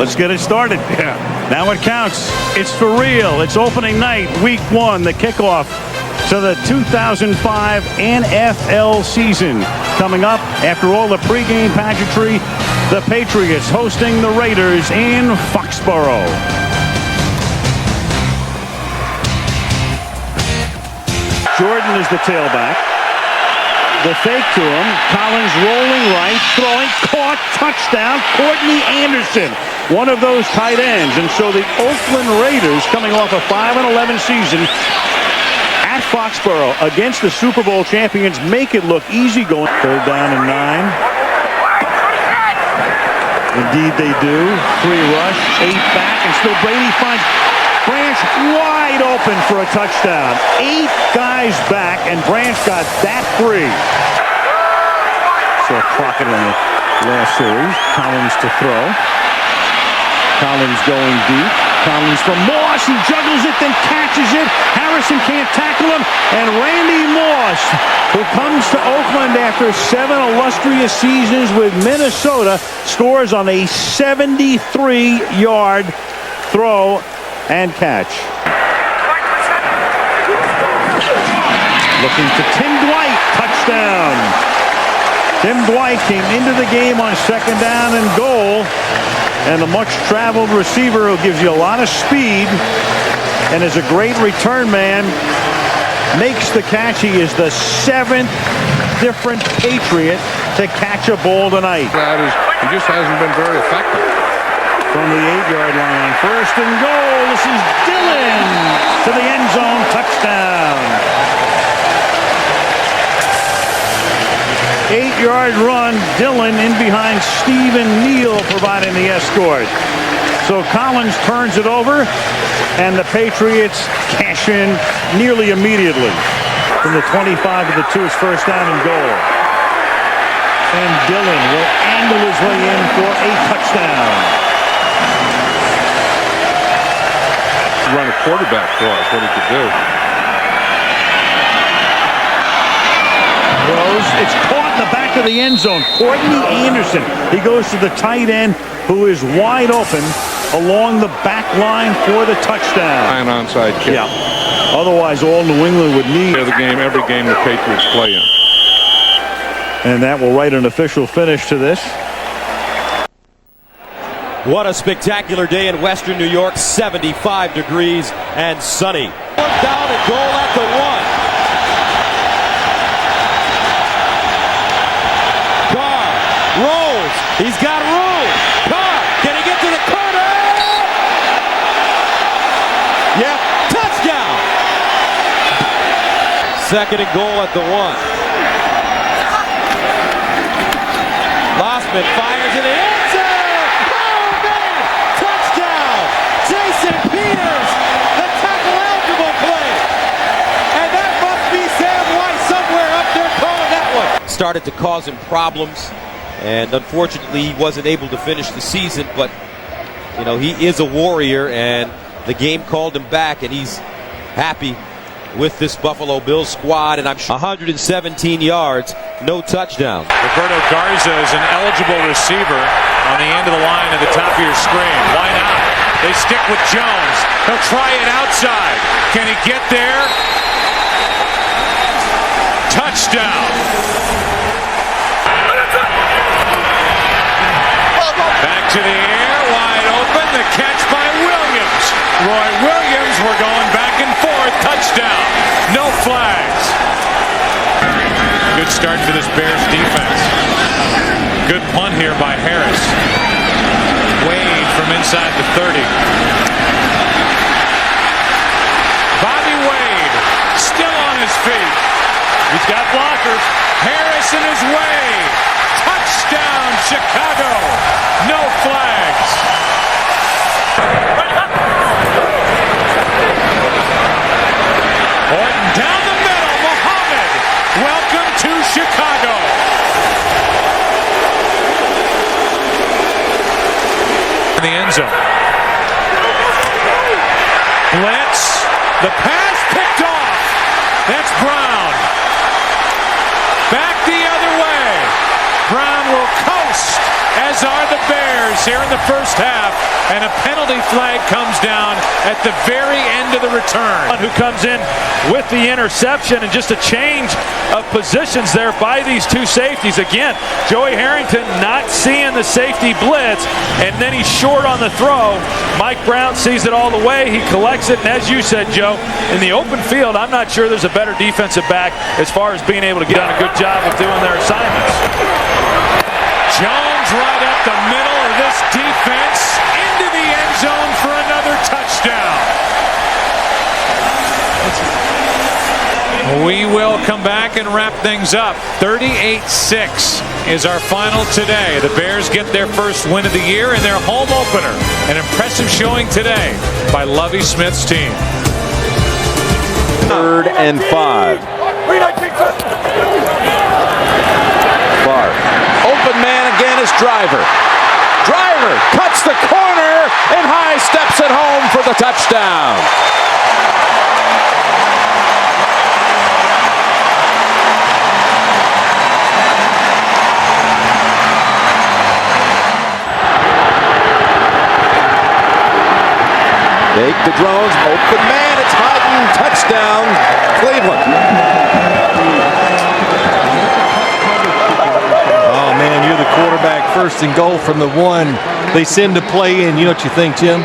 Let's get it started. Yeah. Now it counts. It's for real. It's opening night, week one, the kickoff to the 2005 NFL season. Coming up after all the pregame pageantry, the Patriots hosting the Raiders in Foxborough. Jordan is the tailback. The fake to him. Collins rolling right, throwing, caught, touchdown. Courtney Anderson, one of those tight ends. And so the Oakland Raiders, coming off a 5-11 season at Foxborough against the Super Bowl champions, make it look easy going. 3rd down and 9. Indeed they do. 3 rush, 8 back, and still Brady finds Branch wide open for a touchdown. 8 guys back, and Branch got that free. Saw Crockett in the last series. Collins to throw. Collins going deep. Collins from Moss. He juggles it, then catches it. Harrison can't tackle him. And Randy Moss, who comes to Oakland after 7 illustrious seasons with Minnesota, scores on a 73-yard throw and catch. Looking to Tim Dwight. Touchdown. Tim Dwight came into the game on 2nd down and goal. And the much-traveled receiver who gives you a lot of speed and is a great return man makes the catch. He is the 7th different Patriot to catch a ball tonight. He just hasn't been very effective. From the 8-yard line, 1st and goal. This is Dillon to the end zone. Touchdown. 8-yard run. Dillon in behind Stephen Neal providing the escort. So Collins turns it over, and the Patriots cash in nearly immediately. From the 25 to the 2, it's 1st down and goal. And Dillon will angle his way in for a touchdown. Run a quarterback for us, what he could do. Throws. It's caught in the back of the end zone. Courtney Anderson. He goes to the tight end, who is wide open along the back line for the touchdown. An onside kick. Yeah. Otherwise, all New England would need. The game, every game the Patriots play in. And that will write an official finish to this. What a spectacular day in Western New York. 75 degrees and sunny. 4th down and goal at the 1. Carr rolls. He's got room. Carr, can he get to the corner? Yep, touchdown. 2nd and goal at the 1. Lossman fires in the end zone. Jason Peters, the tackle-eligible play. And that must be Sam White somewhere up there calling that one. Started to cause him problems, and unfortunately he wasn't able to finish the season, but you know, he is a warrior, and the game called him back, and he's happy with this Buffalo Bills squad, and I'm sure 117 yards, no touchdown. Roberto Garza is an eligible receiver on the end of the line at the top of your screen. Why not? They stick with Jones. He'll try it outside. Can he get there? Touchdown. Back to the air, wide open. The catch by Williams. Roy Williams, we're going back and forth. Touchdown. No flags. Good start for this Bears defense. Good punt here by Harris. Wade from inside the 30. Bobby Wade still on his feet. He's got blockers. Harris in his way. Touchdown, Chicago. No flags. Orton down the middle. Muhammad. Welcome to Chicago. In the end zone. Blitz. The pass picked off. That's Brown. Back the other way. Brown will coast, as are the Bears. points here in the first half, and a penalty flag comes down at the very end of the return. Who comes in with the interception, and just a change of positions there by these two safeties. Again, Joey Harrington not seeing the safety blitz, and then he's short on the throw. Mike Brown sees it all the way. He collects it, and as you said, Joe, in the open field, I'm not sure there's a better defensive back as far as being able to get on a good job of doing their assignments. Jones right up the middle of this defense into the end zone for another touchdown. We will come back and wrap things up. 38-6 is our final today. The Bears get their first win of the year in their home opener. An impressive showing today by Lovie Smith's team. 3rd and 5. Favre. Open man again is Driver. Driver cuts the corner and high steps it home for the touchdown. Fake to Drones, open man, it's Hyden, touchdown, Cleveland. Oh man, you're the quarterback, 1st and goal from the 1. They send the play in. You know what you think, Jim?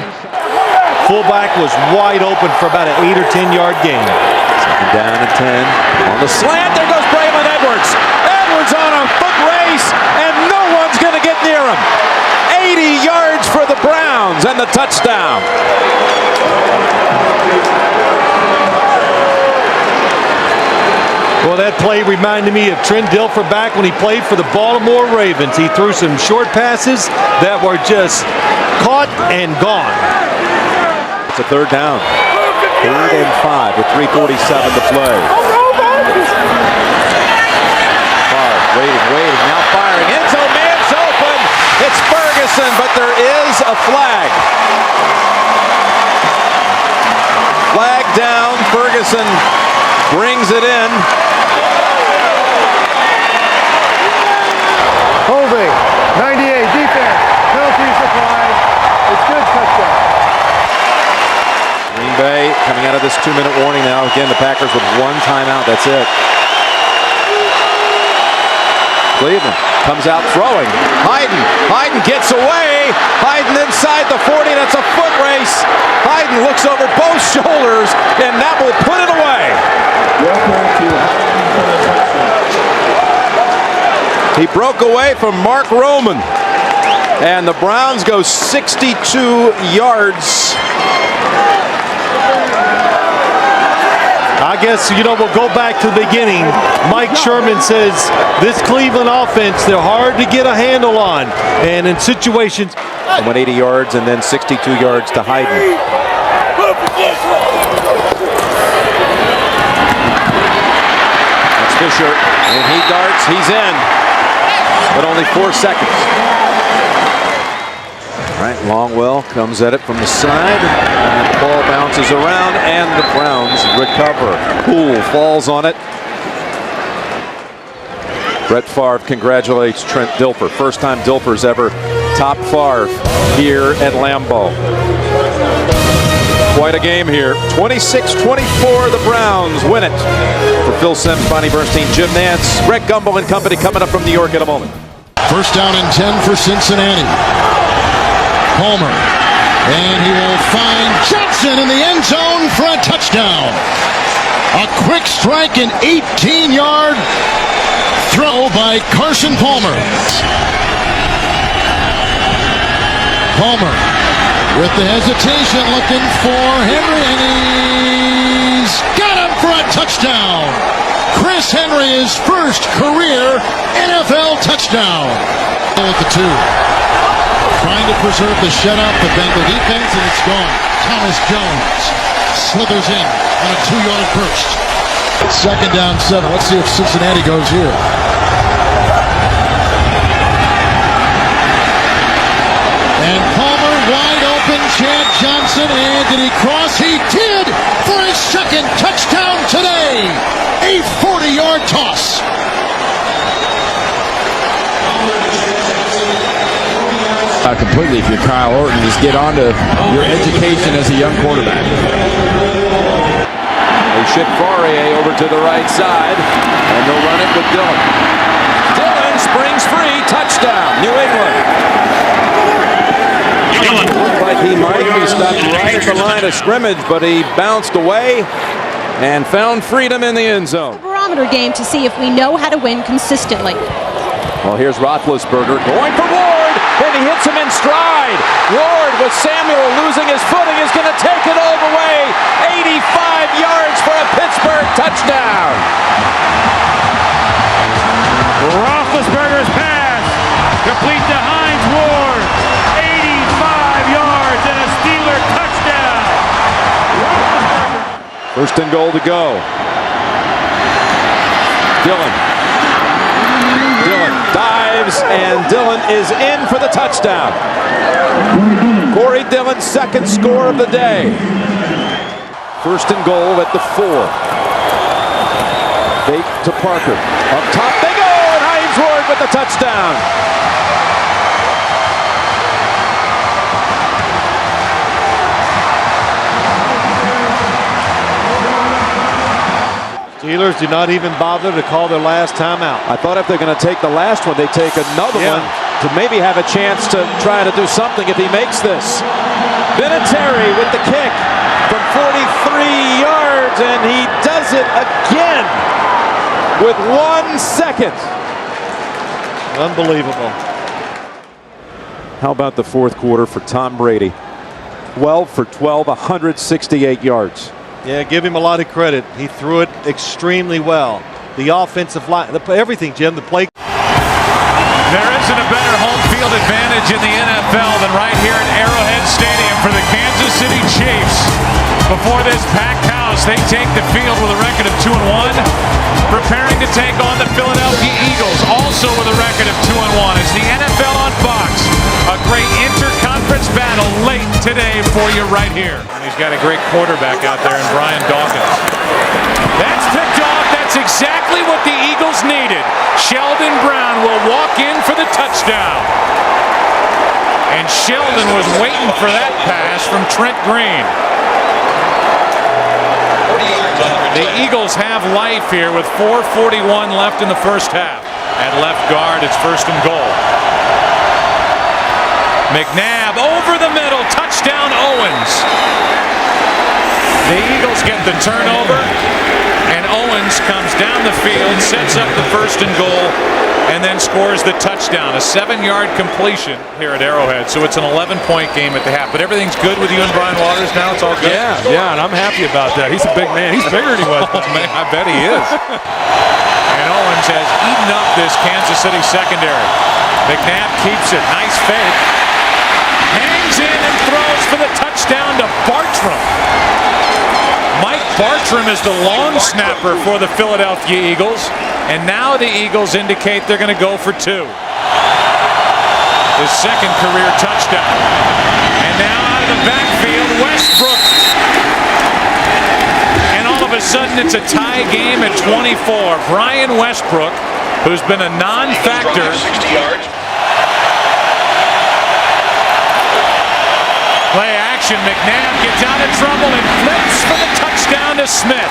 Fullback was wide open for about an 8 or 10 yard gain. 2nd down and 10. On the slant, there goes Braylon Edwards. Edwards on a foot race, and no one's going to get near him. 80 yards for the Browns and the touchdown. Well, that play reminded me of Trent Dilfer back when he played for the Baltimore Ravens. He threw some short passes that were just caught and gone. It's a 3rd down. 3rd and 5 with 3:47 to play. Favre waiting, now firing. End zone, man's open. It's Ferguson, but there is a flag. Flag down. Ferguson brings it in. Holding, 98, defense, penalties applied. It's good, touchdown. Green Bay coming out of this 2-minute warning now. Again, the Packers with 1 timeout. That's it. Cleveland comes out throwing. Hyden gets away. Hyden inside the 40. That's a foot race. Hyden looks over both shoulders, and that will put it away. He broke away from Mark Roman, and the Browns go 62 yards. I guess, we'll go back to the beginning. Mike Sherman says this Cleveland offense, they're hard to get a handle on. And in situations... He went 80 yards and then 62 yards to Hyden. That's Fisher, and he darts, he's in. But only 4 seconds. All right, Longwell comes at it from the side. And the ball bounces around, and the Browns recover. Poole falls on it. Brett Favre congratulates Trent Dilfer. First time Dilfer's ever topped Favre here at Lambeau. Quite a game here. 26-24, the Browns win it. For Phil Simms, Bonnie Bernstein, Jim Nance, Greg Gumbel and company coming up from New York in a moment. 1st down and 10 for Cincinnati. Palmer. And he will find Johnson in the end zone for a touchdown. A quick strike, an 18-yard throw by Carson Palmer. Palmer with the hesitation looking for Henry, and he's got him for a touchdown. Chris Henry, his first career NFL touchdown. At the 2. Trying to preserve the shutout, the Bengal defense, and it's gone. Thomas Jones slithers in on a 2-yard burst. 2nd down 7. Let's see if Cincinnati goes here. And Palmer wide open. Chad Johnson, and did he cross? He did for his 2nd touchdown today. A 40-yard toss. Completely, if you're Kyle Orton, just get on to your education as a young quarterback. They ship Fourier over to the right side, and they'll run it with Dillon. Dillon springs free, touchdown, New England. Looked like he might be stopped right at the line of scrimmage, but he bounced away and found freedom in the end zone. Barometer game to see if we know how to win consistently. Well, here's Roethlisberger going for Ward, and he hits him in stride. Ward, with Samuel losing his footing, is going to take it all the way. 85 yards for a Pittsburgh touchdown. Roethlisberger's pass complete to Hines Ward. 85 yards and a Steeler touchdown. First and goal to go. Dillon dives, and Dillon is in for the touchdown. Corey Dillon's second score of the day. First and goal at the 4. Fake to Parker. Up top they go, and Hines Ward with the touchdown. Steelers do not even bother to call their last timeout. I thought if they're going to take the last one, they take another one to maybe have a chance to try to do something if he makes this. Vinatieri with the kick from 43 yards, and he does it again with 1 second. Unbelievable. How about the fourth quarter for Tom Brady? 12 for 12, 168 yards. Yeah, give him a lot of credit. He threw it extremely well. The offensive line, everything, Jim, the play. There isn't a better home field advantage in the NFL than right here at Arrowhead Stadium for the Kansas City Chiefs. Before this packed house, they take the field with a record of 2-1, preparing to take on the Philadelphia Eagles, also with a record of 2-1. It's the NFL on Fox. A great interconference battle late today for you right here. And he's got a great quarterback out there in Brian Dawkins. That's picked off. That's exactly what the Eagles needed. Sheldon Brown will walk in for the touchdown. And Sheldon was waiting for that pass from Trent Green. The Eagles have life here with 4:41 left in the first half. At left guard, it's first and goal. McNabb over the middle, touchdown Owens. The Eagles get the turnover, and Owens comes down the field, sets up the first and goal, and then scores the touchdown. A 7-yard completion here at Arrowhead, so it's an 11-point game at the half. But everything's good with you and Brian Waters now? It's all good? Yeah, and I'm happy about that. He's a big man. He's bigger than he was. Oh, man, I bet he is. And Owens has eaten up this Kansas City secondary. McNabb keeps it. Nice fake. Hangs in and throws for the touchdown to Bartram. Mike Bartram is the long snapper for the Philadelphia Eagles, and now the Eagles indicate they're going to go for 2. His second career touchdown. And now out of the backfield, Westbrook. And all of a sudden it's a tie game at 24. Brian Westbrook, who's been a non-factor. Play action, McNabb gets out of trouble and flips for the touchdown to Smith.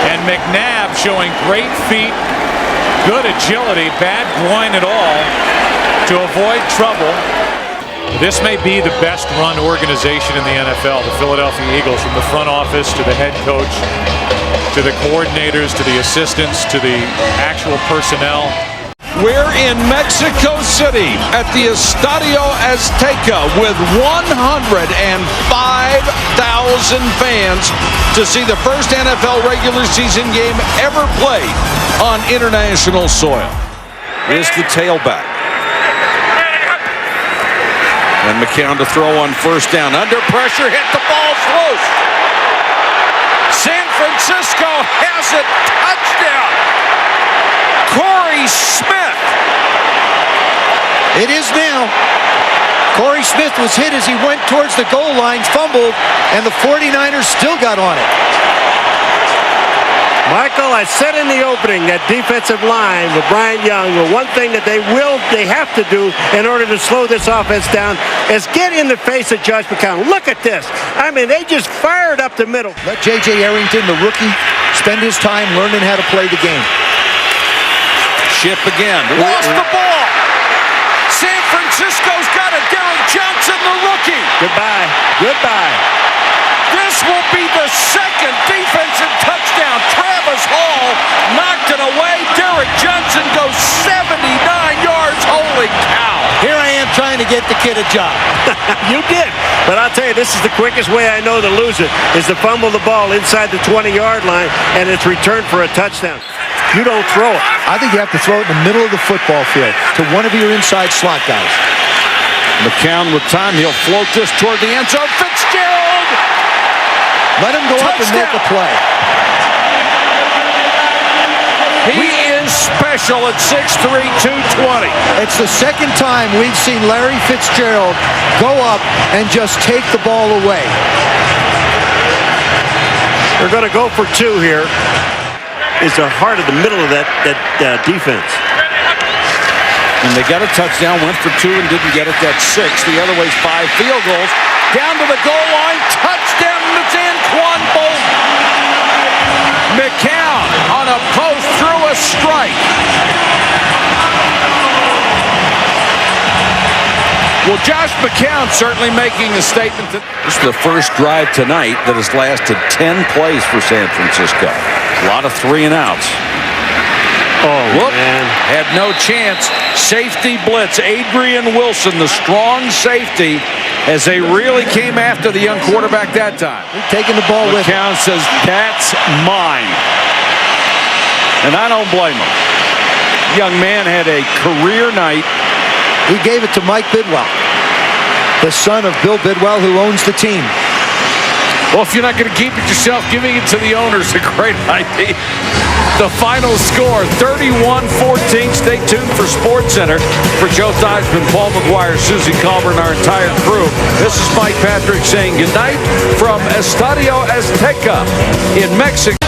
And McNabb showing great feet, good agility, bad groin at all to avoid trouble. This may be the best run organization in the NFL, the Philadelphia Eagles, from the front office to the head coach, to the coordinators, to the assistants, to the actual personnel. We're in Mexico City at the Estadio Azteca with 105,000 fans to see the first NFL regular season game ever played on international soil. Here's the tailback. And McCown to throw on first down. Under pressure, hit the ball's loose. San Francisco has it. Touchdown. Corey Smith. It is now. Corey Smith was hit as he went towards the goal line, fumbled, and the 49ers still got on it. Michael, I said in the opening that defensive line with Bryant Young, the one thing that they have to do in order to slow this offense down is get in the face of Josh McCown. Look at this. I mean, they just fired up the middle. Let J.J. Arrington, the rookie, spend his time learning how to play the game. Ship again. Lost the ball. San Francisco's got it. Derek Johnson, the rookie. Goodbye. Goodbye. This will be the second defensive touchdown. Travis Hall knocked it away. Derek Johnson goes 79 yards. Holy cow. Here I am trying to get the kid a job. You did. But I'll tell you, this is the quickest way I know to lose it, is to fumble the ball inside the 20-yard line, and it's returned for a touchdown. You don't throw it. I think you have to throw it in the middle of the football field to one of your inside slot guys. McCown with time. He'll float this toward the end zone. Fitzgerald! Let him go up and make a play. He is special at 6'3", 220. It's the second time we've seen Larry Fitzgerald go up and just take the ball away. They're going to go for two here. Is the heart of the middle of that defense. And they got a touchdown, went for two and didn't get it. That's 6. The other way's 5 field goals. Down to the goal line. Touchdown. It's Anquan Bolton. McCown on a post through a strike. Well, Josh McCown certainly making a statement. This is the first drive tonight that has lasted 10 plays for San Francisco. A lot of 3 and outs. Oh, man. Had no chance. Safety blitz. Adrian Wilson, the strong safety, as they really came after the young quarterback that time. Taking the ball with him. McCown says, that's mine. And I don't blame him. Young man had a career night. He gave it to Mike Bidwell, the son of Bill Bidwell, who owns the team. Well, if you're not going to keep it yourself, giving it to the owner is a great idea. The final score, 31-14. Stay tuned for SportsCenter. For Joe Theismann, Paul McGuire, Susie Colbert, and our entire crew, this is Mike Patrick saying goodnight from Estadio Azteca in Mexico.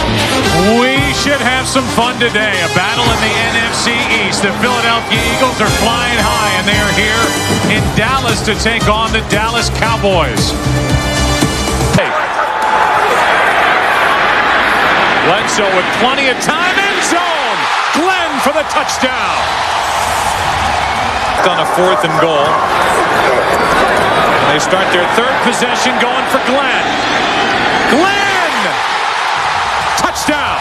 We should have some fun today. A battle in the NFC East. The Philadelphia Eagles are flying high, and they are here in Dallas to take on the Dallas Cowboys. Bledsoe with plenty of time. End zone. Glenn for the touchdown. On a 4th and goal. They start their 3rd possession going for Glenn. Glenn! Touchdown.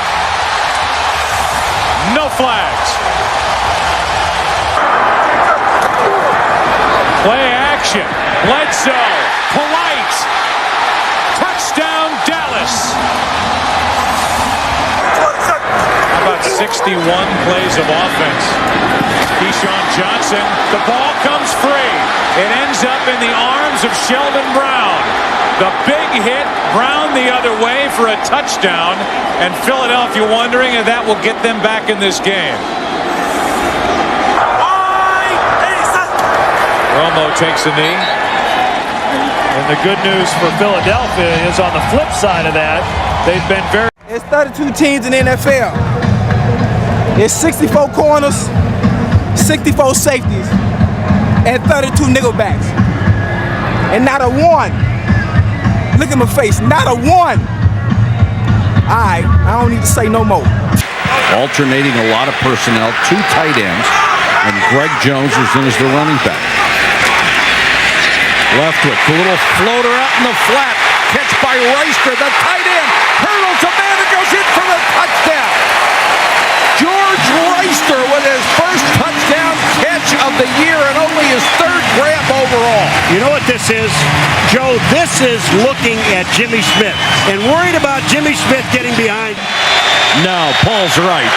No flags. Play action. Bledsoe. Polite. Touchdown Dallas. How about 61 plays of offense? Keyshawn Johnson. The ball comes free. It ends up in the arms of Sheldon Brown. The big hit. Brown the other way for a touchdown. And Philadelphia wondering if that will get them back in this game. Romo takes a knee. And the good news for Philadelphia is on the flip side of that, they've been very... It's 32 teams in the NFL. It's 64 corners, 64 safeties, and 32 nickelbacks. And not a one. Look at my face, not a one. All right, I don't need to say no more. Alternating a lot of personnel, 2 tight ends, and Greg Jones is in as the running back. Leftwich, a little floater out in the flat. Catch by Reister, the tight end. Hurdles a man and goes in for the touchdown. George Reister with his first touchdown catch of the year and only his 3rd grab overall. You know what this is, Joe? This is looking at Jimmy Smith and worried about Jimmy Smith getting behind. No, Paul's right.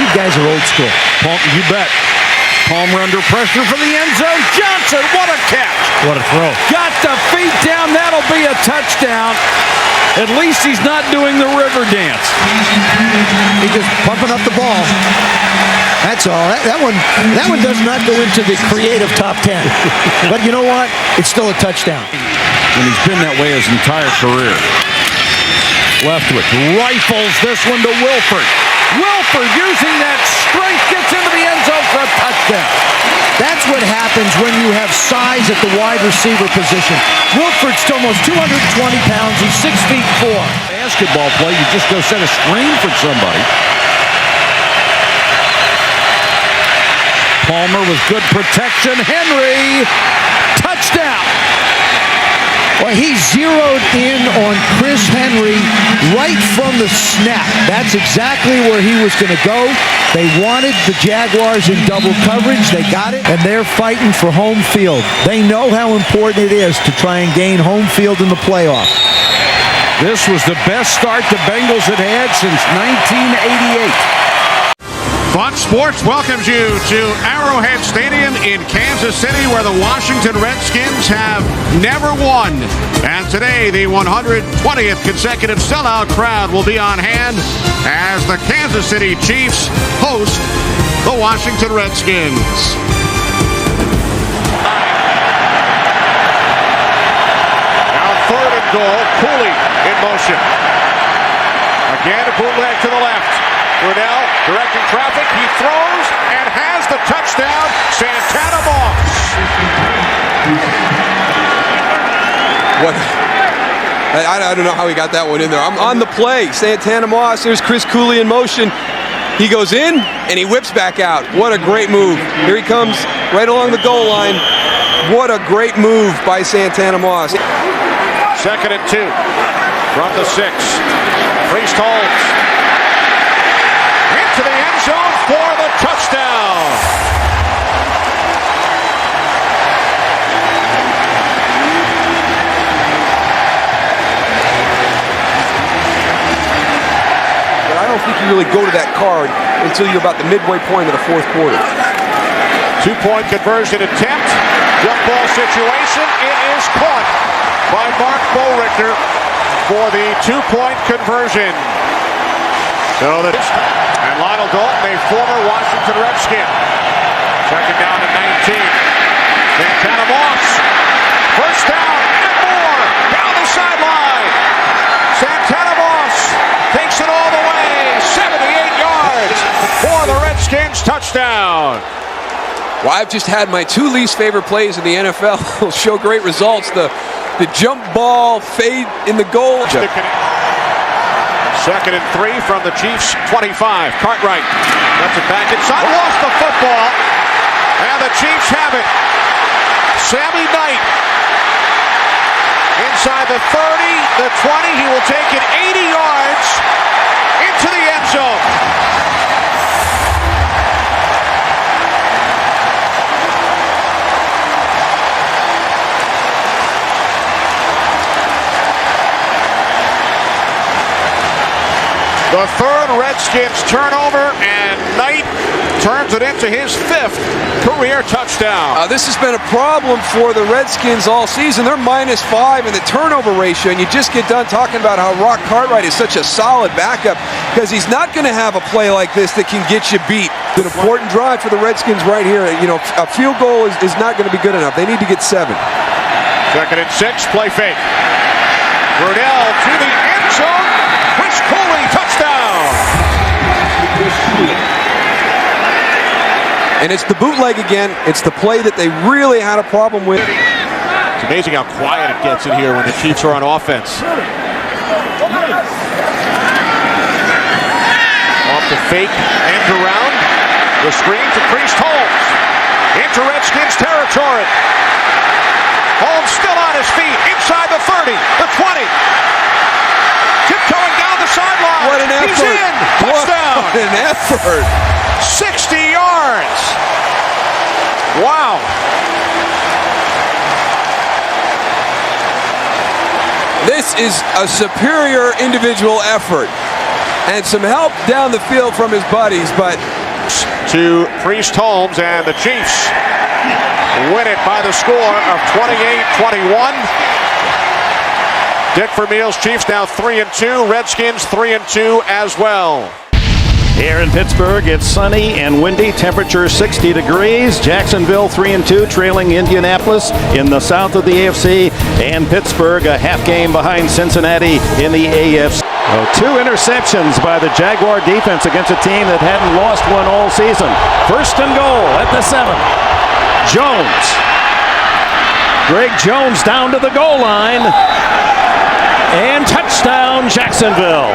You guys are old school. Paul, you bet. Palmer under pressure for the end zone. Johnson, what a catch. What a throw. Got the feet down. That'll be a touchdown. At least he's not doing the river dance. He's just pumping up the ball. That's all. That one does not go into the creative top 10. But you know what? It's still a touchdown. And he's been that way his entire career. Leftwich rifles this one to Wilford. Wilford using that strength gets into the end zone for a touchdown. That's what happens when you have size at the wide receiver position. Wilford's almost 220 pounds. He's 6'4". Basketball play, you just go set a screen for somebody. Palmer with good protection. Henry, touchdown. Well, he zeroed in on Chris Henry right from the snap. That's exactly where he was going to go. They wanted the Jaguars in double coverage. They got it, and they're fighting for home field. They know how important it is to try and gain home field in the playoffs. This was the best start the Bengals had had since 1988. Fox Sports welcomes you to Arrowhead Stadium in Kansas City, where the Washington Redskins have never won. And today, the 120th consecutive sellout crowd will be on hand as the Kansas City Chiefs host the Washington Redskins. Now 3rd and goal, Cooley in motion. Again, a bootleg to the left. Brunell directing traffic. He throws and has the touchdown. Santana Moss. What? I don't know how he got that one in there. I'm on the play. Santana Moss. There's Chris Cooley in motion. He goes in and he whips back out. What a great move. Here he comes right along the goal line. What a great move by Santana Moss. 2nd and 2 from the 6. Priest holds. Into the end zone for the touchdown. But I don't think you really go to that card until you're about the midway point of the 4th quarter. 2-point conversion attempt. Jump ball situation. It is caught by Mark Boerichter for the 2-point conversion. So and Lionel Dalton, a former Washington Redskin. 2nd down and 19. Santana Moss. 1st down and more. Down the sideline. Santana Moss takes it all the way. 78 yards for the Redskins. Touchdown. Well, I've just had my 2 least favorite plays in the NFL show great results. The jump ball fade in the goal. 2nd and 3 from the Chiefs 25. Cartwright lets it back inside. Lost the football. And the Chiefs have it. Sammy Knight inside the 30, the 20. He will take it 80 yards into the end zone. The 3rd Redskins turnover, and Knight turns it into his 5th career touchdown. This has been a problem for the Redskins all season. They're -5 in the turnover ratio, and you just get done talking about how Rock Cartwright is such a solid backup because he's not going to have a play like this that can get you beat. It's an important drive for the Redskins right here. You know, a field goal is not going to be good enough. They need to get 7. 2nd and 6, play fake. Brunell to the end zone. Chris Cooley, touchdown. And it's the bootleg again. It's the play that they really had a problem with. It's amazing how quiet it gets in here when the Chiefs are on offense. Off the fake, end around. The screen to Priest Holmes. Into Redskins territory. Holmes still on his feet. Inside the 30, the 20. Tiptoeing down the sideline. What an effort. He's in. Touchdown. What an effort. 60 yards. Wow. This is a superior individual effort. And some help down the field from his buddies, but to Priest Holmes, and the Chiefs win it by the score of 28-21. Dick Vermeil's Chiefs now 3-2. Redskins 3-2 as well. Here in Pittsburgh, it's sunny and windy. Temperature 60 degrees. Jacksonville 3-2, trailing Indianapolis in the south of the AFC. And Pittsburgh a half game behind Cincinnati in the AFC. 2 interceptions by the Jaguar defense against a team that hadn't lost one all season. 1st and goal at the 7. Jones. Greg Jones down to the goal line. And touchdown, Jacksonville.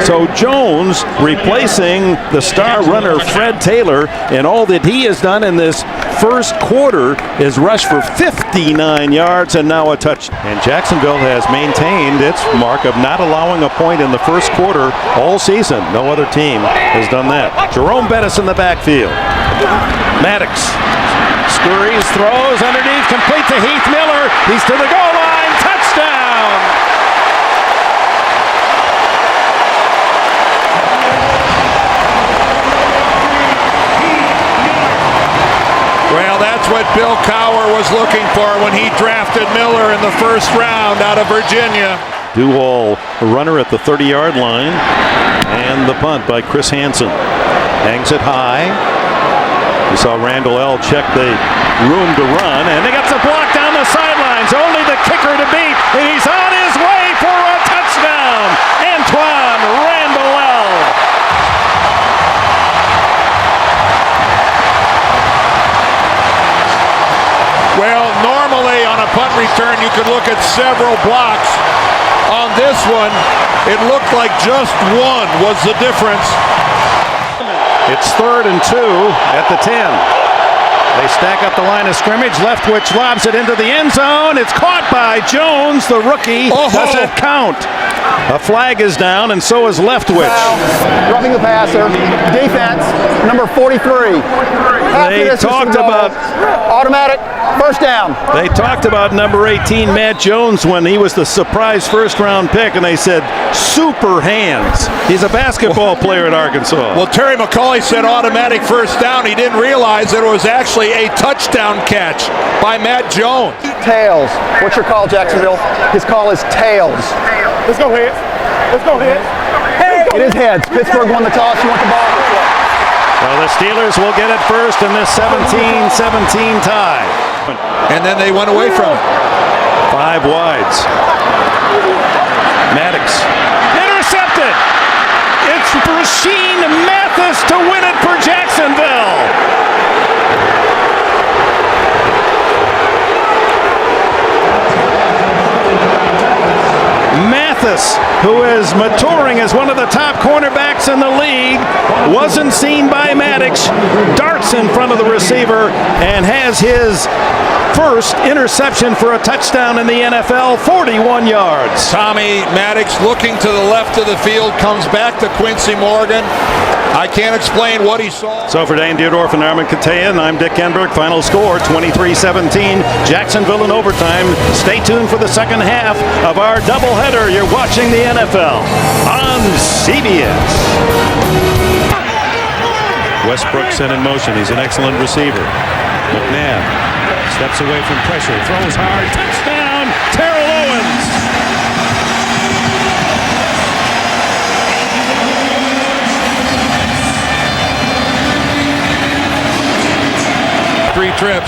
So Jones replacing the star runner Fred Taylor, and all that he has done in this first quarter is rush for 59 yards and now a touch. And Jacksonville has maintained its mark of not allowing a point in the first quarter all season. No other team has done that. Jerome Bettis in the backfield. Maddox scurries, throws underneath, complete to Heath Miller. He's to the goal line. Touchdown! Well, that's what Bill Cowher was looking for when he drafted Miller in the first round out of Virginia. Duval, a runner at the 30-yard line, and the punt by Chris Hansen. Hangs it high. We saw Randall L. check the room to run, and they got the block down the sidelines. Only the kicker to beat, and he's on his way for a touchdown. Antoine Randall L. Well, normally on a punt return, you could look at several blocks. On this one, it looked like just one was the difference. It's 3rd and 2 at the 10. They stack up the line of scrimmage. Leftwich lobs it into the end zone. It's caught by Jones, the rookie. Does it count? A flag is down, and so is Leftwich. Roughing the passer. Defense, number 43. They talked about automatic first down. They talked about number 18, Matt Jones, when he was the surprise first-round pick, and they said super hands. He's a basketball player at Arkansas. Well, Terry McCauley said automatic first down. He didn't realize that it was actually a touchdown catch by Matt Jones. Tails. What's your call, Jacksonville? His call is tails. Let's go heads. Let's go heads. It is heads. Pittsburgh won the toss. You want the ball? Well, the Steelers will get it first in this 17-17 tie. And then they went away from it. 5 wides. Maddox. Intercepted. It's Rashean Mathis to win it for Jacksonville. Mathis, who is maturing as one of the top cornerbacks in the league, wasn't seen by Maddox, darts in front of the receiver, and has his first interception for a touchdown in the NFL, 41 yards. Tommy Maddox looking to the left of the field, comes back to Quincy Morgan. I can't explain what he saw. So for Dane Dierdorf and Armin Katayan, I'm Dick Enberg. Final score, 23-17. Jacksonville in overtime. Stay tuned for the second half of our doubleheader. You're watching the NFL on CBS. Westbrook set in motion. He's an excellent receiver. McNabb steps away from pressure, throws hard, touchdown, Terrell Owens. Three trips.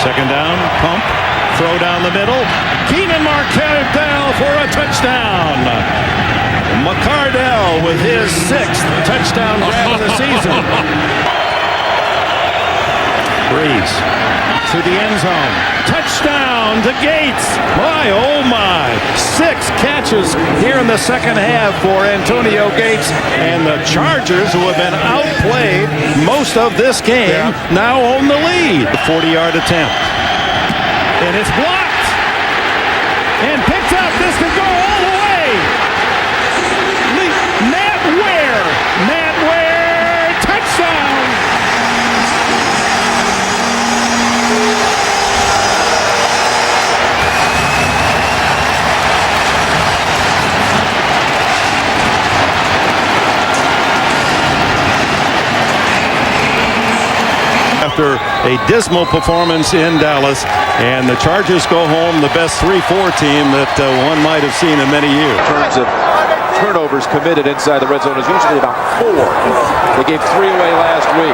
Second down, pump, throw down the middle. Keenan McCardell for a touchdown. McCardell with his 6th touchdown grab of the season. Breeze to the end zone. Touchdown to Gates. My, oh my. 6 catches here in the second half for Antonio Gates. And the Chargers, who have been outplayed most of this game, now own the lead. 40-yard attempt. And it's blocked. And picked up. This could go all the way. Matt Ware. Touchdown. After a dismal performance in Dallas, and the Chargers go home the best 3-4 team that one might have seen in many years. In terms of turnovers committed inside the red zone is usually about 4. They gave 3 away last week.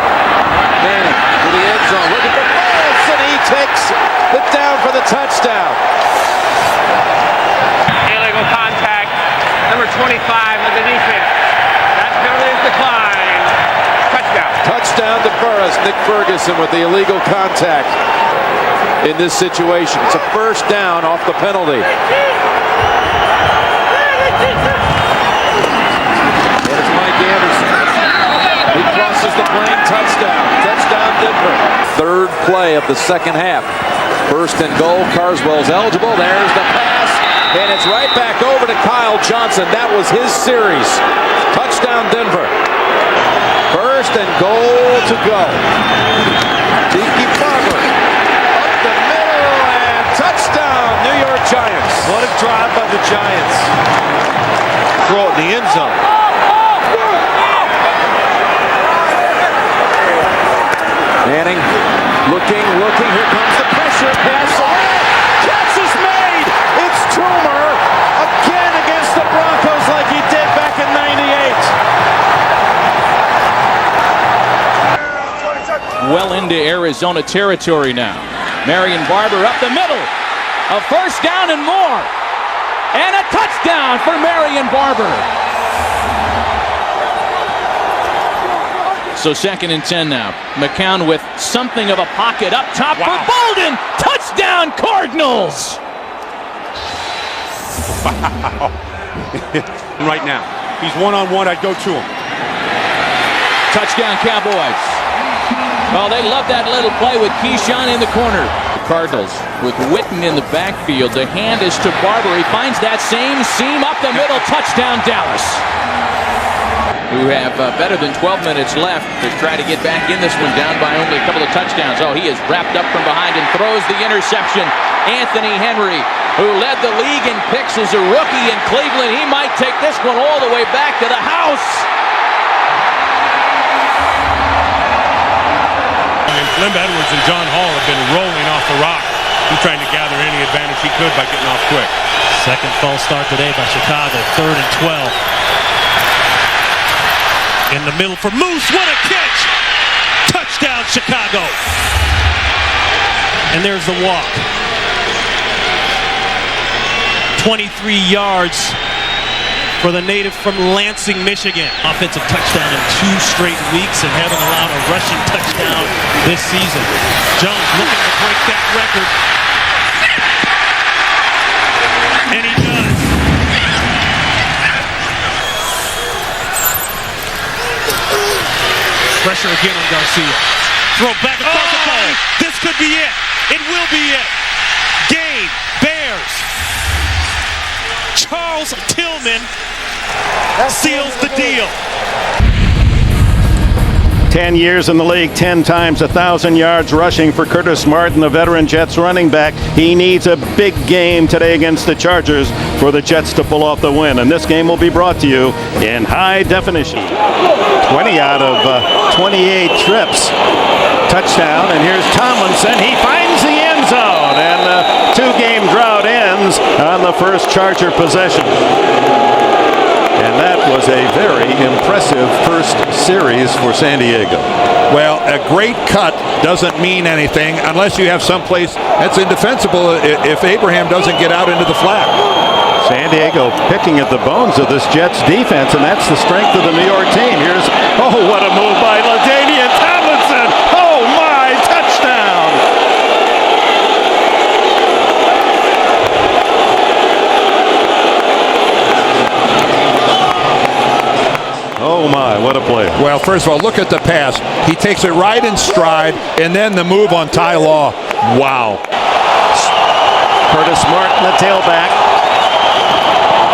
Manning to the end zone, looking for Foles, and he takes it down for the touchdown. Illegal contact. Number 25 of the defense. That penalty is declined. Touchdown. Touchdown to Burris. Nick Ferguson with the illegal contact in this situation. It's a first down off the penalty. And it's Mike Anderson. He crosses the plane. Touchdown. Touchdown Denver. Third play of the second half. First and goal. Carswell's eligible. There's the pass. And it's right back over to Kyle Johnson. That was his series. Touchdown Denver. First and goal to go. Tiki Barber up the middle and touchdown New York Giants. What a drive by the Giants. Throw it in the end zone. Manning looking. Here comes the pressure pass. Catch is made. It's Toomer again against the Broncos like he did back in '98. Well into Arizona territory now. Marion Barber up the middle. A first down and more. And a touchdown for Marion Barber. So 2nd and 10 now. McCown with something of a pocket up top for Bolden. Touchdown Cardinals. Wow. Right now. He's one-on-one. I'd go to him. Touchdown Cowboys. Well, they love that little play with Keyshawn in the corner. Cardinals with Witten in the backfield. The hand is to Barber. He finds that same seam up the middle. Touchdown Dallas. Who have better than 12 minutes left to try to get back in this one, down by only a couple of touchdowns. Oh, he is wrapped up from behind and throws the interception. Anthony Henry, who led the league in picks as a rookie in Cleveland. He might take this one all the way back to the house. Slim Edwards and John Hall have been rolling off the rock. He's trying to gather any advantage he could by getting off quick. Second false start today by Chicago. 3rd and 12. In the middle for Moose. What a catch! Touchdown Chicago. And there's the walk. 23 yards for the native from Lansing, Michigan. Offensive touchdown in 2 straight weeks and haven't allowed a rushing touchdown this season. Jones looking to break that record. And he does. Pressure again on Garcia. Throw back across the body. This could be it. It will be it. Game. Bears. Charles Tillman seals the deal. 10 years in the league, 10 times 1,000 yards rushing for Curtis Martin, the veteran Jets running back. He needs a big game today against the Chargers for the Jets to pull off the win. And this game will be brought to you in high definition. 20 out of 28 trips. Touchdown, and here's Tomlinson. He finds the end zone, and the 2-game drought ends on the first Charger possession. And that was a very impressive first series for San Diego. Well, a great cut doesn't mean anything unless you have someplace that's indefensible if Abraham doesn't get out into the flat. San Diego picking at the bones of this Jets defense, and that's the strength of the New York team. Here's, oh, what a move by LaDainian Tomlinson. Oh, my, touchdown. Oh, my, what a play. Well, first of all, look at the pass. He takes it right in stride, and then the move on Ty Law. Wow. Curtis Martin, the tailback.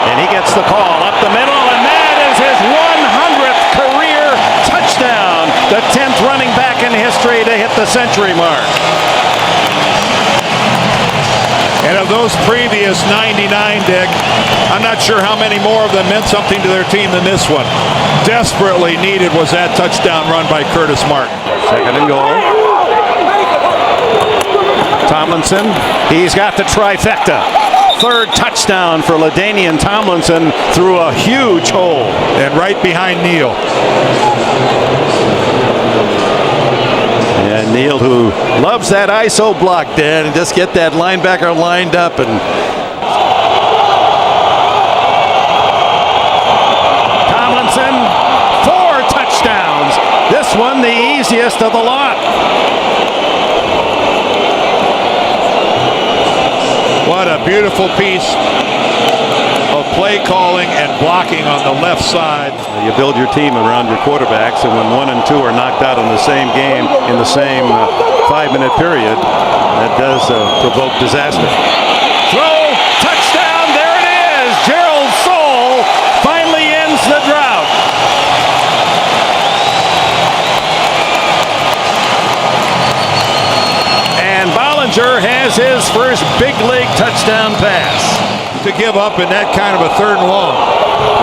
And he gets the call up the middle, and that is his 100th career touchdown. The 10th running back in history to hit the century mark. And of those previous 99, Dick, I'm not sure how many more of them meant something to their team than this one. Desperately needed was that touchdown run by Curtis Martin. 2nd and goal. Tomlinson, he's got the trifecta. 3rd touchdown for LaDainian Tomlinson through a huge hole. And right behind Neal. And Neal, who loves that ISO block, Dan, and just get that linebacker lined up. And biggest of the lot. What a beautiful piece of play calling and blocking on the left side. You build your team around your quarterbacks, and when 1 and 2 are knocked out in the same game in the same 5-minute period, that does provoke disaster. Throw, touchdown, there it is. Gerald Soule finally ends the drought. And Bollinger has his first big league touchdown pass. To give up in that kind of a 3rd and long.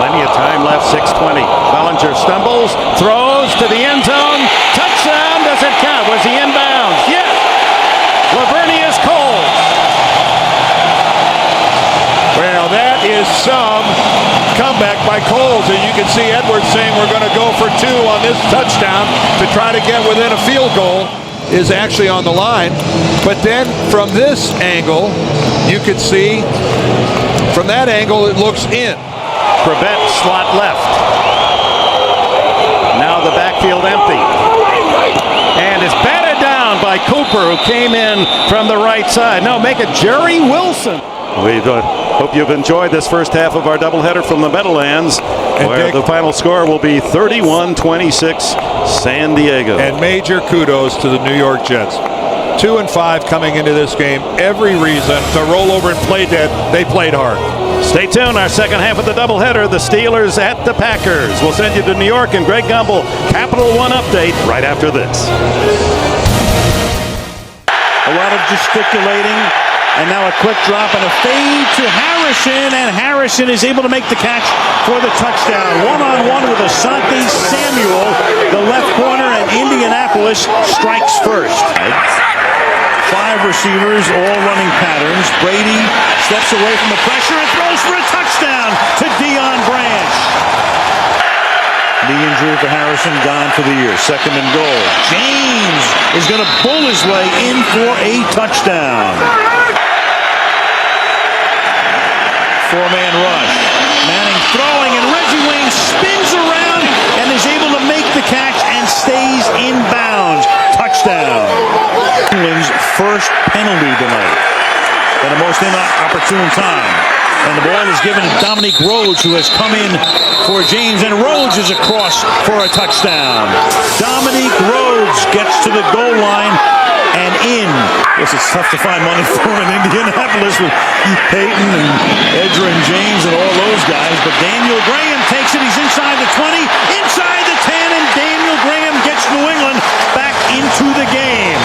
Plenty of time left, 6:20. Bollinger stumbles, throws to the end zone. Touchdown, does it count? Was he inbounds? Yes. Lavernius Coles. Well, that is some comeback by Coles. And you can see Edwards saying we're going to go for 2 on this touchdown to try to get within a field goal is actually on the line. But then from this angle, you could see from that angle it looks in. Prevent slot left. Now the backfield empty. And it's batted down by Cooper, who came in from the right side. No, make it Jerry Wilson. We hope you've enjoyed this first half of our doubleheader from the Meadowlands, where the final score will be 31-26 San Diego. And major kudos to the New York Jets. 2 and 5 coming into this game. Every reason to roll over and play dead. They played hard. Stay tuned. Our second half of the doubleheader, the Steelers at the Packers. We'll send you to New York, and Greg Gumbel, Capital One update right after this. A lot of gesticulating, and now a quick drop and a fade to Harrison, and Harrison is able to make the catch for the touchdown. One-on-one with Asante Samuel, the left corner, and Indianapolis strikes first. 5 receivers, all running patterns. Brady steps away from the pressure and throws for a touchdown to Deion Branch. Knee injury for Harrison, gone for the year. 2nd and goal. James is going to bull his way in for a touchdown. 4-man rush. Manning throwing, and Reggie Wayne spins around and is able to make the catch and stays in bounds. Touchdown. England's first penalty tonight at a most inopportune time. And the ball is given to Dominique Rhodes, who has come in for James, and Rhodes is across for a touchdown. Dominique Rhodes gets to the goal line and in. Yes, it's tough to find money for in Indianapolis with Peyton and Edra and James and all those guys, but Daniel Graham takes it. He's inside the 20, inside the 10, and Daniel Graham gets New England back into the game.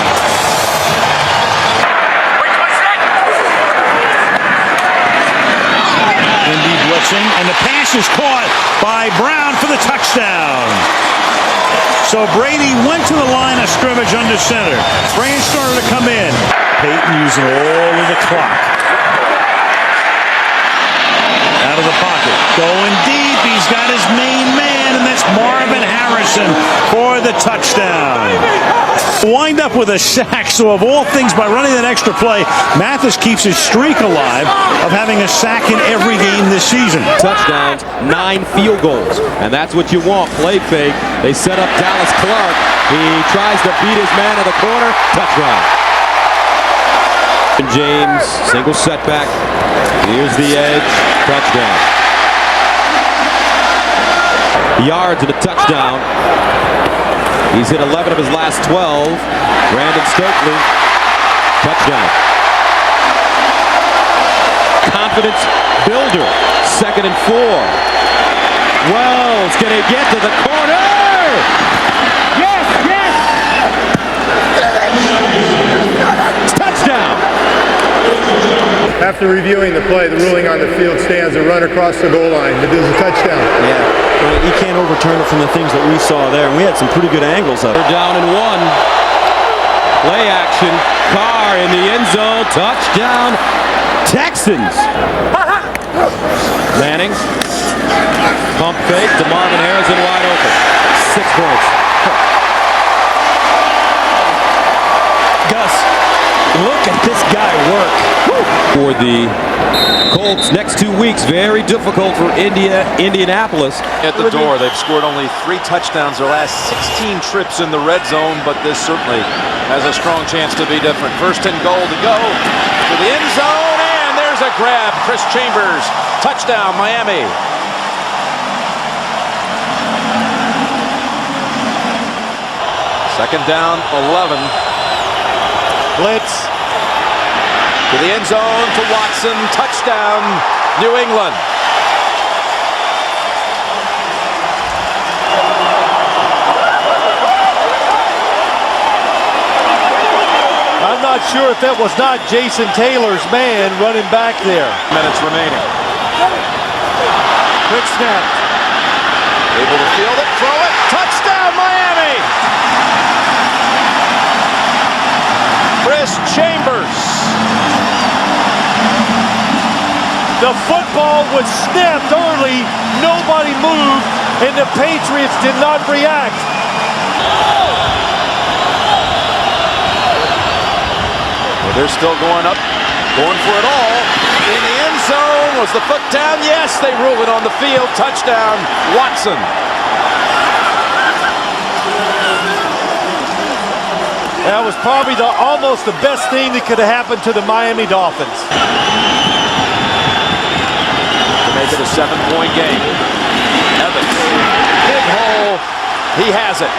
Indy blitzing, and the pass is caught by Brown for the touchdown. So Brady went to the line of scrimmage under center. Branch started to come in. Peyton using all of the clock. Out of the pocket. Going deep. He's got his main man, and that's Marvin Harrison for the touchdown. Wind up with a sack, so of all things, by running that extra play, Mathis keeps his streak alive of having a sack in every game this season. Touchdowns, 9 field goals, and that's what you want. Play fake. They set up Dallas Clark. He tries to beat his man in the corner. Touchdown. James, single setback. Here's the edge. Touchdown. Yards and a touchdown. He's hit 11 of his last 12. Brandon Stokely. Touchdown. Confidence builder. 2nd and 4. Wells, can he get to the corner? Yes, yes! Touchdown! After reviewing the play, the ruling on the field stands. A run across the goal line. It is a touchdown. Yeah, you can't overturn it from the things that we saw there. And we had some pretty good angles of it. They're down and 1. Play action. Carr in the end zone. Touchdown. Texans. Manning. Pump fake to Marvin Harrison, wide open. 6 points. Gus, look at this guy work. For the Colts next 2 weeks, very difficult for Indianapolis. At the door, they've scored only 3 touchdowns their last 16 trips in the red zone, but this certainly has a strong chance to be different. First and goal to go to the end zone, and there's a grab. Chris Chambers, touchdown, Miami. Second down, 11. Blitz to the end zone to Watson, touchdown, New England. I'm not sure if that was not Jason Taylor's man running back there. Minutes remaining. Quick snap. Able to field it, throw it, touchdown, Miami! Chris Chambers. The football was snapped early, nobody moved, and the Patriots did not react. Well, they're still going up, going for it all. In the end zone, was the foot down? Yes, they rule it on the field. Touchdown, Watson. That was probably almost the best thing that could have happened to the Miami Dolphins. To make it a 7-point game. Evans, big hole, he has it.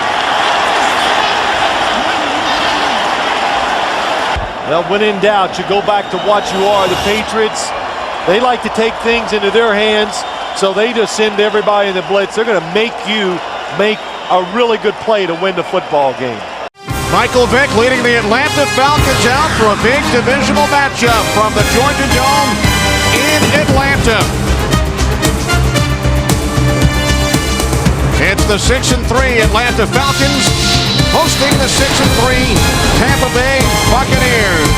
Well, when in doubt, you go back to what you are. The Patriots, they like to take things into their hands, so they just send everybody in the blitz. They're going to make you make a really good play to win the football game. Michael Vick leading the Atlanta Falcons out for a big divisional matchup from the Georgia Dome in Atlanta. It's the 6-3 Atlanta Falcons hosting the 6-3 Tampa Bay Buccaneers.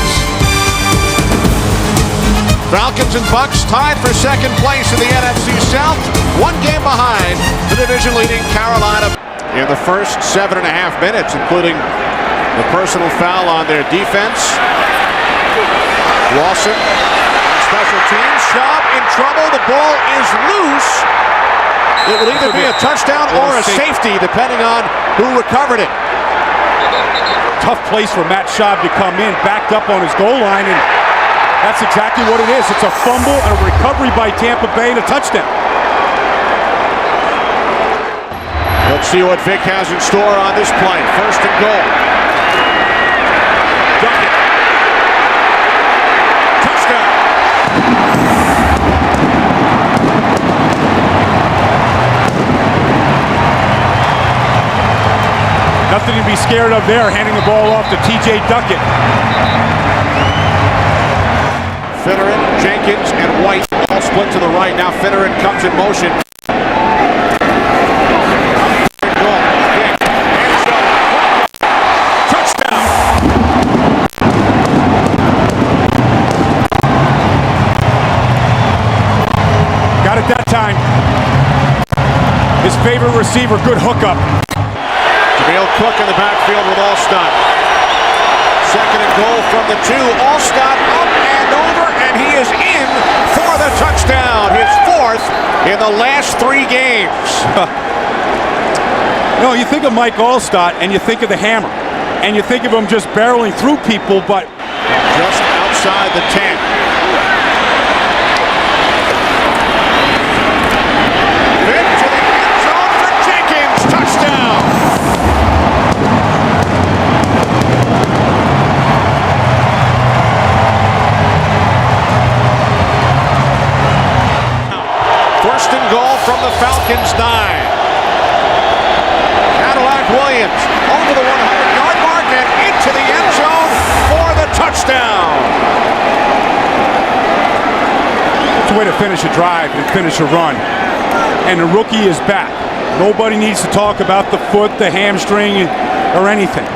Falcons and Bucs tied for second place in the NFC South, 1 game behind the division-leading Carolina. In the first 7.5 minutes, including the personal foul on their defense. Lawson, special teams, Schaub in trouble. The ball is loose. It will either be a touchdown or a safety, depending on who recovered it. Tough place for Matt Schaub to come in, backed up on his goal line, and that's exactly what it is. It's a fumble and a recovery by Tampa Bay and a touchdown. Let's see what Vick has in store on this play. First and goal. Duckett. Touchdown. Nothing to be scared of there, handing the ball off to T.J. Duckett. Finneran, Jenkins, and White all split to the right. Now Finneran comes in motion. Got it that time. His favorite receiver, good hookup. Jameel Cook in the backfield with Allstott. Second and goal from the 2. Allstott up and over, and he is in for the touchdown. His 4th in the last 3 games. You know, you think of Mike Allstott, and you think of the hammer. And you think of him just barreling through people, but just outside the 10. First and goal from the Falcons 9. Cadillac Williams over the 100-yard mark and into the end zone for the touchdown. it's a way to finish a drive and finish a run. And the rookie is back. Nobody needs to talk about the foot, the hamstring, or anything.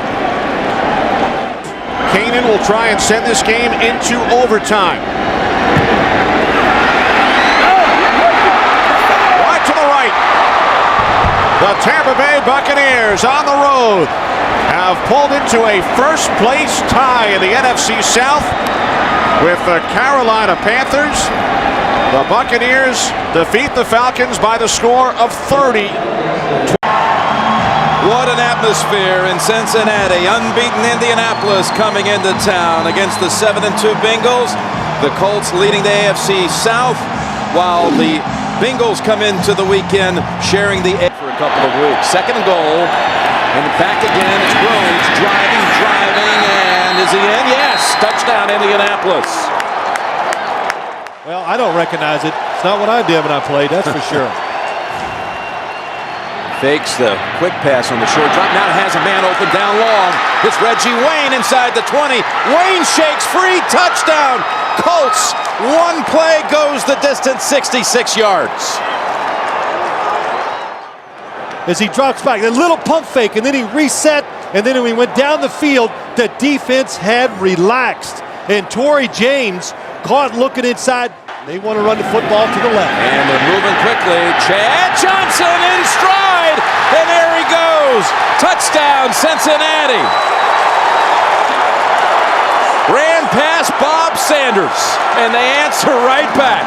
Kanan will try and send this game into overtime. Right to the right. The Tampa Bay Buccaneers on the road have pulled into a first-place tie in the NFC South with the Carolina Panthers. The Buccaneers defeat the Falcons by the score of 30. What an atmosphere in Cincinnati. Unbeaten Indianapolis coming into town against the 7-2 Bengals. The Colts leading the AFC South, while the Bengals come into the weekend sharing the edge for a couple of weeks. 2nd and goal. And back again. It's Rhodes driving, and is he in? Yes! Touchdown, Indianapolis. Well, I don't recognize it. It's not what I did when I played, that's for sure. Fakes the quick pass on the short drop. Now has a man open down long. It's Reggie Wayne inside the 20. Wayne shakes free. Touchdown. Colts. One play goes the distance, 66 yards. As he drops back, a little pump fake, and then he reset, and then when he went down the field, the defense had relaxed. And Torrey James caught looking inside. They want to run the football to the left. And they're moving quickly. Chad Johnson in stride. And there he goes. Touchdown, Cincinnati. Ran past Bob Sanders. And they answer right back.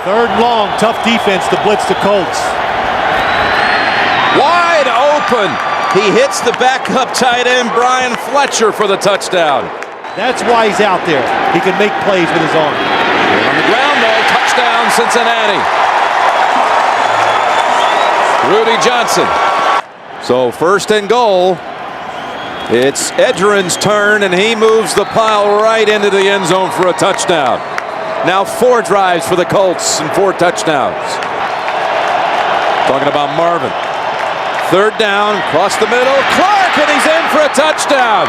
3rd and long, tough defense to blitz the Colts. Wide open. He hits the backup tight end, Brian Fletcher, for the touchdown. That's why he's out there. He can make plays with his arm. On the ground, though, touchdown, Cincinnati. Rudy Johnson. So 1st and goal. It's Edgerrin's turn, and he moves the pile right into the end zone for a touchdown. Now 4 drives for the Colts and 4 touchdowns. Talking about Marvin. 3rd down, across the middle. Clark, and he's in for a touchdown.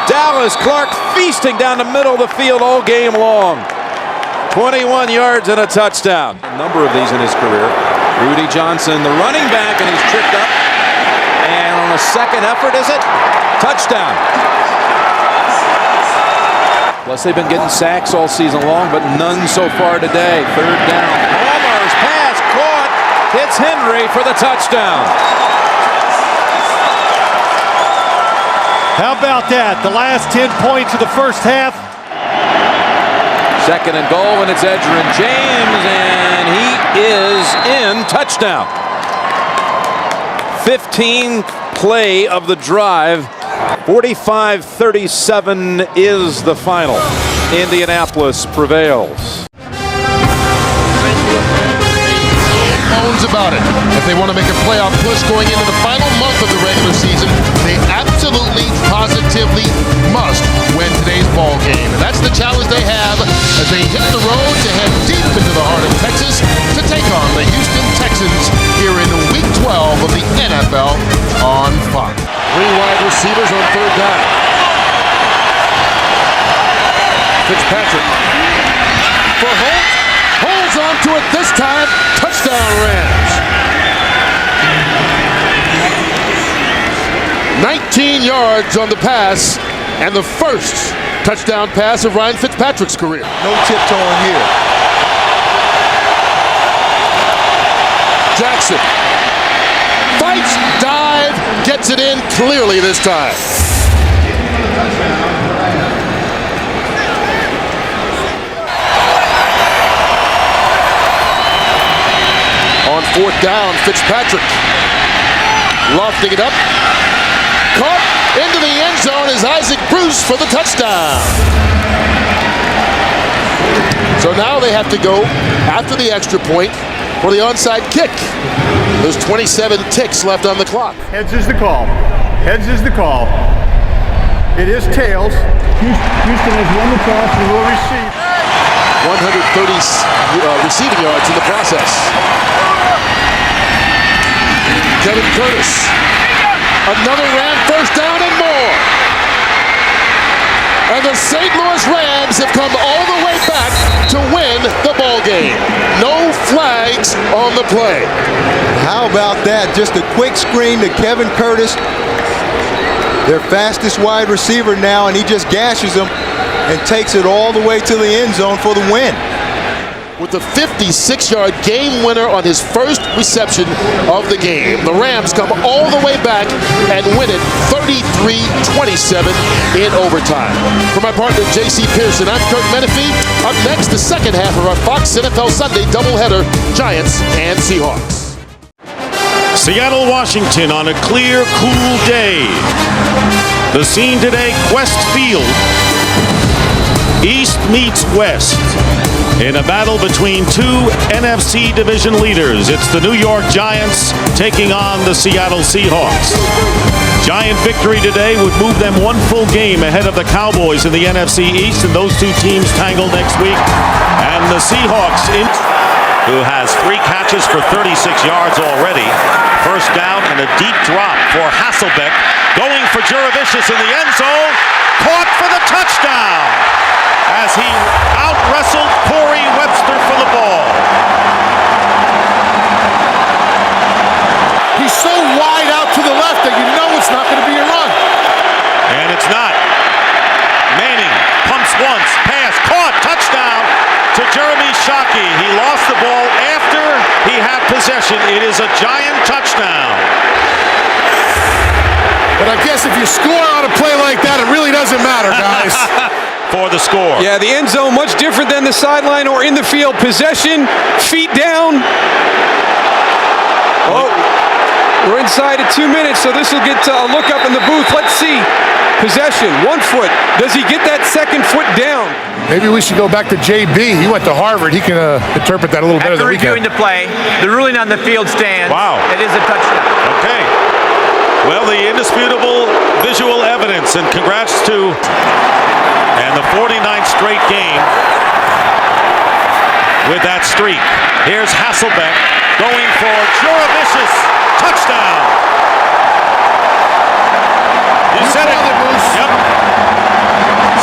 Dallas Clark feasting down the middle of the field all game long. 21 yards and a touchdown. A number of these in his career. Rudy Johnson, the running back, and he's tripped up. And on a 2nd effort, is it? Touchdown. Plus, they've been getting sacks all season long, but none so far today. 3rd down. Palmer's pass caught. Hits Henry for the touchdown. How about that? The last 10 points of the first half. 2nd and goal, and it's Edgerrin James, and he is in. Touchdown. 15th play of the drive. 45-37 is the final. Indianapolis prevails. Bones about it. If they want to make a playoff push going into the final month of the regular season, they absolutely, positively must win today's ball game. And that's the challenge they have as they hit the road to head deep into the heart of Texas to take on the Houston Texans here in Week 12 of the NFL on Fox. 3 wide receivers on 3rd down. Fitzpatrick for Holt. Holds on to it this time. Touchdown Rams. 19 yards on the pass, and the first touchdown pass of Ryan Fitzpatrick's career. No tiptoeing here. Jackson fights, dive, gets it in clearly this time. On 4th down, Fitzpatrick lofting it up. Caught into the end zone is Isaac Bruce for the touchdown. So now they have to go after the extra point for the onside kick. There's 27 ticks left on the clock. Heads is the call. Heads is the call. It is tails. Houston has won the toss and will receive. 130 receiving yards in the process. Kevin Curtis. Another Ram first down and more. And the St. Louis Rams have come all the way back to win the ball game. No flags on the play. How about that? Just a quick screen to Kevin Curtis, their fastest wide receiver now, and he just gashes them and takes it all the way to the end zone for the win. with a 56-yard game winner on his first reception of the game. The Rams come all the way back and win it 33-27 in overtime. For my partner, J.C. Pearson, I'm Kurt Menefee. Up next, the second half of our Fox NFL Sunday doubleheader, Giants and Seahawks. Seattle, Washington on a clear, cool day. The scene today, Quest Field. East meets West in a battle between two NFC division leaders. It's the New York Giants taking on the Seattle Seahawks. Giant victory today would move them one full game ahead of the Cowboys in the NFC East, and those two teams tangle next week. And the Seahawks, who has 3 catches for 36 yards already. First down and a deep drop for Hasselbeck. Going for Juravicius in the end zone. Caught for the touchdown as he out-wrestled Corey Webster for the ball. He's so wide out to the left that you know it's not going to be a run. And it's not. Manning pumps once, pass, caught, touchdown to Jeremy Shockey. He lost the ball after he had possession. It is a Giant touchdown. But I guess if you score on a play like that, it really doesn't matter, guys. For the score. Yeah, the end zone much different than the sideline or in the field. Possession, feet down. Oh, we're inside at 2 minutes, so this will get a look up in the booth. Let's see. Possession, 1 foot. Does he get that second foot down? Maybe we should go back to JB. He went to Harvard. He can interpret that a little better than we can. After reviewing the play, the ruling on the field stands. Wow. It is a touchdown. Okay. Well, the indisputable visual evidence, and congrats to and the 49th straight game with that streak. Here's Hasselbeck going for Juravicius. Touchdown. You said it. Yep.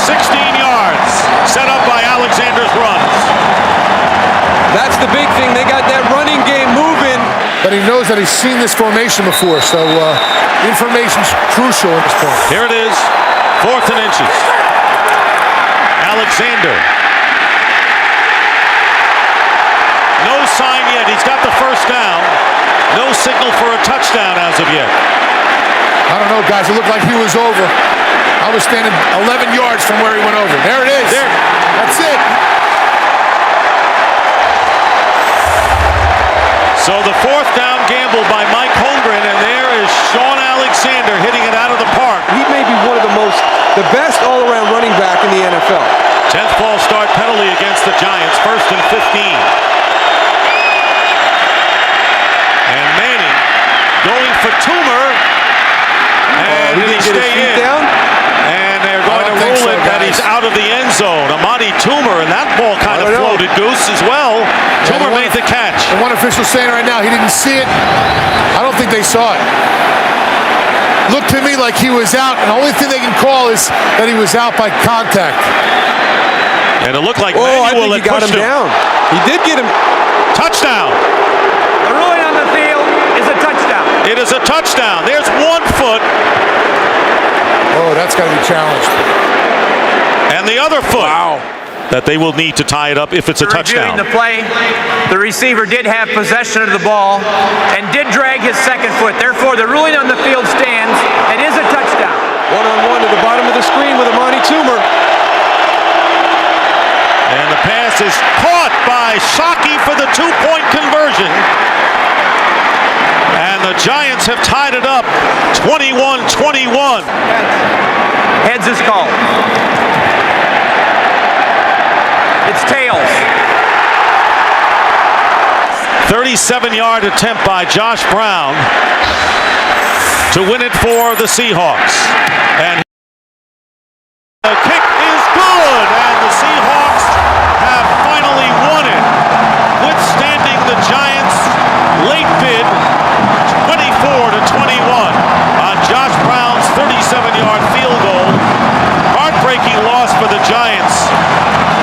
16 yards set up by Alexander's runs. That's the big thing. They got that running game moving. But he knows that he's seen this formation before, so information's crucial at this point. Here it is, 4th and inches. Alexander. No sign yet. He's got the first down. No signal for a touchdown as of yet. I don't know, guys. It looked like he was over. I was standing 11 yards from where he went over. There it is. There. That's it. So the 4th down gamble by Mike Holmgren, and there is Sean Alexander hitting it out of the park. He may be one of the best all-around running back in the NFL. 10th false start penalty against the Giants. 1st and 15. And Manning going for Toomer. And he didn't get his feet down. And they're going to rule it that he's out of the end zone. Amadi Toomer, and that ball kind of floated, Goose, as well. Toomer made the catch. The one official saying right now he didn't see it. I don't think they saw it. Looked to me like he was out, and the only thing they can call is that he was out by contact. And it looked like I Manuel think he got him down. He did get him. Touchdown. The ruling on the field is a touchdown. It is a touchdown. There's 1 foot. Oh, that's got to be challenged. And the other foot. Wow. That they will need to tie it up if it's a touchdown. Reviewing the play, the receiver did have possession of the ball and did drag his second foot. Therefore, the ruling on the field stands. It is a touchdown. One-on-one to the bottom of the screen with Amani Toomer. And the pass is caught by Shockey for the 2-point conversion. And the Giants have tied it up 21-21. Heads is called. It's tails. 37-yard attempt by Josh Brown to win it for the Seahawks. And the kick is good, and the Seahawks have finally won it, withstanding the Giants' late bid, 24-21 on Josh Brown's 37-yard field goal. Heartbreaking loss for the Giants,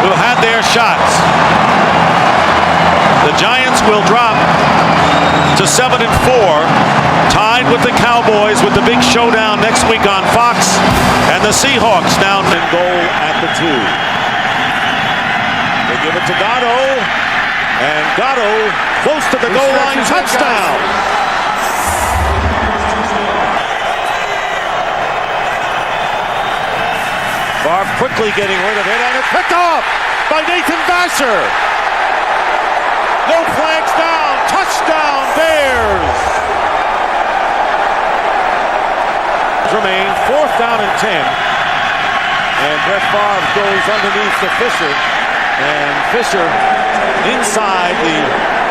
who had their shots. The Giants will drop to 7-4, tied with the Cowboys with the big showdown next week on Fox, and the Seahawks down in goal at the 2. They give it to Gatto. And Gatto close to the goal line, touchdown. Favre quickly getting rid of it, and it's picked off by Nathan Vasher. No flags down, touchdown Bears. Remain 4th down and 10. And Brett Favre goes underneath to Fisher. And Fisher inside the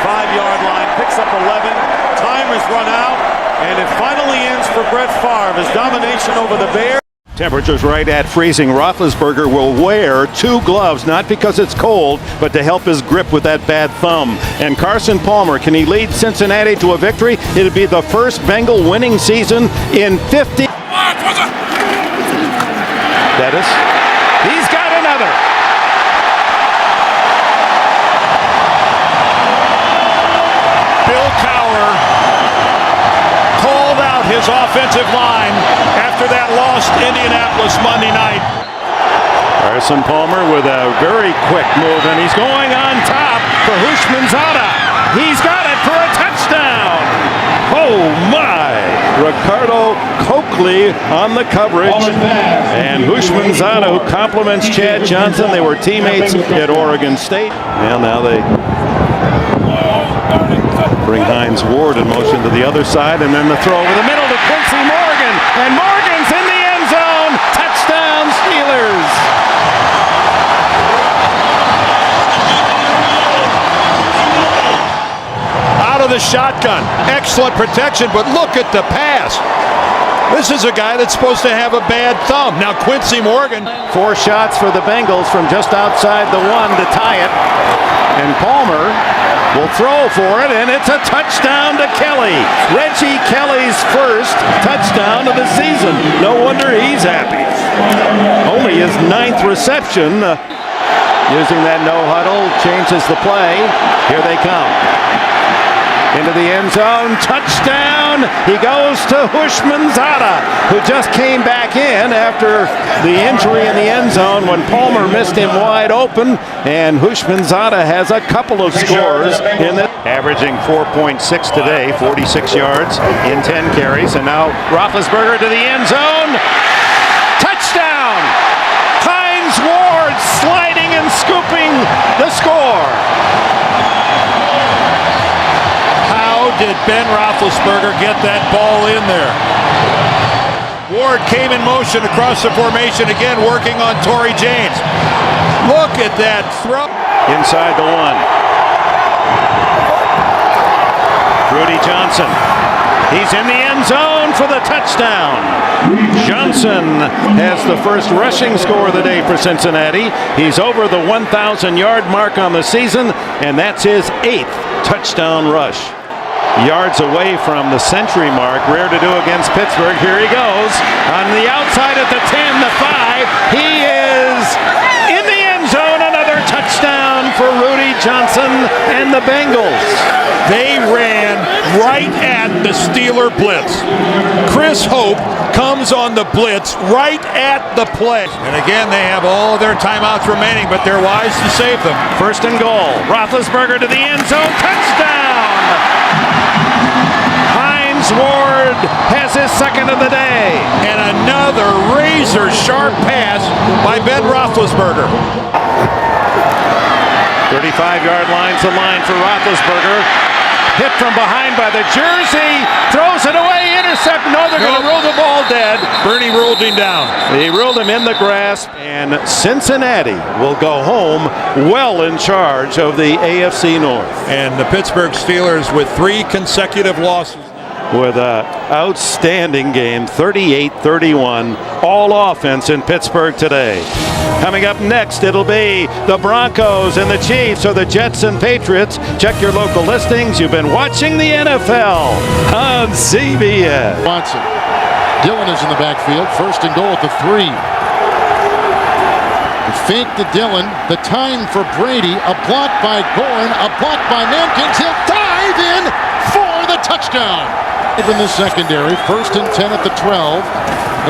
5-yard line, picks up 11. Time has run out, and it finally ends for Brett Favre. His domination over the Bears. Temperatures right at freezing. Roethlisberger will wear 2 gloves, not because it's cold, but to help his grip with that bad thumb. And Carson Palmer, can he lead Cincinnati to a victory? It'd be the first Bengal winning season in 50. Bettis, he's got another. Bill Cowher called out his offensive line after that loss to Indianapolis Monday night. Carson Palmer with a very quick move, and he's going on top for Hushmanzada. He's got it for a touchdown. Oh my! Ricardo Coakley on the coverage, and Hushmanzada, who compliments Chad Johnson. They were teammates at Oregon State. Well, now they bring Hines Ward in motion to the other side, and then the throw over the middle to Quincy Morgan, and Morgan's in the end zone. Touchdown Steelers. Out of the shotgun. Excellent protection, but look at the pass. This is a guy that's supposed to have a bad thumb. Now Quincy Morgan. 4 shots for the Bengals from just outside the 1 to tie it. And Palmer will throw for it, and it's a touchdown to Kelly. Reggie Kelly's first touchdown of the season. No wonder he's happy. Only his 9th reception. Using that no huddle changes the play. Here they come. Into the end zone, touchdown! He goes to Hushmanzada, who just came back in after the injury in the end zone when Palmer missed him wide open, and Hushmanzada has a couple of scores in it. Averaging 4.6 today, 46 yards in 10 carries, and now Roethlisberger to the end zone. Touchdown! Hines Ward sliding and scooping the score. Did Ben Roethlisberger get that ball in there? Ward came in motion across the formation again, working on Torrey James. Look at that throw. Inside the 1. Rudy Johnson. He's in the end zone for the touchdown. Johnson has the first rushing score of the day for Cincinnati. He's over the 1,000-yard mark on the season, and that's his 8th touchdown rush. Yards away from the century mark. Rare to do against Pittsburgh. Here he goes. On the outside at the 10, the 5. He is in the end zone. Another touchdown for Rudy Johnson and the Bengals. They ran right at the Steeler blitz. Chris Hope comes on the blitz right at the play. And again, they have all their timeouts remaining, but they're wise to save them. 1st and goal. Roethlisberger to the end zone. Touchdown! Hines Ward has his 2nd of the day. And another razor-sharp pass by Ben Roethlisberger. 35-yard line's the line for Roethlisberger. Hit from behind by the jersey. Throws it away. Intercept. No, they're going to rule the ball dead. Bernie ruled him down. He ruled him in the grasp. And Cincinnati will go home well in charge of the AFC North. And the Pittsburgh Steelers with 3 consecutive losses. With an outstanding game, 38-31, all offense in Pittsburgh today. Coming up next, it'll be the Broncos and the Chiefs, or the Jets and Patriots. Check your local listings. You've been watching the NFL on CBS. Watson. Dillon is in the backfield. 1st and goal at the 3. Fake to Dillon. The time for Brady. A block by Gorin. A block by Mankins. He'll dive in for the touchdown. In the secondary, 1st and 10 at the 12,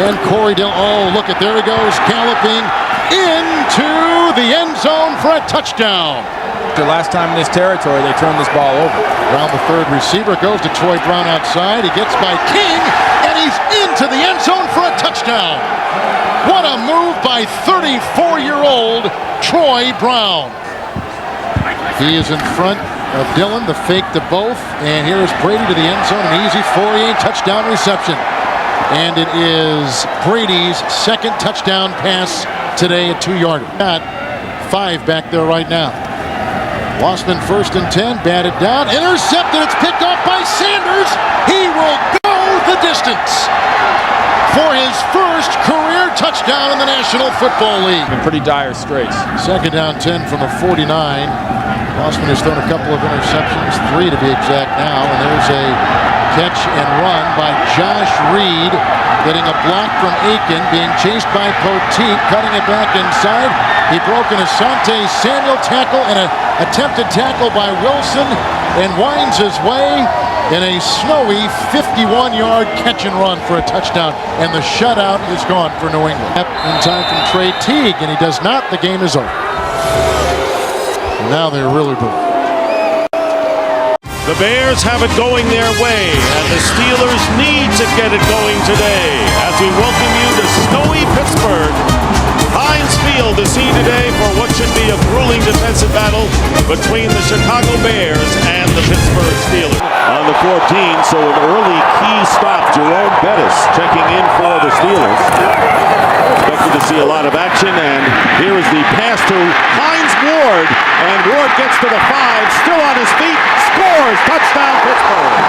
and Corey Dillon, oh look at, there he goes, galloping into the end zone for a touchdown. character. Last time in this territory, they turned this ball over. Around the third receiver goes to Troy Brown outside. He gets by King, and he's into the end zone for a touchdown. What a move by 34-year-old Troy Brown. He is in front of Dillon, the fake to both, and here's Brady to the end zone, an easy Fourier touchdown reception. And it is Brady's second touchdown pass today at 2-yarder. Got 5 back there right now. Lossman 1st and 10, batted down, intercepted, it's picked off by Sanders. He will go the distance for his first career touchdown in the National Football League. In pretty dire straits. Second down 10 from the 49. Lossman has thrown a couple of interceptions, 3 to be exact now, and there's a catch and run by Josh Reed, getting a block from Aiken, being chased by Poteet, cutting it back inside. He broke an Asante Samuel tackle and an attempted tackle by Wilson, and winds his way in a snowy 51-yard catch and run for a touchdown, and the shutout is gone for New England. In time from Trey Teague, and he does not. The game is over. And now they're really booing. The Bears have it going their way, and the Steelers need to get it going today. As we welcome you to snowy Pittsburgh, Heinz Field, the scene today for what should be a grueling defensive battle between the Chicago Bears and the Pittsburgh Steelers. On the 14, so an early key stop. Jerome Bettis checking in for the Steelers. Expected to see a lot of action, and here is the pass to Heinz Ward, and Ward gets to the 5, still on his feet, scores, touchdown Pittsburgh.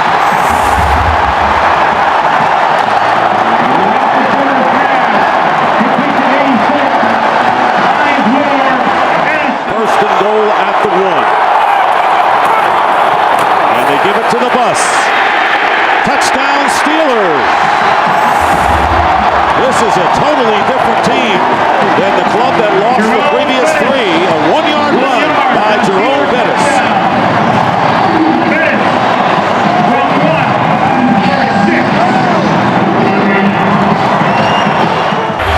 First and goal at the 1. And they give it to the bus. Touchdown Steelers. This is a totally different team than the club that lost the previous 3. A 1-yard run by Jerome Bettis.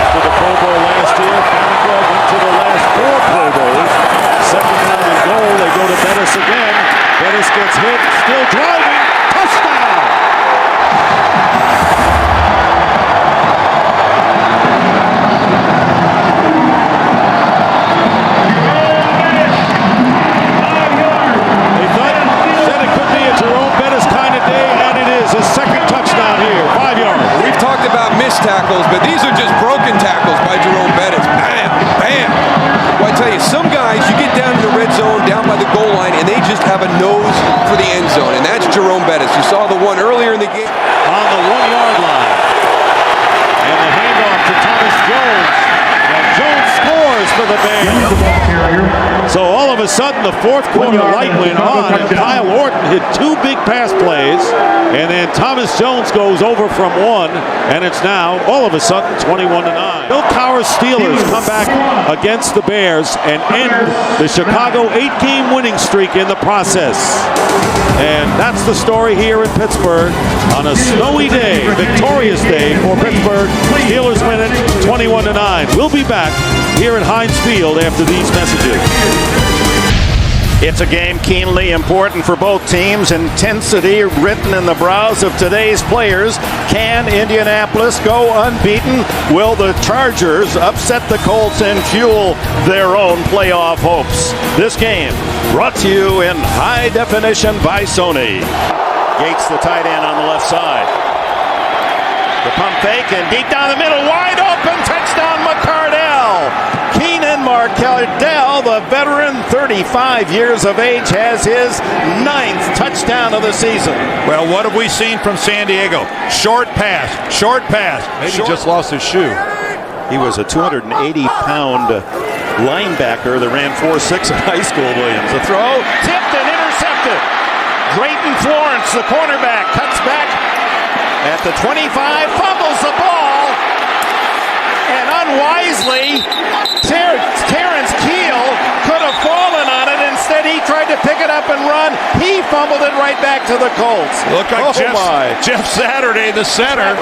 To the Pro Bowl last year, Farnsworth went to the last 4 Pro Bowls. Second down and goal, they go to Bettis again. Bettis gets hit, still driving, touchdown! Tackles, but these are just broken tackles by Jerome Bettis. Bam, bam. Well, I tell you, some guys, you get down to the red zone, down by the goal line, and they just have a nose for the end zone, and that's Jerome Bettis. You saw the one earlier in the game. On the 1-yard line. And the handoff to Thomas Jones. And Jones scores for the Bears. So all of a sudden, the fourth quarter light went on, and Kyle Orton hit 2 big pass plays, and then Thomas Jones goes over from 1, and it's now, all of a sudden, 21-9. Bill Cowher's Steelers come back against the Bears and end the Chicago 8-game winning streak in the process. And that's the story here in Pittsburgh on a snowy day, victorious day for Pittsburgh. Steelers win it 21-9. We'll be back here at Heinz Field after these messages. It's a game keenly important for both teams. Intensity written in the brows of today's players. Can Indianapolis go unbeaten? Will the Chargers upset the Colts and fuel their own playoff hopes? This game brought to you in high definition by Sony. Gates, the tight end, on the left side. The pump fake and deep down the middle, wide open, touchdown McCardell. Keenan Marcardell, the veteran, 35 years of age, has his 9th touchdown of the season. Well, what have we seen from San Diego? Short pass, short pass. Maybe he just lost his shoe. He was a 280-pound linebacker that ran 4.6 in high school, Williams. The throw, tipped and intercepted. Drayton Florence, the cornerback, cuts back at the 25, fumbles the ball, and unwisely, Terrence Keel could have fallen on it. Instead, he tried to pick it up and run. He fumbled it right back to the Colts. Look like Jeff Saturday, the center.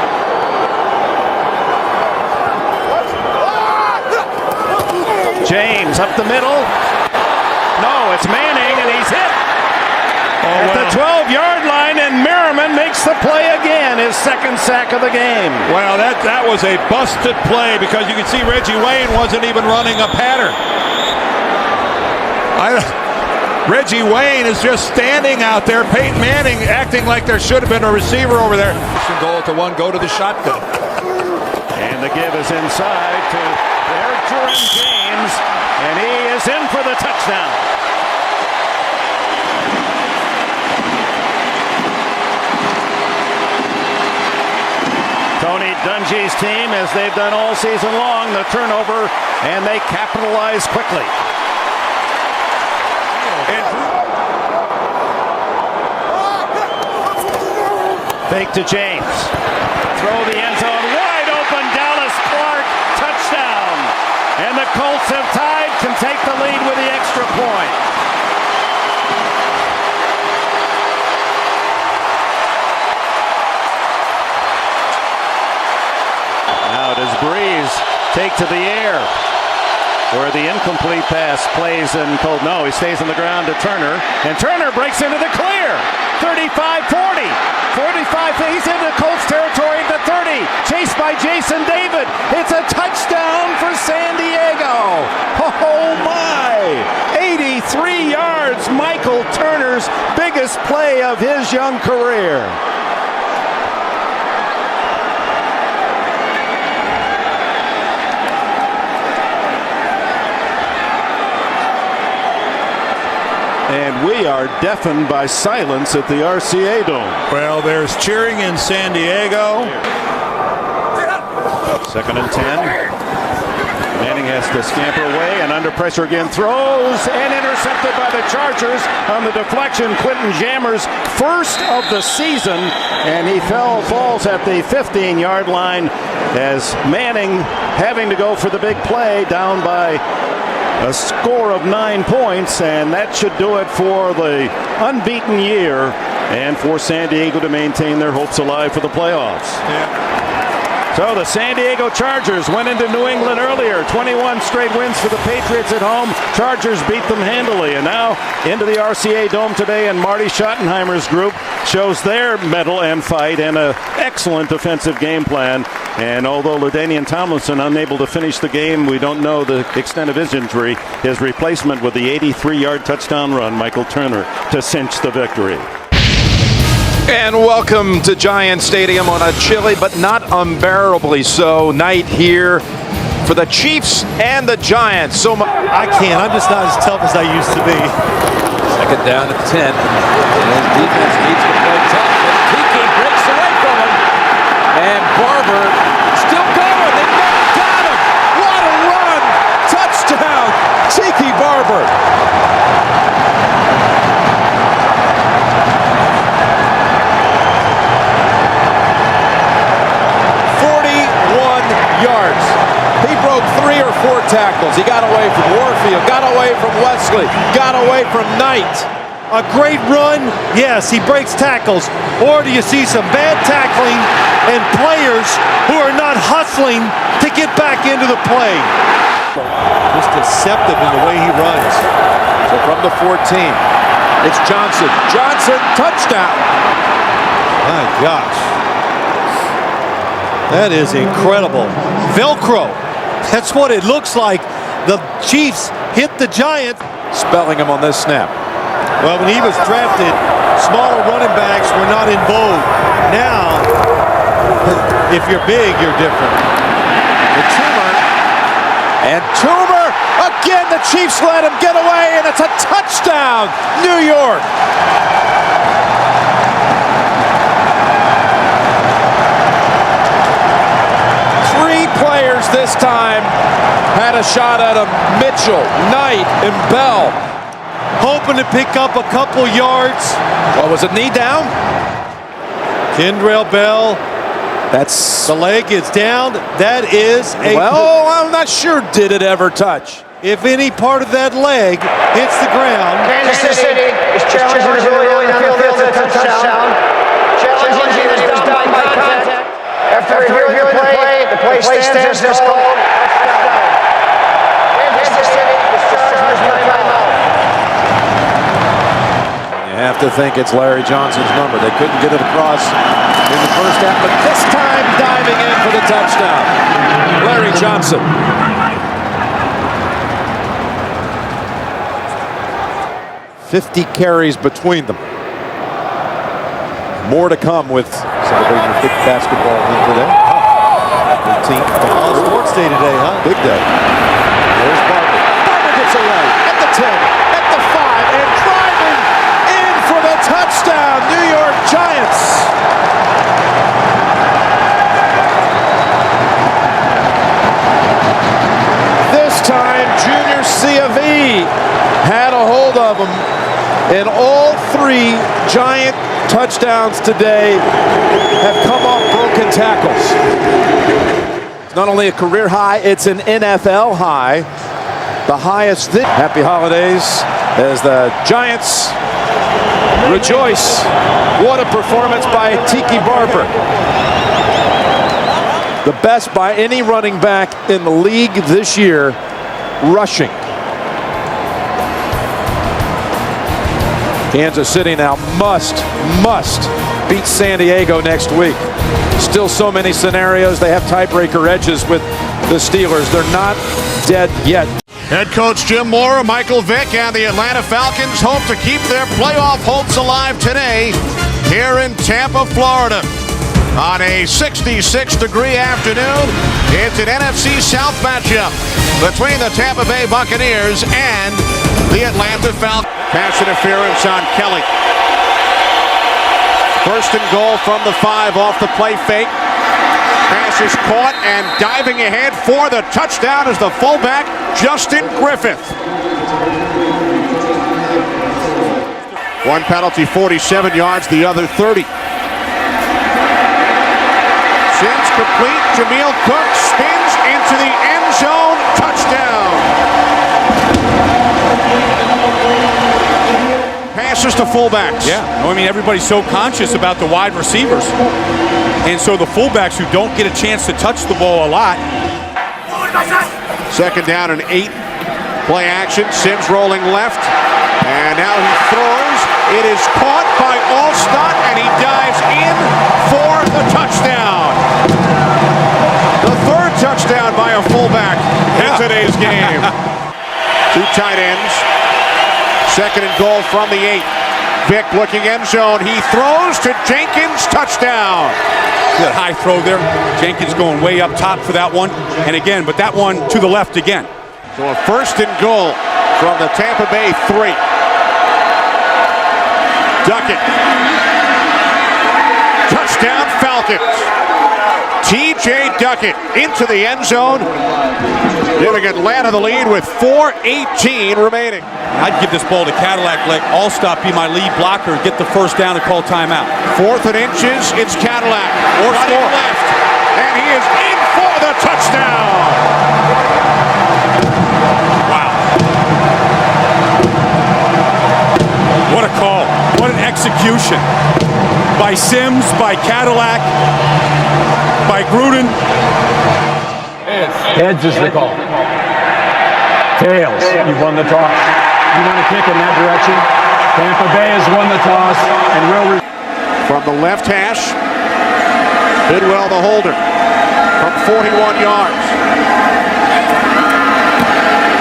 James up the middle. No, it's Manning, and he's hit at the 12-yard line, and Merriman makes the play again, his second sack of the game. Well, that was a busted play because you can see Reggie Wayne wasn't even running a pattern. Reggie Wayne is just standing out there. Peyton Manning acting like there should have been a receiver over there. Goal to one, go to the shotgun. And the give is inside to Jerome James, and he is in for the touchdown. Tony Dungy's team, as they've done all season long, the turnover, and they capitalize quickly. Fake to James. Throw the end zone. Wide open. Dallas Clark. Touchdown. And the Colts have tied. Can take the lead with the extra point. Now does Breeze take to the air, where the incomplete pass plays in cold. No, he stays on the ground to Turner, and Turner breaks into the clear. 35-40, 45. He's into Colts territory at the 30. Chased by Jason David. It's a touchdown for San Diego. Oh my! 83 yards. Michael Turner's biggest play of his young career. And we are deafened by silence at the RCA Dome. Well, there's cheering in San Diego. 2nd and 10. Manning has to scamper away and under pressure again. Throws and intercepted by the Chargers on the deflection. Quentin Jammer's first of the season, and he falls at the 15-yard line as Manning, having to go for the big play, down by a score of 9 points, and that should do it for the unbeaten year and for San Diego to maintain their hopes alive for the playoffs. So the San Diego Chargers went into New England earlier. 21 straight wins for the Patriots at home. Chargers beat them handily, and now into the RCA Dome today, and Marty Schottenheimer's group shows their mettle and fight and an excellent defensive game plan. And although LaDainian Tomlinson unable to finish the game, we don't know the extent of his injury. His replacement with the 83-yard touchdown run, Michael Turner, to cinch the victory. And welcome to Giant Stadium on a chilly but not unbearably so night here for the Chiefs and the Giants. I can't. I'm just not as tough as I used to be. 2nd down at 10. And defense needs to play tough. Tiki breaks away from him. And Barber still going. They never got him. What a run. Touchdown. Tiki Barber. Yards. He broke 3 or 4 tackles. He got away from Warfield, got away from Wesley, got away from Knight. A great run, yes, he breaks tackles. Or do you see some bad tackling and players who are not hustling to get back into the play? Just deceptive in the way he runs. So from the 14, it's Johnson. Johnson, touchdown. My gosh. That is incredible. Velcro. That's what it looks like. The Chiefs hit the Giants. Spelling him on this snap. Well, when he was drafted, smaller running backs were not in vogue. Now, if you're big, you're different. The Toomer. And Toomer, again, the Chiefs let him get away, and it's a touchdown, New York. Players this time had a shot at him. Mitchell, Knight, and Bell. Hoping to pick up a couple yards. Well, was it knee down? Kendrell Bell. That's the leg is down. That is a. Well, I'm not sure. Did it ever touch? If any part of that leg hits the ground. Kansas City is challenging the Julio on the field as a touchdown. Challenging is down by contact. After reviewing the play stands as called. Touchdown. Kansas City is charged by timeout. 4 have to think it's Larry Johnson's number. They couldn't get it across in the first half, but this time diving in for the touchdown. Larry Johnson. "50 carries between them." More to come with celebrating the big basketball win today. 13th on Sports Day today, huh? Big day. There's Barber. Barber gets away at the 10, at the 5, and driving in for the touchdown. New York Giants. This time, Junior C of E had a hold of him, and all 3 Giant touchdowns today have come off broken tackles. It's not only a career high, it's an NFL high. The highest. Happy holidays as the Giants rejoice. What a performance by Tiki Barber. The best by any running back in the league this year, rushing. Kansas City now must beat San Diego next week. Still so many scenarios. They have tiebreaker edges with the Steelers. They're not dead yet. Head coach Jim Mora, Michael Vick, and the Atlanta Falcons hope to keep their playoff hopes alive today here in Tampa, Florida. On a 66-degree afternoon, it's an NFC South matchup between the Tampa Bay Buccaneers and the Atlanta Falcons. Pass interference on Kelly. First and goal from the 5 off the play fake. Pass is caught and diving ahead for the touchdown is the fullback, Justin Griffith. One penalty, 47 yards, the other 30. Sims complete. Jameel Cook spins into the end zone. Touchdown. Passes to fullbacks. Yeah, I mean, everybody's so conscious about the wide receivers. And so the fullbacks who don't get a chance to touch the ball a lot. Second down and 8. Play action. Sims rolling left. And now he throws. It is caught by Alstott, and he dives in for the touchdown. The 3rd touchdown by a fullback in today's game. 2 tight ends. Second and goal from the 8. Vick looking end zone. He throws to Jenkins. Touchdown. Good high throw there. Jenkins going way up top for that one. And again, but that one to the left again. So a first and goal from the Tampa Bay 3. Duckett. Touchdown Falcons. T.J. Duckett into the end zone, giving Atlanta the lead with 4:18 remaining. I'd give this ball to Cadillac, let Alstott be my lead blocker, get the first down and call timeout. 4th and inches, it's Cadillac. Or running left, and he is in for the touchdown. Wow. What a call. What an execution. By Sims, by Cadillac, by Gruden. Heads is the call. Tails, you've won the toss. You want to kick in that direction? Tampa Bay has won the toss and will. From the left hash, Bidwell the holder from 41 yards.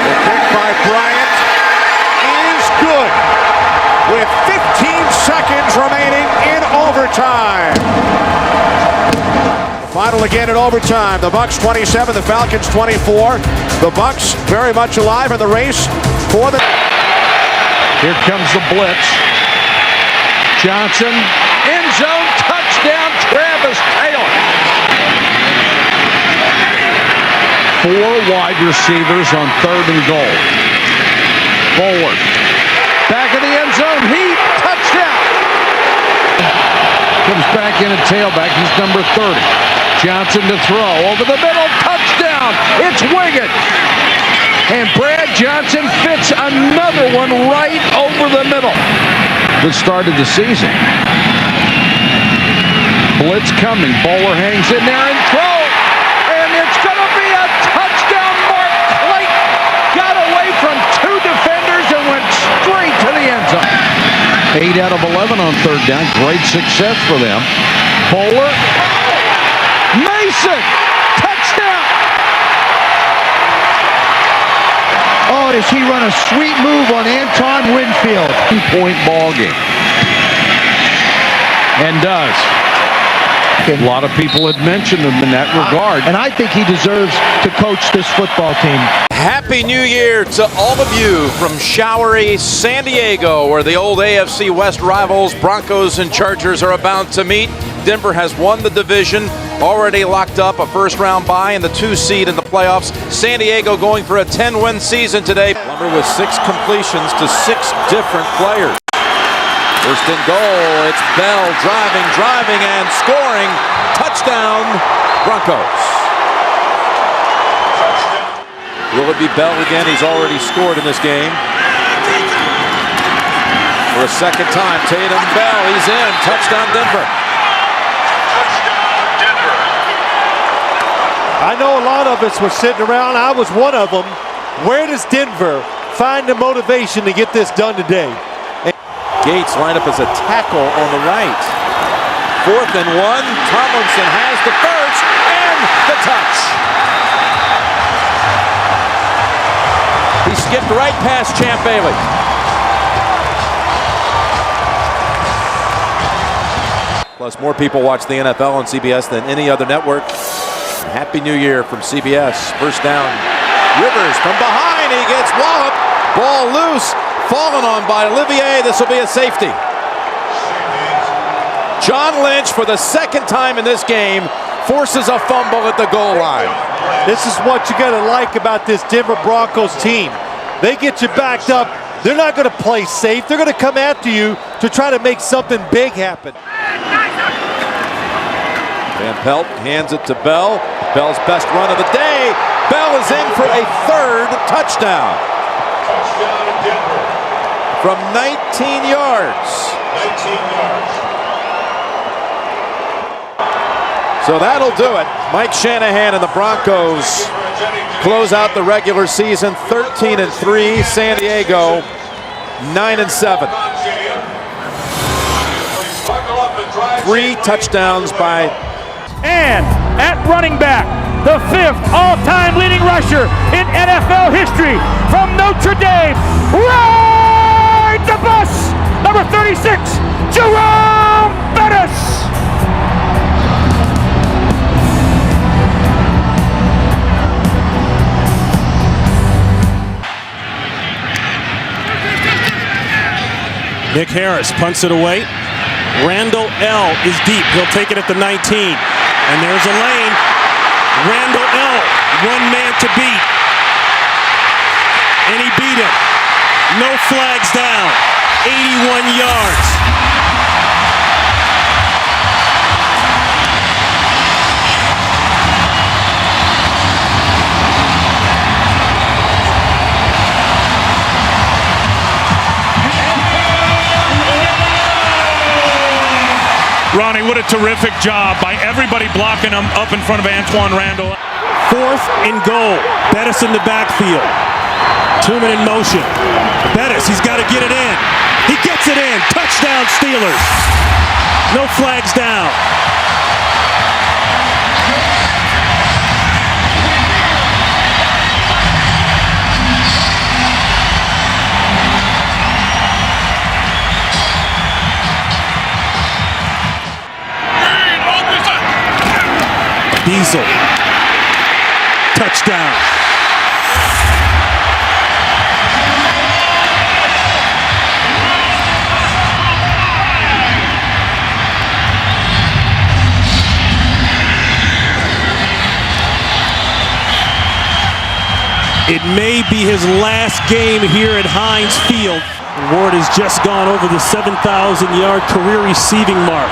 The kick by Bryant is good with 15 seconds remaining in overtime. Final again in overtime. The Bucs 27, the Falcons 24. The Bucs very much alive in the race for the... Here comes the blitz. Johnson, end zone, touchdown, Travis Taylor. 4 wide receivers on 3rd and goal. Forward. Back in the end zone, Heat, touchdown. Comes back in at tailback, he's number 30. Johnson to throw, over the middle, touchdown. It's Wiggins. And Brad Johnson fits another one right over the middle. Good start of the season. Blitz coming. Bowler hangs in there and throws. And it's going to be a touchdown. Mark Clayton got away from 2 defenders and went straight to the end zone. 8 out of 11 on third down. Great success for them. Bowler. Mason. Touchdown. Oh, does he run a sweet move on Anton Winfield? 2-point ball game. And does. A lot of people had mentioned him in that regard. And I think he deserves to coach this football team. Happy New Year to all of you from showery San Diego, where the old AFC West rivals Broncos and Chargers are about to meet. Denver has won the division, already locked up a first-round bye and the 2 seed in the playoffs. San Diego going for a 10-win season today. Lumber with 6 completions to 6 different players. First and goal, it's Bell driving, and scoring. Touchdown, Broncos. Will it be Bell again? He's already scored in this game. For a second time, Tatum Bell, he's in. Touchdown, Denver. I know a lot of us were sitting around. I was one of them. Where does Denver find the motivation to get this done today? Gates lined up as a tackle on the right. 4th and 1. Tomlinson has the first and the touch. He skipped right past Champ Bailey. Plus, more people watch the NFL on CBS than any other network. Happy New Year from CBS. First down. Rivers from behind. He gets walloped. Ball loose. Fallen on by Olivier. This will be a safety. John Lynch, for the second time in this game, forces a fumble at the goal line. This is what you got to like about this Denver Broncos team. They get you backed up. They're not going to play safe. They're going to come after you to try to make something big happen. Van Pelt hands it to Bell. Bell's best run of the day. Bell is in for a 3rd touchdown. From 19 yards. So that'll do it. Mike Shanahan and the Broncos close out the regular season 13-3. San Diego 9-7. 3 touchdowns by. And at running back, the 5th all-time leading rusher in NFL history from Notre Dame. Ride the bus, number 36, Jerome Bettis. Nick Harris punts it away. Randall L. is deep. He'll take it at the 19. And there's a lane. Randall L. 1 man to beat. And he beat him. No flags down. 81 yards. Ronnie, what a terrific job by everybody blocking him up in front of Antoine Randall. 4th and goal. Bettis in the backfield. 2-man in motion. Bettis, he's got to get it in. He gets it in. Touchdown, Steelers. No flags down. Diesel. Touchdown. It may be his last game here at Heinz Field. Ward has just gone over the 7,000-yard career receiving mark.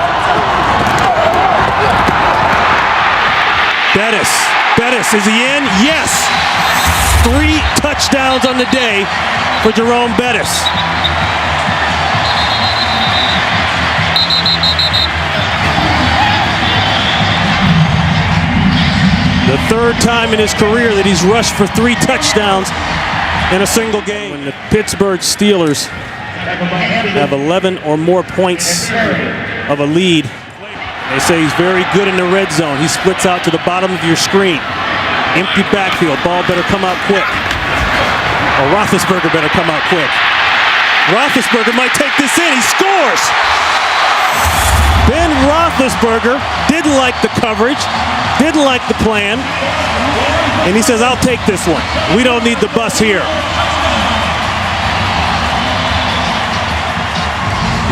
Bettis, is he in? Yes! 3 touchdowns on the day for Jerome Bettis. The 3rd time in his career that he's rushed for 3 touchdowns in a single game. When the Pittsburgh Steelers have 11 or more points of a lead. They say he's very good in the red zone. He splits out to the bottom of your screen. Empty backfield. Ball better come out quick. Or Roethlisberger better come out quick. Roethlisberger might take this in. He scores! Ben Roethlisberger didn't like the coverage, didn't like the plan, and he says, I'll take this one. We don't need the bus here.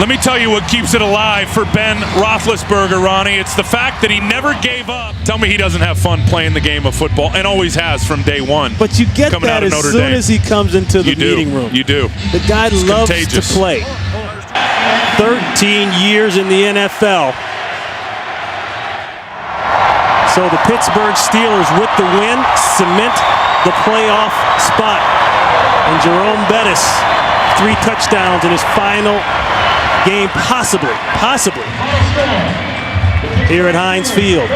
Let me tell you what keeps it alive for Ben Roethlisberger, Ronnie. It's the fact that he never gave up. Tell me he doesn't have fun playing the game of football, and always has from day one. But you get that as soon as he comes into the meeting room. You do. The guy loves to play. 13 years in the NFL. So the Pittsburgh Steelers with the win cement the playoff spot. And Jerome Bettis, 3 touchdowns in his final game, possibly, here at Heinz Field.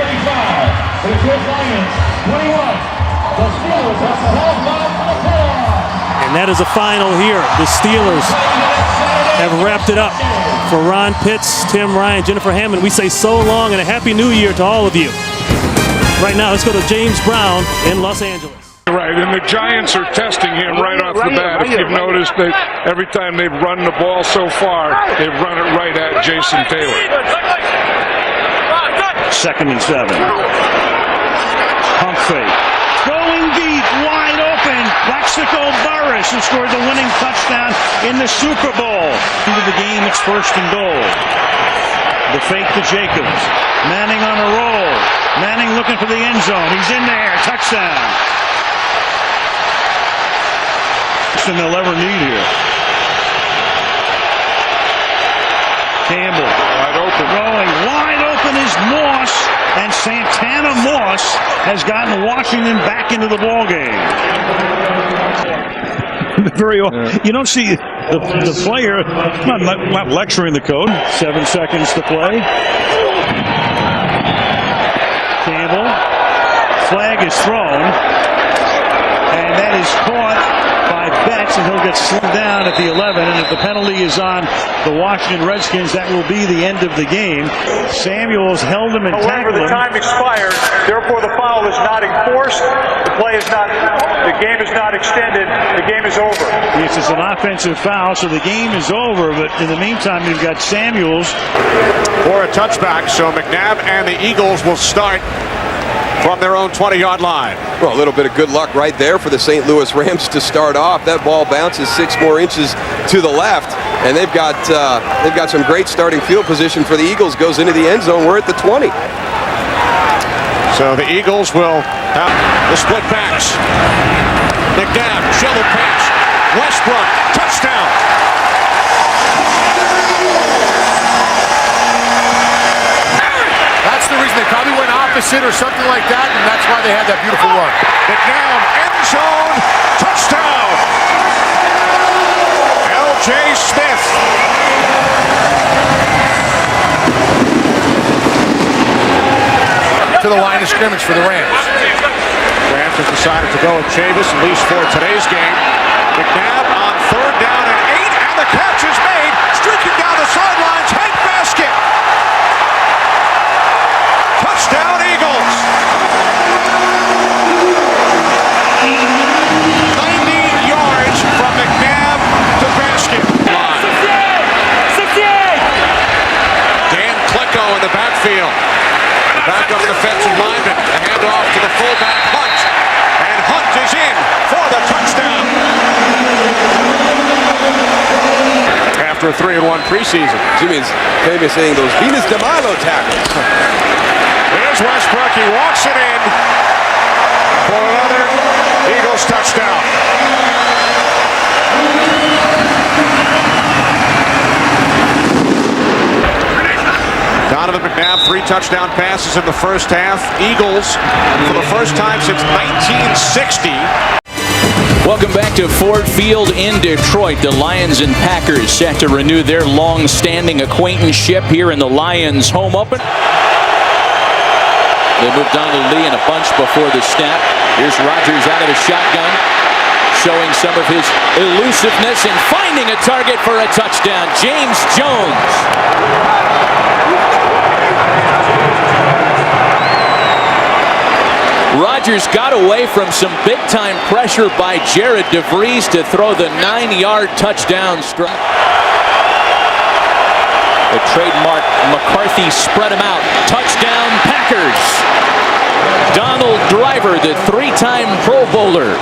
And that is a final here. The Steelers have wrapped it up. For Ron Pitts, Tim Ryan, Jennifer Hammond, we say so long and a happy new year to all of you. Right now, let's go to James Brown in Los Angeles. Right, and the Giants are testing him right off the bat. If you've noticed that every time they've run the ball so far, they've run it right at Jason Taylor. 2nd and 7. Pump fake. Going deep, wide open. Plaxico Burress, who scored the winning touchdown in the Super Bowl. Into the game, it's 1st and goal. The fake to Jacobs. Manning on a roll. Manning looking for the end zone. He's in there. Touchdown. Than they'll ever need here. Campbell. Wide open. Rolling. Wide open is Moss. And Santana Moss has gotten Washington back into the ball game. You don't see the player not lecturing the code. 7 seconds to play. Campbell. Flag is thrown. And that is caught by Betts, and he'll get slowed down at the 11. And if the penalty is on the Washington Redskins, that will be the end of the game. Samuels held him and tackled him. However, the time expired. Therefore, the foul is not enforced. The game is not extended. The game is over. Yes, it's an offensive foul, so the game is over. But in the meantime, you've got Samuels for a touchback. So McNabb and the Eagles will start from their own 20-yard line. Well, a little bit of good luck right there for the St. Louis Rams to start off. That ball bounces 6 more inches to the left, and they've got some great starting field position for the Eagles. Goes into the end zone. We're at the 20. So the Eagles will have the split backs. McNabb, shovel pass. Westbrook, touchdown. That's the reason they probably went opposite or something like that, and that's why they had that beautiful run. McNabb, end zone, touchdown. L.J. Smith. To the line of scrimmage for the Rams. Rams have decided to go with Chavis, at least for today's game. McNabb on 3rd down and 8, and the catch is made. Streaking down the sidelines, Hank Basket. Touchdown, Eagles. 90 yards from McNabb to Basket. 68! Dan Klecko in the backfield. Back up defensive lineman. A handoff to the fullback, Hunt. And Hunt is in for the touchdown. After a 3-1 preseason. Jimmy's famous saying those Venus de Milo tackles. Here's Westbrook. He walks it in for another Eagles touchdown. Donovan McNabb, 3 touchdown passes in the first half. Eagles, for the first time since 1960. Welcome back to Ford Field in Detroit. The Lions and Packers set to renew their long-standing acquaintanceship here in the Lions home open. They move Donald Lee in a bunch before the snap. Here's Rodgers out of the shotgun. showing some of his elusiveness and finding a target for a touchdown. James Jones. Rodgers got away from some big-time pressure by Jared DeVries to throw the 9-yard touchdown strike. The trademark McCarthy spread him out. Touchdown Packers. Donald Driver, the 3-time Pro Bowler.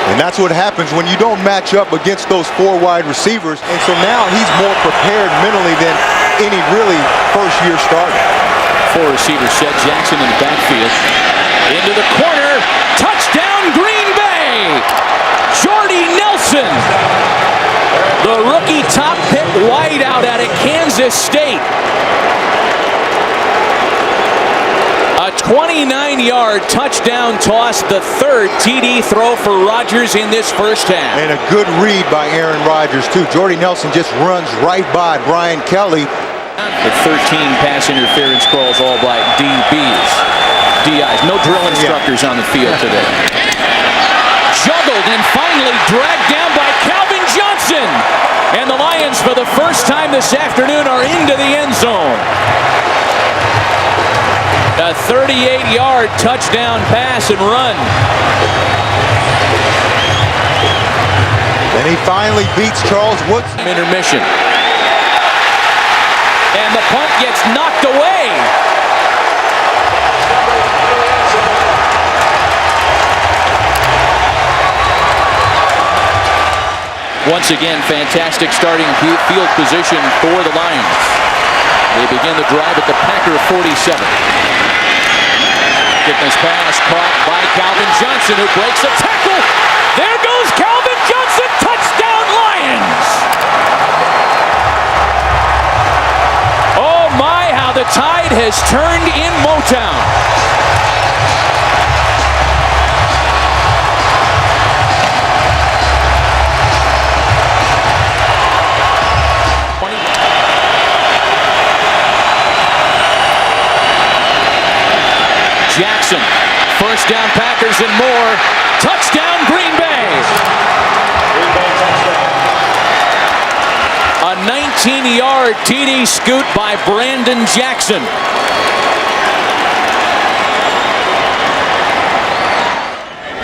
And that's what happens when you don't match up against those 4 wide receivers. And so now he's more prepared mentally than any really first-year starter. 4 receivers set. Jackson in the backfield. Into the corner. Touchdown Green Bay. Jordy Nelson. The rookie top pick wideout out of Kansas State. A 29-yard touchdown toss, the 3rd TD throw for Rodgers in this first half. And a good read by Aaron Rodgers, too. Jordy Nelson just runs right by Brian Kelly. The 13 pass interference calls all by DBs. DIs. No drill instructors on the field today. Juggled and finally dragged down by Calvin Johnson. And the Lions, for the first time this afternoon, are into the end zone. A 38-yard touchdown pass and run. And he finally beats Charles Woods. Intermission. And the punt gets knocked away. Once again, fantastic starting field position for the Lions. They begin the drive at the Packer 47. Fitness pass caught by Calvin Johnson, who breaks a tackle. There goes Calvin Johnson. Touchdown Lions. Oh my, how the tide has turned in Motown. Jackson, first down Packers and more. Touchdown Green Bay. A 19-yard TD scoot by Brandon Jackson.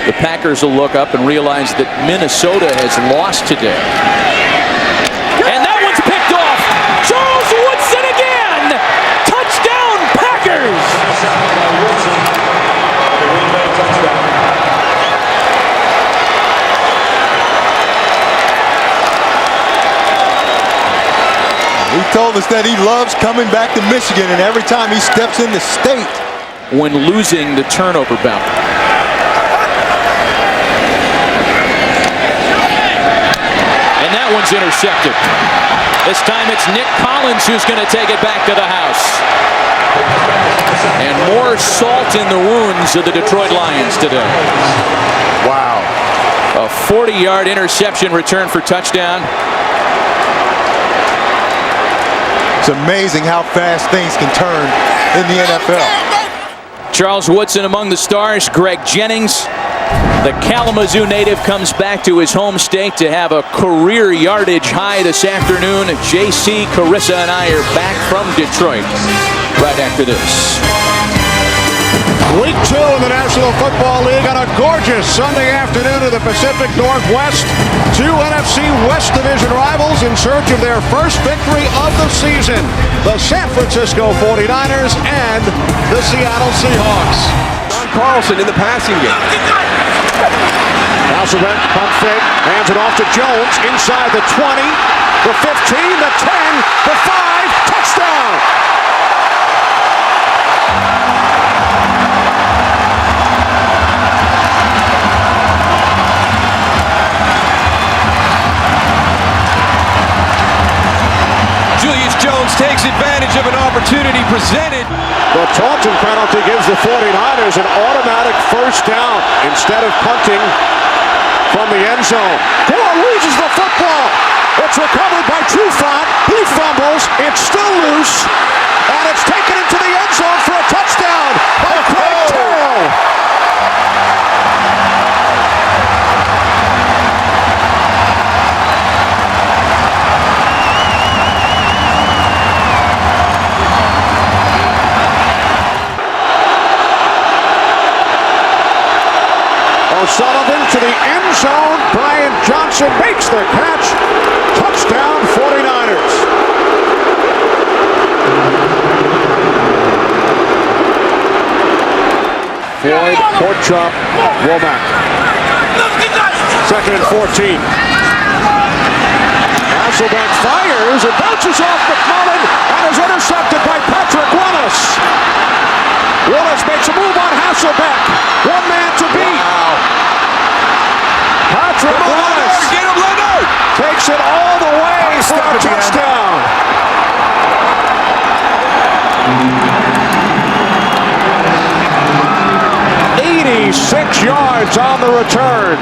The Packers will look up and realize that Minnesota has lost today. And that one's picked off. Charles Woodson again. Touchdown Packers. He told us that he loves coming back to Michigan, and every time he steps in the state. When losing the turnover battle. And that one's intercepted. This time it's Nick Collins who's going to take it back to the house. And more salt in the wounds of the Detroit Lions today. Wow. A 40-yard interception return for touchdown. It's amazing how fast things can turn in the NFL. Charles Woodson among the stars. Greg Jennings, the Kalamazoo native, comes back to his home state to have a career yardage high this afternoon. J.C. Carissa and I are back from Detroit right after this. Week 2 in the National Football League on a gorgeous Sunday afternoon in the Pacific Northwest. 2 NFC West Division rivals in search of their first victory of the season. The San Francisco 49ers and the Seattle Seahawks. John Carlson in the passing game. Now Surrent, pump fake, hands it off to Jones inside the 20, the 15, the 10, the 5, touchdown! Julius Jones takes advantage of an opportunity presented. The Taunton penalty gives the 49ers an automatic first down instead of punting from the end zone. Gore loses the football. It's recovered by Trufant. He fumbles. It's still loose. And it's taken into the end zone for a touchdown by Craig Terrell. O'Sullivan to the end zone. Brian Johnson makes the catch. Touchdown 49ers. Floyd, court chop, Womack. 2nd and 14. Hasselbeck fires and bounces off McMullen and is intercepted by Patrick Willis. Willis makes a move on Hasselbeck. One man to beat. Wow. Patrick Willis get him, Leonard! Takes it all the way for a touchdown. 86 yards on the return.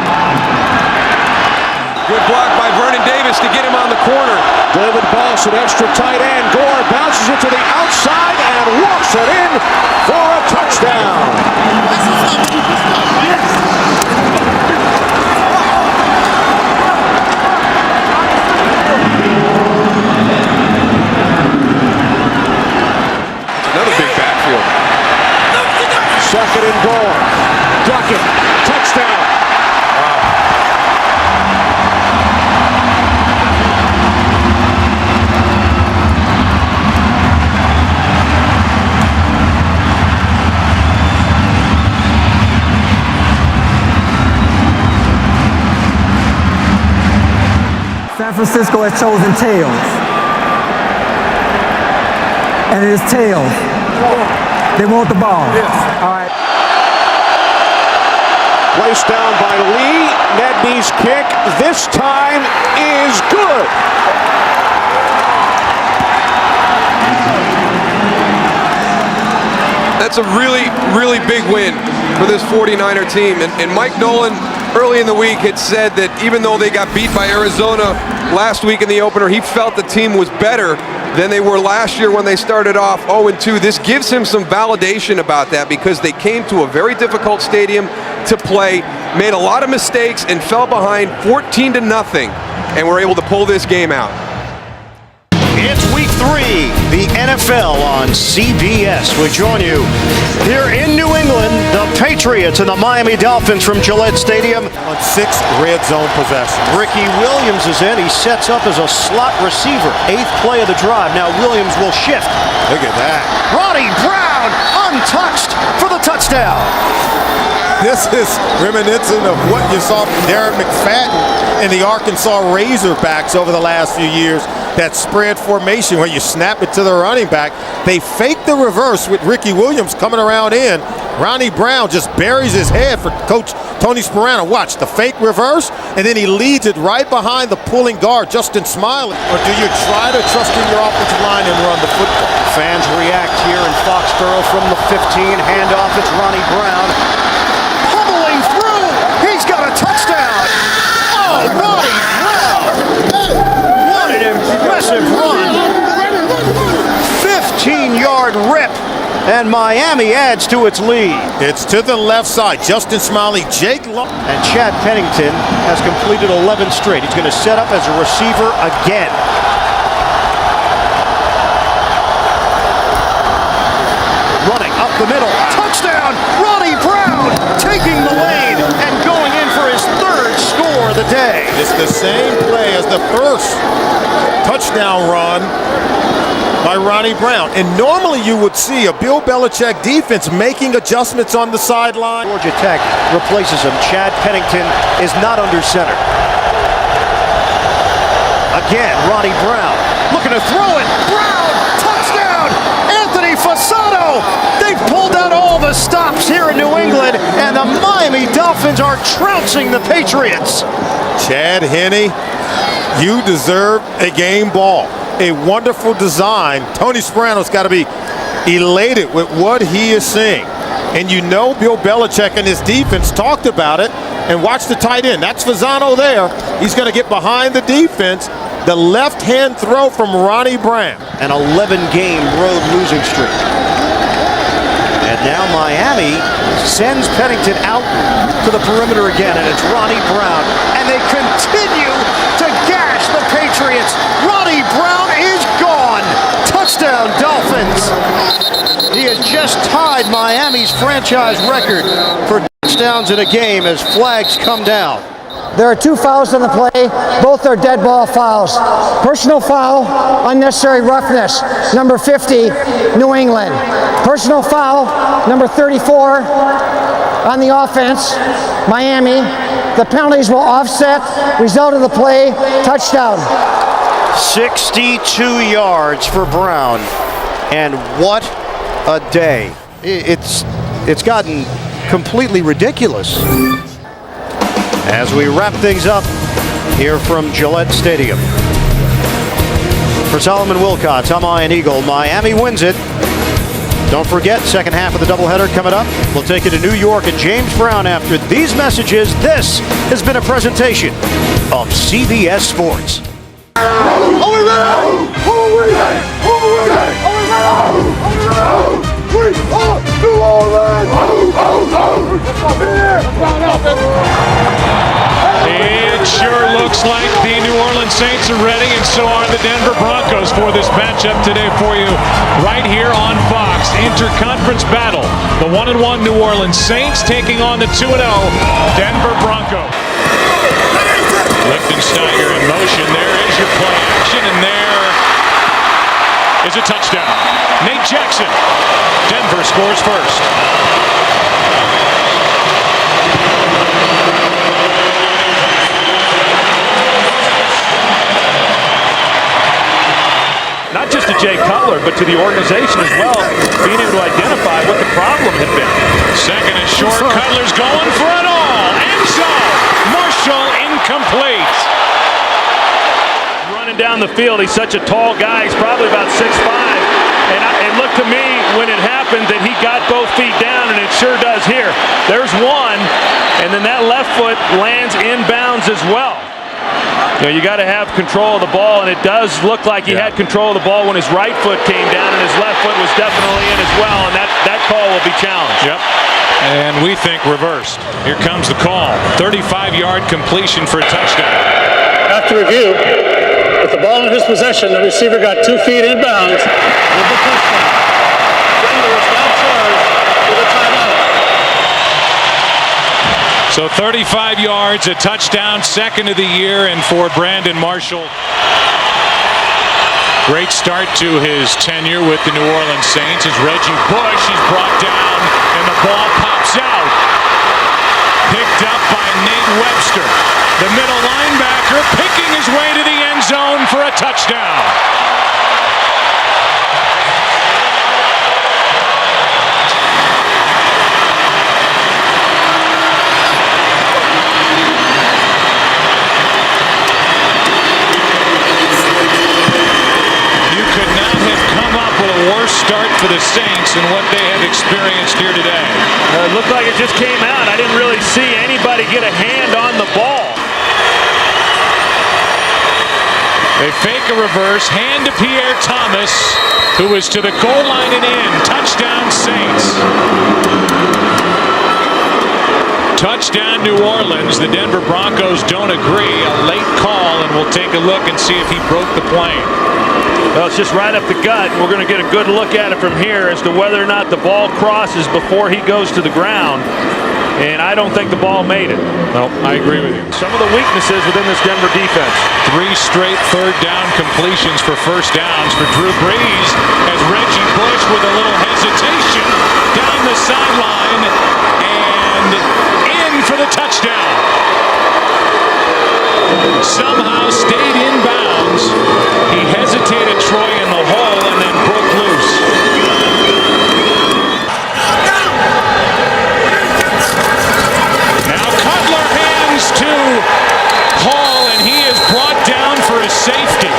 Good block by Vernon Davis to get him on the corner. David Boss, an extra tight end. Gore bounces it to the outside and walks it in for a touchdown. Another big backfield. 2nd and goal. Duckett, touchdown. San Francisco has chosen tails. And it is tails. They want the ball. Yes. All right. Placed down by Lee. Nedney's kick this time is good. That's a really, really big win for this 49er team. And Mike Nolan early in the week had said that even though they got beat by Arizona last week in the opener, he felt the team was better than they were last year when they started off 0-2. This gives him some validation about that because they came to a very difficult stadium to play, made a lot of mistakes, and fell behind 14-0, and were able to pull this game out. It's week 3, the NFL on CBS. We join you here in New England, the Patriots and the Miami Dolphins from Gillette Stadium. On 6 red zone possessions. Ricky Williams is in. He sets up as a slot receiver. 8th play of the drive. Now Williams will shift. Look at that. Ronnie Brown untouched for the touchdown. This is reminiscent of what you saw from Darren McFadden and the Arkansas Razorbacks over the last few years. That spread formation where you snap it to the running back. They fake the reverse with Ricky Williams coming around in. Ronnie Brown just buries his head for Coach Tony Sparano. Watch the fake reverse, and then he leads it right behind the pulling guard, Justin Smiley. Or do you try to trust in your offensive line and run the football? Fans react here in Foxborough from the 15. Handoff, it's Ronnie Brown. Pummeling through. He's got a touchdown. Oh, Ronnie Brown. What an impressive run. 15-yard rip. And Miami adds to its lead. It's to the left side. Justin Smiley, Jake Long. And Chad Pennington has completed 11 straight. He's going to set up as a receiver again. Running up the middle. Touchdown! Ronnie Brown taking the lead and going in for his 3rd score of the day. It's the same play as the first touchdown run by Ronnie Brown. And normally you would see a Bill Belichick defense making adjustments on the sideline. Georgia Tech replaces him. Chad Pennington is not under center. Again, Ronnie Brown looking to throw it. Brown, touchdown! Anthony Fasano! They've pulled out all the stops here in New England, and the Miami Dolphins are trouncing the Patriots. Chad Henne, you deserve a game ball. A wonderful design. Tony Sparano's got to be elated with what he is seeing. And you know Bill Belichick and his defense talked about it. And watch the tight end. That's Fasano there. He's going to get behind the defense. The left-hand throw from Ronnie Brown. An 11-game road losing streak. And now Miami sends Pennington out to the perimeter again. And it's Ronnie Brown. And they continue to gash the Patriots. Ronnie Brown is gone. Touchdown, Dolphins. He has just tied Miami's franchise record for touchdowns in a game as flags come down. There are 2 fouls on the play. Both are dead ball fouls. Personal foul, unnecessary roughness, number 50, New England. Personal foul, number 34, on the offense, Miami. The penalties will offset. Result of the play, touchdown. 62 yards for Brown. And what a day. It's gotten completely ridiculous. As we wrap things up here from Gillette Stadium. For Solomon Wilcots, I'm Ian Eagle. Miami wins it. Don't forget, second half of the doubleheader coming up. We'll take you to New York and James Brown after these messages. This has been a presentation of CBS Sports. It sure looks like the New Orleans Saints are ready, and so are the Denver Broncos for this matchup today for you right here on Fox. Interconference battle. The 1-1 New Orleans Saints taking on the 2-0 Denver Broncos. Lichtensteiger in motion. There is your play action, and there is a touchdown. Nate Jackson. Denver scores first. Not just to Jay Cutler, but to the organization as well, being able to identify what the problem had been. Second and short. Cutler's going for it all. End zone. Marshall incomplete. Running down the field, he's such a tall guy. He's probably about 6'5". And it looked to me when it happened that he got both feet down, and it sure does here. There's one, and then that left foot lands inbounds as well. You know, you got to have control of the ball, and it does look like he had control of the ball when his right foot came down, and his left foot was definitely in as well, and that call will be challenged. Yep. And we think reversed. Here comes the call. 35-yard completion for a touchdown. After review, with the ball in his possession, the receiver got 2 feet inbounds with the touchdown. Denver was now charged with a timeout. So 35 yards, a touchdown, second of the year, and for Brandon Marshall. Great start to his tenure with the New Orleans Saints as Reggie Bush is brought down, and the ball pops out. Picked up by Nate Webster. The middle linebacker picking his way to the end zone for a touchdown. Worst start for the Saints and what they have experienced here today. It looked like it just came out. I didn't really see anybody get a hand on the ball. They fake a reverse, hand to Pierre Thomas, who is to the goal line and in. Touchdown Saints. Touchdown New Orleans. The Denver Broncos don't agree. A late call, and we'll take a look and see if he broke the plane. Well, it's just right up the gut. We're going to get a good look at it from here as to whether or not the ball crosses before he goes to the ground. And I don't think the ball made it. No, I agree with you. Some of the weaknesses within this Denver defense. 3 straight third down completions for first downs for Drew Brees as Reggie Bush with a little hesitation down the sideline and in for the touchdown. Somehow stayed in bounds. He hesitated Troy in the hole and then broke loose. Now Cutler hands to Hall, and he is brought down for a safety.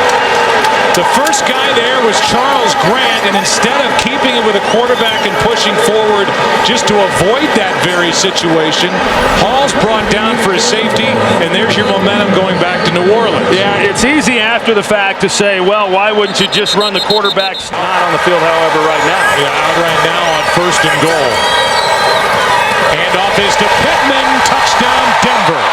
The first guy there was Charles Grant, and instead of keeping it with a quarterback and pushing forward just to avoid that very situation, Hall's brought down for a safety, and there's your momentum going back to New Orleans. Yeah, it's easy after the fact to say, well, why wouldn't you just run the quarterbacks? Not on the field, however, right now. Yeah, out right now on first and goal. Handoff is to Pittman. Touchdown, Denver.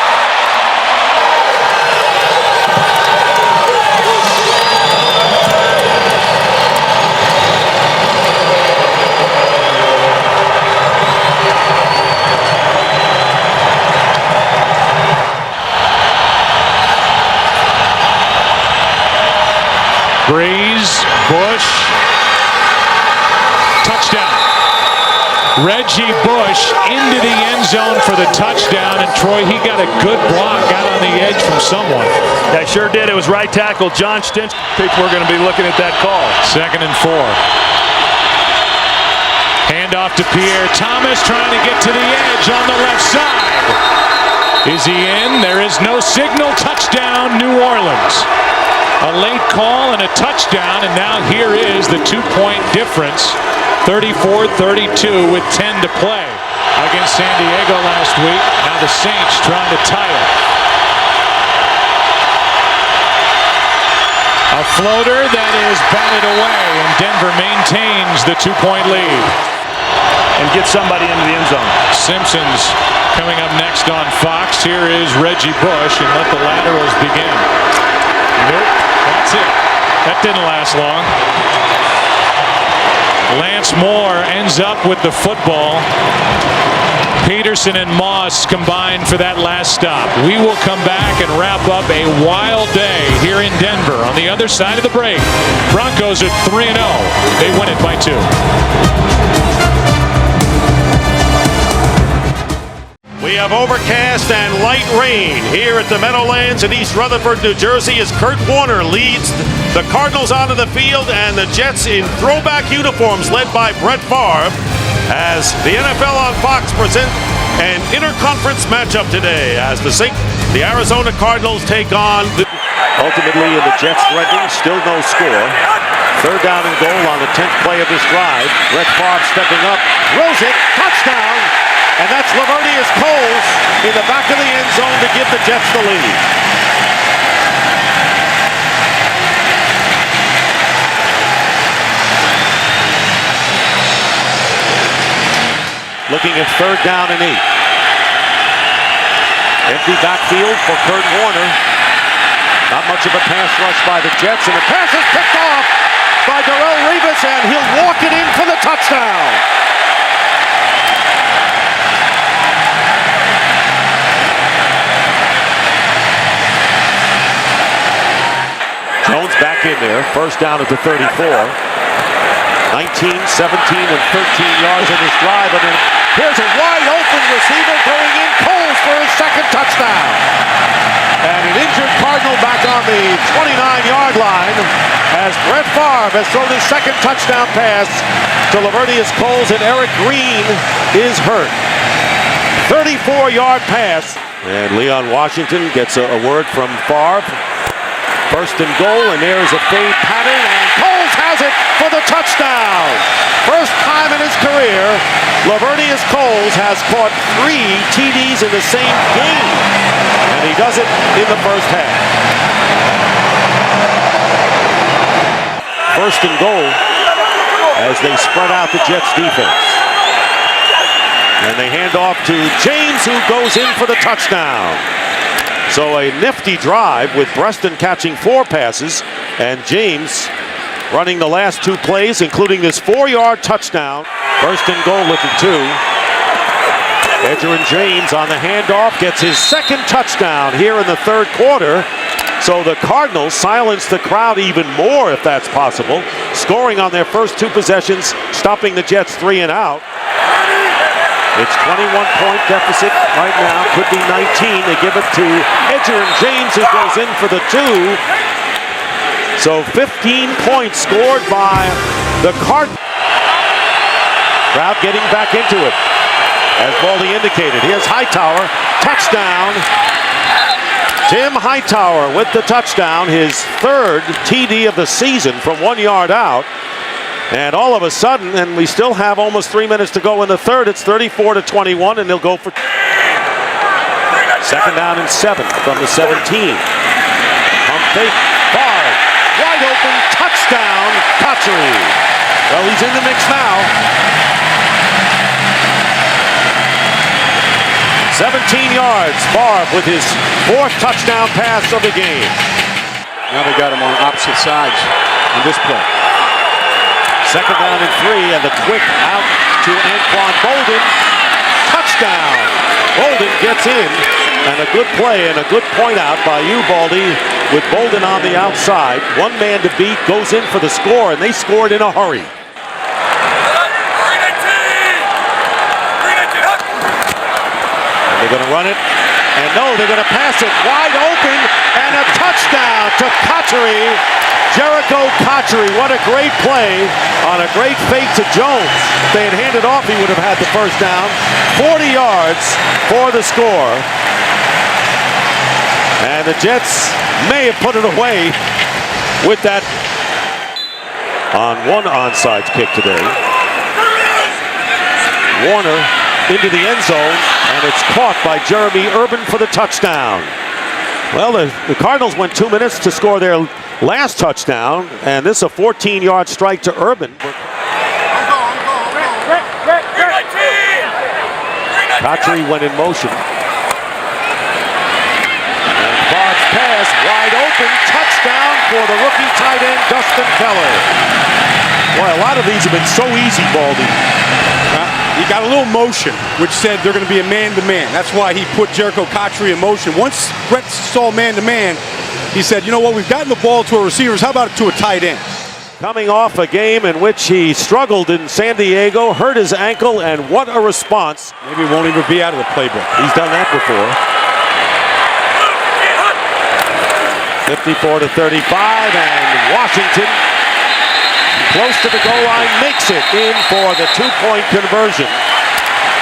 Breeze, Bush, touchdown. Reggie Bush into the end zone for the touchdown, and Troy, he got a good block out on the edge from someone. That sure did. It was right tackle John Stinch. I think we're going to be looking at that call. 2nd and 4. Handoff to Pierre Thomas, trying to get to the edge on the left side. Is he in? There is no signal. Touchdown, New Orleans. A late call and a touchdown, and now here is the 2-point difference. 34-32 with 10 to play against San Diego last week. Now the Saints trying to tie it. A floater that is batted away, and Denver maintains the 2-point lead. And get somebody into the end zone. Simpsons coming up next on Fox. Here is Reggie Bush, and let the laterals begin. Nope, that's it. That didn't last long. Lance Moore ends up with the football. Peterson and Moss combined for that last stop. We will come back and wrap up a wild day here in Denver. On the other side of the break, Broncos are 3-0. They win it by 2. We have overcast and light rain here at the Meadowlands in East Rutherford, New Jersey, as Kurt Warner leads the Cardinals onto the field and the Jets in throwback uniforms led by Brett Favre, as the NFL on Fox present an interconference matchup today as the Arizona Cardinals take on ultimately in the Jets threatening, still no score. 3rd down and goal on the 10th play of this drive. Brett Favre stepping up, throws it, touchdown. And that's Lavernius Coles in the back of the end zone to give the Jets the lead. Looking at 3rd down and 8. Empty backfield for Kurt Warner. Not much of a pass rush by the Jets, and the pass is picked off by Darrelle Revis, and he'll walk it in for the touchdown. Jones back in there. 1st down at the 34. 19, 17, and 13 yards in this drive. And then here's a wide open receiver going in. Coles for his 2nd touchdown. And an injured Cardinal back on the 29-yard line as Brett Favre has thrown his 2nd touchdown pass to Lavernius Coles, and Eric Green is hurt. 34-yard pass. And Leon Washington gets a word from Favre. 1st and goal, and there's a fade pattern, and Coles has it for the touchdown. First time in his career, Lavernius Coles has caught 3 TDs in the same game, and he does it in the first half. 1st and goal as they spread out the Jets defense. And they hand off to James, who goes in for the touchdown. So a nifty drive with Preston catching 4 passes and James running the last 2 plays, including this 4-yard touchdown. 1st and goal at the 2. Edgerrin James on the handoff gets his 2nd touchdown here in the 3rd quarter. So the Cardinals silence the crowd even more, if that's possible, scoring on their first 2 possessions, stopping the Jets 3 and out. It's 21-point deficit right now. Could be 19. They give it to Edgerrin James, who goes in for the 2. So 15 points scored by the Cardinals. Crowd getting back into it, as Baldy indicated. Here's Hightower. Touchdown. Tim Hightower with the touchdown. His 3rd TD of the season from 1 yard out. And all of a sudden, and we still have almost 3 minutes to go in the 3rd, it's 34-21, and they'll go for 2nd down and 7 from the 17. Pump fake, Favre, wide open, touchdown, Cotchery. Well, he's in the mix now. 17 yards, Favre with his 4th touchdown pass of the game. Now they got him on opposite sides on this play. 2nd down and 3, and the quick out to Anquan Bolden. Touchdown! Bolden gets in, and a good play and a good point out by you, Baldy, with Bolden on the outside. One man to beat, goes in for the score, and they scored in a hurry. And they're going to run it. And no, they're going to pass it wide open, and a touchdown to Cotchery. Jericho Cotchery, what a great play on a great fake to Jones. If they had handed off, he would have had the first down. 40 yards for the score. And the Jets may have put it away with that on one onside kick today. Warner into the end zone, and it's caught by Jeremy Urban for the touchdown. Well, the Cardinals went 2 minutes to score their last touchdown, and this is a 14-yard strike to Urban. Cotchery went in motion. And Bard's pass, wide open, touchdown for the rookie tight end, Dustin Keller. Boy, a lot of these have been so easy, Baldy. He got a little motion, which said they're going to be a man-to-man. That's why he put Jericho Cotchery in motion. Once Brett saw man-to-man, he said, you know what, we've gotten the ball to our receivers. How about it to a tight end? Coming off a game in which he struggled in San Diego, hurt his ankle, and what a response. Maybe he won't even be out of the playbook. He's done that before. 54-35, and Washington, close to the goal line, makes it in for the two-point conversion.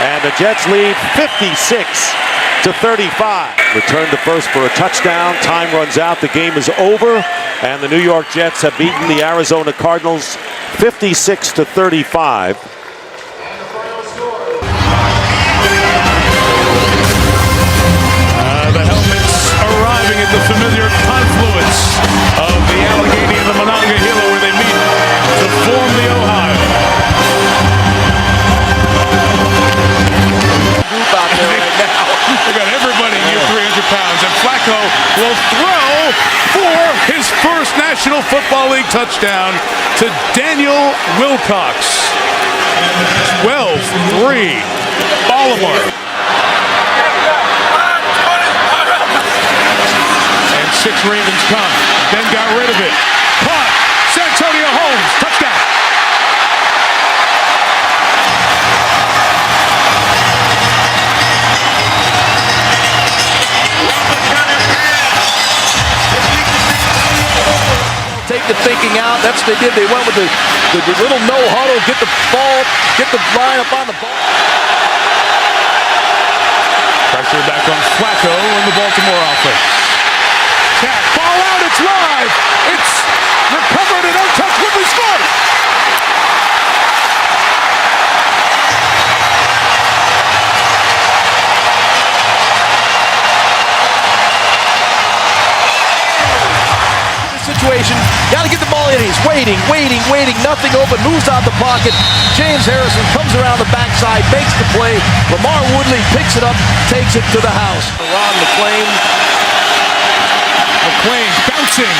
And the Jets lead 56-35. Return to first for a touchdown. Time runs out. The game is over. And the New York Jets have beaten the Arizona Cardinals 56-35. The helmets arriving at the familiar confluence of the Allegheny and the Monongahela, where they meet to form the Ohio. Group out there right now. They got everybody near 300 pounds, and Flacco will throw for his first National Football League touchdown to Daniel Wilcox. 12-3, Baltimore. And 6 Ravens come. Ben got rid of it. Caught. Santonio Holmes. Touchdown. Take the thinking out. That's what they did. They went with the little no huddle, get the ball, get the line up on the ball. Pressure back on Flacco in the Baltimore offense. Tap, ball out, it's live. It's recovered and untouched. Woodley scores. Situation, got to get the ball in. He's waiting, nothing open, moves out the pocket. James Harrison comes around the backside, makes the play. Lamar Woodley picks it up, takes it to the house. Ron McClain bouncing.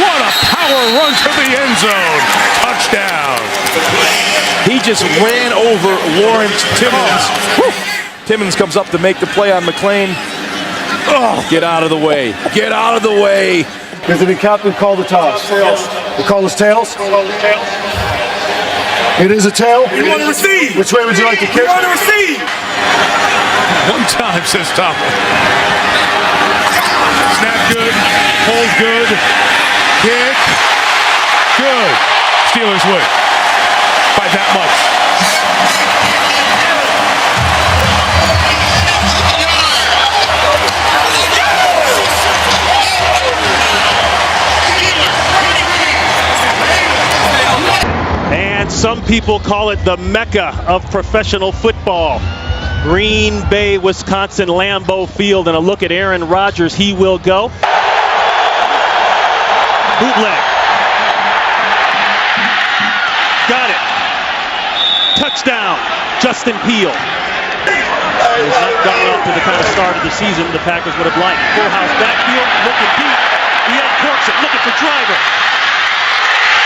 What a power run to the end zone. Touchdown. He just ran over Lawrence Timmons. Timmons comes up to make the play on McClain. Oh, get out of the way. Get out of the way. Is it a captain call the toss? Tails. We call this tails? It is a tail? We want to receive. Which way would you like to kick? We want to receive. One time, says Tomlin. Snap good. Hold good. Kick. Good. Steelers win by that much. And some people call it the Mecca of professional football. Green Bay, Wisconsin, Lambeau Field, and a look at Aaron Rodgers. He will go. Bootleg. Got it. Touchdown, Justin Peele. He's not gotten off to the kind of start of the season the Packers would have liked. Full house backfield, looking deep. He uncorks it, looking for Driver.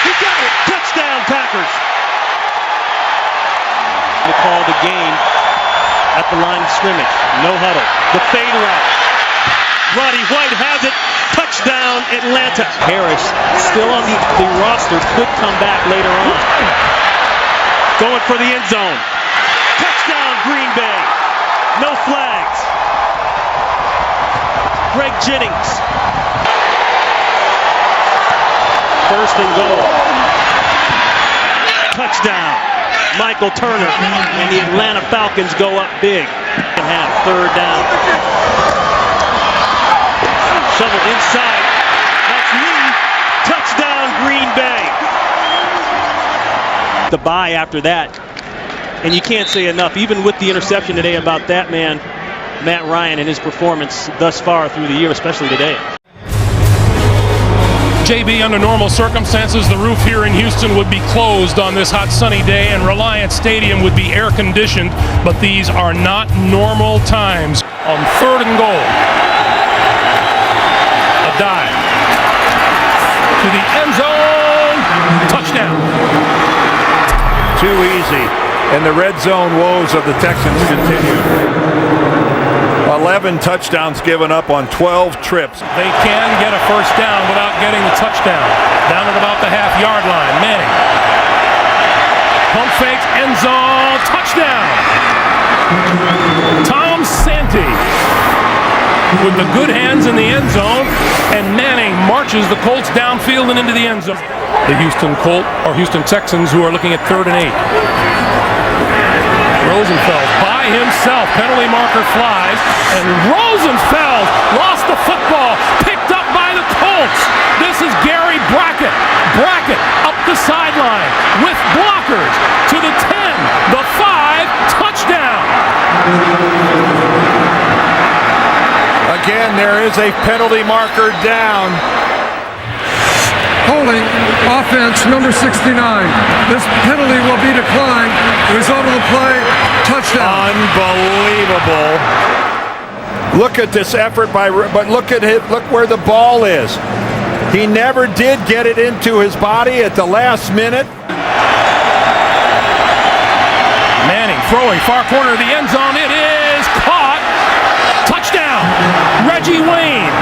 He got it. Touchdown, Packers. To call the game at the line of scrimmage. No huddle. The fade route. Roddy White has it. Touchdown, Atlanta. Harris, still on the roster, could come back later on. Going for the end zone. Touchdown, Green Bay. No flags. Greg Jennings. First and goal. Touchdown, Michael Turner. And the Atlanta Falcons go up big. And have third down. Shovel inside. That's Lee. Touchdown, Green Bay. The bye after that. And you can't say enough, even with the interception today, about that man, Matt Ryan, and his performance thus far through the year, especially today. JB, under normal circumstances, the roof here in Houston would be closed on this hot sunny day and Reliant Stadium would be air conditioned, but these are not normal times. On third and goal, a dive to the end zone, touchdown. Too easy, and the red zone woes of the Texans continue. 11 touchdowns given up on 12 trips. They can get a first down without getting the touchdown. Down at about the half-yard line. Manning. Pump fakes, end zone, touchdown. Tom Santee with the good hands in the end zone, and Manning marches the Colts downfield and into the end zone. The Houston Texans, who are looking at 3rd and 8. Rosenfeld by himself, penalty marker flies, and Rosenfeld lost the football, picked up by the Colts. This is Gary Brackett. Brackett up the sideline with blockers to the 10, the 5, touchdown. Again, there is a penalty marker down. Holding offense number 69. This penalty will be declined. Result of the play, touchdown. Unbelievable. Look at this effort but look at it, look where the ball is. He never did get it into his body at the last minute. Manning throwing far corner of the end zone. It is caught. Touchdown, Reggie Wayne.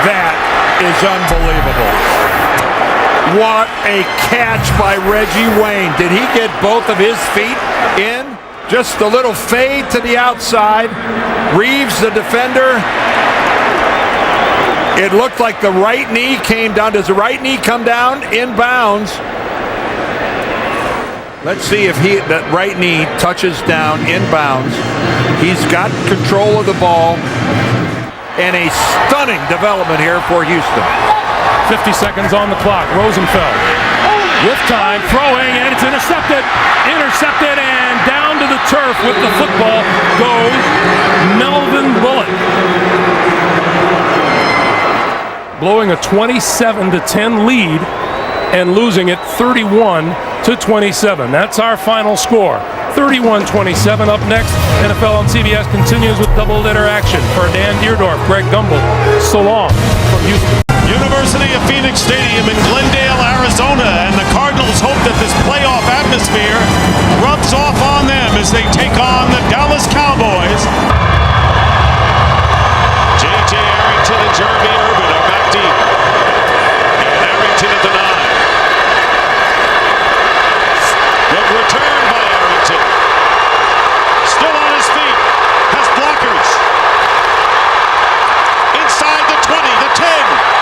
That is unbelievable. What a catch by Reggie Wayne. Did he get both of his feet in? Just a little fade to the outside. Reeves, the defender. It looked like the right knee came down. Does the right knee come down inbounds? Let's see if that right knee touches down inbounds. He's got control of the ball. And a stunning development here for Houston. 50 seconds on the clock. Rosenfeld with time, throwing, and it's intercepted. Intercepted, and down to the turf with the football goes Melvin Bullock. Blowing a 27-10 lead and losing it 31-27. That's our final score. 31-27. Up next, NFL on CBS continues with double-header action. For Dan Deerdorf, Greg Gumbel, so long from Houston. University of Phoenix Stadium in Glendale, Arizona, and the Cardinals hope that this playoff atmosphere rubs off on them as they take on the Dallas Cowboys. J.J. Arrington and Jeremy Urban are back deep. And Arrington at the 9. Good return by Arrington. Still on his feet. Has blockers. Inside the 20, the 10.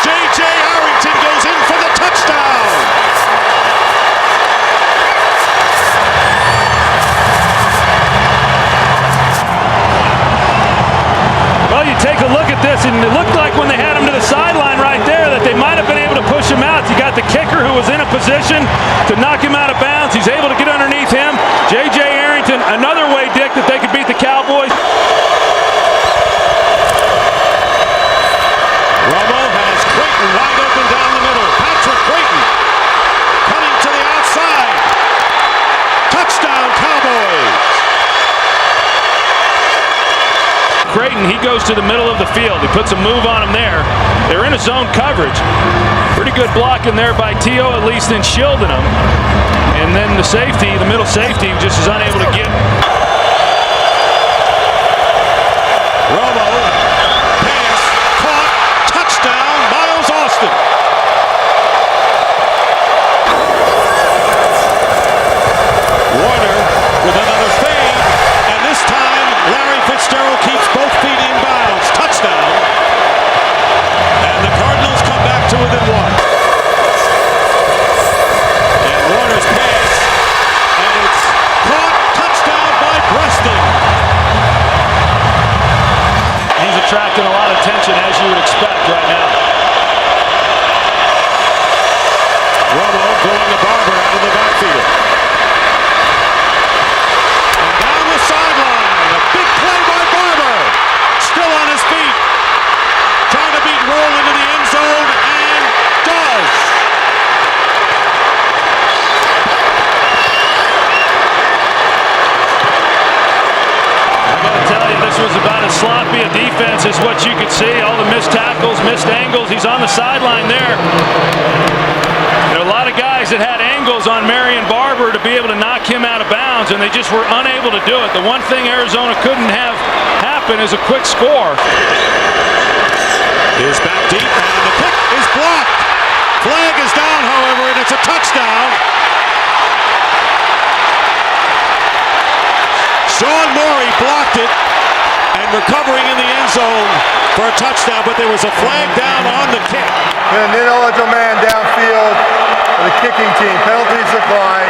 J.J. Arrington goes in for the touchdown. Well, you take a look at this, and it looked like when they had him to the sideline right there that they might have been able to push him out. You got the kicker who was in a position to knock him out of bounds. He's able to get underneath him. J.J. Arrington, another way, Dick, that they could beat the Cowboys. Romo has Creighton wide open down the middle. Patrick Creighton cutting to the outside. Touchdown, Cowboys. Creighton, he goes to the middle of the field. He puts a move on him there. They're in a zone coverage. Pretty good blocking there by T.O., at least in shielding him. And then the safety, the middle safety, just is unable to get. Romo Philadelphia defense is what you could see. All the missed tackles, missed angles. He's on the sideline there. There are a lot of guys that had angles on Marion Barber to be able to knock him out of bounds, and they just were unable to do it. The one thing Arizona couldn't have happen is a quick score. Is back deep, and the kick is blocked. Flag is down, however, and it's a touchdown. Sean Morey blocked it and recovering in the end zone for a touchdown, but there was a flag down on the kick. An ineligible man downfield for the kicking team. Penalties decline.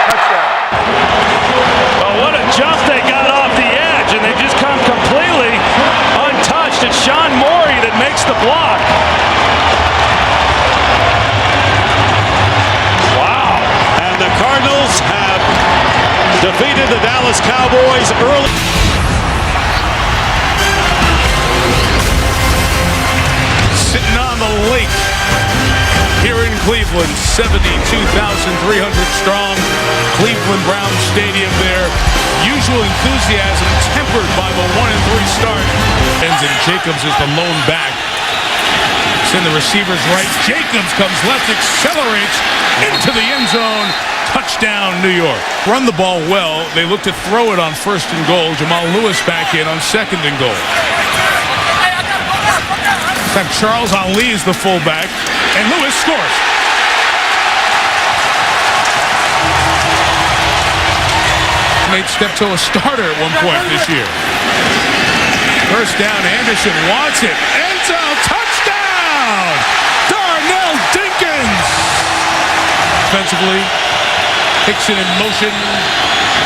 Touchdown. Oh, what a jump they got off the edge, and they just come completely untouched. It's Sean Morey that makes the block. Wow. And the Cardinals have defeated the Dallas Cowboys early. Sitting on the lake here in Cleveland, 72,300 strong, Cleveland Browns Stadium there. Usual enthusiasm tempered by the 1-3 start. And Jacobs is the lone back. It's in the receiver's right. Jacobs comes left, accelerates into the end zone. Touchdown, New York. Run the ball well. They look to throw it on 1st and goal. Jamal Lewis back in on 2nd and goal. In fact, Charles Ali is the fullback, and Lewis scores. Made Steptoe a starter at one point this year. First down, Anderson wants it. End zone, touchdown! Darnell Dinkins! Defensively, Hickson in motion,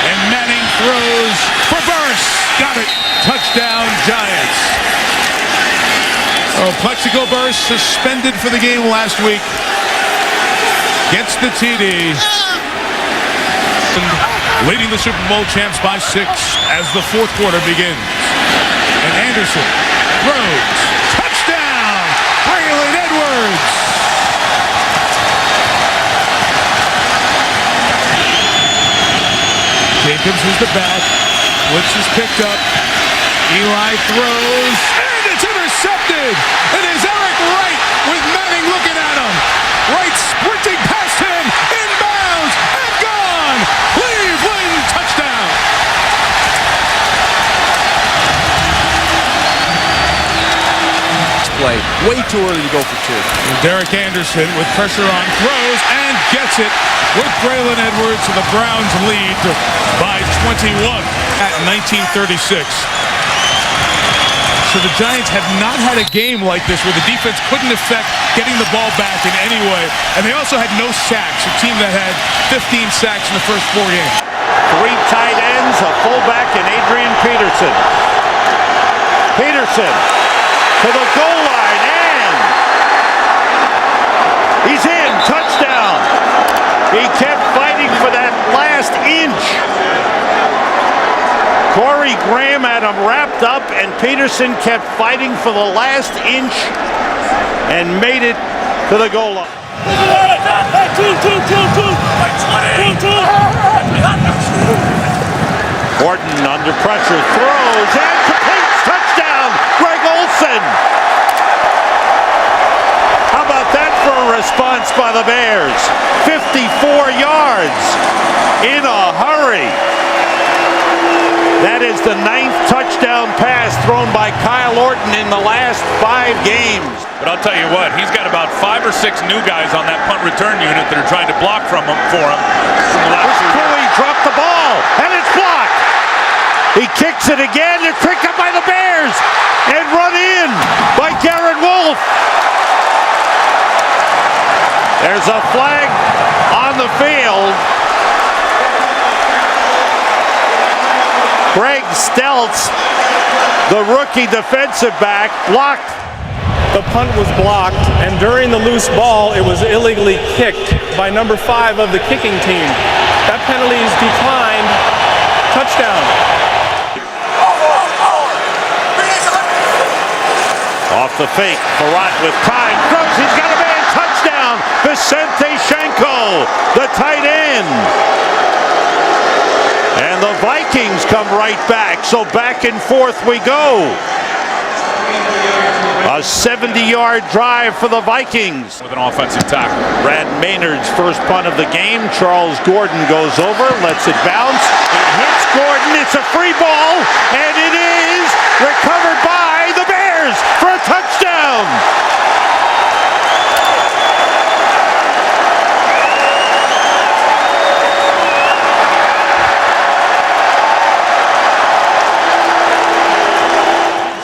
and Manning throws for Burst. Got it. Touchdown, Giants. Oh, Plexico Burst suspended for the game last week. Gets the TD. Leading the Super Bowl champs by 6 as the 4th quarter begins. And Anderson throws. Touchdown! Braylon Edwards! Jacobs is the back. Blitz is picked up. Eli throws. And it's intercepted! It is Eric Wright with Manning looking at him. Wright sprinting past him. Inbounds and gone! Cleveland touchdown! Play. Way too early to go for 2. Derek Anderson with pressure on, throws and gets it with Braylon Edwards, so the Browns lead by 21 at 1936. So the Giants have not had a game like this where the defense couldn't affect getting the ball back in any way, and they also had no sacks, a team that had 15 sacks in the first 4 games. 3 tight ends, a fullback, and Adrian Peterson. Peterson to the goal line, and he's in. Touchdown. He kept fighting for that last inch. Corey Graham had him wrapped up, and Peterson kept fighting for the last inch and made it to the goal line. Horton under pressure, throws and completes. Touchdown, Greg Olsen. How about that for a response by the Bears? 54 yards in a hurry. That is the 9th touchdown pass thrown by Kyle Orton in the last 5 games. But I'll tell you what, he's got about 5 or 6 new guys on that punt return unit that are trying to block for him. Cooley dropped the ball, and it's blocked. He kicks it again. It's picked up by the Bears and run in by Garrett Wolf. There's a flag on the field. Greg Stelz, the rookie defensive back, blocked. The punt was blocked, and during the loose ball, it was illegally kicked by number 5 of the kicking team. That penalty is declined. Touchdown. Off the fake, Farrat with time, throws, he's got a man, touchdown, Vicente Shenko, the tight end. And And the Vikings come right back. So back and forth we go. A 70-yard drive for the Vikings. With an offensive tackle. Brad Maynard's first punt of the game. Charles Gordon goes over, lets it bounce. It hits Gordon. It's a free ball, and it is recovered by the Bears for a touchdown.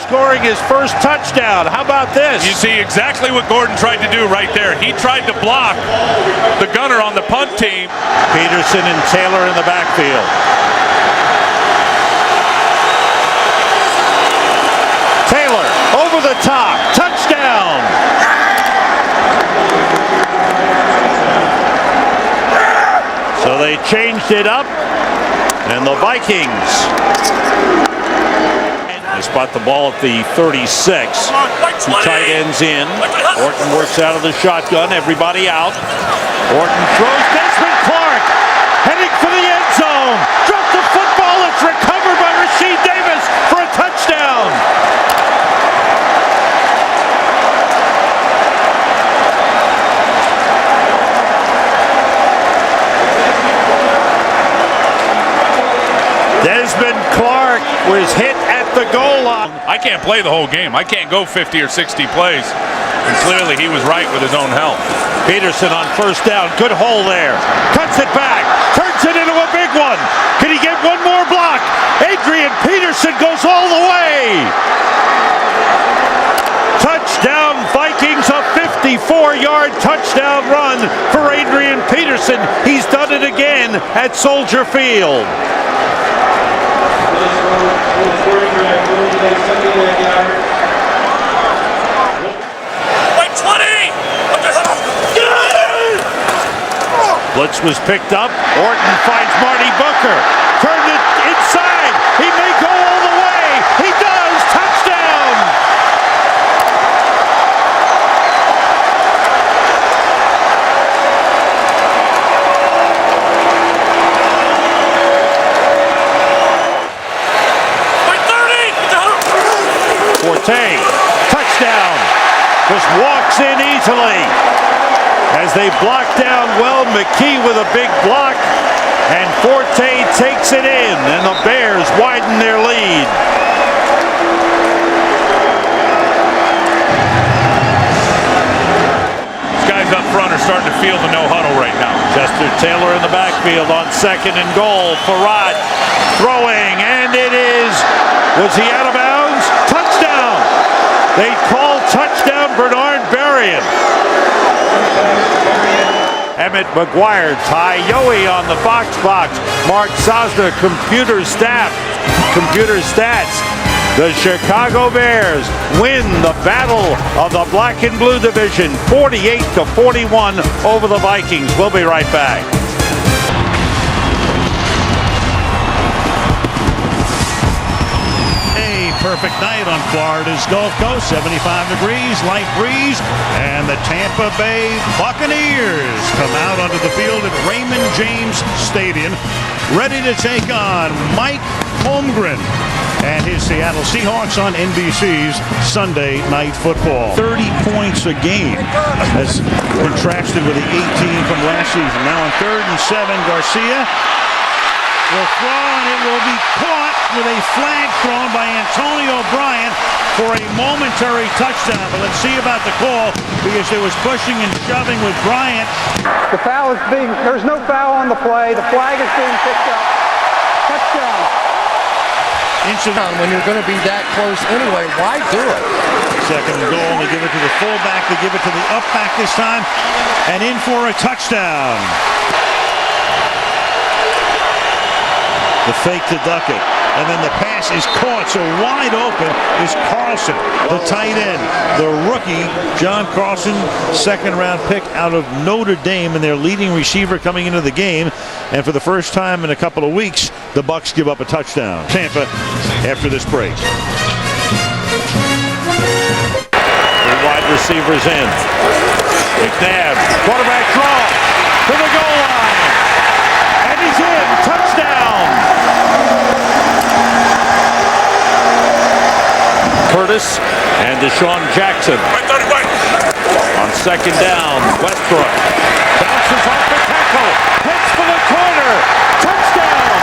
Scoring his first touchdown. How about this? You see exactly what Gordon tried to do right there. He tried to block the gunner on the punt team. Peterson and Taylor in the backfield. Taylor over the top. Touchdown. So they changed it up, and the Vikings, they spot the ball at the 36. Two tight ends in. Orton works out of the shotgun. Everybody out. Orton throws. Desmond Clark heading for the end zone. Dropped the football. It's recovered by Rasheed Davis for a touchdown. Desmond Clark was hit at the goal line. I can't play the whole game. I can't go 50 or 60 plays. And clearly he was right with his own health. Peterson on first down. Good hole there. Cuts it back. Turns it into a big one. Can he get one more block? Adrian Peterson goes all the way. Touchdown Vikings, a 54-yard touchdown run for Adrian Peterson. He's done it again at Soldier Field. Blitz was picked up. Orton finds Marty Booker. Turned it inside. He may go all the way. He does. Touchdown. Forte. Touchdown. Just walks in easily. As they block down well, McKee with a big block, and Forte takes it in, and the Bears widen their lead. These guys up front are starting to feel the no huddle right now. Chester Taylor in the backfield on second and goal. Farad throwing, and it is, was he out of bounds? Touchdown! They call touchdown Bernard Berrien. Emmett McGuire, Ty Yohe on the Fox box. Mark Sosna, computer stats. The Chicago Bears win the battle of the Black and Blue division, 48-41 over the Vikings. We'll be right back. Perfect night on Florida's Gulf Coast, 75 degrees, light breeze, and the Tampa Bay Buccaneers come out onto the field at Raymond James Stadium, ready to take on Mike Holmgren and his Seattle Seahawks on NBC's Sunday Night Football. 30 points a game, as contrasted with the 18 from last season. Now on 3rd and 7, Garcia will throw, and it will be caught with a flag thrown by Antonio Bryant for a momentary touchdown. But let's see about the call, because there was pushing and shoving with Bryant. The foul is being, there's no foul on the play. The flag is being picked up. Touchdown. When you're going to be that close anyway, why do it? Second and goal, they give it to the fullback, they give it to the upback this time, and in for a touchdown. The fake to Duckett, and then the pass is caught, so wide open is Carlson, the tight end. The rookie, John Carlson, second-round pick out of Notre Dame, and their leading receiver coming into the game. And for the first time in a couple of weeks, the Bucs give up a touchdown. Tampa after this break. The wide receivers in. McNabb, quarterback draw to the goal line. And he's in. Touchdown. Curtis and Deshaun Jackson. On second down, Westbrook bounces off the tackle, hits for the corner, touchdown!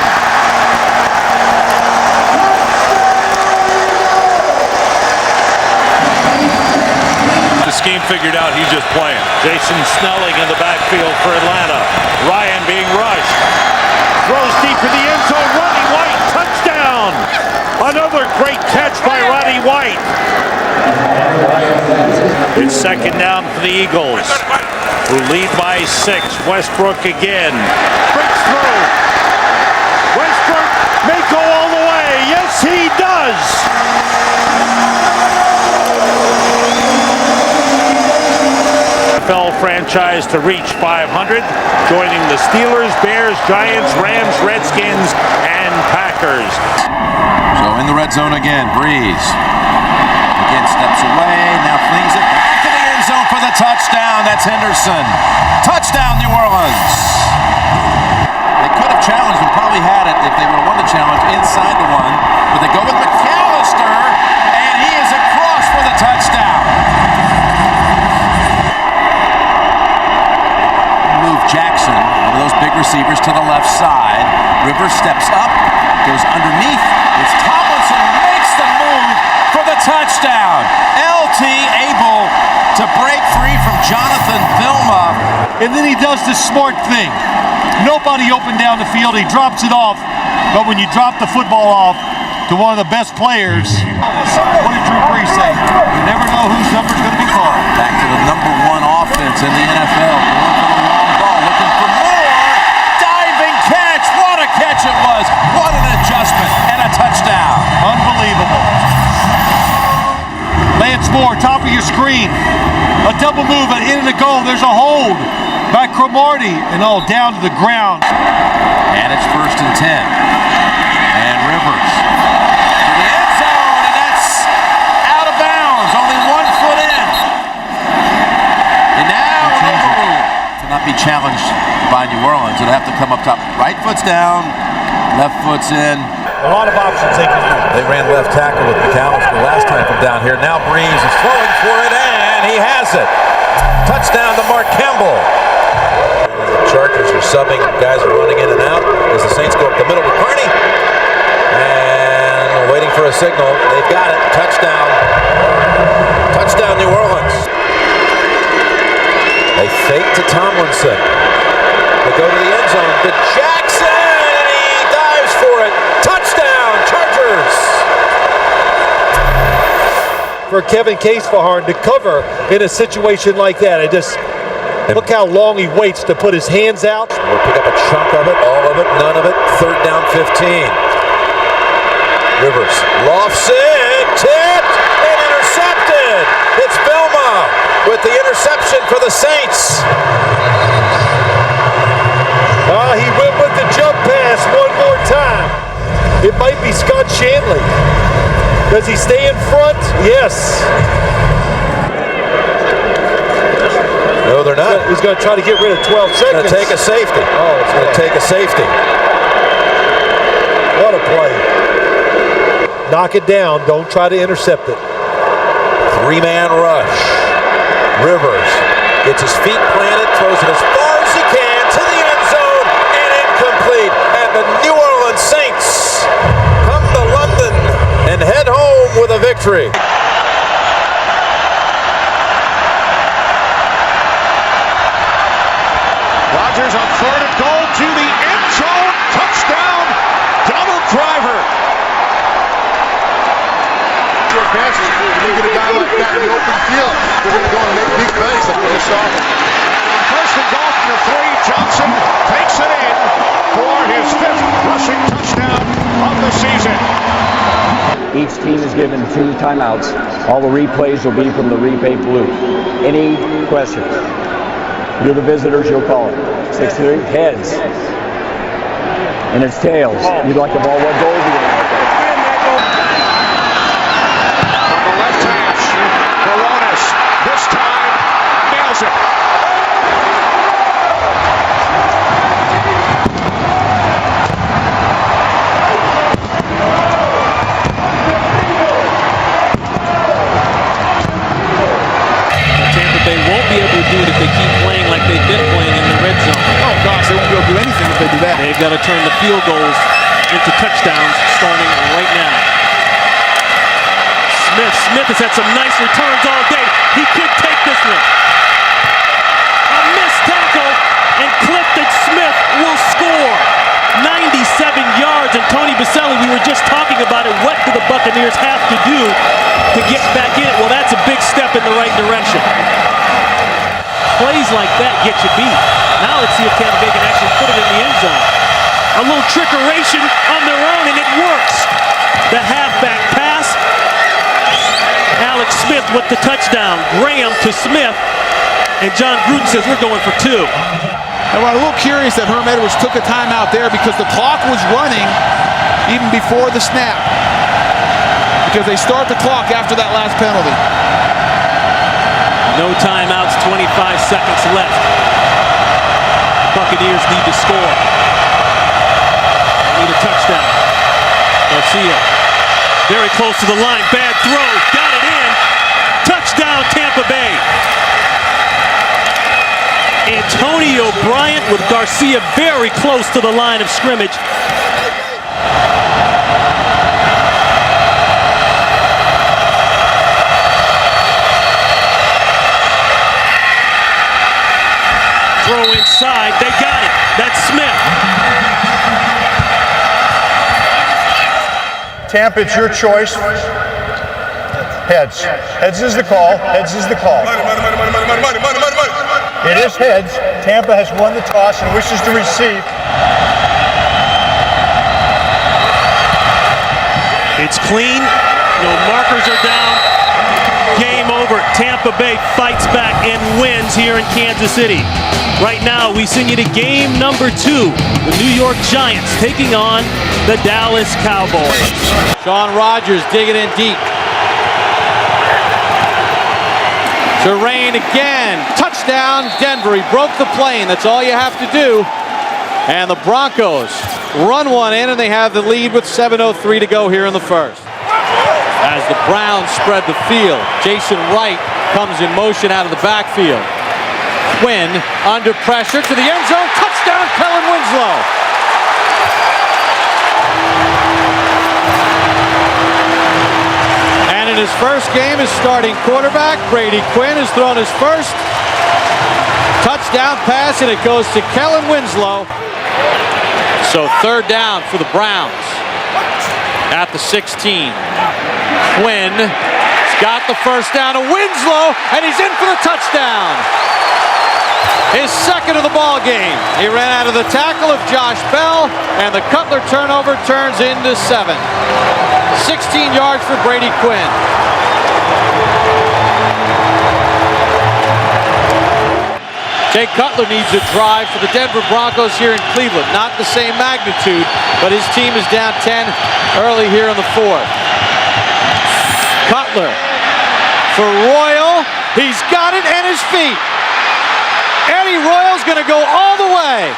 The scheme figured out, he's just playing. Jason Snelling in the backfield for Atlanta. Ryan being rushed. Throws deep in the end zone. Roddy White, touchdown! Another great catch by Roddy White. It's second down for the Eagles, who lead by 6. Westbrook again. Breaks through. Westbrook may go all the way. Yes, he does. NFL franchise to reach 500, joining the Steelers, Bears, Giants, Rams, Redskins, and Packers. So in the red zone again, Breeze. Again steps away, now flings it back to the end zone for the touchdown. That's Henderson. Touchdown, New Orleans. They could have challenged and probably had it if they would have won the challenge inside the one, but they go with McAllister, and he is across for the touchdown. Move Jackson, one of those big receivers, to the left side. Rivers steps up, goes underneath. It's Tomlinson makes the move for the touchdown. LT able to break free from Jonathan Vilma. And then he does this smart thing. Nobody open down the field. He drops it off. But when you drop the football off to one of the best players, what did Drew Brees say? You never know whose number's going to be called. Back to the #1 offense in the NFL. Going for the long ball, looking for more. Diving catch. What a catch it was. What an adjustment and a touchdown. Unbelievable. Lance Moore, top of your screen. A double move at end of the goal. There's a hold by Cromartie, and all down to the ground. And it's 1st and 10. And Rivers to the end zone, and that's out of bounds. Only 1 foot in. And now to not be challenged by New Orleans. It'll have to come up top. Right foot's down, left foot's in. A lot of options they can use. They ran left tackle with McAllister last time from down here. Now Breeze is throwing for it, and he has it. Touchdown to Mark Campbell. The Chargers are subbing. Guys are running in and out as the Saints go up the middle with Carney. And waiting for a signal. They've got it. Touchdown. Touchdown, New Orleans. They fake to Tomlinson. They go to the end zone to Jackson, and he dives for it. Touchdown, Chargers. For Kevin Casefaharn to cover in a situation like that. Look how long he waits to put his hands out. We'll pick up a chunk of it, all of it, none of it. 3rd down, 15. Rivers lofts it, tipped, and intercepted. It's Vilma with the interception for the Saints. He went with the jump pass one more time. It might be Scott Shanley. Does he stay in front? Yes. No, they're not. He's going to try to get rid of 12 seconds. It's going to take a safety. Oh, it's going to take a safety. What a play. Knock it down. Don't try to intercept it. 3-man rush. Rivers gets his feet planted, throws it as far as he can to the end zone, and incomplete. And the New Orleans Saints come to London and head home with a victory. Rodgers on 3rd and goal to the end zone. Touchdown, double driver. Your best, you get a guy like that in the open field. They're going to go and make big plays like we just saw. 1st and goal from the 3. Johnson takes it in for his 5th rushing touchdown of the season. Each team is given 2 timeouts. All the replays will be from the replay booth. Any questions? You're the visitors, you'll call it. 6-3, heads. And it's tails. You'd like the ball, what goal do you want? On the left hash, Baronis, this time, nails it. that. They've got to turn the field goals into touchdowns starting right now. Smith has had some nice returns all day. He could take this one. A missed tackle, and Clifton Smith will score. 97 yards, and Tony Baselli, we were just talking about it. What do the Buccaneers have to do to get back in it? Well, that's a big step in the right direction. Plays like that get you beat. Now let's see if Tampa Bay can actually put it in the end zone. A little trickeration on their own, and it works. The halfback pass. Alex Smith with the touchdown. Graham to Smith. And John Gruden says we're going for 2. And we're a little curious that Herm Edwards took a timeout there because the clock was running even before the snap. Because they start the clock after that last penalty. No timeouts, 25 seconds left. Buccaneers need to score. Need a touchdown. Garcia, very close to the line. Bad throw, got it in. Touchdown, Tampa Bay. Antonio Bryant with Garcia very close to the line of scrimmage. Throw inside, they got it. That's Smith. Tampa, it's your choice. Heads. Heads is the call. Heads is the call. It is heads. Tampa has won the toss and wishes to receive. It's clean. No markers are down. Game over. Tampa Bay fights back and wins here in Kansas City. Right now, we send you to game number 2. The New York Giants taking on the Dallas Cowboys. Sean Rogers digging in deep. Terrain again. Touchdown, Denver. He broke the plane. That's all you have to do. And the Broncos run one in, and they have the lead with 7:03 to go here in the first. As the Browns spread the field, Jason Wright comes in motion out of the backfield. Quinn under pressure to the end zone. Touchdown, Kellen Winslow. And in his first game as starting quarterback, Brady Quinn has thrown his first touchdown pass, and it goes to Kellen Winslow. So third down for the Browns at the 16. Quinn's got the first down to Winslow, and he's in for the touchdown. His second of the ball game. He ran out of the tackle of Josh Bell, and the Cutler turnover turns into 7. 16 yards for Brady Quinn. Jay Cutler needs a drive for the Denver Broncos here in Cleveland. Not the same magnitude, but his team is down 10 early here in the 4th. Cutler for Royal. He's got it and his feet. Eddie Royal's going to go all the way.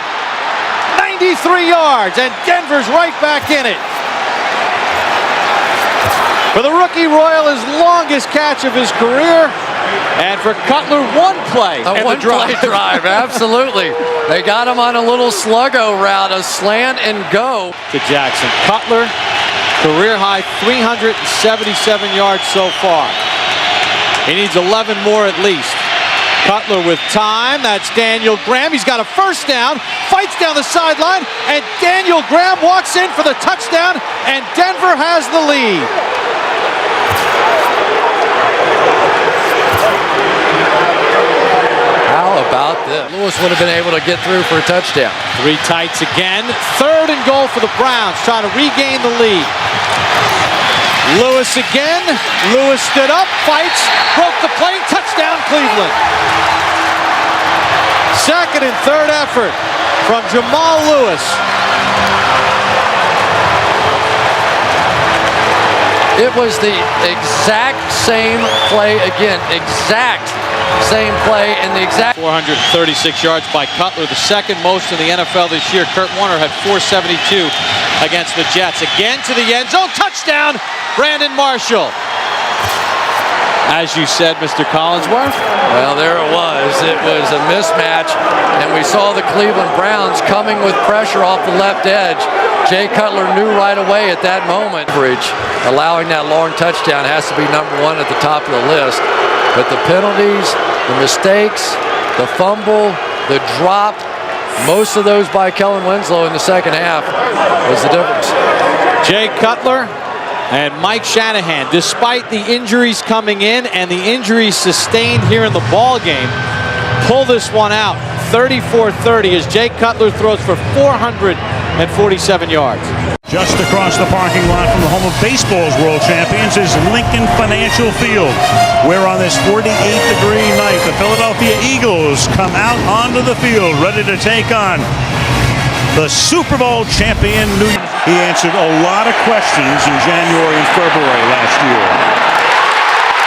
93 yards, and Denver's right back in it. For the rookie, Royal, his longest catch of his career. And for Cutler, one play. A one-play drive, absolutely. They got him on a little sluggo route, a slant and go. To Jackson. Cutler, career high 377 yards so far. He needs 11 more at least. Cutler with time. That's Daniel Graham. He's got a first down. Fights down the sideline. And Daniel Graham walks in for the touchdown. And Denver has the lead. How about this? Lewis would have been able to get through for a touchdown. 3 tights again. 3rd and goal for the Browns, trying to regain the lead. Lewis again. Lewis stood up, fights, broke the plane, touchdown Cleveland. 2nd and 3rd effort from Jamal Lewis. It was the exact same play again. Exact same play and the exact 436 yards by Cutler, the second most in the NFL this year. Kurt Warner had 472 against the Jets. Again to the end zone, touchdown, Brandon Marshall. as you said, Mr. Collinsworth? Well, there it was. It was a mismatch, and we saw the Cleveland Browns coming with pressure off the left edge. Jay Cutler knew right away at that moment. Allowing that long touchdown has to be number one at the top of the list. But the penalties, the mistakes, the fumble, the drop, most of those by Kellen Winslow in the second half was the difference. Jay Cutler and Mike Shanahan, despite the injuries coming in and the injuries sustained here in the ball game, pull this one out 34-30 as Jay Cutler throws for 447 yards. Just across the parking lot from the home of baseball's world champions is Lincoln Financial Field, where on this 48-degree night, the Philadelphia Eagles come out onto the field ready to take on the Super Bowl champion New York. He answered a lot of questions in January and February last year.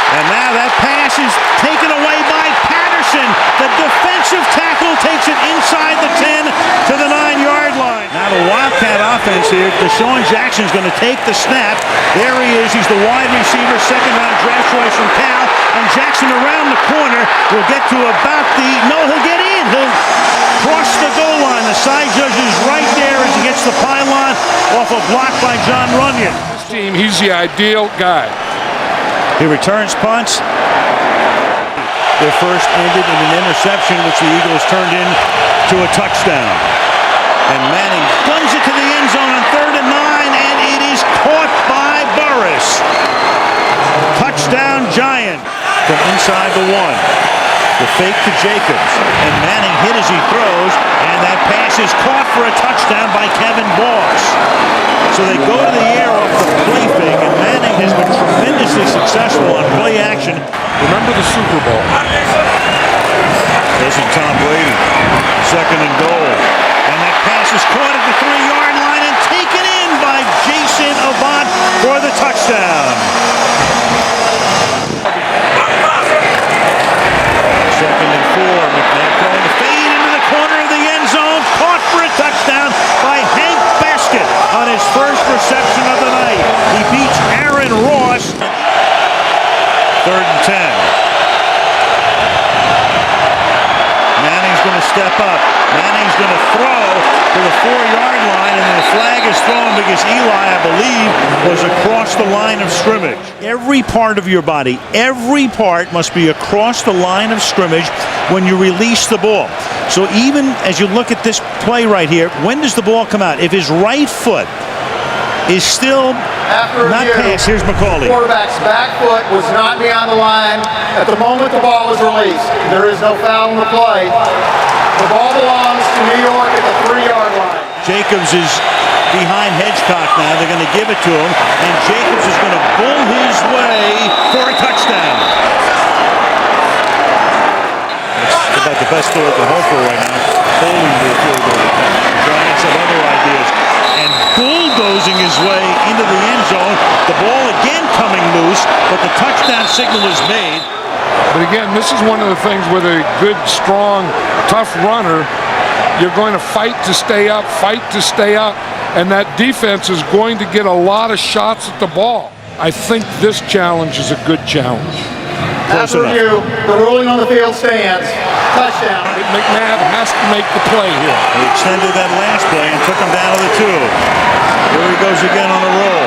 And now that pass is taken away by Patterson. The defensive tackle takes it inside the 10 to the 9-yard line. Now the Wildcat offense here. Deshaun Jackson's going to take the snap. There he is. He's the wide receiver, second-round draft choice from Cal. And Jackson around the corner will get to about the... No, he'll get in. He'll cross the goal line. The side judge is right there as he gets the pylon off a block by John Runyon. This team, he's the ideal guy. He returns punts. Their first ended in an interception, which the Eagles turned into a touchdown. And Manning guns it to the end zone on 3rd and 9, and it is caught by Burris. Touchdown Giant from inside the 1. The fake to Jacobs, and Manning hit as he throws, and that pass is caught for a touchdown by Kevin Boss. So they go to the air off the play fake, and Manning has been tremendously successful on play action. Remember the Super Bowl. Listen, Tom Brady, 2nd and goal. And that pass is caught at the 3-yard line and taken in by Jason Avant for the touchdown. 2nd and 4. McNabb throwing the fade into the corner of the end zone. Caught for a touchdown by Hank Baskett on his first reception of the night. He beats Aaron Ross. 3rd and 10. Manning's going to step up. Manning's going to throw to the 4-yard line, and then the flag is thrown because Eli, I believe, was across the line of scrimmage. Every part of your body, every part must be across the line of scrimmage when you release the ball. So even as you look at this play right here, when does the ball come out? If his right foot is still not passed, here's McCauley. The quarterback's back foot was not beyond the line at the moment the ball was released. There is no foul in the play. The ball belongs to New York at the 3-yard line. Jacobs is behind Hedgecock now. They're going to give it to him, and Jacobs is going to bull his way for a touchdown. That's about the best throw at the home for right now. Holding the field goal. The Giants have other ideas. And bulldozing his way into the end zone. The ball again coming loose, but the touchdown signal is made. But again, this is one of the things with a good, strong, tough runner. You're going to fight to stay up, and that defense is going to get a lot of shots at the ball. I think this challenge is a good challenge. After review, the ruling on the field stands. Touchdown. McNabb has to make the play here. He extended that last play and took him down to the 2. Here he goes again on a roll.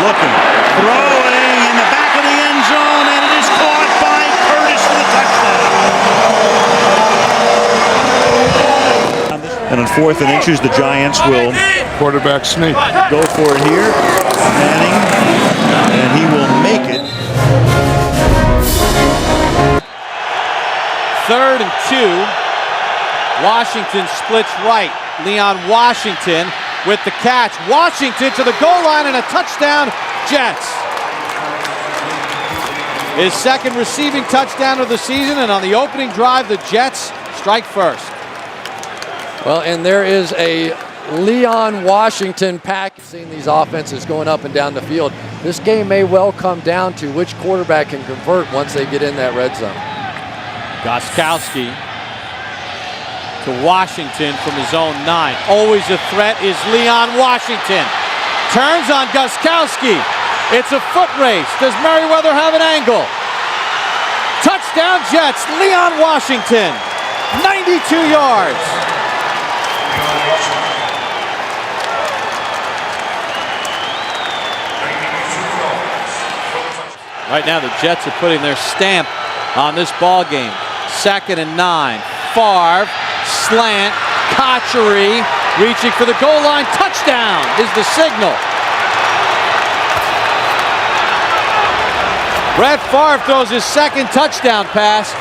Looking, throwing in the back of the end zone, and it is caught by Curtis for the touchdown. And on 4th and inches, the Giants will quarterback sneak. Go for it here. Manning, and he will make it. 3rd and 2. Washington splits right. Leon Washington with the catch. Washington to the goal line and a touchdown, Jets. His 2nd receiving touchdown of the season, and on the opening drive, the Jets strike first. Well, and there is a Leon Washington pack. Seeing these offenses going up and down the field, this game may well come down to which quarterback can convert once they get in that red zone. Gostkowski to Washington from his own 9. Always a threat is Leon Washington. Turns on Gostkowski. It's a foot race. Does Merriweather have an angle? Touchdown Jets, Leon Washington, 92 yards. Right now the Jets are putting their stamp on this ball game. 2nd and 9. Favre, slant, Cotchery, reaching for the goal line. Touchdown is the signal. Brett Favre throws his 2nd touchdown pass.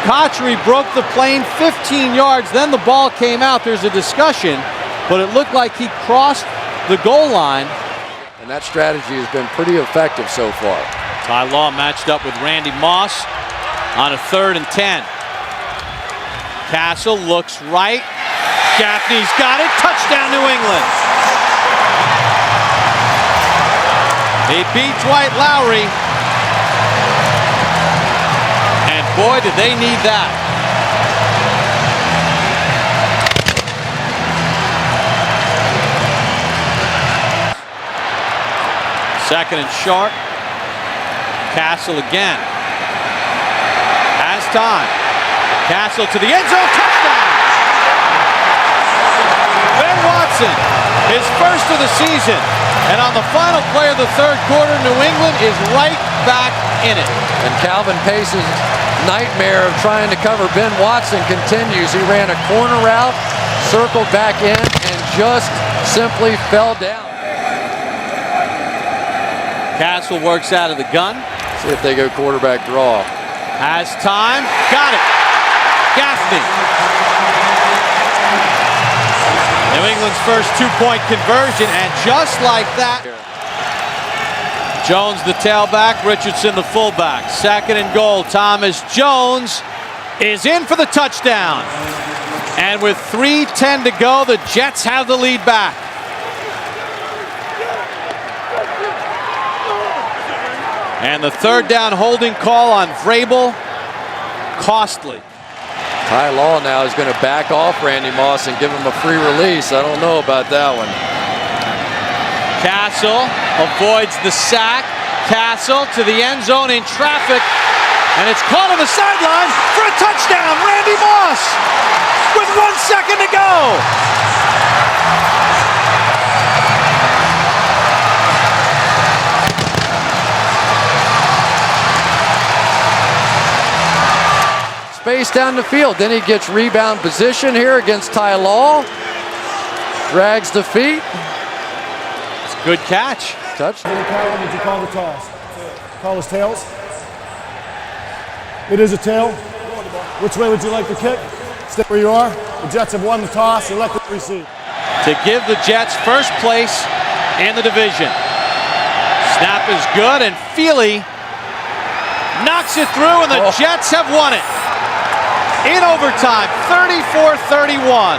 Cotchery broke the plane 15 yards. Then the ball came out. There's a discussion, but it looked like he crossed the goal line. And that strategy has been pretty effective so far. Ty Law matched up with Randy Moss on a 3rd and 10. Castle looks right. Gaffney's got it. Touchdown, New England. He beat Dwight Lowry. And boy, did they need that. Second and short. Castle again. Has time. Castle to the end zone. Touchdown! Ben Watson, his first of the season. And on the final play of the 3rd quarter, New England is right back in it. And Calvin Pace's nightmare of trying to cover Ben Watson continues. He ran a corner route, circled back in, and just simply fell down. Castle works out of the gun. See if they go quarterback draw. Has time. Got it. Gaffney. New England's first 2-point conversion, and just like that. Jones the tailback, Richardson the fullback. 2nd and goal. Thomas Jones is in for the touchdown. And with 3:10 to go, the Jets have the lead back. And the 3rd down holding call on Vrabel, costly. Ty Law now is going to back off Randy Moss and give him a free release. I don't know about that one. Castle avoids the sack. Castle to the end zone in traffic. And it's caught on the sideline for a touchdown. Randy Moss with 1 second to go. Space down the field. Then he gets rebound position here against Ty Law. Drags the feet. It's a good catch. Touch. Did you call the toss? Call us tails? It is a tail. Which way would you like to kick? Stay where you are. The Jets have won the toss. Elect to receive. To give the Jets first place in the division. Snap is good, and Feely knocks it through, and the Jets have won it. In overtime, 34-31.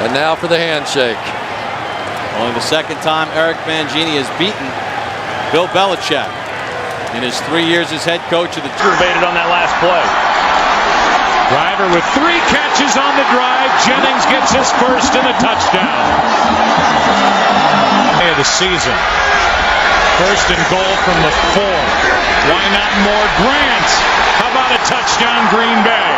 And now for the handshake. Only the 2nd time Eric Mangini has beaten Bill Belichick in his 3 years as head coach of the team. Evaded on that last play. Driver with 3 catches on the drive. Jennings gets his first and a touchdown. Of the season. 1st and goal from the 4. Why not more Grant? How about a touchdown, Green Bay?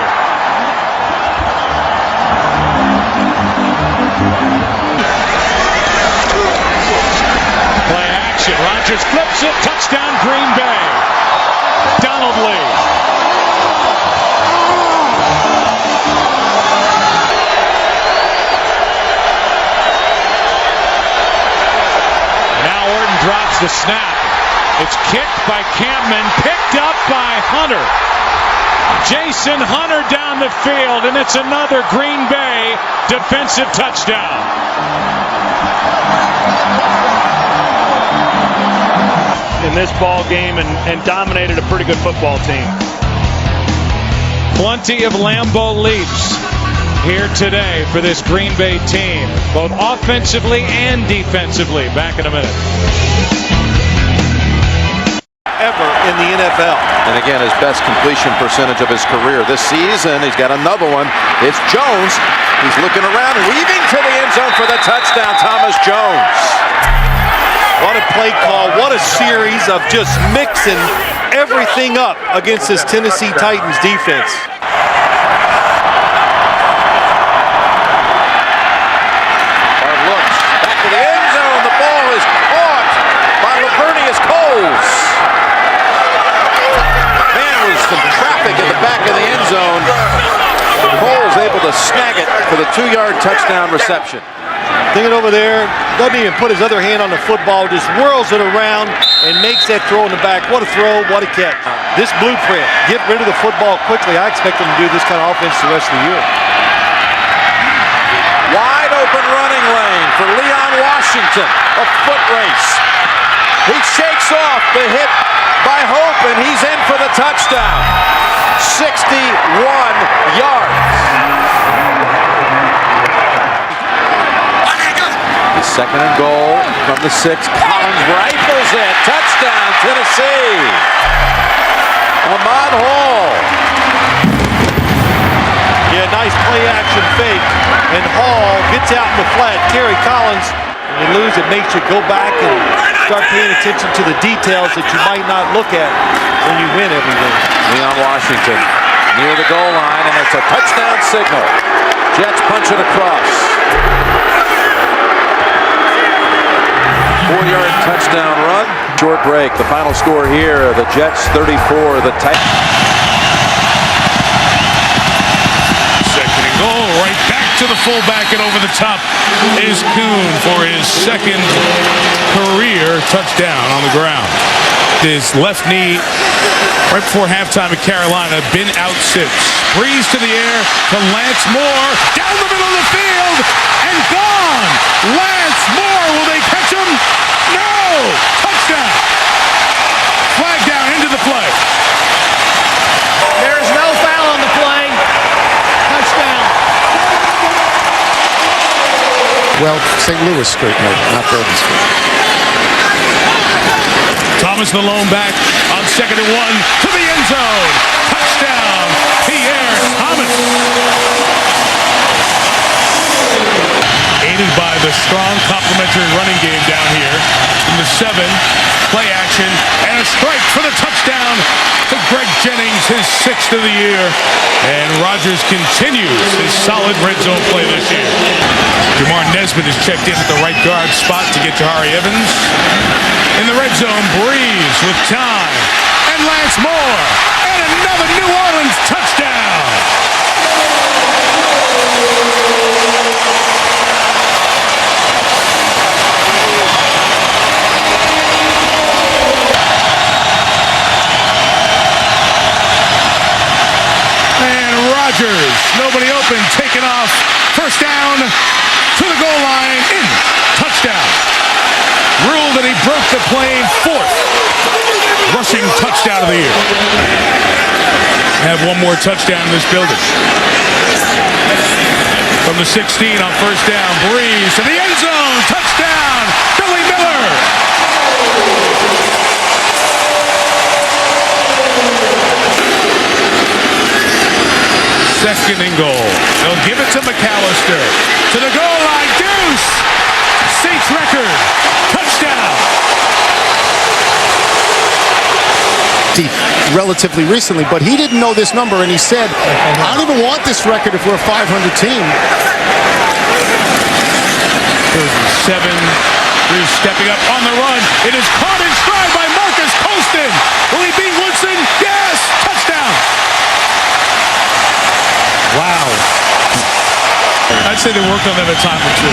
Play action. Rodgers flips it. Touchdown, Green Bay. Donald Lee. Now Orton drops the snap. It's kicked by Campman, picked up by Hunter. Jason Hunter down the field, and it's another Green Bay defensive touchdown. In this ball game and dominated a pretty good football team. Plenty of Lambeau leaps here today for this Green Bay team, both offensively and defensively. Back in a minute. Ever in the NFL. And again, his best completion percentage of his career this season. He's got another one. It's Jones. He's looking around, weaving to the end zone for the touchdown. Thomas Jones. What a play call. What a series of just mixing everything up against this Tennessee Titans defense. Hard looks. Back to the end zone. The ball is caught by Lavernius Coles. Man, was some traffic in the back of the end zone. Coles able to snag it for the 2-yard touchdown reception. Thinking over there, doesn't even put his other hand on the football, just whirls it around and makes that throw in the back. What a throw, what a catch. This blueprint, get rid of the football quickly. I expect them to do this kind of offense the rest of the year. Wide open running lane for Leon Washington. A foot race. He shakes off the hit by Hope, and he's in for the touchdown. 61 yards. Second and goal from the 6. Collins rifles it. Touchdown, Tennessee. Ahmad Hall. Yeah, nice play action fake. And Hall gets out in the flat. Terry Collins, when you lose, it makes you go back and start paying attention to the details that you might not look at when you win every game. Leon Washington near the goal line, and it's a touchdown signal. Jets punch it across. 4-yard touchdown run. Short break. The final score here, the Jets 34, the Titans. Second and goal, right back to the fullback, and over the top is Kuhn for his second career touchdown on the ground. His left knee right before halftime at Carolina, been out since. Breeze to the air to Lance Moore, down the middle of the field, and gone! Lance Moore, will they catch him? No! Touchdown! Flag down into the play. There is no foul on the play. Touchdown. Well, St. Louis Street, no, not Bourbon Street. Thomas the lone back on 2nd and 1 to the end zone. Touchdown, Pierre Thomas. Aided by the strong complementary running game down here. From the 7, play action, and a strike for the touchdown to Greg Jennings, his 6th of the year. And Rodgers continues his solid red zone play this year. Jamar Nesbitt is checked in at the right guard spot to get Jahari Evans. In the red zone, Breeze with time, and Lance Moore, and another New Orleans touchdown. And Rodgers, nobody open, taken off, first down, to the goal line, in, touchdown. Ruled that he broke the plane, 4th rushing touchdown of the year. Have one more touchdown in this building. From the 16 on first down, Breeze to the end zone, touchdown, Billy Miller. Second and goal. They'll give it to McAllister. To the goal line, Deuce. Saints record. Touchdown. Relatively recently, but he didn't know this number, and he said, I don't even want this record if we're a 500 team. 7. Breeze stepping up on the run. It is caught in stride by Marcus Colston. Will he beat Woodson? Yes! Touchdown. Wow. I'd say they worked on that a time or two.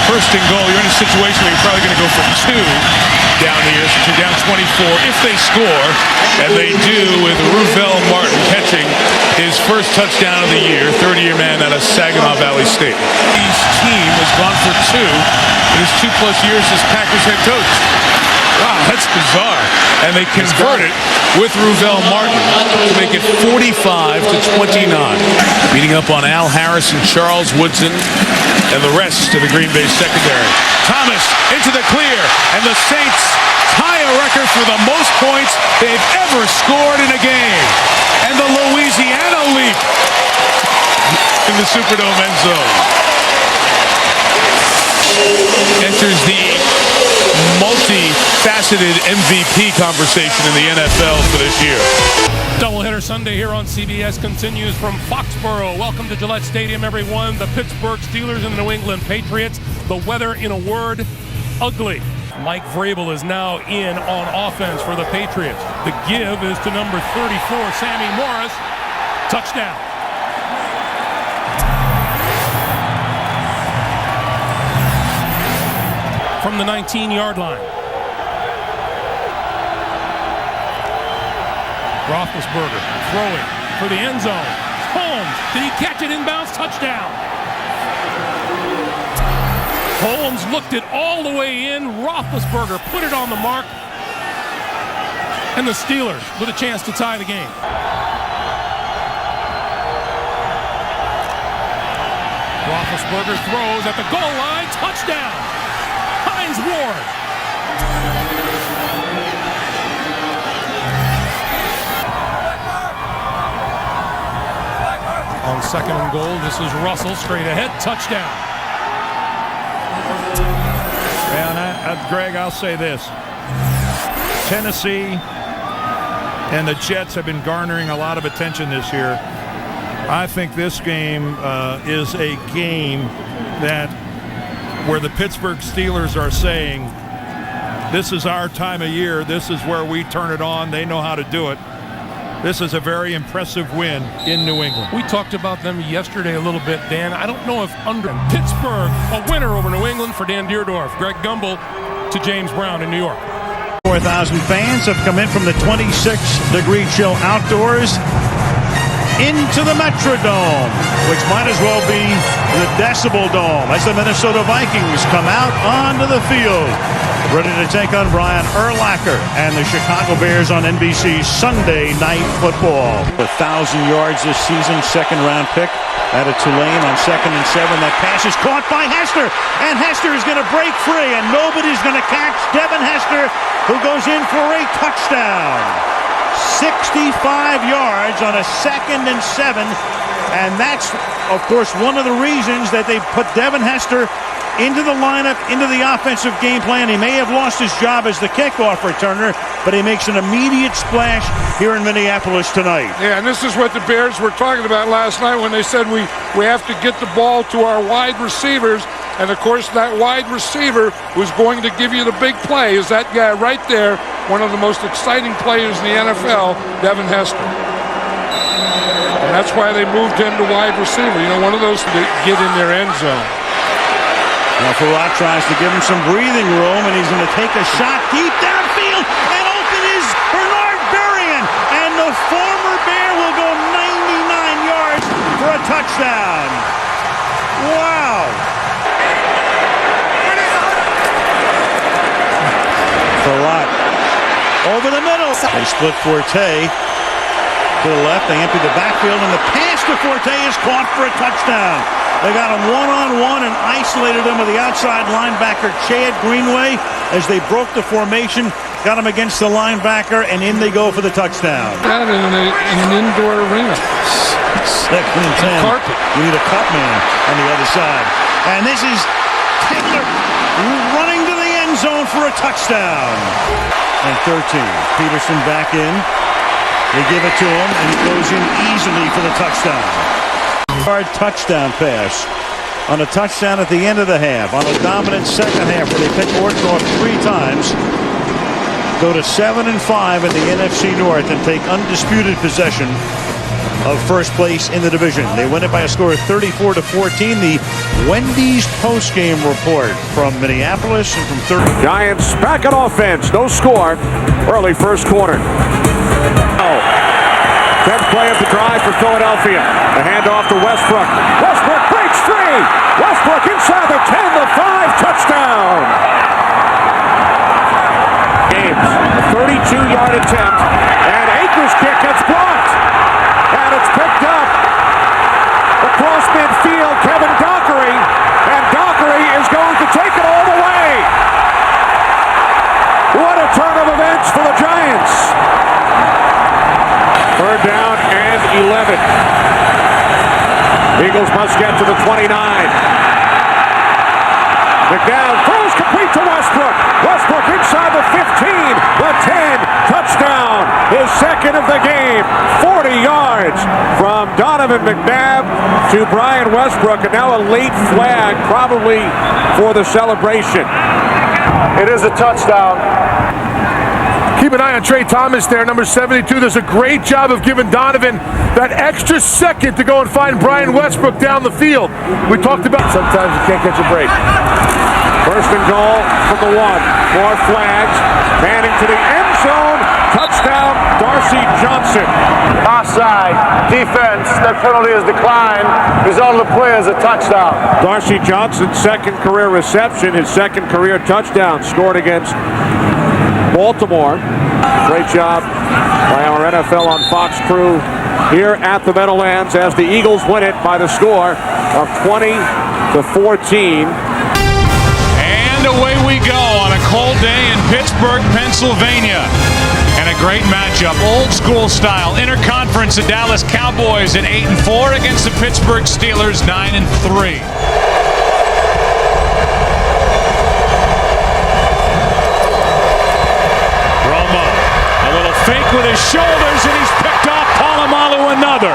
First and goal, you're in a situation where you're probably going to go for 2 down here, since you're down 24 if they score, and they do, with Ruvell Martin catching his first touchdown of the year, 30-year man out of Saginaw Valley State. His team has gone for 2 in his 2+ years as Packers head coach. Wow, that's bizarre. And they convert it with Ruvell Martin to make it 45-29. Beating up on Al Harris and Charles Woodson and the rest of the Green Bay secondary. Thomas into the clear, and the Saints tie a record for the most points they've ever scored in a game. And the Louisiana leap in the Superdome end zone. enters the multi-faceted MVP conversation in the NFL for this year. Doubleheader Sunday here on CBS continues from Foxborough. Welcome to Gillette Stadium, everyone. The Pittsburgh Steelers and the New England Patriots. The weather, in a word, ugly. Mike Vrabel is now in on offense for the Patriots. The give is to number 34, Sammy Morris. Touchdown. From the 19-yard line. Roethlisberger throwing for the end zone. Holmes, did he catch it inbounds? Touchdown. Holmes looked it all the way in. Roethlisberger put it on the mark. And the Steelers with a chance to tie the game. Roethlisberger throws at the goal line. Touchdown. Hines Ward. On second and goal, this is Russell straight ahead. Touchdown. And Greg, I'll say this. Tennessee and the Jets have been garnering a lot of attention this year. I think this game is a game that where the Pittsburgh Steelers are saying, this is our time of year. This is where we turn it on. They know how to do it. This is a very impressive win in New England. We talked about them yesterday a little bit, Dan. I don't know if under Pittsburgh, a winner over New England for Dan Deerdorf. Greg Gumbel to James Brown in New York. 4,000 fans have come in from the 26-degree chill outdoors into the Metrodome, which might as well be the Decibel Dome as the Minnesota Vikings come out onto the field, ready to take on Brian Urlacher and the Chicago Bears on NBC's Sunday Night Football. 1,000 yards this season, second-round pick out of Tulane on 2nd and 7. That pass is caught by Hester, and Hester is going to break free, and nobody's going to catch Devin Hester, who goes in for a touchdown. 65 yards on a 2nd and 7, and that's, of course, one of the reasons that they put Devin Hester into the lineup, into the offensive game plan. He may have lost his job as the kickoff returner, but he makes an immediate splash here in Minneapolis tonight. Yeah, and this is what the Bears were talking about last night when they said we have to get the ball to our wide receivers. And, of course, that wide receiver who's going to give you the big play is that guy right there, one of the most exciting players in the NFL, Devin Hester. And that's why they moved him to wide receiver. You know, one of those to get in their end zone. Now, Farad tries to give him some breathing room, and he's going to take a shot deep downfield, and open is Bernard Berrien, and the former Bear will go 99 yards for a touchdown. Wow. Farad over the middle. They split Forte to the left. They empty the backfield, and the pass to Forte is caught for a touchdown. They got him one-on-one and isolated him with the outside linebacker, Chad Greenway, as they broke the formation, got him against the linebacker, and in they go for the touchdown. That in an indoor arena. 2nd and 10. Carpet. You need a cut man on the other side. And this is Taylor running to the end zone for a touchdown. And 13. Peterson back in. They give it to him, and he goes in easily for the touchdown. Hard touchdown pass on a touchdown at the end of the half, on a dominant second half where they picked Orton off 3 times, go to 7-5 in the NFC North and take undisputed possession of first place in the division. They win it by a score of 34-14. The Wendy's postgame report from Minneapolis and from 30. Giants back on offense. No score. Early first quarter. 10th play of the drive for Philadelphia. The handoff to Westbrook. Westbrook breaks free. Westbrook inside the 10, the 5, touchdown. Games, a 32-yard attempt, and Akers' kick gets blocked. And it's picked up across midfield, Kevin Dockery, and Dockery is going to take it all the way. What a turn of events for the Giants. 3rd down and 11. Eagles must get to the 29. McNabb throws complete to Westbrook. Westbrook inside the 15, the 10, touchdown. His second of the game. 40 yards from Donovan McNabb to Brian Westbrook, and now a late flag probably for the celebration. It is a touchdown. Keep an eye on Trey Thomas there, number 72. Does a great job of giving Donovan that extra second to go and find Brian Westbrook down the field. We talked about sometimes you can't catch a break. First and goal from the 1. More flags. Manning to the end zone. Touchdown, Darcy Johnson. Offside. Defense. That penalty is declined. Result of the play is a touchdown. Darcy Johnson's second career reception, his second career touchdown, scored against Baltimore. Great job by our NFL on Fox crew here at the Meadowlands as the Eagles win it by the score of 20-14. And away we go on a cold day in Pittsburgh, Pennsylvania. And a great matchup, old school style. Interconference, the Dallas Cowboys at 8-4 against the Pittsburgh Steelers 9-3. Fake with his shoulders, and he's picked off Polamalu another.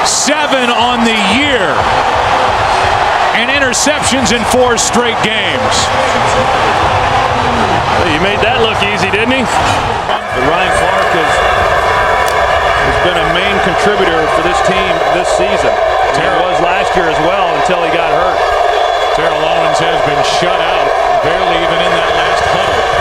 7 on the year. And interceptions in 4 straight games. He made that look easy, didn't he? But Ryan Clark has been a main contributor for this team this season. He was last year as well until he got hurt. Terrell Owens has been shut out, barely even in that last huddle.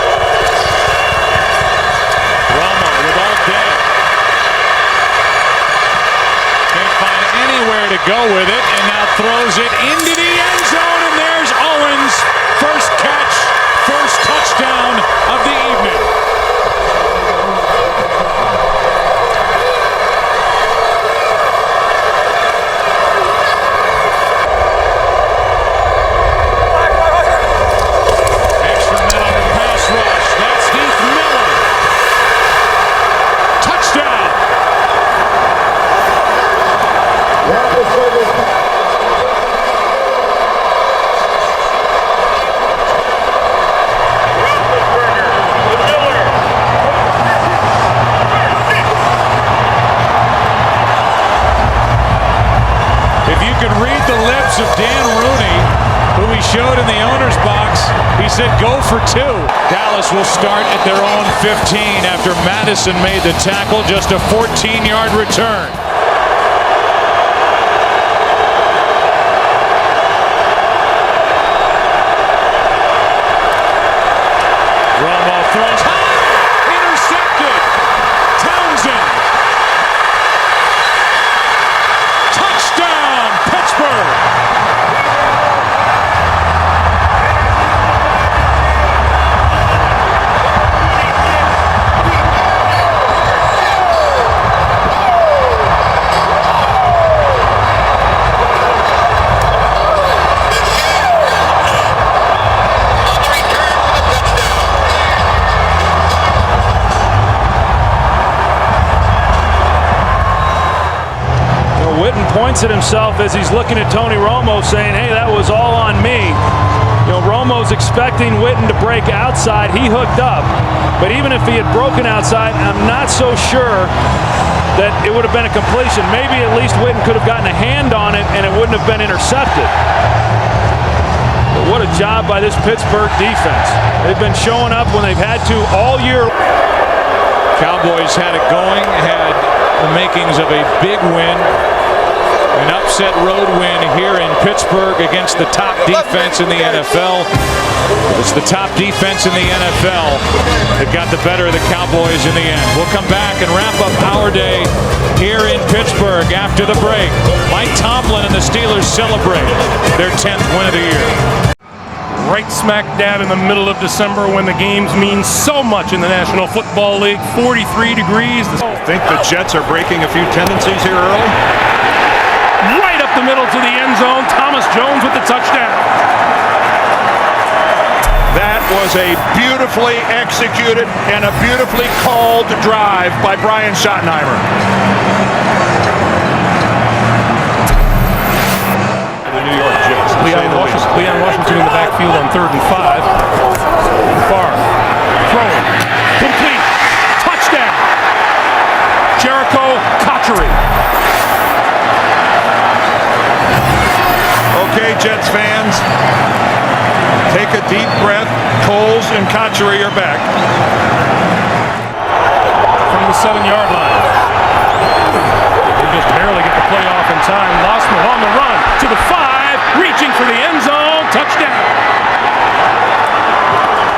To go with it, and now throws it into the end zone, and there's Owens. First catch, first touchdown of the evening. Extra men on the pass rush. That's Heath Miller. Touchdown. Of Dan Rooney, who he showed in the owner's box, he said go for 2. Dallas will start at their own 15 after Madison made the tackle, just a 14-yard return. Romo throws high, intercepted. Townsend. Touchdown, Pittsburgh. Points at himself as he's looking at Tony Romo saying, hey, that was all on me. You know, Romo's expecting Witten to break outside. He hooked up. But even if he had broken outside, I'm not so sure that it would have been a completion. Maybe at least Witten could have gotten a hand on it and it wouldn't have been intercepted. But what a job by this Pittsburgh defense. They've been showing up when they've had to all year. Cowboys had it going, had the makings of a big win. An upset road win here in Pittsburgh against the top defense in the NFL. It's the top defense in the NFL that got the better of the Cowboys in the end. We'll come back and wrap up our day here in Pittsburgh after the break. Mike Tomlin and the Steelers celebrate their 10th win of the year. Right smack dab in the middle of December when the games mean so much in the National Football League. 43 degrees. I think the Jets are breaking a few tendencies here early. Right up the middle to the end zone. Thomas Jones with the touchdown. That was a beautifully executed and a beautifully called drive by Brian Schottenheimer. The New York Jets. Leon backfield on 3rd and 5. Favre throwing. Complete. Touchdown. Jericho Cotchery. Okay, Jets fans, take a deep breath. Coles and Cotchery are back. From the 7-yard line. They just barely get the play off in time. Lossman on the run to the 5, reaching for the end zone. Touchdown.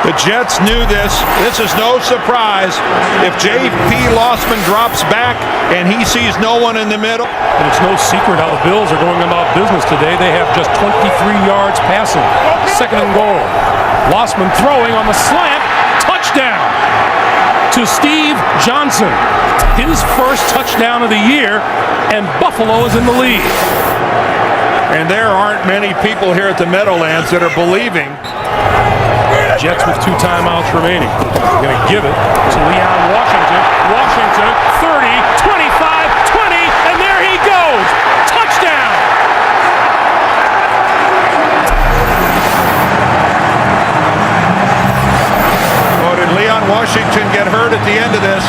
The Jets knew this. This is no surprise. If J.P. Lossman drops back and he sees no one in the middle. And it's no secret how the Bills are going about business today. They have just 23 yards passing. 2nd and goal. Lossman throwing on the slant. Touchdown to Steve Johnson. His first touchdown of the year, and Buffalo is in the lead. And there aren't many people here at the Meadowlands that are believing. Jets with 2 timeouts remaining. Going to give it to Leon Washington. Washington, 30, 25, 20, and there he goes. Touchdown! Oh, did Leon Washington get hurt at the end of this?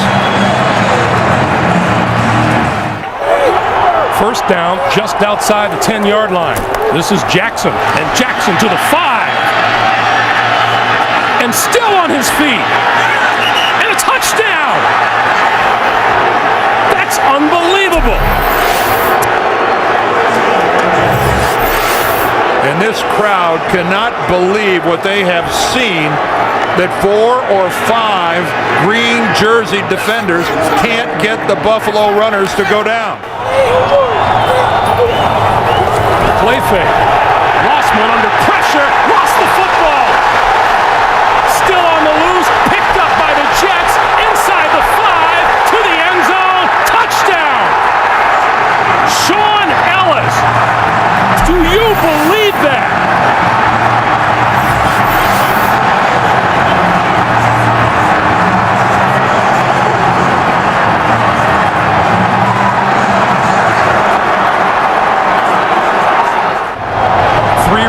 First down, just outside the 10-yard line. This is Jackson, and Jackson to the 5. And still on his feet. And a touchdown! That's unbelievable! And this crowd cannot believe what they have seen, that 4 or 5 green jersey defenders can't get the Buffalo runners to go down. Play fake. Lossman under pressure, lost the football. Still on the loose, picked up by the Jets, inside the 5, to the end zone, touchdown! Sean Ellis. Do you believe that?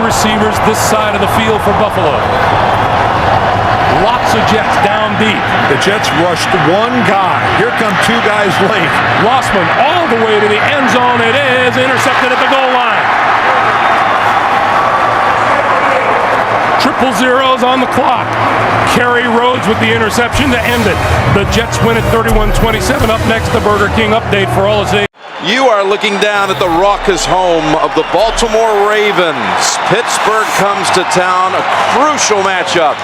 Receivers this side of the field for Buffalo. Lots of Jets down deep. The Jets rushed 1 guy. Here come 2 guys late. Lossman all the way to the end zone. It is intercepted at the goal line. 000 on the clock. Kerry Rhodes with the interception to end it. The Jets win at 31-27. Up next, the Burger King update for all its. You are looking down at the raucous home of the Baltimore Ravens. Pittsburgh comes to town, a crucial matchup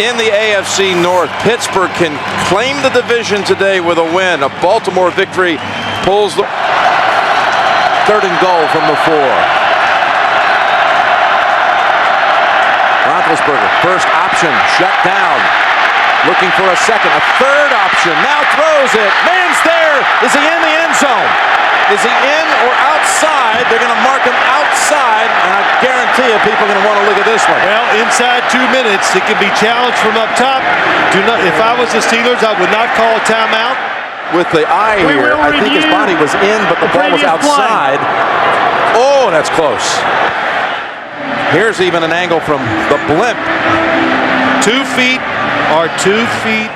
in the AFC North. Pittsburgh can claim the division today with a win. A Baltimore victory pulls the 3rd and goal from the 4. Roethlisberger, first option, shut down. Looking for a second, a 3rd option, now throws it. Man's there. Is he in the end zone? Is he in or outside? They're going to mark him outside, and I guarantee you people are going to want to look at this one. Well, inside 2 minutes, it can be challenged from up top. If I was the Steelers, I would not call a timeout. With the eye here, I think his body was in, but the ball was outside. Oh, that's close. Here's even an angle from the blimp. 2 feet or 2 feet.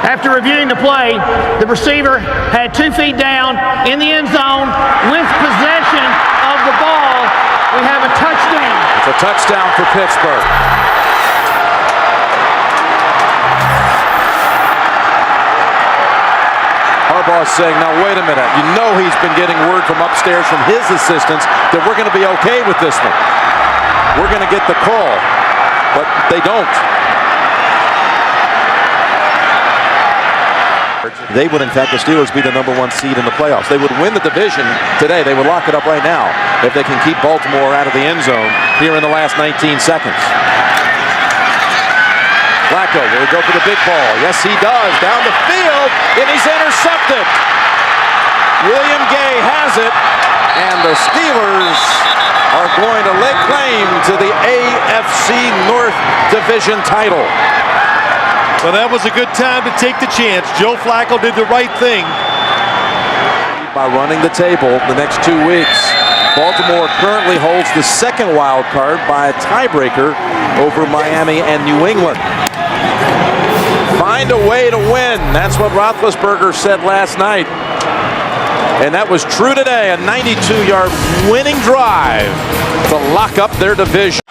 After reviewing the play, the receiver had 2 feet down in the end zone with possession of the ball. We have a touchdown. It's a touchdown for Pittsburgh. Harbaugh's saying, now wait a minute. You know he's been getting word from upstairs from his assistants that we're going to be okay with this one. We're going to get the call, but they don't. They would, in fact, the Steelers be the #1 seed in the playoffs. They would win the division today. They would lock it up right now if they can keep Baltimore out of the end zone here in the last 19 seconds. Flacco will go for the big ball. Yes, he does. Down the field, and he's intercepted. William Gay has it, and the Steelers are going to lay claim to the AFC North Division title. Well, that was a good time to take the chance. Joe Flacco did the right thing. By running the table the next 2 weeks. Baltimore currently holds the second wild card by a tiebreaker over Miami and New England. Find a way to win. That's what Roethlisberger said last night. And that was true today. A 92-yard winning drive to lock up their division.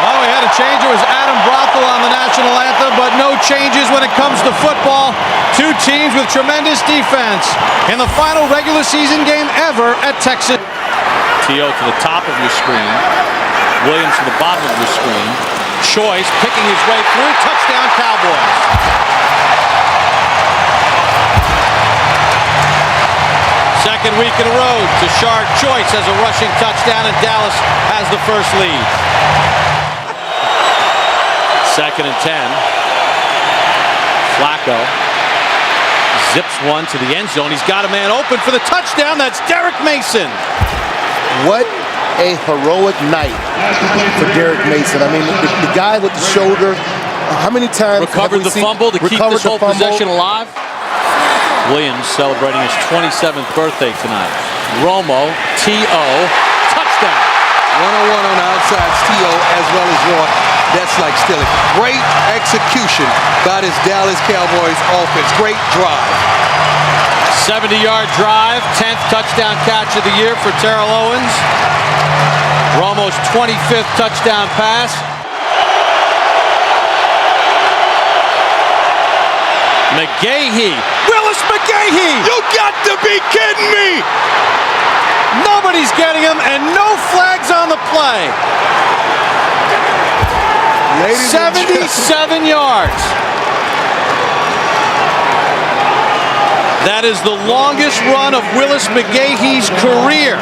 Well, we had a change. It was Adam Brothel on the national anthem, but no changes when it comes to football. Two teams with tremendous defense in the final regular season game ever at Texas. T.O. to the top of your screen. Williams to the bottom of your screen. Choice picking his way through. Touchdown, Cowboys. Second week in a row, Tashard Choice has a rushing touchdown, and Dallas has the first lead. Second and 10. Flacco zips one to the end zone. He's got a man open for the touchdown. That's Derek Mason. What a heroic night for Derek Mason. I mean, the guy with the shoulder, how many times recovered the fumble to keep this whole possession alive? Williams celebrating his 27th birthday tonight. Romo, T.O., touchdown. One-on-one on the outside, T.O. as well as one. That's like stealing. Great execution by this Dallas Cowboys offense. Great drive. 70-yard drive, 10th touchdown catch of the year for Terrell Owens. Romo's 25th touchdown pass. McGahee, Willis McGahee! You got to be kidding me! Nobody's getting him, and no flags on the play. 77 yards. That is the longest run of Willis McGahee's career.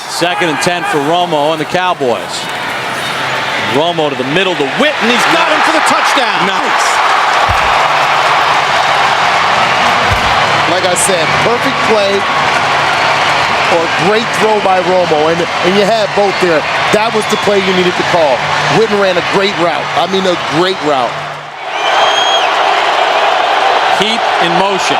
Second and 10 for Romo and the Cowboys. Romo to the middle to Witten. He's got him for the touchdown. Nice. Like I said, perfect play or great throw by Romo. And you had both there. That was the play you needed to call. Witten ran a great route. I mean, a great route. Heat in motion.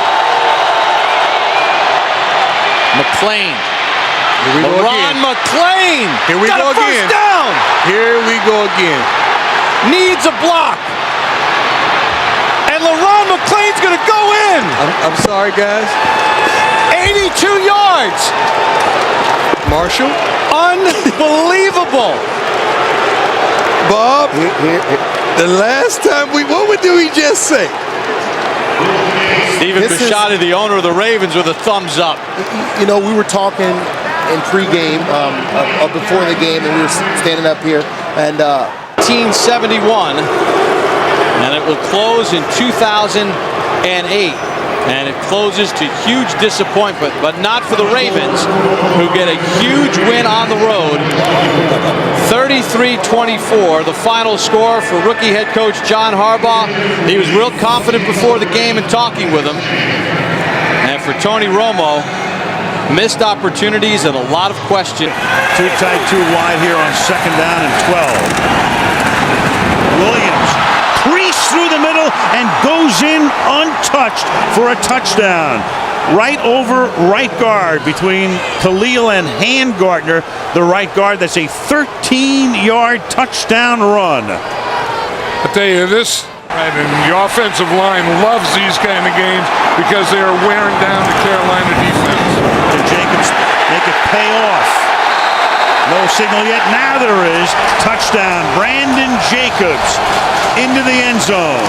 McClain. Here we go again. McClain. Here we go again. First down. Here we go again. Needs a block. And LeRon McClain's going to go in. I'm sorry, guys. 82 yards. Marshall. Unbelievable. Bob, the last time what did we just say? Stephen Bisciotti, the owner of the Ravens, with a thumbs up. You know, we were talking in pregame, before the game, and we were standing up here, and 1971, and it will close in 2008. And it closes to huge disappointment, but not for the Ravens, who get a huge win on the road. 33-24, the final score for rookie head coach John Harbaugh. He was real confident before the game and talking with him. And for Tony Romo, missed opportunities and a lot of questions. Too tight, too wide here on second down and 12. Williams crease through the middle and goes in untouched for a touchdown. Right over right guard between Khalil and Handgardner, the right guard. That's a 13-yard touchdown run. I tell you this, and the offensive line loves these kind of games because they are wearing down the Carolina defense. Can Jacobs make it pay off? No signal yet. Now there is. Touchdown. Brandon Jacobs into the end zone.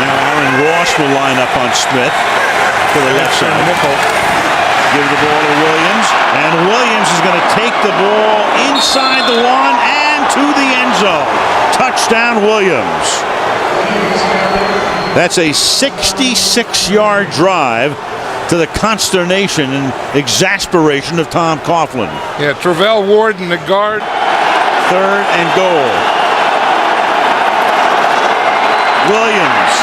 Now Aaron Ross will line up on Smith to the left side. Give the ball to Williams. And Williams is going to take the ball inside the one and to the end zone. Touchdown, Williams. That's a 66-yard drive to the consternation and exasperation of Tom Coughlin. Yeah, Travell Ward in the guard. Third and goal. Williams.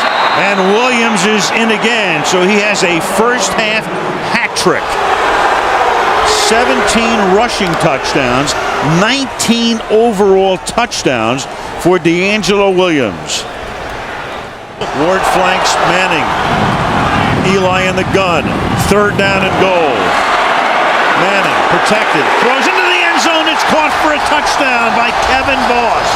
And Williams is in again, so he has a first half hat trick. 17 rushing touchdowns, 19 overall touchdowns for D'Angelo Williams. Ward flanks Manning. Eli in the gun. 3rd down and goal. Manning protected. Throws into the end zone. It's caught for a touchdown by Kevin Boss.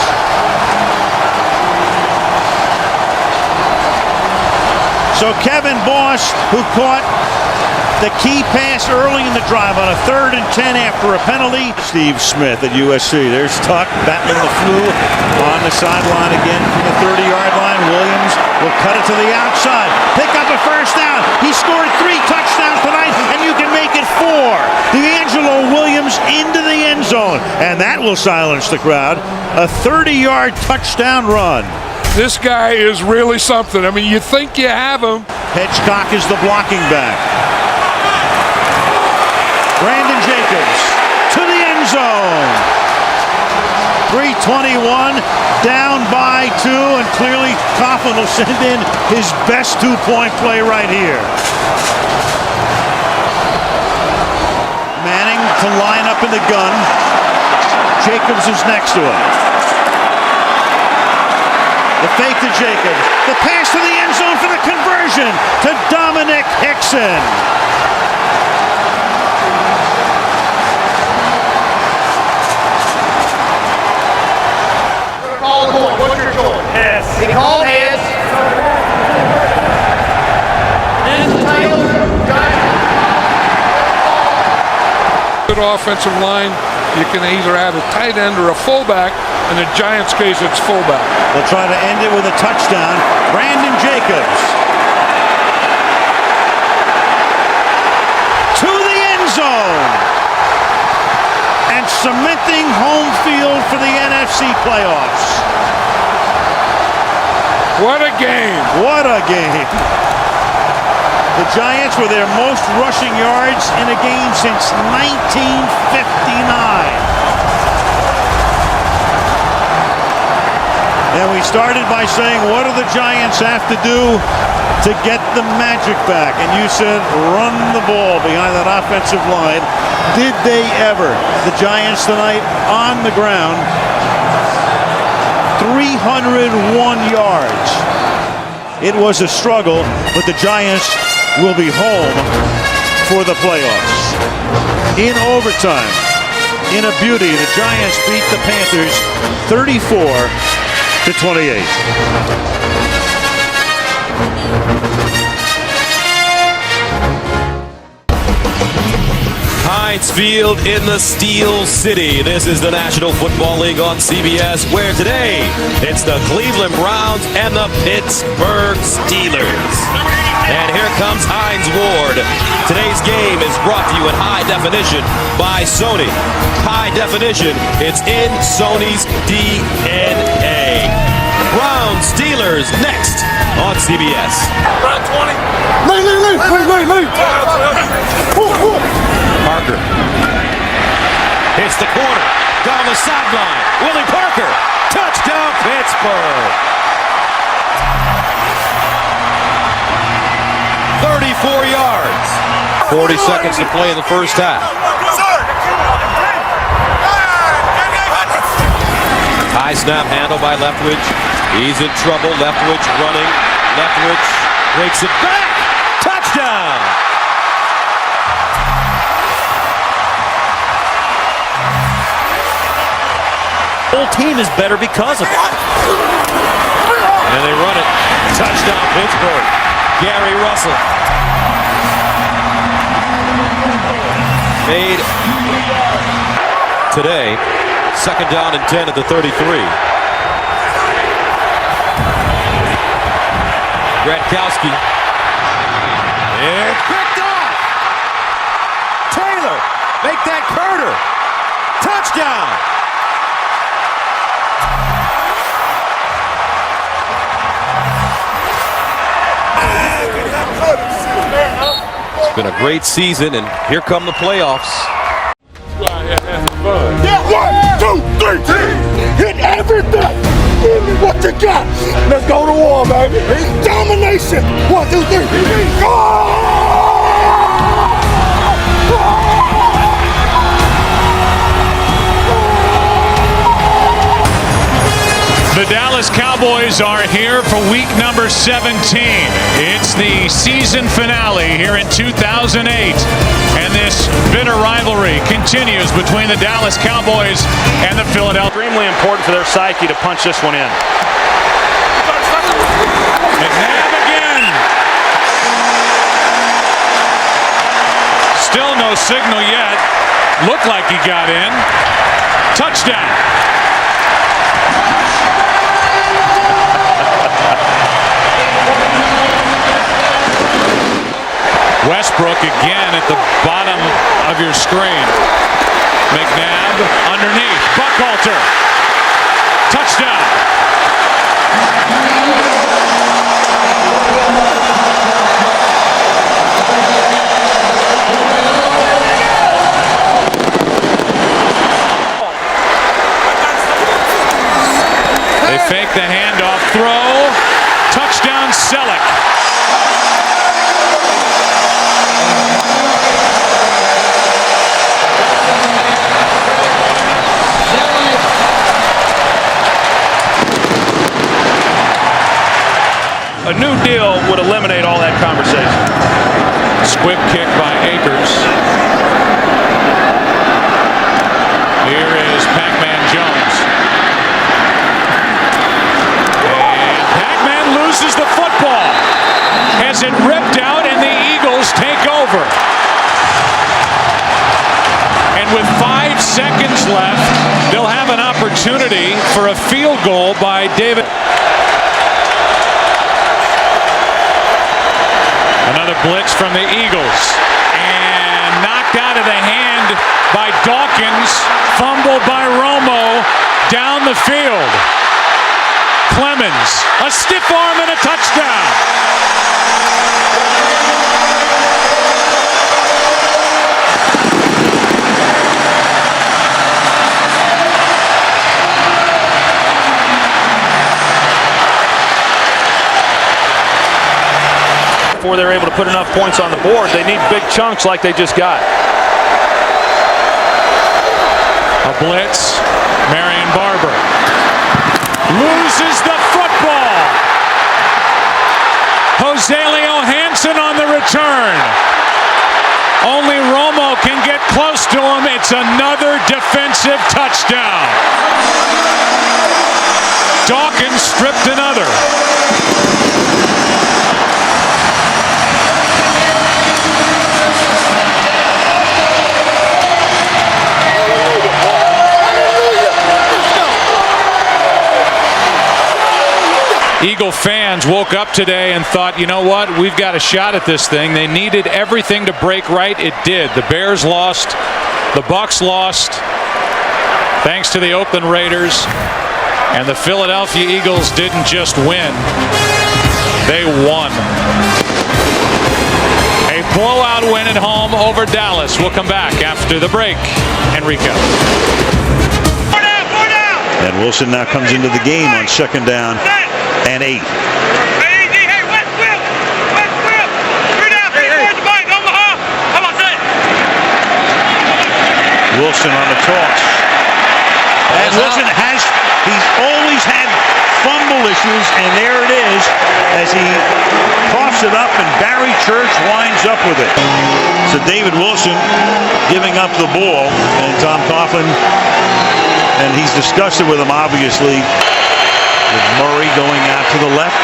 So Kevin Boss, who caught the key pass early in the drive on a 3rd and 10 after a penalty. Steve Smith at USC. There's Tuck battling the flu on the sideline again from the 30-yard line. Williams will cut it to the outside. Pick up a 1st down. He scored 3 touchdowns tonight, and you can make it 4. D'Angelo Williams into the end zone, and that will silence the crowd. A 30-yard touchdown run. This guy is really something. I mean, you think you have him. Hedgecock is the blocking back. Brandon Jacobs to the end zone. 3:21, down by 2, and clearly Coughlin will send in his best 2-point play right here. Manning to line up in the gun. Jacobs is next to him. The fake to Jacobs. The pass to the end zone for the conversion to Dominic Hickson. What's your goal? Yes. He called heads. Good offensive line. You can either have a tight end or a fullback. In the Giants' case, it's fullback. They'll try to end it with a touchdown. Brandon Jacobs to the end zone and cementing home field for the NFC playoffs. What a game! What a game! The Giants were their most rushing yards in a game since 1959. And we started by saying, what do the Giants have to do to get the magic back? And you said, run the ball behind that offensive line. Did they ever? The Giants tonight on the ground, 301 yards. It was a struggle, but the Giants will be home for the playoffs. In overtime, in a beauty, the Giants beat the Panthers 34-28. Heinz Field in the Steel City. This is the National Football League on CBS, where today it's the Cleveland Browns and the Pittsburgh Steelers. And here comes Heinz Ward. Today's game is brought to you in high definition by Sony. High definition, it's in Sony's DNA. Browns Steelers next on CBS. Parker hits the corner down the sideline. Willie Parker, touchdown Pittsburgh. 34 yards. 40 seconds to play in the first half. High snap handle by Leftwich. He's in trouble. Leftwich running. Leftwich breaks it back. Touchdown. The whole team is better because of it. And they run it. Touchdown Pittsburgh. Gary Russell. Made today. 2nd down and 10 at the 33. Gradkowski. And picked off. Taylor. Make that Carter. Touchdown. It's been a great season, and here come the playoffs. Yeah, 1, 2, 3, hit everything. Give me what you got. Let's go to war, baby. Domination. 1, 2, 3. Go! The Dallas Cowboys are here for week number 17. It's the season finale here in 2008. And this bitter rivalry continues between the Dallas Cowboys and the Philadelphia. Extremely important for their psyche to punch this one in. McNabb again. Still no signal yet. Looked like he got in. Touchdown. Westbrook again at the bottom of your screen. McNabb underneath. Buckhalter. Touchdown. They fake the handoff throw. Touchdown Selleck. A new deal would eliminate all that conversation. Squib kick by Akers. Here is Pac-Man Jones. And Pac-Man loses the football. Has it ripped out and the Eagles take over. And with 5 seconds left, they'll have an opportunity for a field goal by David. Another blitz from the Eagles. And knocked out of the hand by Dawkins. Fumbled by Romo down the field. Clemens, a stiff arm and a touchdown. Before they're able to put enough points on the board, they need big chunks like they just got. A blitz. Marion Barber loses the football. Joselio Hansen on the return. Only Romo can get close to him. It's another defensive touchdown. Dawkins stripped another. Eagle fans woke up today and thought, you know what, we've got a shot at this thing. They needed everything to break right. It did. The Bears lost. The Bucs lost. Thanks to the Oakland Raiders. And the Philadelphia Eagles didn't just win. They won. A blowout win at home over Dallas. We'll come back after the break and recap. And Wilson now comes into the game on 2nd down and 8. Wilson on the toss. And Wilson he's always had fumble issues, and there it is as he coughs it up, and Barry Church winds up with it. So David Wilson giving up the ball, and Tom Coughlin, and he's discussed it with him, obviously, with Murray going out to the left.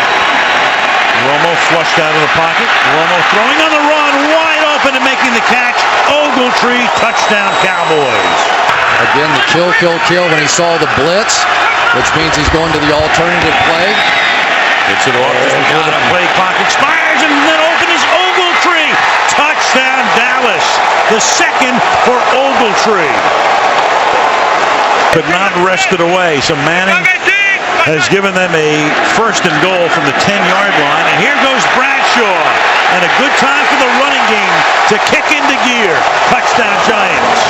Romo flushed out of the pocket. Romo throwing on the run, wide open and making the catch. Ogletree, touchdown Cowboys. Again, the kill when he saw the blitz, which means he's going to the alternative play. Gets it off before the play clock expires, and then open is Ogletree. Touchdown Dallas. The second for Ogletree. Could not wrest it away. So Manning has given them a 1st and goal from the 10-yard line. And here goes Bradshaw. And a good time for the running game to kick into gear. Touchdown Giants.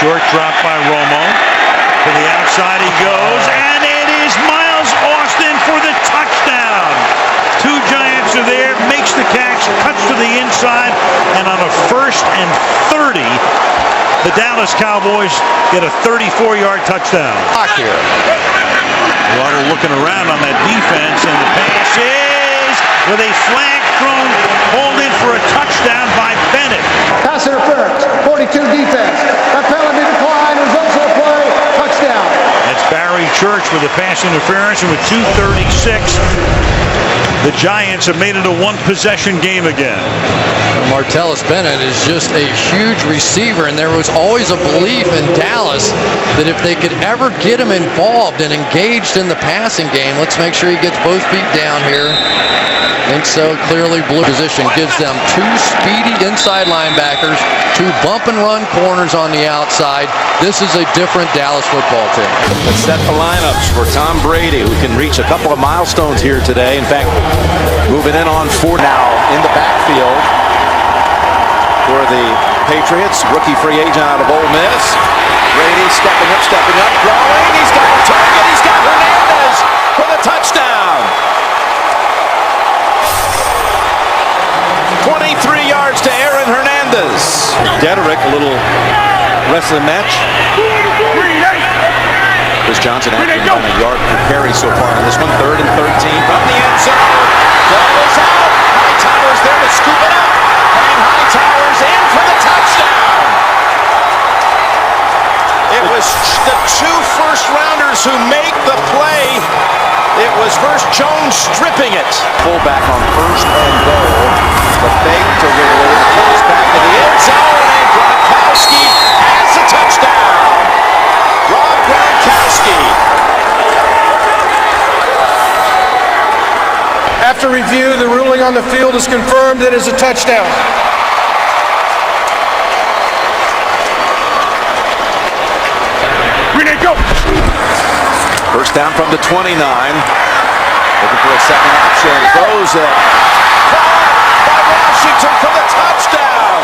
Short drop by Romo. To the outside he goes. And it is Miles Austin for the touchdown. 2 the Dallas Cowboys get a 34-yard touchdown. Here. Waddle looking around on that defense, and the pass is with a flag thrown, pulled in for a touchdown by Bennett. Pass interference, 42 defense. That penalty decline, results of the play, touchdown. That's Barry Church with a pass interference, and with 2:36, the Giants have made it a one-possession game again. Martellus Bennett is just a huge receiver, and there was always a belief in Dallas that if they could ever get him involved and engaged in the passing game, let's make sure he gets both feet down here. And so clearly blue position gives them two speedy inside linebackers, two bump and run corners on the outside. This is a different Dallas football team. Let's set the lineups for Tom Brady, who can reach a couple of milestones here today. In fact, moving in on 4 now in the backfield for the Patriots. Rookie free agent out of Ole Miss. Brady stepping up, throwing. He's got a target. He's got Hernandez for the touchdown. 23 yards to Aaron Hernandez. Dederick, a little rest of the match. Chris Johnson actually on a yard per carry so far on this one. 3rd and 13 from the end zone. Ball is out. Hightower's there to scoop it up. And Hightower's in for the touchdown. It was the 2 first-rounders who make the play. It was first Jones stripping it. Fullback on 1st and goal. The fake to Ridley. Goes back to the end zone. And Gronkowski has the touchdown. Rob Gronkowski. After review, the ruling on the field is confirmed. It is a touchdown. Go. First down from the 29. Looking for a second option. Throws it. Caught by Washington for the touchdown.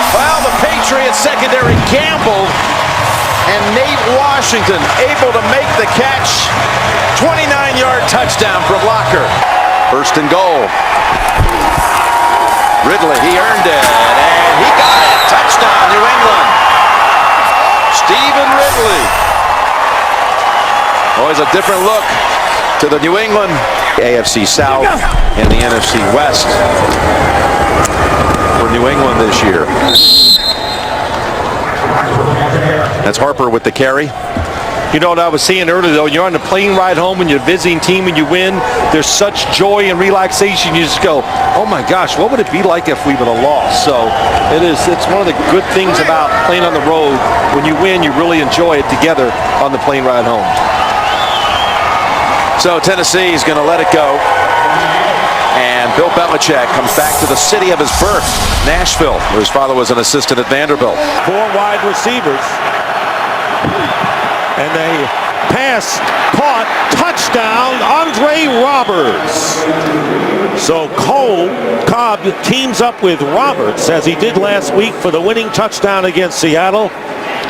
Well, the Patriots secondary gambled, and Nate Washington able to make the catch. 29-yard touchdown from Locker. 1st and goal. Ridley, he earned it, and he got it. Touchdown, New England. Stephen Ridley. Always a different look to the New England AFC South and the NFC West for New England this year. That's Harper with the carry. You know what I was saying earlier, though, you're on the plane ride home and you're a visiting team and you win, there's such joy and relaxation. You just go, oh my gosh, what would it be like if we would have lost? So it's one of the good things about playing on the road. When you win, you really enjoy it together on the plane ride home. So Tennessee is going to let it go. And Bill Belichick comes back to the city of his birth, Nashville, where his father was an assistant at Vanderbilt. 4 wide receivers. And they pass, caught, touchdown, Andre Roberts. So Cobb teams up with Roberts, as he did last week for the winning touchdown against Seattle.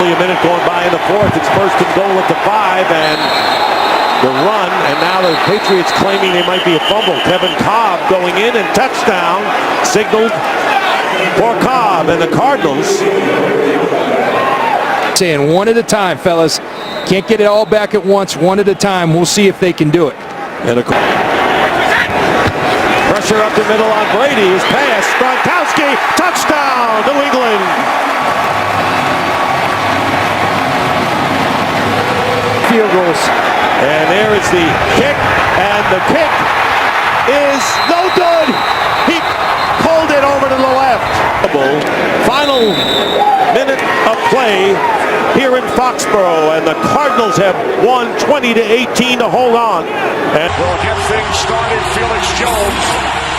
Only a minute going by in the 4th. It's 1st and goal at the 5, and the run, and now the Patriots claiming they might be a fumble. Kevin Cobb going in, and touchdown signaled for Cobb and the Cardinals. Saying one at a time, fellas. Can't get it all back at once, one at a time. We'll see if they can do it. And pressure up the middle on Brady. His pass. Gronkowski. Touchdown. New England. Field goals. And there is the kick. And the kick is no good. He pulled it over to the left. Final minute of play here in Foxborough, and the Cardinals have won 20-18 to hold on. And we'll get things started. Felix Jones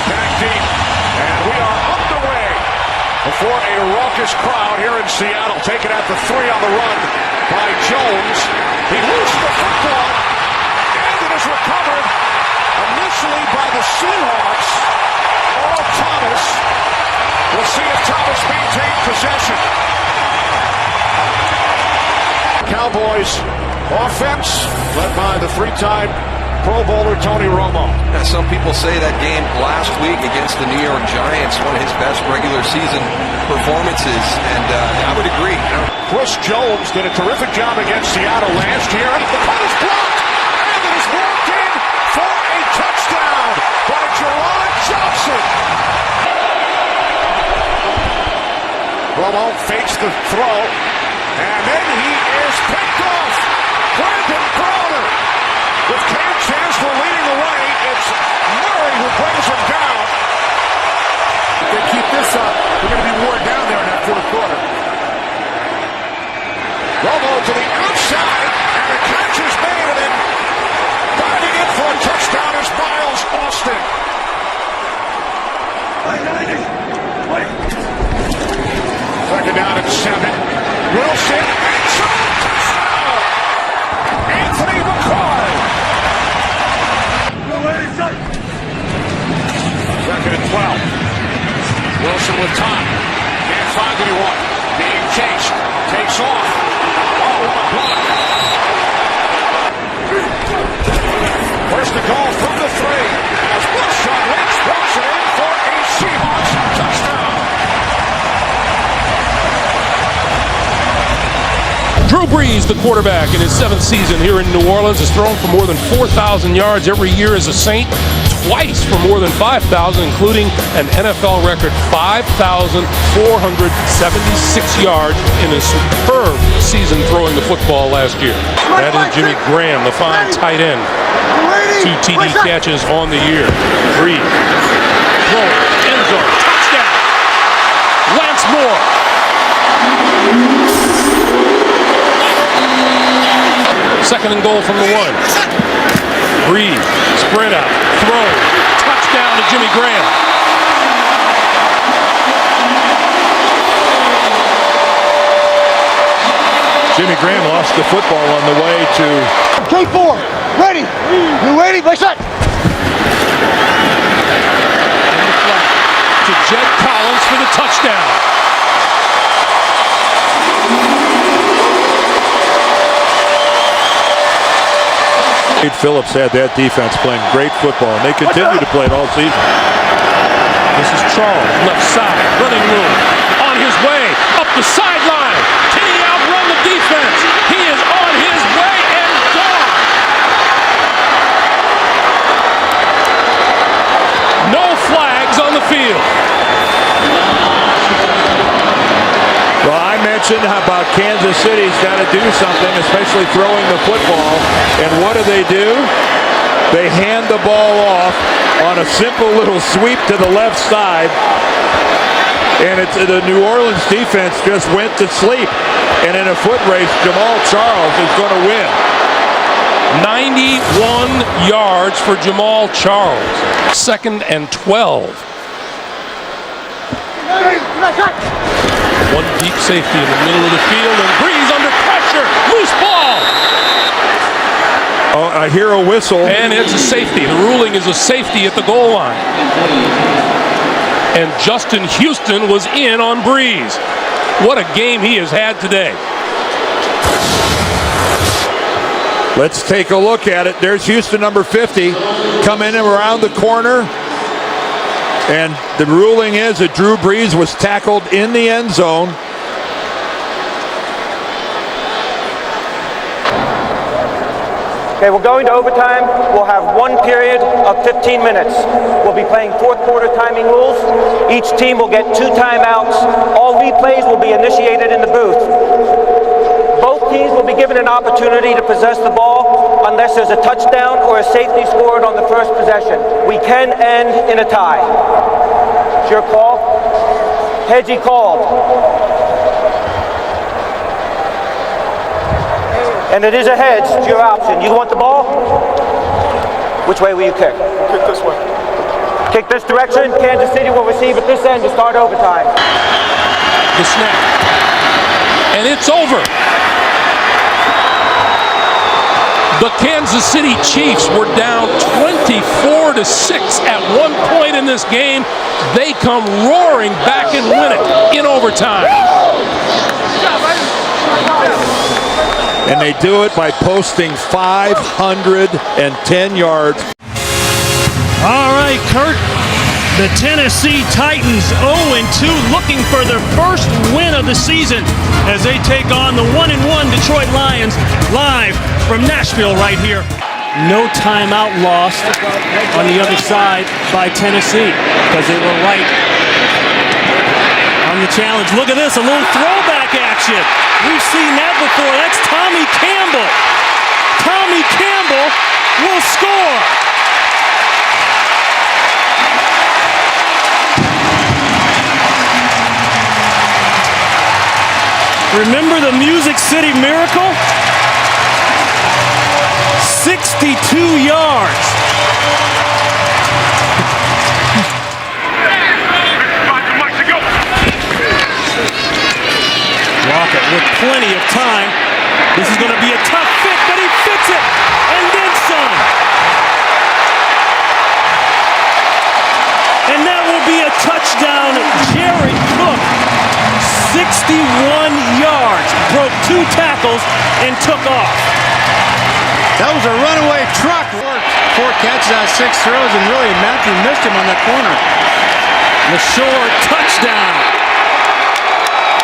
back deep, and we are underway before a raucous crowd here in Seattle. Taken at the 3 on the run by Jones. He loses the football, and it is recovered initially by the Seahawks. Earl Thomas. We'll see if Thomas maintains possession. Cowboys offense led by the 3-time Pro Bowler Tony Romo. Some people say that game last week against the New York Giants, one of his best regular season performances, and I would agree. Chris Jones did a terrific job against Seattle last year, and the punt is blocked, and it is walked in for a touchdown by Jerron Johnson. Romo fakes the throw, and then he is picked off. Brandon Browner with Cam Chancellor leading the way. It's Murray who brings him down. If they keep this up, they're going to be worn down there in that fourth quarter. Romo to the outside, and the catch is made, and then diving in for a touchdown is Miles Austin. Second down and 7. Wilson, touchdown! Anthony McCoy. Second and 12. Wilson with time. Can't find anyone. Being chased. Takes off. Oh, what a block. First to goal from the 3. As Wilson walks it in for a Seahawks touchdown. Drew Brees, the quarterback in his 7th season here in New Orleans, has thrown for more than 4,000 yards every year as a Saint, twice for more than 5,000, including an NFL record 5,476 yards in a superb season throwing the football last year. That is Jimmy Graham, the fine tight end. 2 TD catches on the year. Brees, throw, end zone, touchdown. Lance Moore. Second and goal from the 1. Brees, sprint out, throw, touchdown to Jimmy Graham. Jimmy Graham lost the football on the way to... K4, ready. You ready? Play shot. To Jed Collins for the touchdown. Wade Phillips had that defense playing great football, and they continue to play it all season. This is Charles, left side, running room, on his way, up the sideline. Can he outrun the defense? He is on his way and gone. No flags on the field. Well, I mentioned about Kansas City's got to do something, especially throwing the football. And what do? They hand the ball off on a simple little sweep to the left side. And the New Orleans defense just went to sleep. And in a foot race, Jamal Charles is going to win. 91 yards for Jamal Charles. 2nd and 12. One deep safety in the middle of the field, and Brees under pressure. Loose ball. Oh, I hear a whistle. And it's a safety. The ruling is a safety at the goal line. And Justin Houston was in on Brees. What a game he has had today. Let's take a look at it. There's Houston, number 50, coming in around the corner. And the ruling is that Drew Brees was tackled in the end zone. Okay, we're going to overtime. We'll have one period of 15 minutes. We'll be playing fourth quarter timing rules. Each team will get 2 timeouts. All replays will be initiated in the booth. Both teams will be given an opportunity to possess the ball unless there's a touchdown or a safety scored on the first possession. We can end in a tie. It's your call. Hedgie called. And it is a hedge, it's your option. You want the ball? Which way will you kick? Kick this way. Kick this direction. Kansas City will receive at this end to start overtime. The snap. And it's over. The Kansas City Chiefs were down 24-6 at one point in this game. They come roaring back and win it in overtime. and they do it by posting 510 yards. All right, Kurt. The Tennessee Titans 0-2, looking for their first win of the season as they take on the 1-1 Detroit Lions live from Nashville right here. No timeout lost on the other side by Tennessee because they were right on the challenge. Look at this, a little throwback action. We've seen that before. That's Tommy Campbell. Tommy Campbell will score. Remember the Music City Miracle? 62 yards. Lockett with plenty of time. This is going to be a tough fit, but he fits it, and then some. And that will be a touchdown. Jared Cook, 61 yards, broke 2 tackles, and took off. That was a runaway truck. 4 catches out of 6 throws, and really Matthew missed him on that corner. LaShore, touchdown.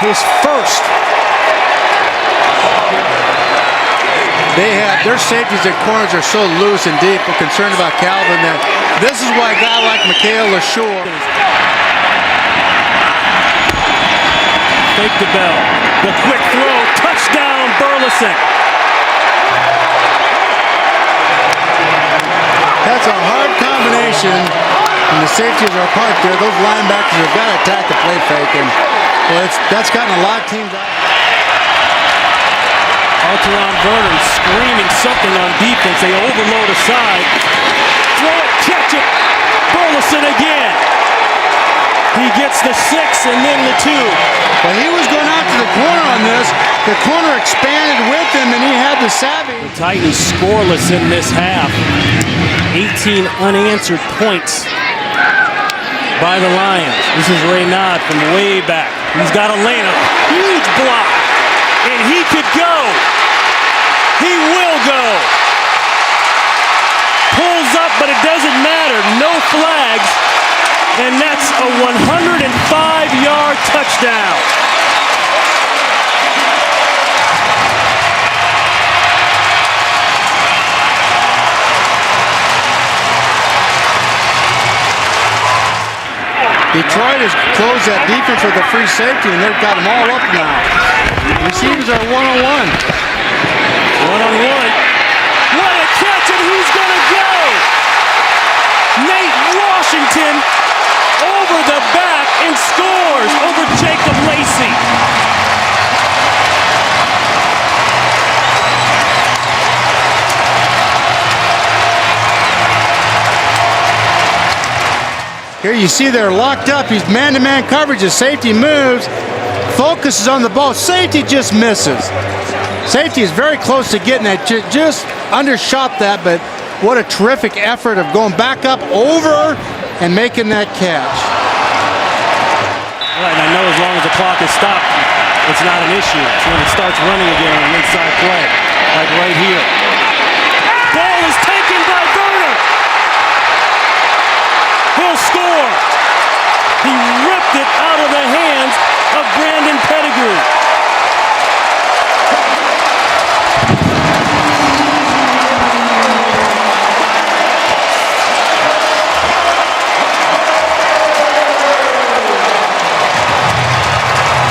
His first. They have their safeties and corners are so loose and deep. We're concerned about Calvin that this is why a guy like Mikhail LaShore. Fake the bell. The quick throw. Touchdown, Burleson. That's a hard combination. And the safeties are apart there. Those linebackers have got to attack the play fake. And well, that's gotten a lot of teams out. Alteron Vernon screaming something on defense. They overload aside. Throw it, catch it. Burleson again. He gets the 6 and then the 2. But he was going out to the corner on this. The corner expanded with him, and he had the savvy. The Titans scoreless in this half. 18 unanswered points by the Lions. This is Raynaud from way back. He's got a lane, a huge block, and he could go. He will go. Pulls up, but it doesn't matter. No flags. And that's a 105-yard touchdown. Detroit has closed that defense with a free safety, and they've got them all up now. Receivers are one-on-one. One-on-one. What a catch, and he's going to go. Nate Washington over the back and scores over Jacob Lacey. Here you see they're locked up. He's man-to-man coverage. The safety moves, focuses on the ball. Safety just misses. Safety is very close to getting it. Just undershot that, but what a terrific effort of going back up over and making that catch. Right, and I know as long as the clock is stopped, it's not an issue. It's when it starts running again on an inside play, like right here. Ball is taken by Verner. He'll score. He ripped it out of the hands of Brandon Pettigrew.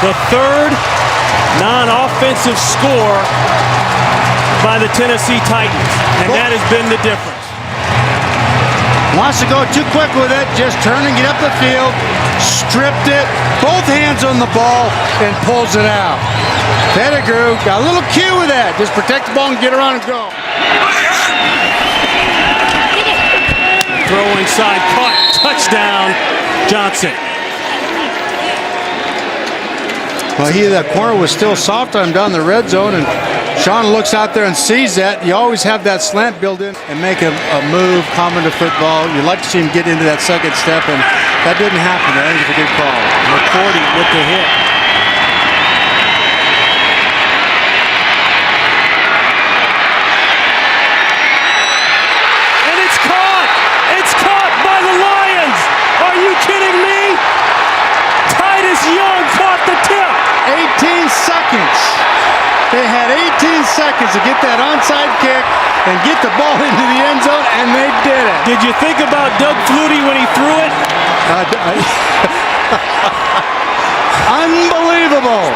The third non-offensive score by the Tennessee Titans, and that has been the difference. Wants to go too quick with it, just turn and get up the field, stripped it, both hands on the ball, and pulls it out. Pettigrew got a little cue with that, just protect the ball and get around and go. Throw inside, caught, touchdown, Johnson. Well, that corner was still soft on him down the red zone, and Sean looks out there and sees that. You always have that slant built in and make a move common to football. You'd like to see him get into that second step, and that didn't happen. I think it's a good call. McCourty with the hit. seconds to get that onside kick and get the ball into the end zone, and they did it. Did you think about Doug Flutie when he threw it? Unbelievable.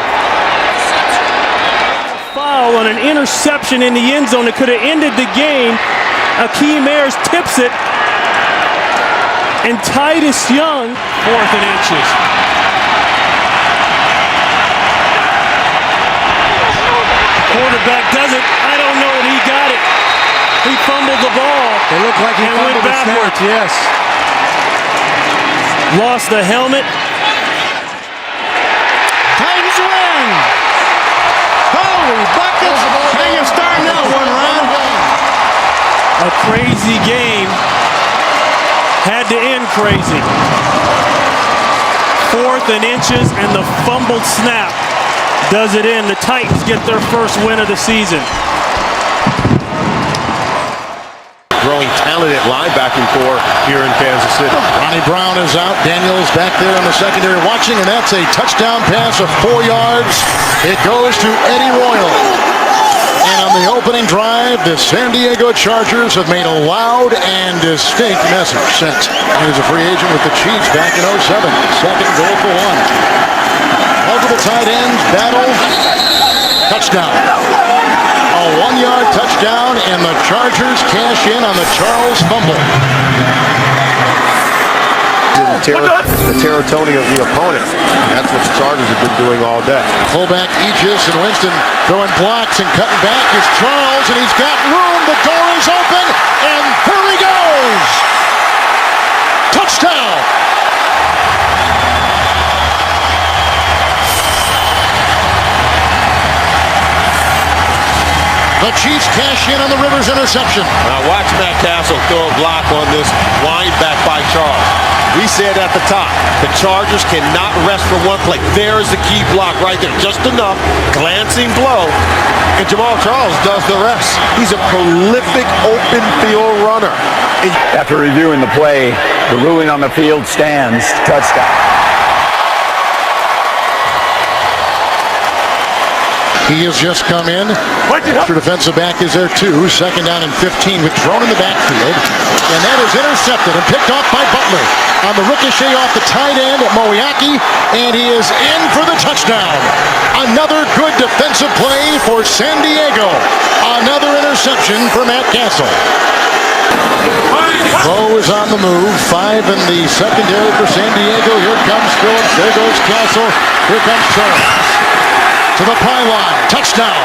Foul on an interception in the end zone that could have ended the game. Akeem Ayers tips it, and Titus Young, 4th and inches. Quarterback does it. I don't know. He got it. He fumbled the ball. It looked like he fumbled the snap, yes. Lost the helmet. Titans win. Holy buckets. How you starting out one round? A crazy game. Had to end crazy. 4th and inches, and the fumbled snap does it in. The Titans get their first win of the season. Growing talent at linebacking core here in Kansas City. Ronnie Brown is out. Daniels back there in the secondary watching, and that's a touchdown pass of 4 yards. It goes to Eddie Royal. And on the opening drive, the San Diego Chargers have made a loud and distinct message sent. He was a free agent with the Chiefs back in 07. Second goal for 1. Multiple tight ends, battle, touchdown. A 1-yard touchdown, and the Chargers cash in on the Charles fumble. The territory of the opponent. That's what the Chargers have been doing all day. Fullback Aegis and Winston throwing blocks and cutting back is Charles, and he's got room. The door is open, and here he goes. Touchdown. The Chiefs cash in on the Rivers interception. Now watch Matt Castle throw a block on this wind back by Charles. We said at the top, the Chargers cannot rest for one play. There's the key block right there. Just enough, glancing blow, and Jamal Charles does the rest. He's a prolific open field runner. After reviewing the play, the ruling on the field stands. Touchdown. He has just come in. Extra defensive back is there too. Second down and 15 with Drone in the backfield. And that is intercepted and picked off by Butler. On the ricochet off the tight end at Moiaki. And he is in for the touchdown. Another good defensive play for San Diego. Another interception for Matt Castle. Bo is on the move. 5 in the secondary for San Diego. Here comes Phillips. There goes Castle. Here comes Charles. To the pylon. Touchdown.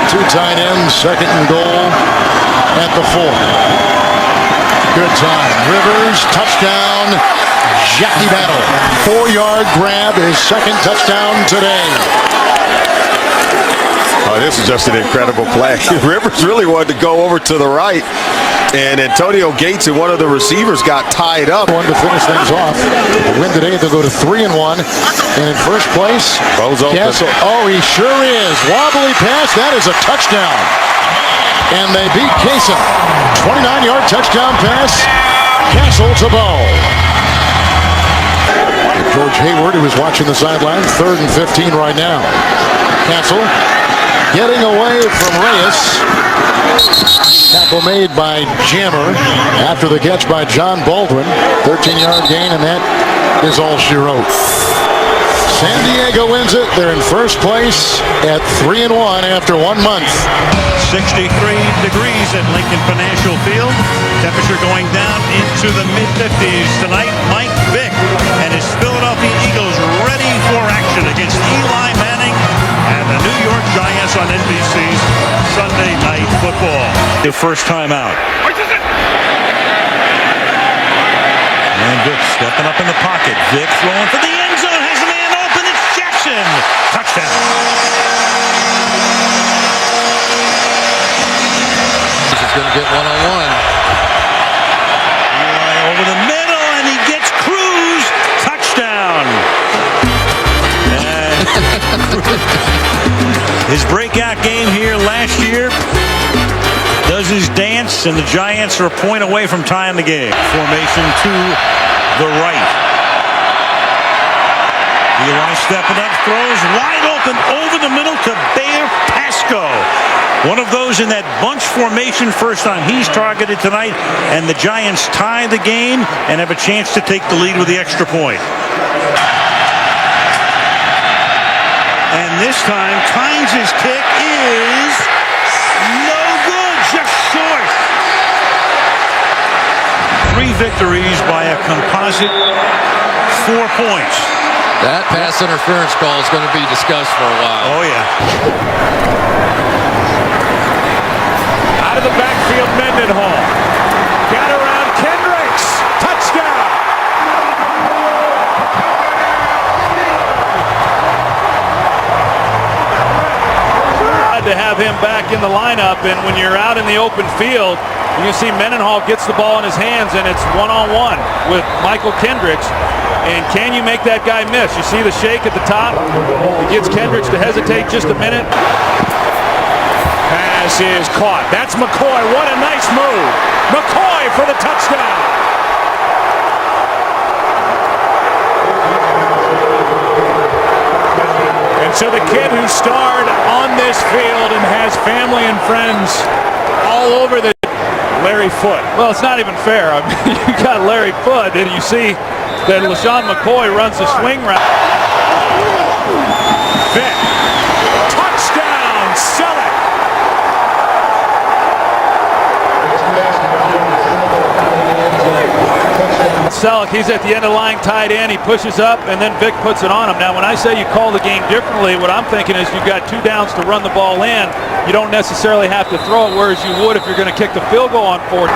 Two tight ends. Second and goal at the 4. Good time. Rivers. Touchdown. Jackie Battle. 4-yard grab. His second touchdown today. Oh, this is just an incredible play. Rivers really wanted to go over to the right. And Antonio Gates and one of the receivers got tied up. One to finish things off. The win today, they'll go to 3-1. And in first place, Bo's open. Castle. Oh, he sure is. Wobbly pass. That is a touchdown. And they beat Kaysen. 29-yard touchdown pass. Castle to Bo. George Hayward, who was watching the sideline. 3rd and 15 right now. Castle getting away from Reyes. Tackle made by Jammer after the catch by John Baldwin. 13-yard gain, and that is all she wrote. San Diego wins it. They're in first place at 3-1 after 1 month. 63 degrees at Lincoln Financial Field. Temperature going down into the mid-50s tonight. Mike Vick and his Philadelphia Eagles ready for action against Eli Manning and the New York Giants on NBC's Sunday Night Football. Their first time out. And Vick stepping up in the pocket. Vick throwing for the end zone. Has a man open. It's Jackson. Touchdown. He's going to get one-on-one. Eli over the middle, and he gets Cruz. Touchdown. And his breakout game here last year does his dance, and the Giants are a point away from tying the game. Formation to the right. stepping up, throws wide open over the middle to Bear Pasco. One of those in that bunch formation, first time he's targeted tonight, and the Giants tie the game and have a chance to take the lead with the extra point. And this time, Tynes' kick is no good, just short. 3 victories by a composite 4 points. That pass interference call is going to be discussed for a while. Oh, yeah. Out of the backfield, Mendenhall. Got around Kendricks. Touchdown. To have him back in the lineup, and when you're out in the open field, you can see Mendenhall gets the ball in his hands, and it's one-on-one with Michael Kendricks. And can you make that guy miss? You see the shake at the top. It gets Kendricks to hesitate just a minute. Pass is caught. That's McCoy. What a nice move. McCoy for the touchdown. And so the kid who starred on this field and has family and friends all over the Larry Foote. Well, it's not even fair. I mean, you got Larry Foote, and you see that LaShawn McCoy runs the swing route. Vick. Touchdown, Selleck. Selleck, he's at the end of the line, tight end. He pushes up, and then Vick puts it on him. Now, when I say you call the game differently, what I'm thinking is you've got 2 downs to run the ball in. You don't necessarily have to throw it, whereas you would if you're going to kick the field goal on 4.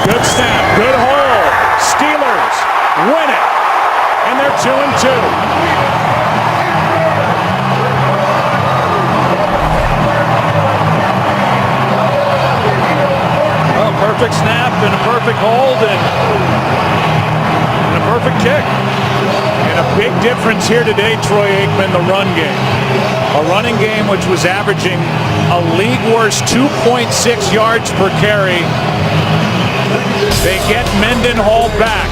Good snap, good hold. Steelers win it, and they're 2-2. Perfect snap and a perfect hold and a perfect kick. And a big difference here today, Troy Aikman, the run game. A running game which was averaging a league worst 2.6 yards per carry. They get Mendenhall back.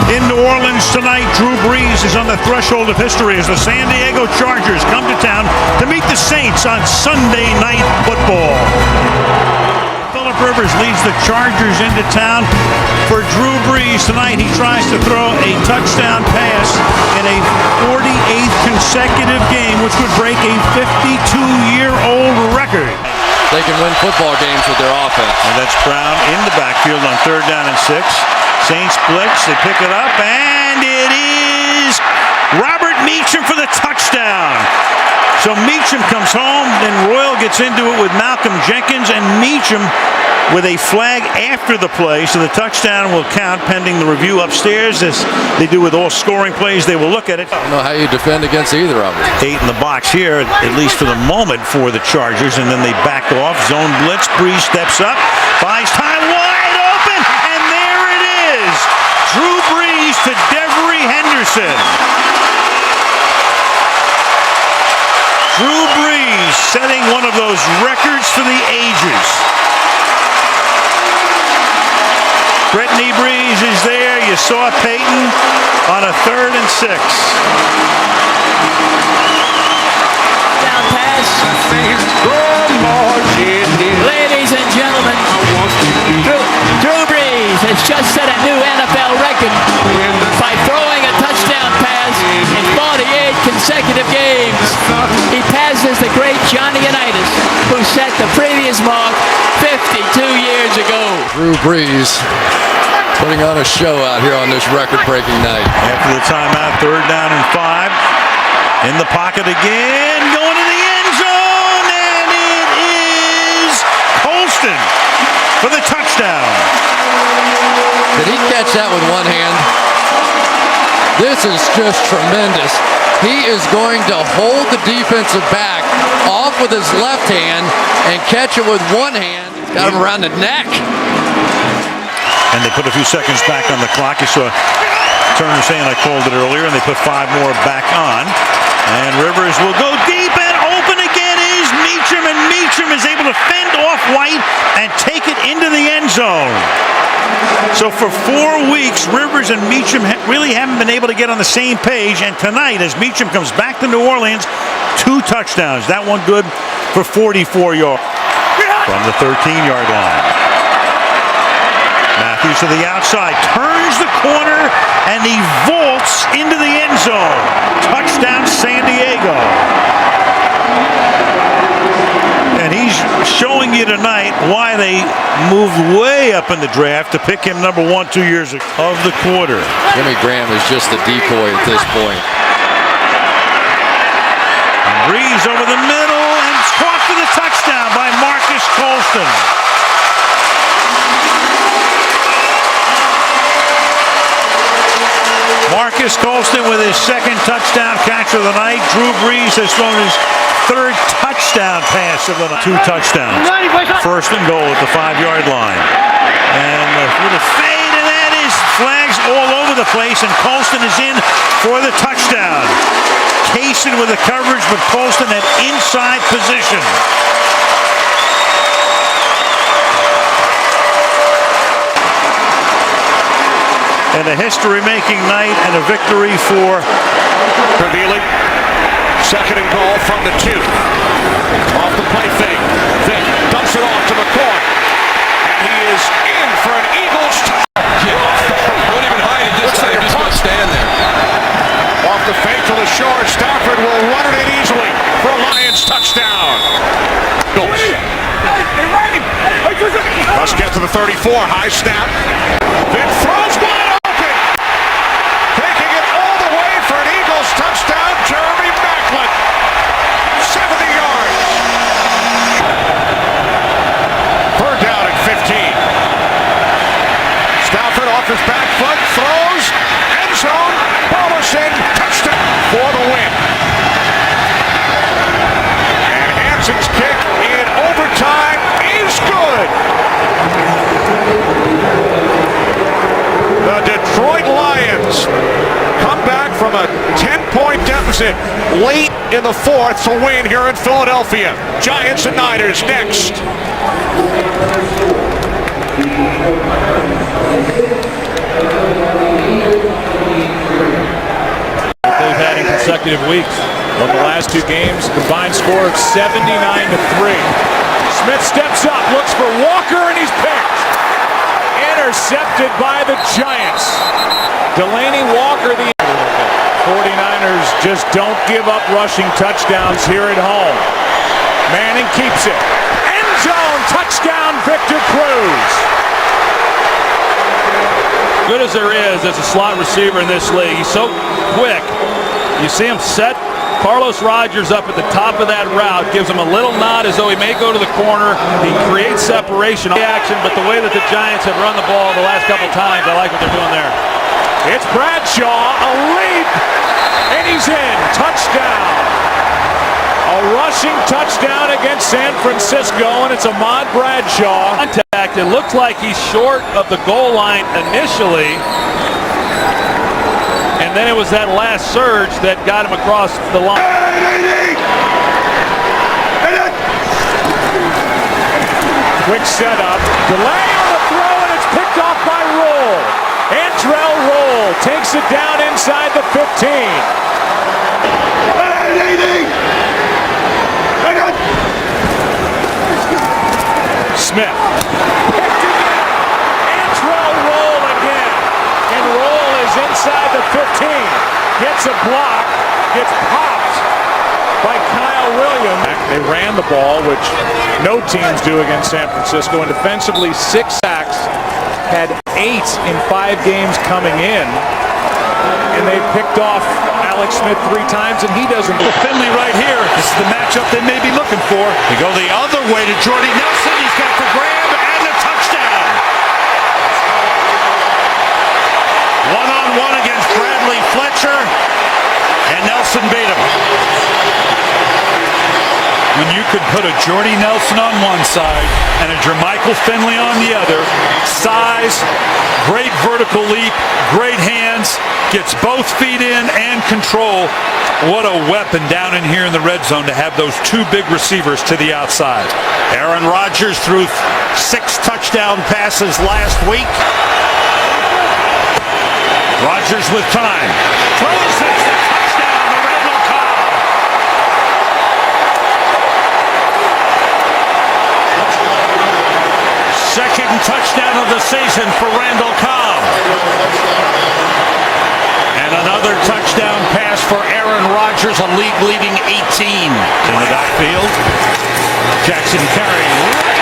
In New Orleans tonight, Drew Brees is on the threshold of history as the San Diego Chargers come to town to meet the Saints on Sunday Night Football. Phillip Rivers leads the Chargers into town for Drew Brees. Tonight he tries to throw a touchdown pass in a 48th consecutive game, which would break a 52-year-old record. They can win football games with their offense. And that's Brown in the backfield on 3rd down and 6. Saints blitz, they pick it up, and it is Robert Meacham for the touchdown. So Meacham comes home, then Royal gets into it with Malcolm Jenkins, and Meacham with a flag after the play, so the touchdown will count pending the review upstairs. As they do with all scoring plays, they will look at it. I don't know how you defend against either of them. 8 in the box here, at least for the moment, for the Chargers, and then they back off. Zone blitz, Brees steps up, buys time, wide open, and there it is. Drew Brees to Devery Henderson. Drew Brees setting one of those records for the ages. Brittany Brees is there. You saw Peyton on a 3rd and 6. Down pass. Ladies and gentlemen, Drew Brees has just set a new NFL record by throwing a touchdown pass in 48 consecutive games. He passes the great Johnny Unitas, who set the previous mark 52 years ago. Drew Brees putting on a show out here on this record-breaking night. After the timeout, 3rd down and 5. In the pocket again, going to the end zone, and it is Colston for the touchdown. Did he catch that with one hand? This is just tremendous. He is going to hold the defensive back off with his left hand and catch it with one hand. Got him around the neck. And they put a few seconds back on the clock. You saw Turner saying I called it earlier, and they put 5 more back on. And Rivers will go deep, and open again is Meacham, and Meacham Meacham is able to fend off White and take it into the end zone. So for 4 weeks, Rivers and Meacham really haven't been able to get on the same page. And tonight, as Meacham comes back to New Orleans, 2 touchdowns. That one good for 44 yards. From the 13-yard line. Matthews to the outside, turns the corner, and he vaults into the end zone. Touchdown, San Diego. And he's showing you tonight why they moved way up in the draft to pick him number 1 2 years ago of the quarter. Jimmy Graham is just a decoy at this point. And Breeze over the middle and caught for the touchdown by Marcus Colston. Marcus Colston with his 2nd touchdown catch of the night. Drew Brees has thrown his 3rd touchdown pass of the night. 2 touchdowns. 1st and goal at the 5-yard line. And a little fade, and that is flags all over the place, and Colston is in for the touchdown. Kaysen with the coverage, but Colston at inside position. And a history-making night and a victory for Revealing 2nd and goal from the 2. Off the play fake. Vick dumps it off to McCoy. And he is in for an Eagles Don't even hide it. Just stand there. Off the fake to the shore. Stafford will run it in easily for a Lions touchdown. Let's get to the 34. High snap. Vick throws wide open. Taking it all the way for an Eagles touchdown. Jeremy Maclin. 70 yards. 3rd down at 15. Stafford off his back foot. Throws. End zone. Ballison. Touchdown for the win. And Hanson's kick in overtime is good. The Detroit Lions come back from a 10-point deficit late in the 4th to win here in Philadelphia. Giants and Niners next. They've had in consecutive weeks. On the last 2 games, combined score of 79-3. Smith steps up, looks for Walker, and he's picked. Intercepted by the Giants. Delaney Walker, the 49ers just don't give up rushing touchdowns here at home. Manning keeps it. End zone touchdown, Victor Cruz. Good as there is as a slot receiver in this league. He's so quick. You see him set Carlos Rogers up at the top of that route, gives him a little nod as though he may go to the corner. He creates separation action, but the way that the Giants have run the ball the last couple times, I like what they're doing there. It's Bradshaw, a leap, and he's in. Touchdown. A rushing touchdown against San Francisco, and it's Ahmad Bradshaw. Contact. It looked like he's short of the goal line initially. And then it was that last surge that got him across the line. Quick setup, delay on the throw, and it's picked off by Roll. Antrell Roll takes it down inside the 15. Smith. Antrell Roll again. And Roll is inside the 15. Gets a block. Gets popped by Kyle Williams. They ran the ball, which no teams do against San Francisco. And defensively, 6 sacks. Had 8 in 5 games coming in. And they picked off Alex Smith 3 times, and he doesn't. Finley right here. This is the matchup they may be looking for. They go the other way to Jordy Nelson. He's got the grab and the touchdown. One-on-one against Bradley Fletcher, and Nelson beat him. When you could put a Jordy Nelson on one side and a Jermichael Finley on the other, size, great vertical leap, great hands, hands, gets both feet in and control. What a weapon down in here in the red zone to have those two big receivers to the outside. Aaron Rodgers threw 6 touchdown passes last week. Rodgers with time. Throws it. Touchdown to Randall Cobb. Second touchdown of the season for Randall Cobb. And another touchdown pass for Aaron Rodgers, a league-leading 18. In the backfield, Jackson carrying.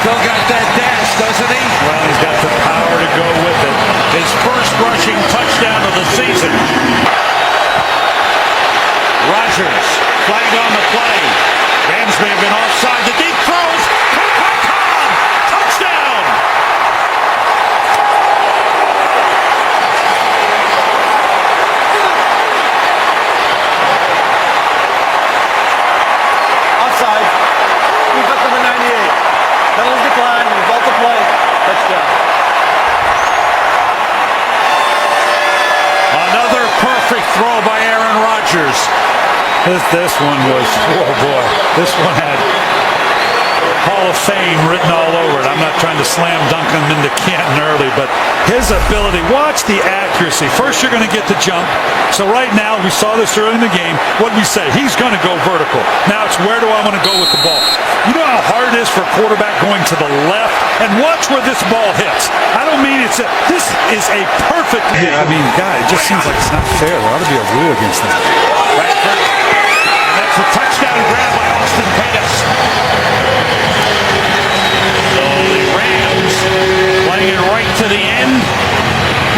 Still got that dash, doesn't he? Well, he's got the power to go with it. His first rushing touchdown of the season. Rodgers, flag on the play. Rams may have been offside. The deep throws. Caught by Cobb. Touchdown. Offside. Defense number 98. Penalty decline, result of play, touchdown. Another perfect throw by Aaron Rodgers. This one was, oh boy, this one had Hall of Fame written all over it. I'm not trying to slam dunk him into Canton early, but his ability, watch the accuracy. First you're going to get the jump. So right now, we saw this early in the game. What did we say? He's going to go vertical. Now it's where do I want to go with the ball? You know how hard it is for a quarterback going to the left? And watch where this ball hits. I don't mean this is a perfect, I mean, God, it just seems like it's not fair. There ought to be a rule against that. That's a touchdown grab by Austin Pettis. So the Rams playing it right to the end.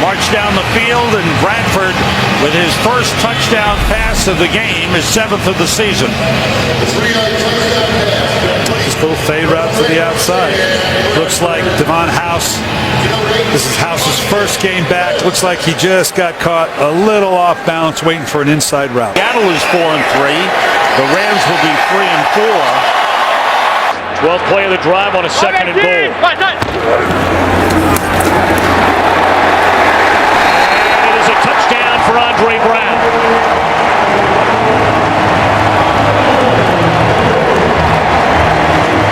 March down the field, and Bradford, with his first touchdown pass of the game, his 7th of the season. Just a little fade route to the outside. Looks like Devon House. This is House's first game back. Looks like he just got caught a little off balance waiting for an inside route. Seattle is 4-3. The Rams will be 3-4. 12th play of the drive on a second and goal. Touchdown for Andre Brown.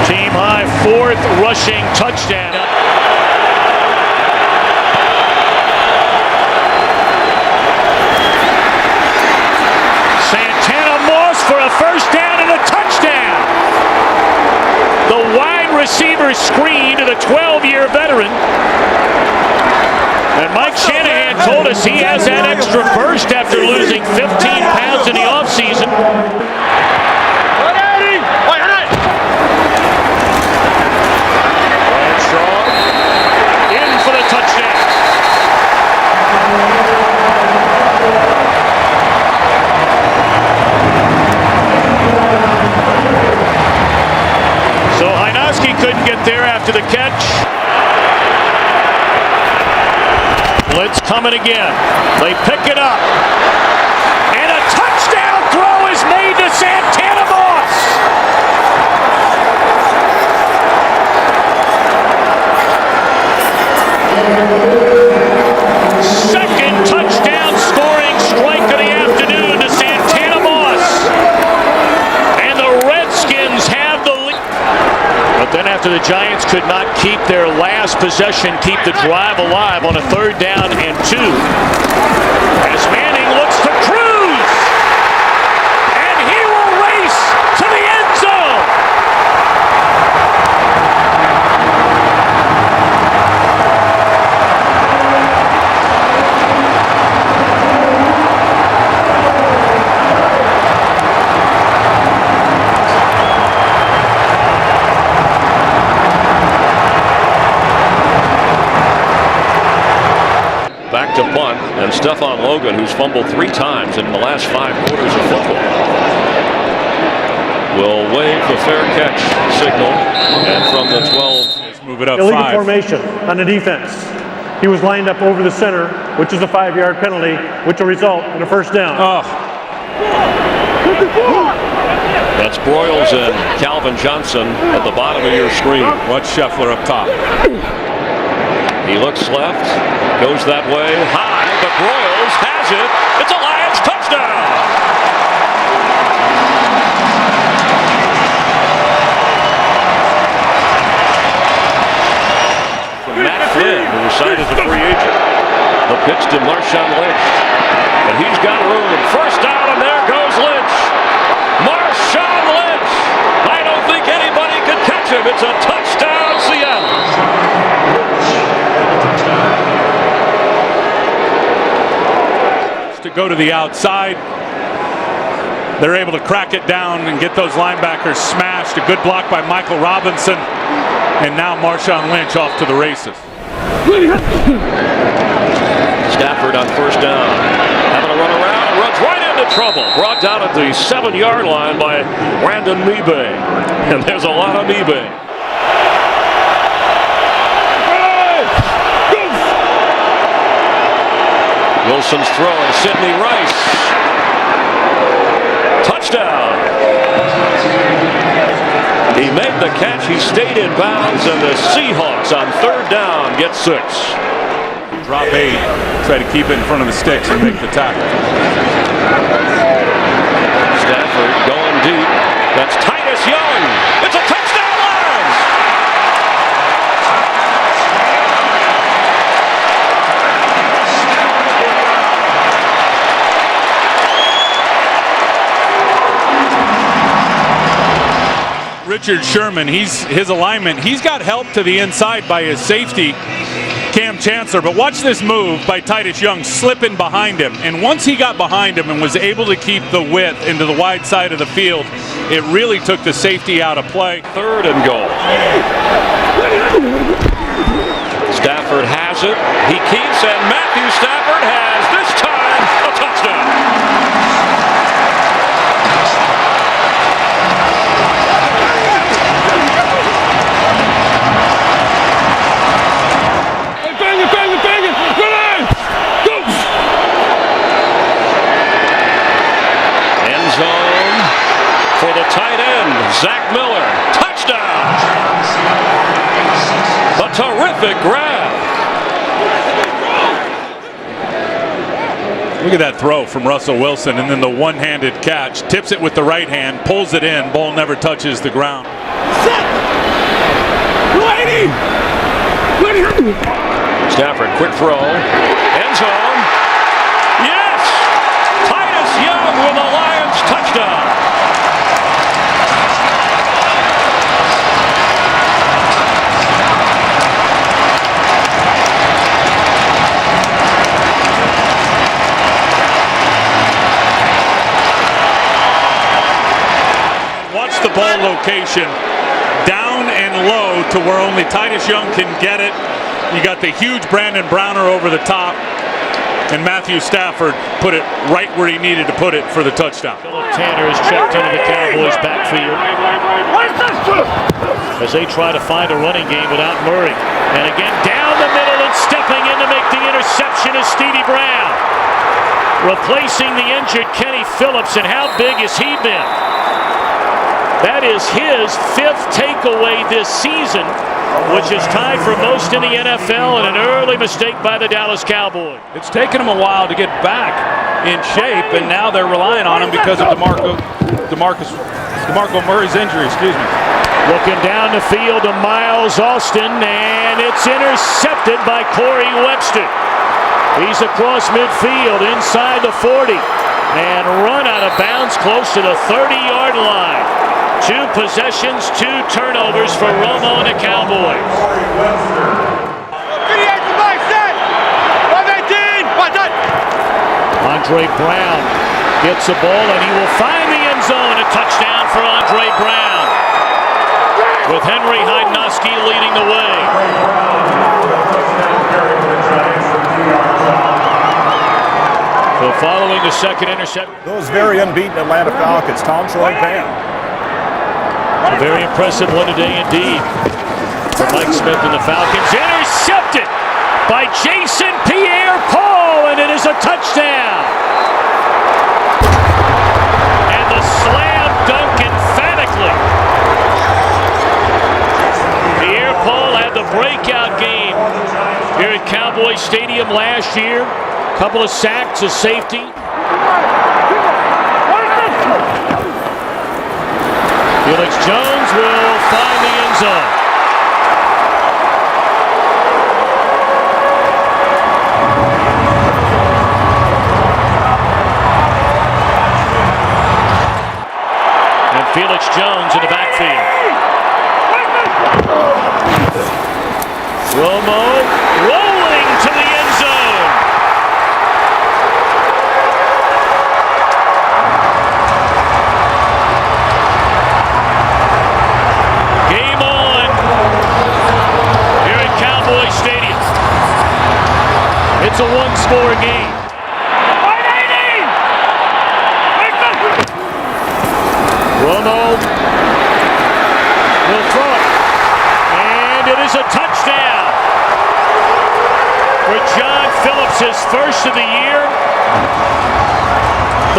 Team high 4th rushing touchdown. Santana Moss for a first down and a touchdown. The wide receiver screen to the 12-year veteran. And Mike Shanahan told us he has that extra burst after losing 15 pounds in the offseason. Bradshaw in for the touchdown. So Hajnowski couldn't get there after the catch. Blitz coming again. They pick it up. And a touchdown throw is made to Santana Moss. Second touchdown scoring strike of the afternoon to Santana Moss. And the Redskins have the lead. But then after the Giants could not keep their last possession, keep the drive alive on a 3rd down and 2. As Manning looks to cruise. And he will race to the end zone. Back to punt, and Stephon Logan, who's fumbled 3 times in the last 5 quarters of football, will wave the fair catch signal, and from the 12, move it up illegal 5. Formation on the defense. he was lined up over the center, which is a 5-yard penalty, which will result in a first down. That's Broyles and Calvin Johnson at the bottom of your screen. Watch Scheffler up top. He looks left, goes that way, high, but Broyles has it. It's a Lions touchdown! From Matt Flynn, who was signed as a free agent. The pitch to Marshawn Lynch. And he's got room. First down, and there goes Lynch. Marshawn Lynch! I don't think anybody could catch him. It's a touchdown, Seattle. To go to the outside. They're able to crack it down and get those linebackers smashed. A good block by Michael Robinson. And now Marshawn Lynch off to the races. Stafford on first down. Having a run around and runs right into trouble. Brought down at the 7-yard line by Brandon Mebe. And there's a lot of Mebe. Wilson's throwing. Sidney Rice. Touchdown. He made the catch. He stayed in bounds, and the Seahawks on third down get 6. Drop 8. Try to keep it in front of the sticks and make the tackle. Stafford going deep. That's Titus Young. It's a touchdown, Lions! Richard Sherman, his alignment, he's got help to the inside by his safety, Cam Chancellor, but watch this move by Titus Young slipping behind him. And once he got behind him and was able to keep the width into the wide side of the field, it really took the safety out of play. Third and goal. Stafford has it. He keeps, and Matthew Stafford has, this time, a touchdown. Zone for the tight end, Zach Miller. Touchdown! A terrific grab. Look at that throw from Russell Wilson, and then the one-handed catch. Tips it with the right hand, pulls it in. Ball never touches the ground. Stafford, quick throw. End zone. Yes! Titus Young with a Lions touchdown. Watch the ball location. Down and low to where only Titus Young can get it. You got the huge Brandon Browner over the top. And Matthew Stafford put it right where he needed to put it for the touchdown. Philip Tanner is checked into the Cowboys backfield as they try to find a running game without Murray. And again, down the middle and stepping in to make the interception is Stevie Brown. Replacing the injured Kenny Phillips, and how big has he been? That is his 5th takeaway this season, which is tied for most in the NFL, and an early mistake by the Dallas Cowboys. It's taken them a while to get back in shape, and now they're relying on him because of DeMarco Murray's injury, Looking down the field to Miles Austin, and it's intercepted by Corey Webster. He's across midfield inside the 40 and run out of bounds close to the 30-yard line. 2 possessions, 2 turnovers for Romo and the Cowboys. Andre Brown gets the ball, and he will find the end zone. A touchdown for Andre Brown, with Henry Hydnoski leading the way. So following the second interception. Those very unbeaten Atlanta Falcons, Tom Troy Pam. A very impressive one today indeed for Mike Smith and the Falcons. Intercepted by Jason Pierre-Paul, and it is a touchdown. And the slam dunk emphatically. Pierre-Paul had the breakout game here at Cowboy Stadium last year. Couple of sacks, a safety. Felix Jones will find the end zone. And Felix Jones in the backfield. Romo rolling to the end zone. Game on here at Cowboy Stadium. It's a one-score game. Romo will throw it. And it is a touchdown for John Phillips, his first of the year.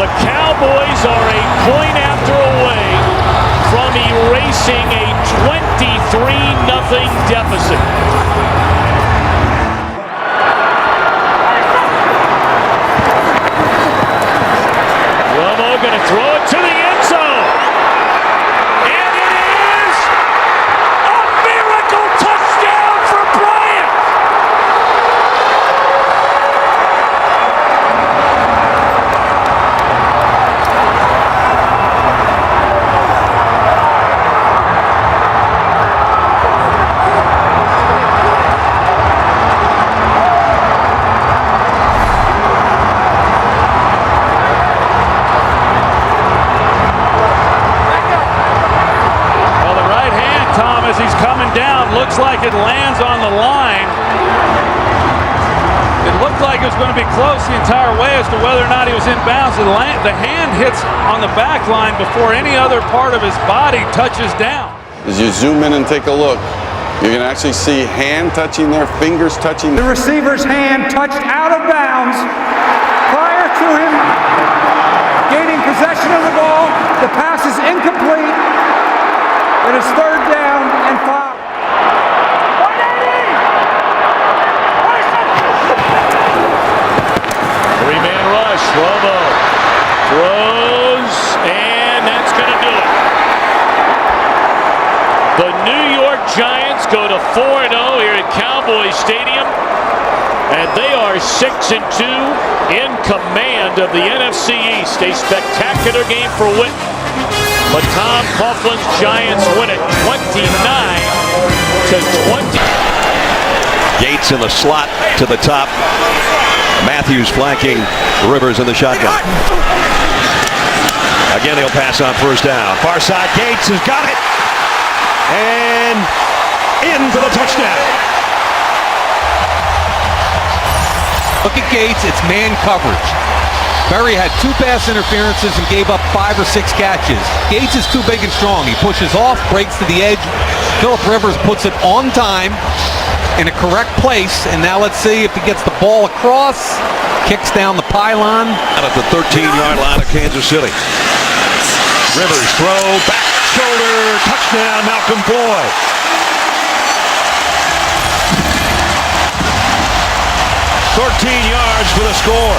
The Cowboys are a point after away from erasing a 23-0 deficit. Romo going to throw it to the end zone. And it is a miracle touchdown for Bryant. As he's coming down, looks like it lands on the line. It looked like it was going to be close the entire way as to whether or not he was in bounds. The hand hits on the back line before any other part of his body touches down. As you zoom in and take a look, you can actually see hand touching there, fingers touching. The receiver's hand touched out of bounds prior to him gaining possession of the ball. The pass is incomplete. It is third down and 5. Three-man rush. Romo throws, and that's going to do it. The New York Giants go to 4-0 here at Cowboy Stadium, and they are 6-2 in command of the NFC East. A spectacular game for Whitten. But Tom Coughlin's Giants win it 29-20. Gates in the slot to the top. Matthews flanking Rivers in the shotgun. Again, he'll pass on first down. Far side, Gates has got it. And in for the touchdown. Look at Gates, it's man coverage. Berry had 2 pass interferences and gave up 5 or 6 catches. Gates is too big and strong. He pushes off, breaks to the edge. Phillip Rivers puts it on time in a correct place, and now let's see if he gets the ball across, kicks down the pylon. Out at the 13-yard line of Kansas City. Rivers throw, back shoulder, touchdown, Malcolm Boyd. yards for the score.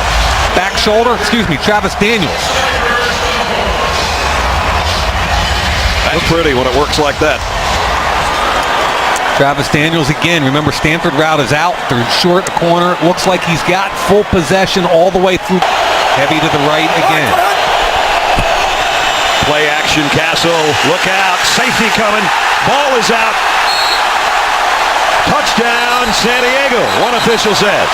Back shoulder, Travis Daniels. That's pretty when it works like that. Travis Daniels again. Remember, Stanford route is out. They're short a corner. It looks like he's got full possession all the way through. Heavy to the right again. Play action, Castle. Look out. Safety coming. Ball is out. Touchdown, San Diego. One official says.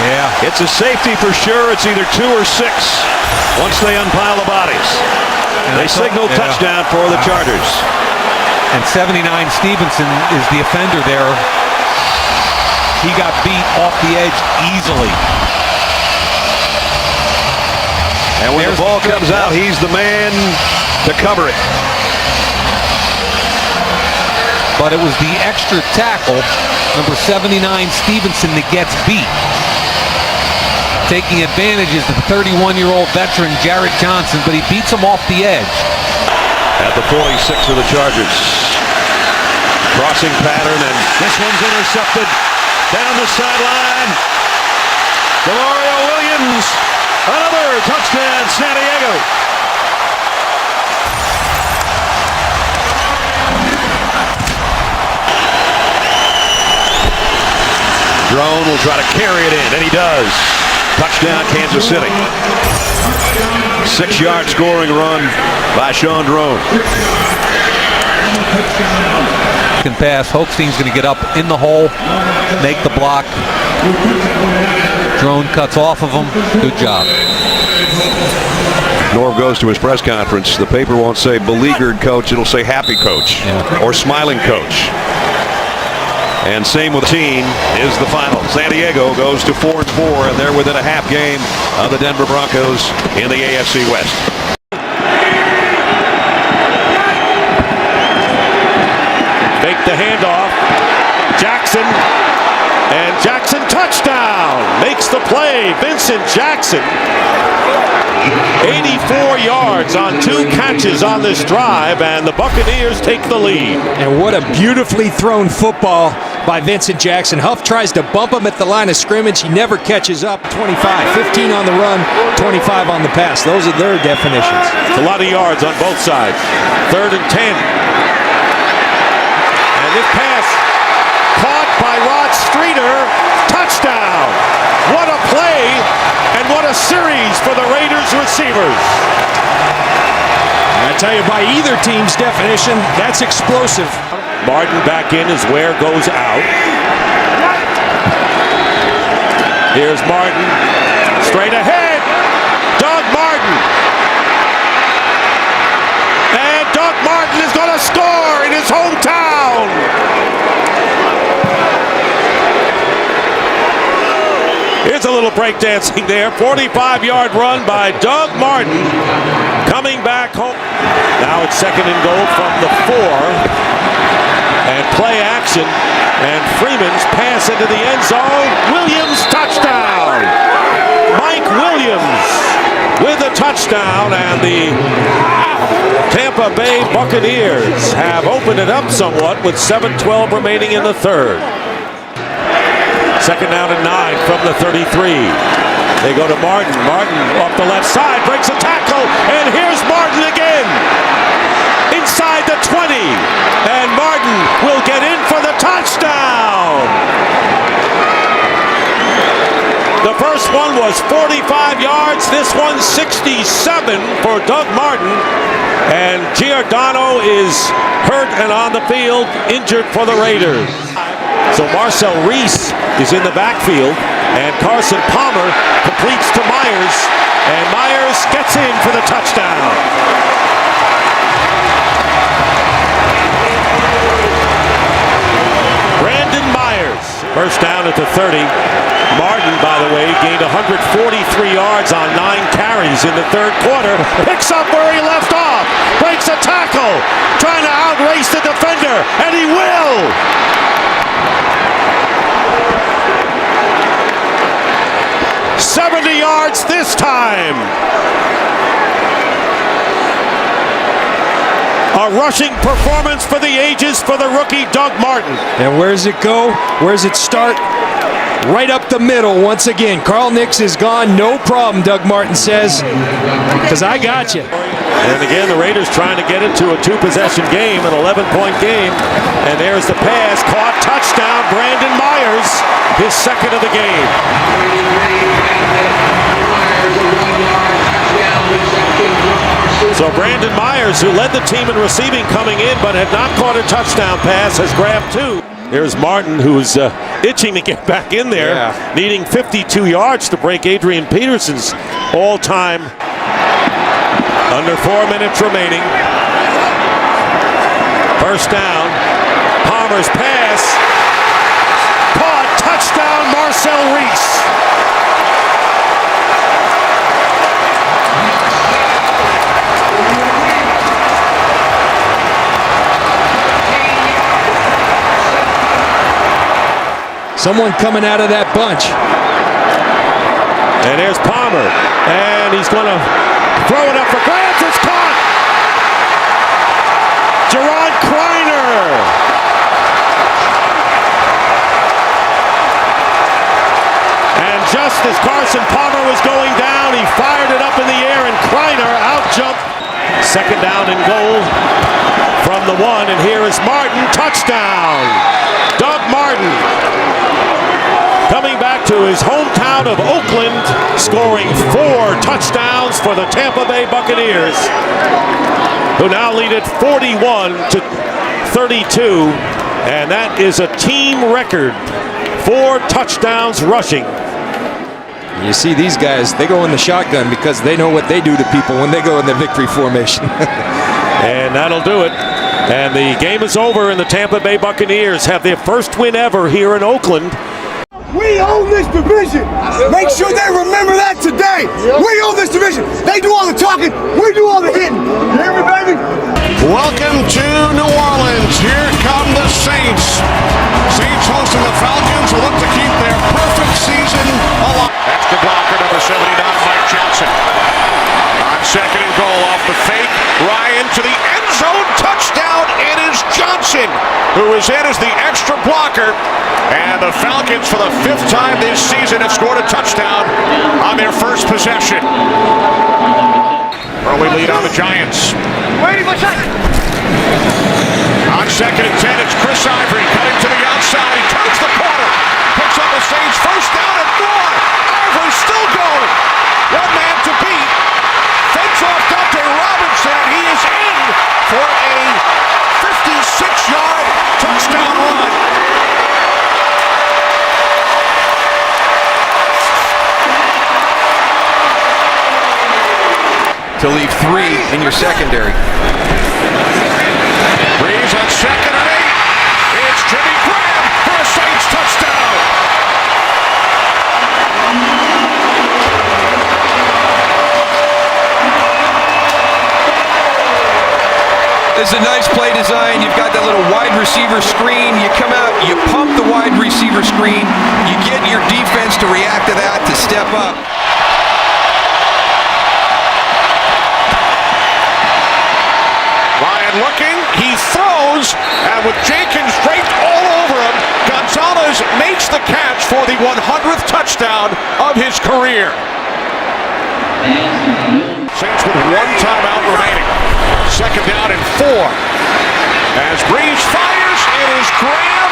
Yeah. It's a safety for sure. It's either 2 or 6 once they unpile the bodies. And they signal touchdown for the Chargers. And 79 Stevenson is the offender there. He got beat off the edge easily. And when the ball comes out, he's the man to cover it. but it was the extra tackle, number 79 Stevenson, that gets beat. Taking advantage is the 31-year-old veteran Jarrett Johnson, but he beats him off the edge. At the 46 of the Chargers. Crossing pattern, and this one's intercepted down the sideline. Demario Williams, another touchdown, San Diego. Drone will try to carry it in, and he does. Touchdown, Kansas City. 6-yard scoring run by Sean Drone. Can pass. Holstein's going to get up in the hole, make the block. Drone cuts off of him. Good job. Norv goes to his press conference. The paper won't say beleaguered coach, it'll say happy coach or smiling coach. And same with the team is the final. San Diego goes to 4-4, and they're within a half game of the Denver Broncos in the AFC West. Make the handoff. Jackson. And Jackson touchdown. Makes the play. Vincent Jackson. 84 yards on 2 catches on this drive, and the Buccaneers take the lead. And what a beautifully thrown football by Vincent Jackson. Huff tries to bump him at the line of scrimmage. He never catches up. 25, 15 on the run, 25 on the pass. Those are their definitions. It's a lot of yards on both sides. 3rd and 10. And this pass caught by Rod Streeter. Touchdown. What a play and what a series for the Raiders receivers. I tell you, by either team's definition, that's explosive. Martin back in as Ware goes out. Here's Martin. Straight ahead. Doug Martin. And Doug Martin is going to score in his hometown. Here's a little breakdancing there. 45-yard run by Doug Martin. Coming back home. Now it's 2nd and goal from the 4. And play action. And Freeman's pass into the end zone. Williams touchdown. Mike Williams with a touchdown. And the Tampa Bay Buccaneers have opened it up somewhat with 7:12 remaining in the 3rd. 2nd down and 9 from the 33. They go to Martin. Martin off the left side, breaks a tackle, and here's Martin again. Inside the 20. And Martin will get in for the touchdown. The first one was 45 yards. This one's 67 for Doug Martin. And Giordano is hurt and on the field, injured for the Raiders. So Marcel Reese is in the backfield, and Carson Palmer completes to Myers, and Myers gets in for the touchdown. Brandon Myers, first down at the 30. Martin, by the way, gained 143 yards on 9 carries in the 3rd quarter. Picks up where he left off, breaks a tackle, trying to outrace the defender, and he will. 70 yards this time. A rushing performance for the ages for the rookie Doug Martin. And where does it go? Where does it start? Right up the middle once again. Carl Nix is gone. No problem, Doug Martin says, because I got you. And again, the Raiders trying to get into a 2-possession game, an 11-point game. And there's the pass, caught, touchdown, Brandon Myers, his 2nd of the game. So Brandon Myers, who led the team in receiving coming in but had not caught a touchdown pass, has grabbed 2. Here's Martin, who's itching to get back in there, needing 52 yards to break Adrian Peterson's all-time. Under 4 minutes remaining. First down. Palmer's pass. Caught. Touchdown, Marcel Reese. Someone coming out of that bunch. And there's Palmer, and he's going to throw it up for grabs. It's caught. Gerard Kreiner. And just as Carson Palmer was going down, he fired it up in the air, and Kreiner out-jumped. Second down and goal from the 1, and here is Martin. Touchdown. Doug Martin, coming back to his hometown of Oakland, scoring 4 touchdowns for the Tampa Bay Buccaneers, who now lead it 41-32, and that is a team record. 4 touchdowns rushing. You see these guys, they go in the shotgun because they know what they do to people when they go in the victory formation. And that'll do it. And the game is over, and the Tampa Bay Buccaneers have their first win ever here in Oakland. We own this division. Make sure they remember that today. We own this division. They do all the talking. We do all the hitting. You hear me, baby? Welcome to New Orleans. Here come the Saints. Saints hosting the Falcons will look to keep their perfect season alive. That's the blocker, number 79, Mike Johnson. On second and goal off the fake. Ryan to the end zone. Touchdown. It is Johnson who is in as the extra blocker. And the Falcons, for the 5th time this season, have scored a touchdown on their first possession. Early lead on the Giants. On second and 10, it's Chris Ivory cutting to the outside. He turns the corner. Picks up the Saints. First down and more. Ivory still going. One man to beat. Fends off Dante Robinson, and he is in for a 56-yard touchdown run. To leave 3 in your secondary. Breeze on second and 8. It's Jimmy Graham for a Saints touchdown. This is a nice play design. You've got that little wide receiver screen. You come out, you pump the wide receiver screen. You get your defense to react to that, to step up. Ryan looking, he throws, and with Jenkins draped all over him, Gonzalez makes the catch for the 100th touchdown of his career. Saints with 1 timeout remaining. Second down and 4. As Breeze fires, it is Graham,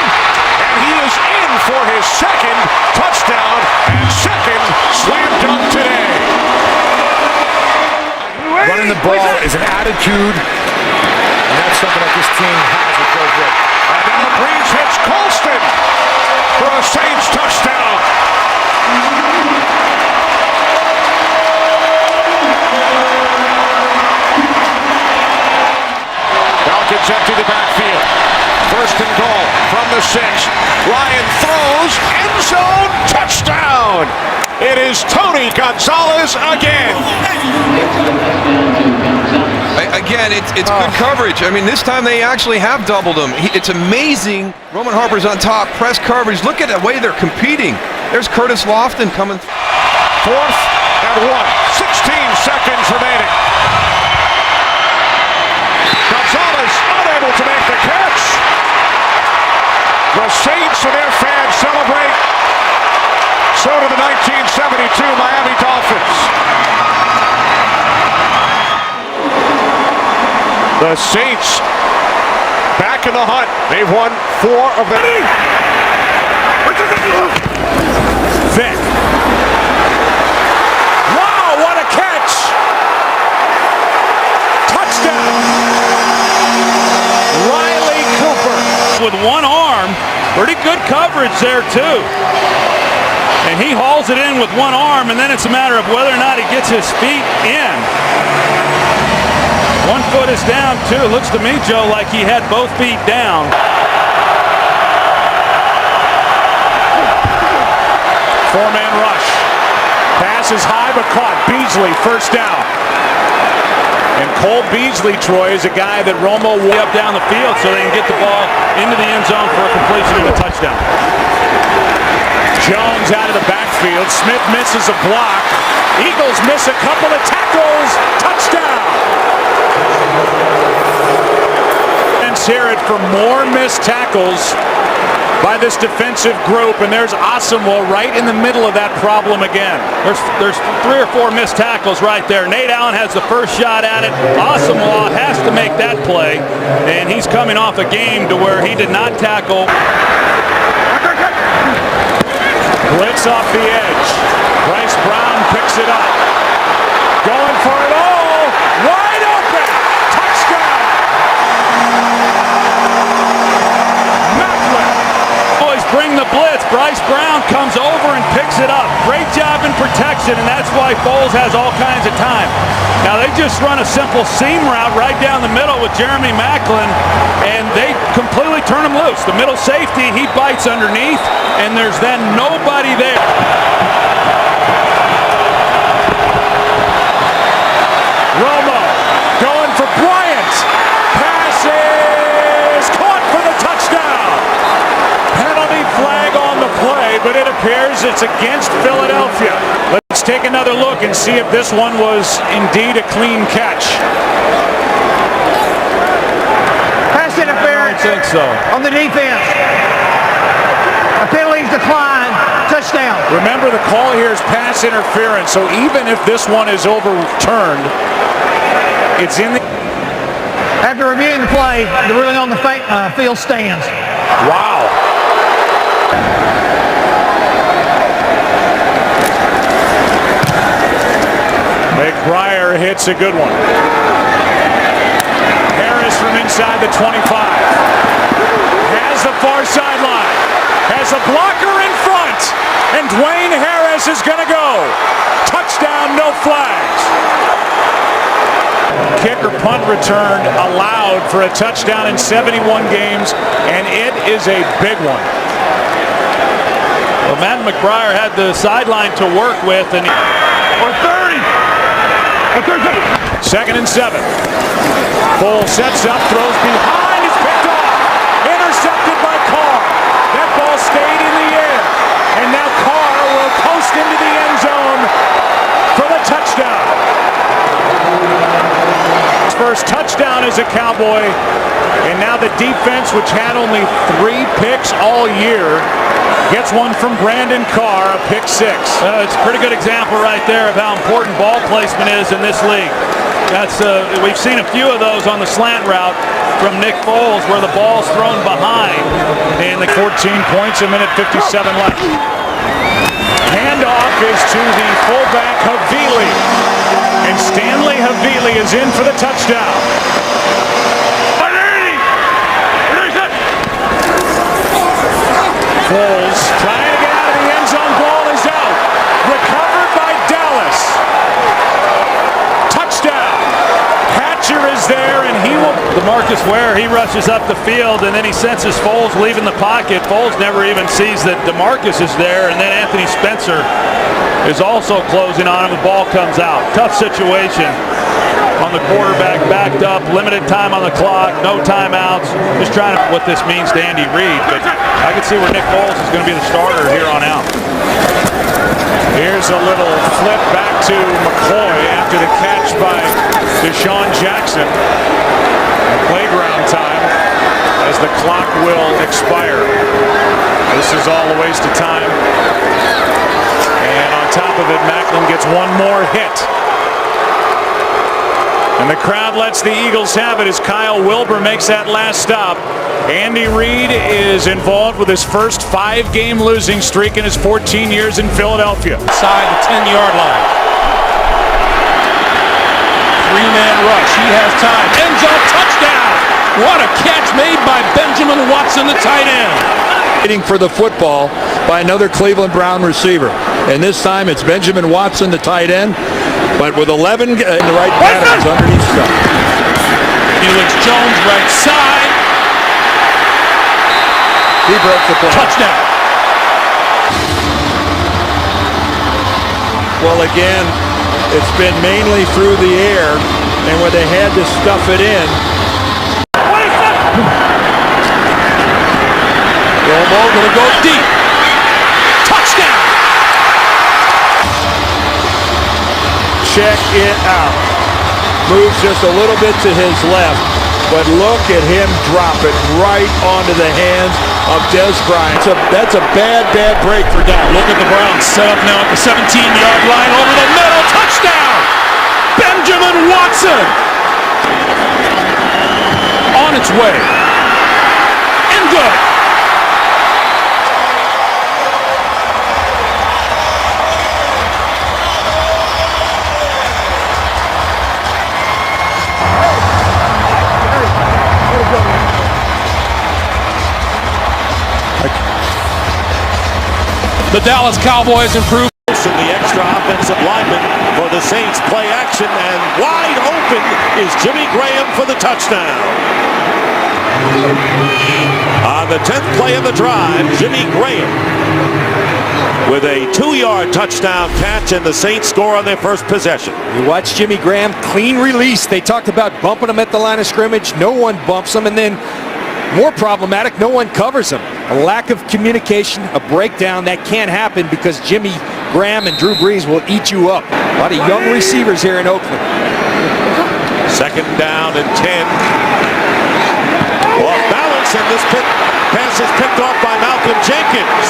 and he is in for his second touchdown and second slam dunk today. Running the ball is an attitude, and that's something that this team has with Joe Vick. And now Breeze hits Colston for a Saints touchdown. Falcons empty the backfield. First and goal from the 6. Ryan throws, end zone, touchdown. It is Tony Gonzalez again. Again, it's good coverage. I mean, this time they actually have doubled him. It's amazing. Roman Harper's on top, press coverage. Look at the way they're competing. There's Curtis Lofton coming. 4th and 1. 16 seconds remaining. Gonzalez unable to make the catch. The Saints and their fans celebrate. So do the 1972 Miami Dolphins. The Saints back in the hunt. They've won 4 of them. Vick. Wow, what a catch! Touchdown! Riley Cooper. With one arm, pretty good coverage there too. And he hauls it in with one arm, and then it's a matter of whether or not he gets his feet in. 1 foot is down too. Looks to me, Joe, like he had both feet down. Four-man rush. Pass is high but caught. Beasley, first down. And Cole Beasley, Troy, is a guy that Romo will up down the field so they can get the ball into the end zone for a completion and a touchdown. Jones out of the backfield. Smith misses a block. Eagles miss a couple of tackles. Touchdown. Let's hear it for more missed tackles by this defensive group, and there's Asamoah right in the middle of that problem again. There's 3 or 4 missed tackles right there. Nate Allen has the first shot at it. Asamoah has to make that play, and he's coming off a game to where he did not tackle. Blitz off the edge. Bryce Brown picks it up. Going for it all. Wide open. Touchdown. Bring the blitz. Bryce Brown comes over and picks it up. Great job in protection, and that's why Foles has all kinds of time. Now they just run a simple seam route right down the middle with Jeremy Maclin, and they completely turn him loose. The middle safety, he bites underneath, and there's then nobody there. Romo going for Bryant. Passes caught for the touchdown. Penalty flag on the play, but it appears it's against Philadelphia. Let's take another look and see if this one was indeed a clean catch. Pass interference. I don't think so. On the defense. A penalty's declined. Touchdown. Remember, the call here is pass interference, so even if this one is overturned, it's in the... After reviewing the play, the ruling on the field stands. Wow. McBriar hits a good one. Harris from inside the 25. Has the far sideline. Has a blocker in front. And Dwayne Harris is going to go. Touchdown, no flags. Kick or punt return allowed for a touchdown in 71 games, and it is a big one. Well, Matt McBriar had the sideline to work with, and or 30. 2nd and 7. Foles sets up, throws behind, is picked off, intercepted by Carr. That ball stayed in the air, and now Carr will coast into the end zone for the touchdown. His first touchdown as a Cowboy, and now the defense, which had only 3 picks all year, gets one from Brandon Carr, a pick 6. It's a pretty good example right there of how important ball placement is in this league. We've seen a few of those on the slant route from Nick Foles where the ball's thrown behind. And the 14 points, a minute 57 left. Handoff is to the fullback Havili. And Stanley Havili is in for the touchdown. Foles trying to get out of the end zone. Ball is out. Recovered by Dallas. Touchdown. Hatcher is there, and he will... DeMarcus Ware, he rushes up the field, and then he senses Foles leaving the pocket. Foles never even sees that DeMarcus is there, and then Anthony Spencer is also closing on him. The ball comes out. Tough situation on the quarterback, backed up, limited time on the clock, no timeouts. Just trying to what this means to Andy Reid, but I can see where Nick Foles is going to be the starter here on out. Here's a little flip back to McCoy after the catch by Deshaun Jackson. Playground time as the clock will expire. This is all a waste of time. And on top of it, Maclin gets one more hit. And the crowd lets the Eagles have it as Kyle Wilbur makes that last stop. Andy Reid is involved with his first 5-game losing streak in his 14 years in Philadelphia. Inside the 10-yard line. 3-man rush. He has time. End zone touchdown. What a catch made by Benjamin Watson, the tight end. Waiting for the football by another Cleveland Brown receiver. And this time it's Benjamin Watson, the tight end. But with 11 in the right patterns underneath stuff. Felix Jones, right side. He broke the play. Touchdown. Well, again, it's been mainly through the air, and where they had to stuff it in. Romo gonna go deep. Touchdown. Touchdown! Check it out. Moves just a little bit to his left, but look at him drop it right onto the hands of Des Bryant. That's a bad break for down. Look at the Browns set up now at the 17-yard line over the middle. Touchdown! Benjamin Watson! On its way. And good. The Dallas Cowboys improve. The extra offensive lineman for the Saints, play action, and wide open is Jimmy Graham for the touchdown. On the 10th play of the drive, Jimmy Graham with a 2-yard touchdown catch, and the Saints score on their first possession. You watch Jimmy Graham, clean release. They talked about bumping him at the line of scrimmage. No one bumps him, and then more problematic, no one covers him. A lack of communication, a breakdown, that can't happen because Jimmy Graham and Drew Brees will eat you up. A lot of young receivers here in Oakland. Second down and 10. Off balance, and this pass is picked off by Malcolm Jenkins.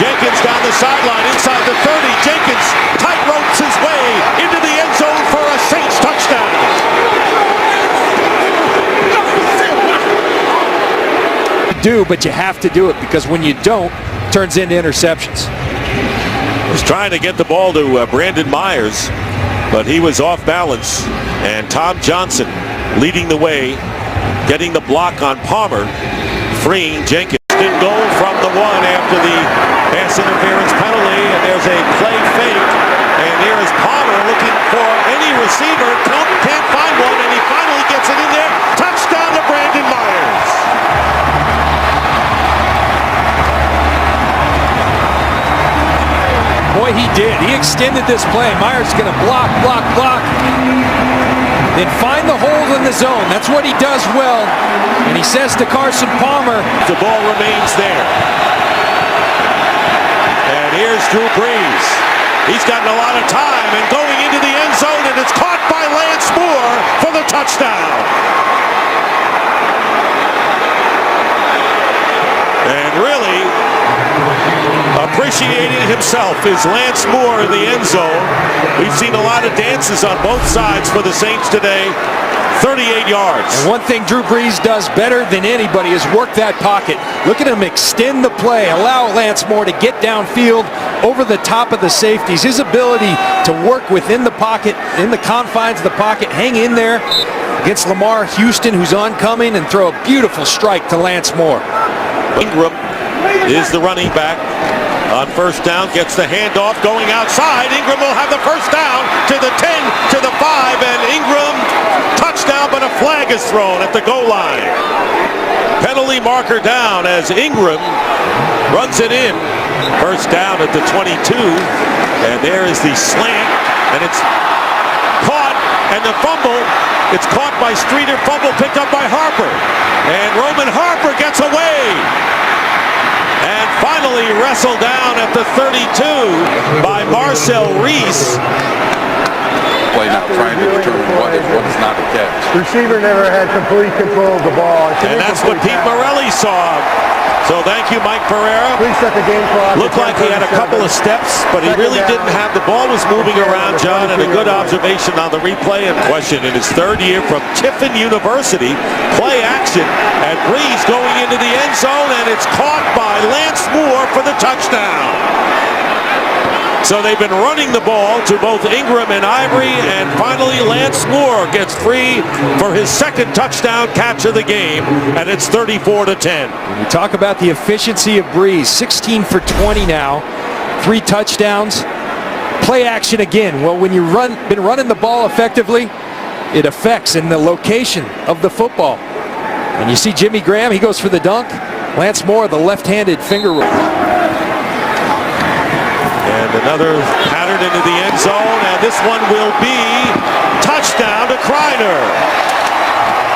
Jenkins down the sideline, inside the 30. Jenkins tight ropes his way into the end zone for a Saints touchdown. But you have to do it because when you don't, it turns into interceptions. Was trying to get the ball to Brandon Myers, but he was off balance, and Tom Johnson leading the way, getting the block on Palmer, freeing Jenkins. Didn't go from the one after the pass interference penalty, and there's a play fake, and here is Palmer looking for any receiver, can't find one, and he finally gets it in there. Touchdown to Brandon Myers. Boy, he did. He extended this play. Myers going to block, then find the hole in the zone. That's what he does well. And he says to Carson Palmer, the ball remains there. And here's Drew Brees. He's gotten a lot of time and going into the end zone, and it's caught by Lance Moore for the touchdown. And really appreciating himself is Lance Moore in the end zone. We've seen a lot of dances on both sides for the Saints today. 38 yards. And one thing Drew Brees does better than anybody is work that pocket. Look at him extend the play, allow Lance Moore to get downfield over the top of the safeties. His ability to work within the pocket, in the confines of the pocket, hang in there against Lamar Houston, who's oncoming, and throw a beautiful strike to Lance Moore. Ingram is the running back. On first down, gets the handoff going outside. Ingram will have the first down to the 10, to the 5, and Ingram touchdown, but a flag is thrown at the goal line. Penalty marker down as Ingram runs it in. First down at the 22, and there is the slant, and it's caught, and the fumble, it's caught by Streeter, fumble picked up by Harper, and Roman Harper gets away. And finally wrestled down at the 32 by Marcel Reese. Play now trying to determine what is not a catch. Receiver never had complete control of the ball. And that's what Pete Morelli saw. So thank you, Mike Pereira. Please set the game clock. Looked like he had a couple of steps, but he really didn't have. The ball was moving around, John, and a good observation on the replay and question in his third year from Tiffin University. Play action at Brees going into the end zone, and it's caught by Lance Moore for the touchdown. So they've been running the ball to both Ingram and Ivory, and finally Lance Moore gets free for his second touchdown catch of the game, and it's 34-10. When you talk about the efficiency of Brees, 16 for 20 now, 3 touchdowns. Play action again. Well, when you've been running the ball effectively, it affects in the location of the football. And you see Jimmy Graham, he goes for the dunk. Lance Moore, the left-handed finger roll. And another pattern into the end zone, and this one will be touchdown to Kreiner.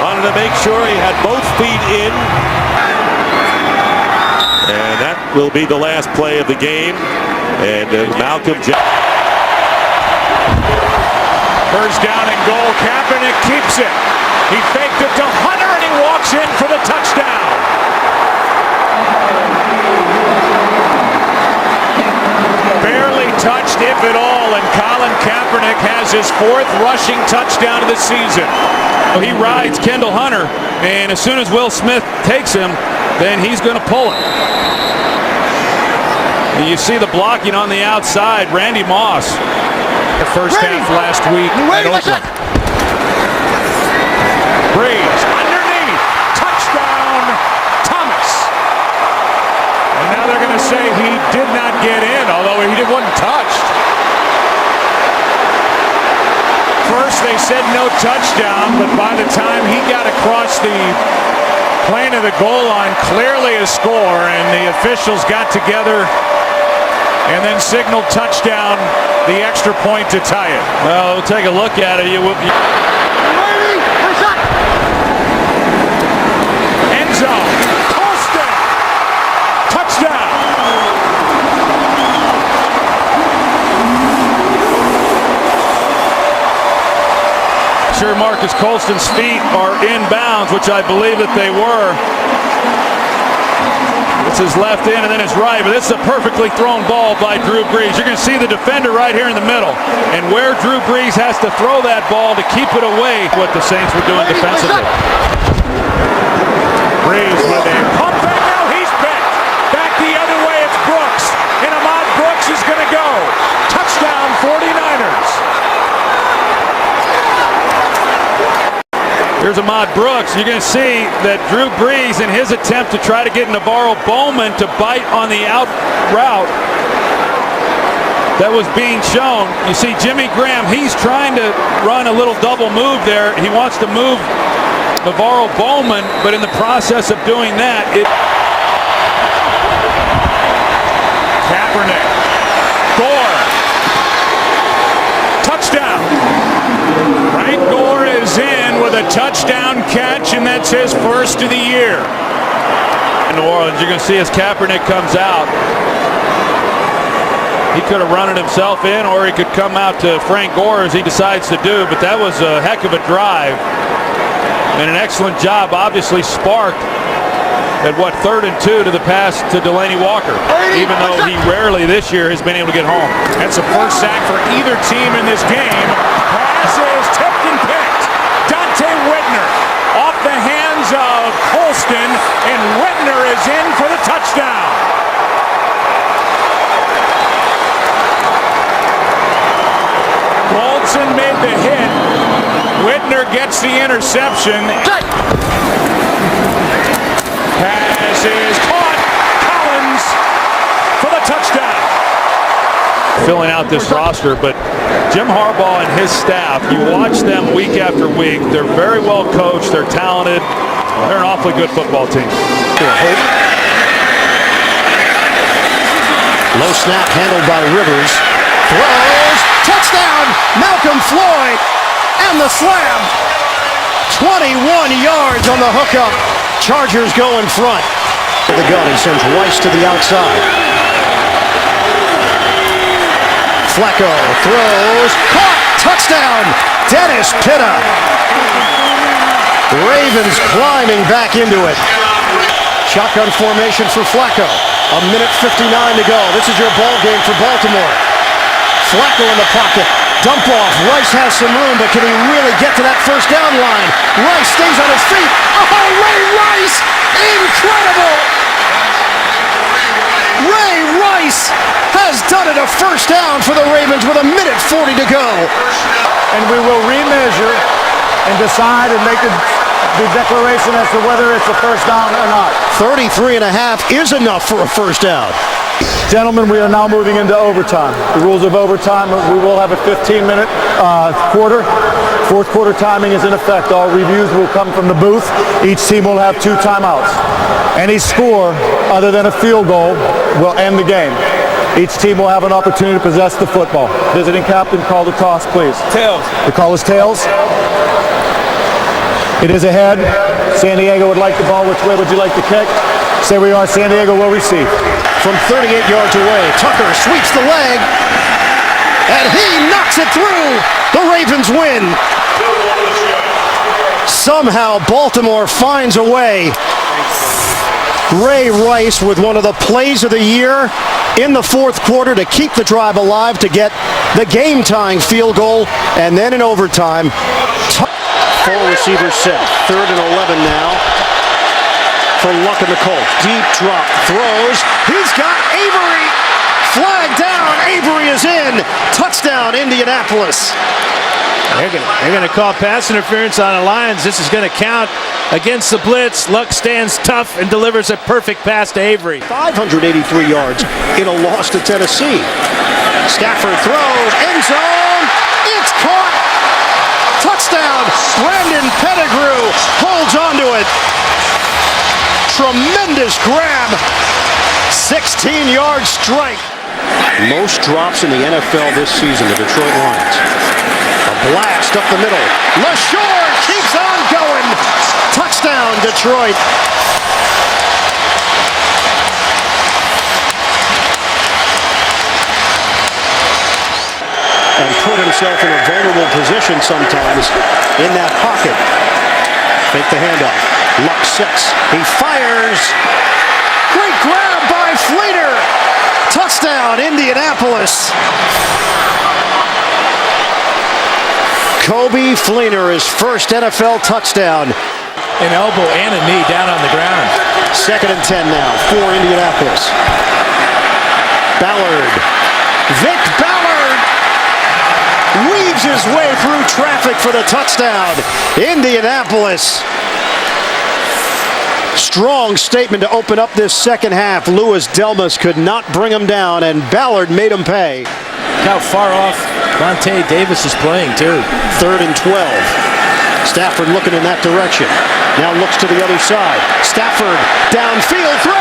Wanted to make sure he had both feet in. And that will be the last play of the game. And Malcolm First down and goal. Kaepernick keeps it. He faked it to Hunter and he walks in for the touchdown. Barely touched, if at all, and Colin Kaepernick has his 4th rushing touchdown of the season. He rides Kendall Hunter, and as soon as Will Smith takes him, then he's going to pull it. And you see the blocking on the outside. Randy Moss, the first half last week at Oakland. Breeze underneath, touchdown, Thomas. And now they're going to say he did not get in, although he wasn't touched. First they said no touchdown, but by the time he got across the plane of the goal line, clearly a score, and the officials got together and then signaled touchdown, the extra point to tie it. Well, we'll take a look at it. End zone. Colston. Touchdown. Sure, Marcus Colston's feet are in bounds, which I believe that they were. It's his left in and then his right, but this is a perfectly thrown ball by Drew Brees. You're going to see the defender right here in the middle, and where Drew Brees has to throw that ball to keep it away, what the Saints were doing defensively. Brees with a pump back. Now he's bent. Back the other way, it's Brooks, and Ahmad Brooks is going to go. Touchdown 49ers. Here's Ahmad Brooks. You're going to see that Drew Brees, in his attempt to try to get Navarro Bowman to bite on the out route that was being shown. You see Jimmy Graham, he's trying to run a little double move there. He wants to move Navarro Bowman, but in the process of doing that, Kaepernick. Gore. Touchdown. Frank Gore is in with a touchdown catch, and that's his first of the year. In New Orleans, you're going to see as Kaepernick comes out, he could have run it himself in, or he could come out to Frank Gore as he decides to do, but that was a heck of a drive and an excellent job, obviously sparked at 3rd and 2 to the pass to Delaney Walker, even though he rarely this year has been able to get home. That's the first sack for either team in this game. Pass is tipped and picked. Dante Whitner off the hands of Colston, and Whitner is in for the touchdown. Bolton made the hit. Whitner gets the interception. Pass is caught. Collins for the touchdown. Filling out this roster, but Jim Harbaugh and his staff, you watch them week after week. They're very well coached. They're talented. They're an awfully good football team. Low snap handled by Rivers. Throws. Touchdown. Malcolm Floyd. And the slam. 21 yards on the hookup. Chargers go in front. The gun, he sends Rice to the outside. Flacco throws, caught, touchdown, Dennis Pitta. Ravens climbing back into it. Shotgun formation for Flacco. 1:59 to go. This is your ball game for Baltimore. Flacco in the pocket. Dump off. Rice has some room, but can he really get to that first down line? Rice stays on his feet. Oh, Ray Rice! Incredible! Ray Rice has done it, a first down for the Ravens with 1:40 to go. And we will remeasure and decide and make the declaration as to whether it's a first down or not. 33.5 is enough for a first down. Gentlemen, we are now moving into overtime. The rules of overtime, we will have a 15-minute quarter. Fourth quarter timing is in effect. All reviews will come from the booth. Each team will have 2 timeouts. Any score other than a field goal will end the game. Each team will have an opportunity to possess the football. Visiting captain, call the toss, please. Tails. The call is tails. It is ahead. San Diego would like the ball. Which way would you like to kick? Stay where you are. San Diego will receive. From 38 yards away, Tucker sweeps the leg, and he knocks it through. The Ravens win. Somehow Baltimore finds a way. Ray Rice with one of the plays of the year in the fourth quarter to keep the drive alive, to get the game-tying field goal, and then in overtime. Full receiver set. 3rd and 11 now for Luck and the Colts. Deep drop, throws. He's got Avery. Flag down. Avery is in. Touchdown, Indianapolis. They're going to call pass interference on the Lions. This is going to count against the blitz. Luck stands tough and delivers a perfect pass to Avery. 583 yards in a loss to Tennessee. Stafford throws, end zone. It's caught. Touchdown. Brandon Pettigrew holds onto it. Tremendous grab. 16-yard strike. Most drops in the NFL this season, the Detroit Lions. A blast up the middle. LaShore keeps on going. Touchdown, Detroit. And put himself in a vulnerable position sometimes in that pocket. Fake the handoff. Luck sets. He fires. Great grab by Fleeter. Touchdown, Indianapolis. Kobe Fleener, his first NFL touchdown. An elbow and a knee down on the ground. 2nd and 10 now for Indianapolis. Ballard. Vic Ballard weaves his way through traffic for the touchdown. Indianapolis. Strong statement to open up this second half. Louis Delmas could not bring him down, and Ballard made him pay. How far off Vontae Davis is playing, too. 3rd and 12. Stafford looking in that direction. Now looks to the other side. Stafford, downfield throw.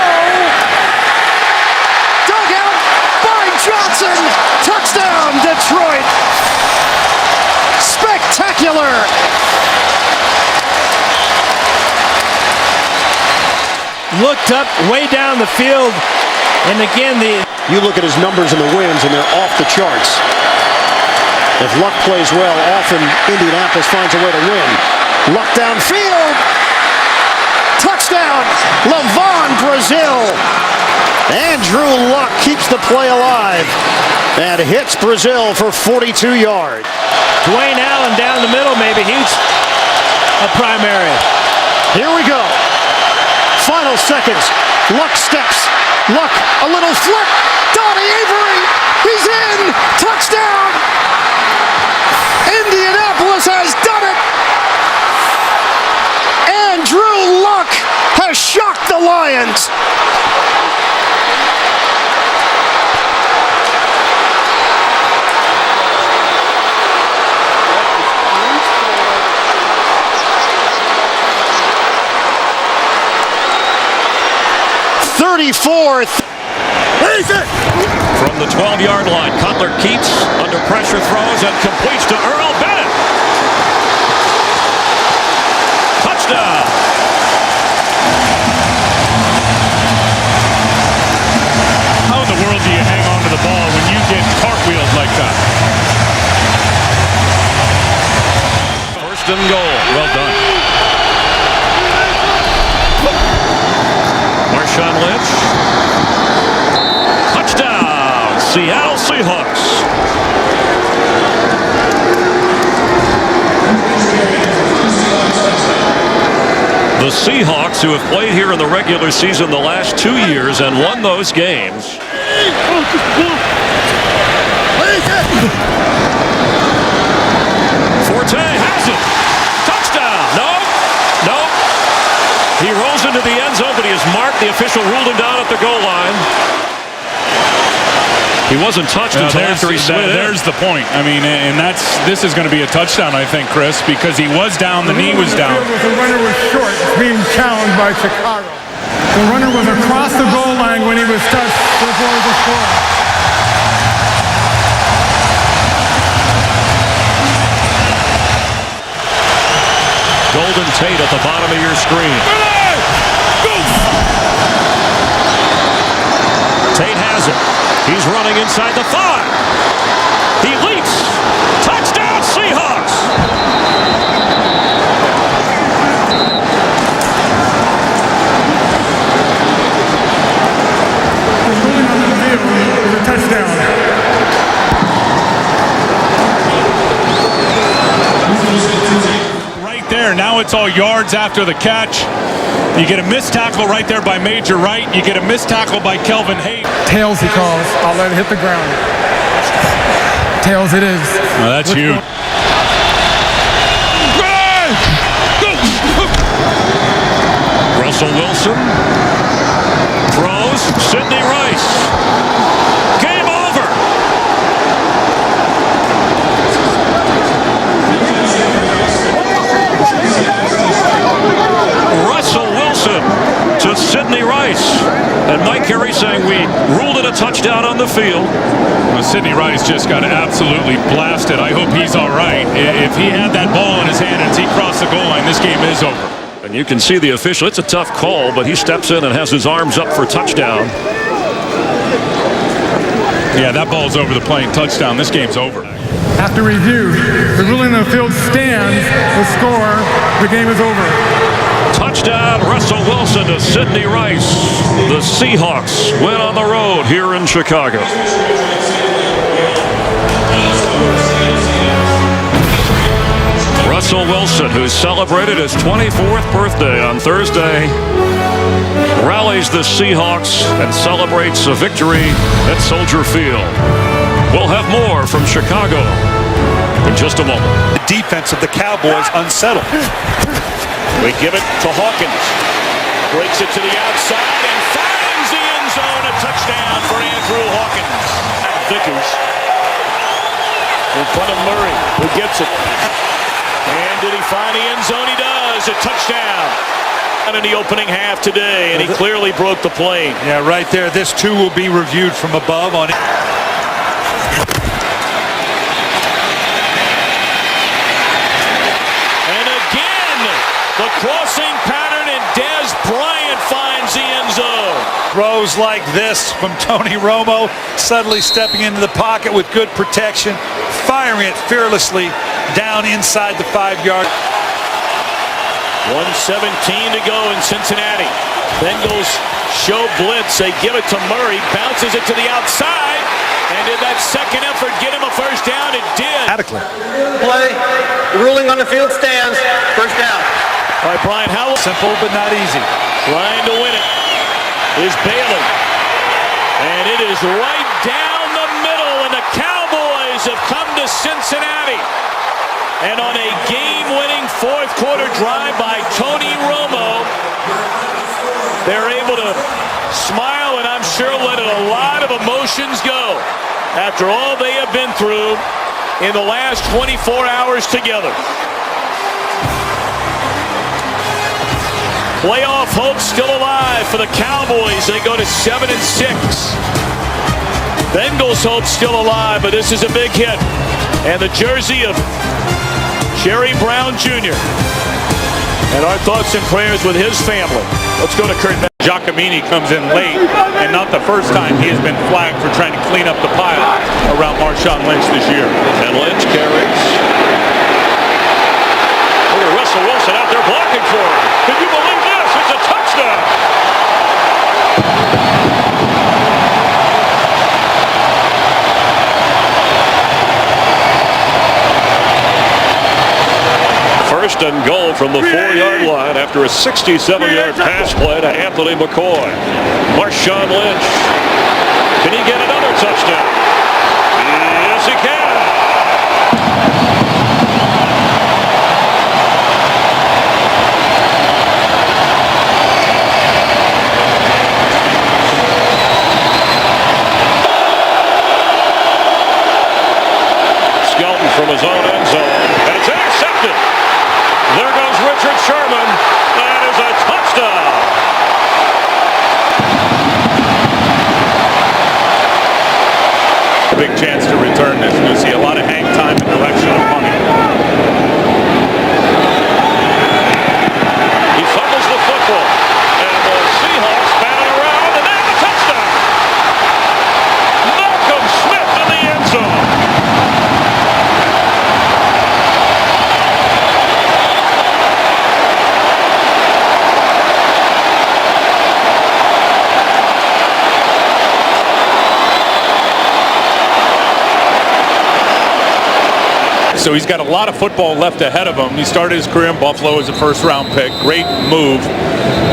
Dug out by Johnson. Touchdown, Detroit. Spectacular. Looked up way down the field, and again you look at his numbers in the wins, and they're off the charts. If Luck plays well, often Indianapolis finds a way to win. Luck downfield. Touchdown, Levon Brazil. Andrew Luck keeps the play alive and hits Brazil for 42 yards. Dwayne Allen down the middle, maybe he's a primary. Here we go. Final seconds. Luck steps. Luck, a little flip. Donnie Avery. He's in. Touchdown. Indianapolis has done it. Andrew Luck has shocked the Lions. From the 12-yard line, Cutler keeps under pressure, throws and completes to Earl Bennett. Touchdown. How in the world do you hang on to the ball when you get cartwheels like that? 1st and goal. Well done. Marshawn Lynch. Touchdown, Seattle Seahawks. The Seahawks, who have played here in the regular season the last 2 years and won those games. Forte has it. Touchdown. No. He rolls into the end zone, but he is marked. The official ruled him down at the goal line. He wasn't touched until after he slid in. There's the point. I mean, and this is going to be a touchdown, I think, Chris, because he was down, the knee was down. The runner was short, being challenged by Chicago. The runner was across the goal line when he was touched before the score. Golden Tate at the bottom of your screen. has it. He's running inside the 5. He leaps. Touchdown, Seahawks. It's a touchdown. Right there. Now it's all yards after the catch. You get a missed tackle right there by Major Wright. You get a missed tackle by Kelvin Hayes. Tails he calls. I'll let it hit the ground. Tails it is. Oh, that's huge. Russell Wilson throws. Sidney Rice. Game over. Russell Wilson to Sidney Rice. And Mike Carey saying we ruled it a touchdown on the field. Well, Sidney Rice just got absolutely blasted. I hope he's all right. If he had that ball in his hand and he crossed the goal line, this game is over. And you can see the official. It's a tough call, but he steps in and has his arms up for touchdown. Yeah, that ball's over the plane. Touchdown. This game's over. After review, the ruling on the field stands. The score, the game is over. Touchdown, Russell Wilson to Sidney Rice. The Seahawks win on the road here in Chicago. Russell Wilson, who celebrated his 24th birthday on Thursday, rallies the Seahawks and celebrates a victory at Soldier Field. We'll have more from Chicago in just a moment. The defense of the Cowboys unsettled. We give it to Hawkins. Breaks it to the outside and finds the end zone. A touchdown for Andrew Hawkins. Vickers in front of Murray, who gets it. And did he find the end zone? He does. A touchdown. In the opening half today, and he clearly broke the plane. Yeah, right there. This too will be reviewed from above on it. And again, the crossing pattern, and Dez Bryant finds the end zone. Throws like this from Tony Romo, suddenly stepping into the pocket with good protection, firing it fearlessly down inside the 5-yard. 1:17 to go in Cincinnati. Bengals show blitz. They give it to Murray. Bounces it to the outside. And did that second effort get him a first down? It did. Adequately. Play. The ruling on the field stands. First down. All right, Brian Howell. Simple but not easy. Trying to win it is Bailey. And it is right down the middle. And the Cowboys have come to Cincinnati. And on a game-winning fourth-quarter drive by Tony Romo, they're able to smile and I'm sure let a lot of emotions go after all they have been through in the last 24 hours together. Playoff hope still alive for the Cowboys. They go to 7-6. Bengals hope still alive, but this is a big hit. And the jersey of Jerry Brown Jr. And our thoughts and prayers with his family. Let's go to Kurt. Giacomini comes in late, and not the first time he has been flagged for trying to clean up the pile around Marshawn Lynch this year. And Lynch carries. Look at Russell Wilson out there blocking for him. Can you believe this? It's a touchdown. First and goal from the 4-yard line after a 67-yard pass play to Anthony McCoy. Marshawn Lynch. Can he get another touchdown? Yes, he can. Skelton from his own end zone. And it's intercepted. There goes Richard Sherman. That is a touchdown. Big chance to return this. You'll see a lot of hang time in direction of money. He fumbles the football. And the Seahawks bat it around, and they have a touchdown. So he's got a lot of football left ahead of him. He started his career in Buffalo as a first-round pick. Great move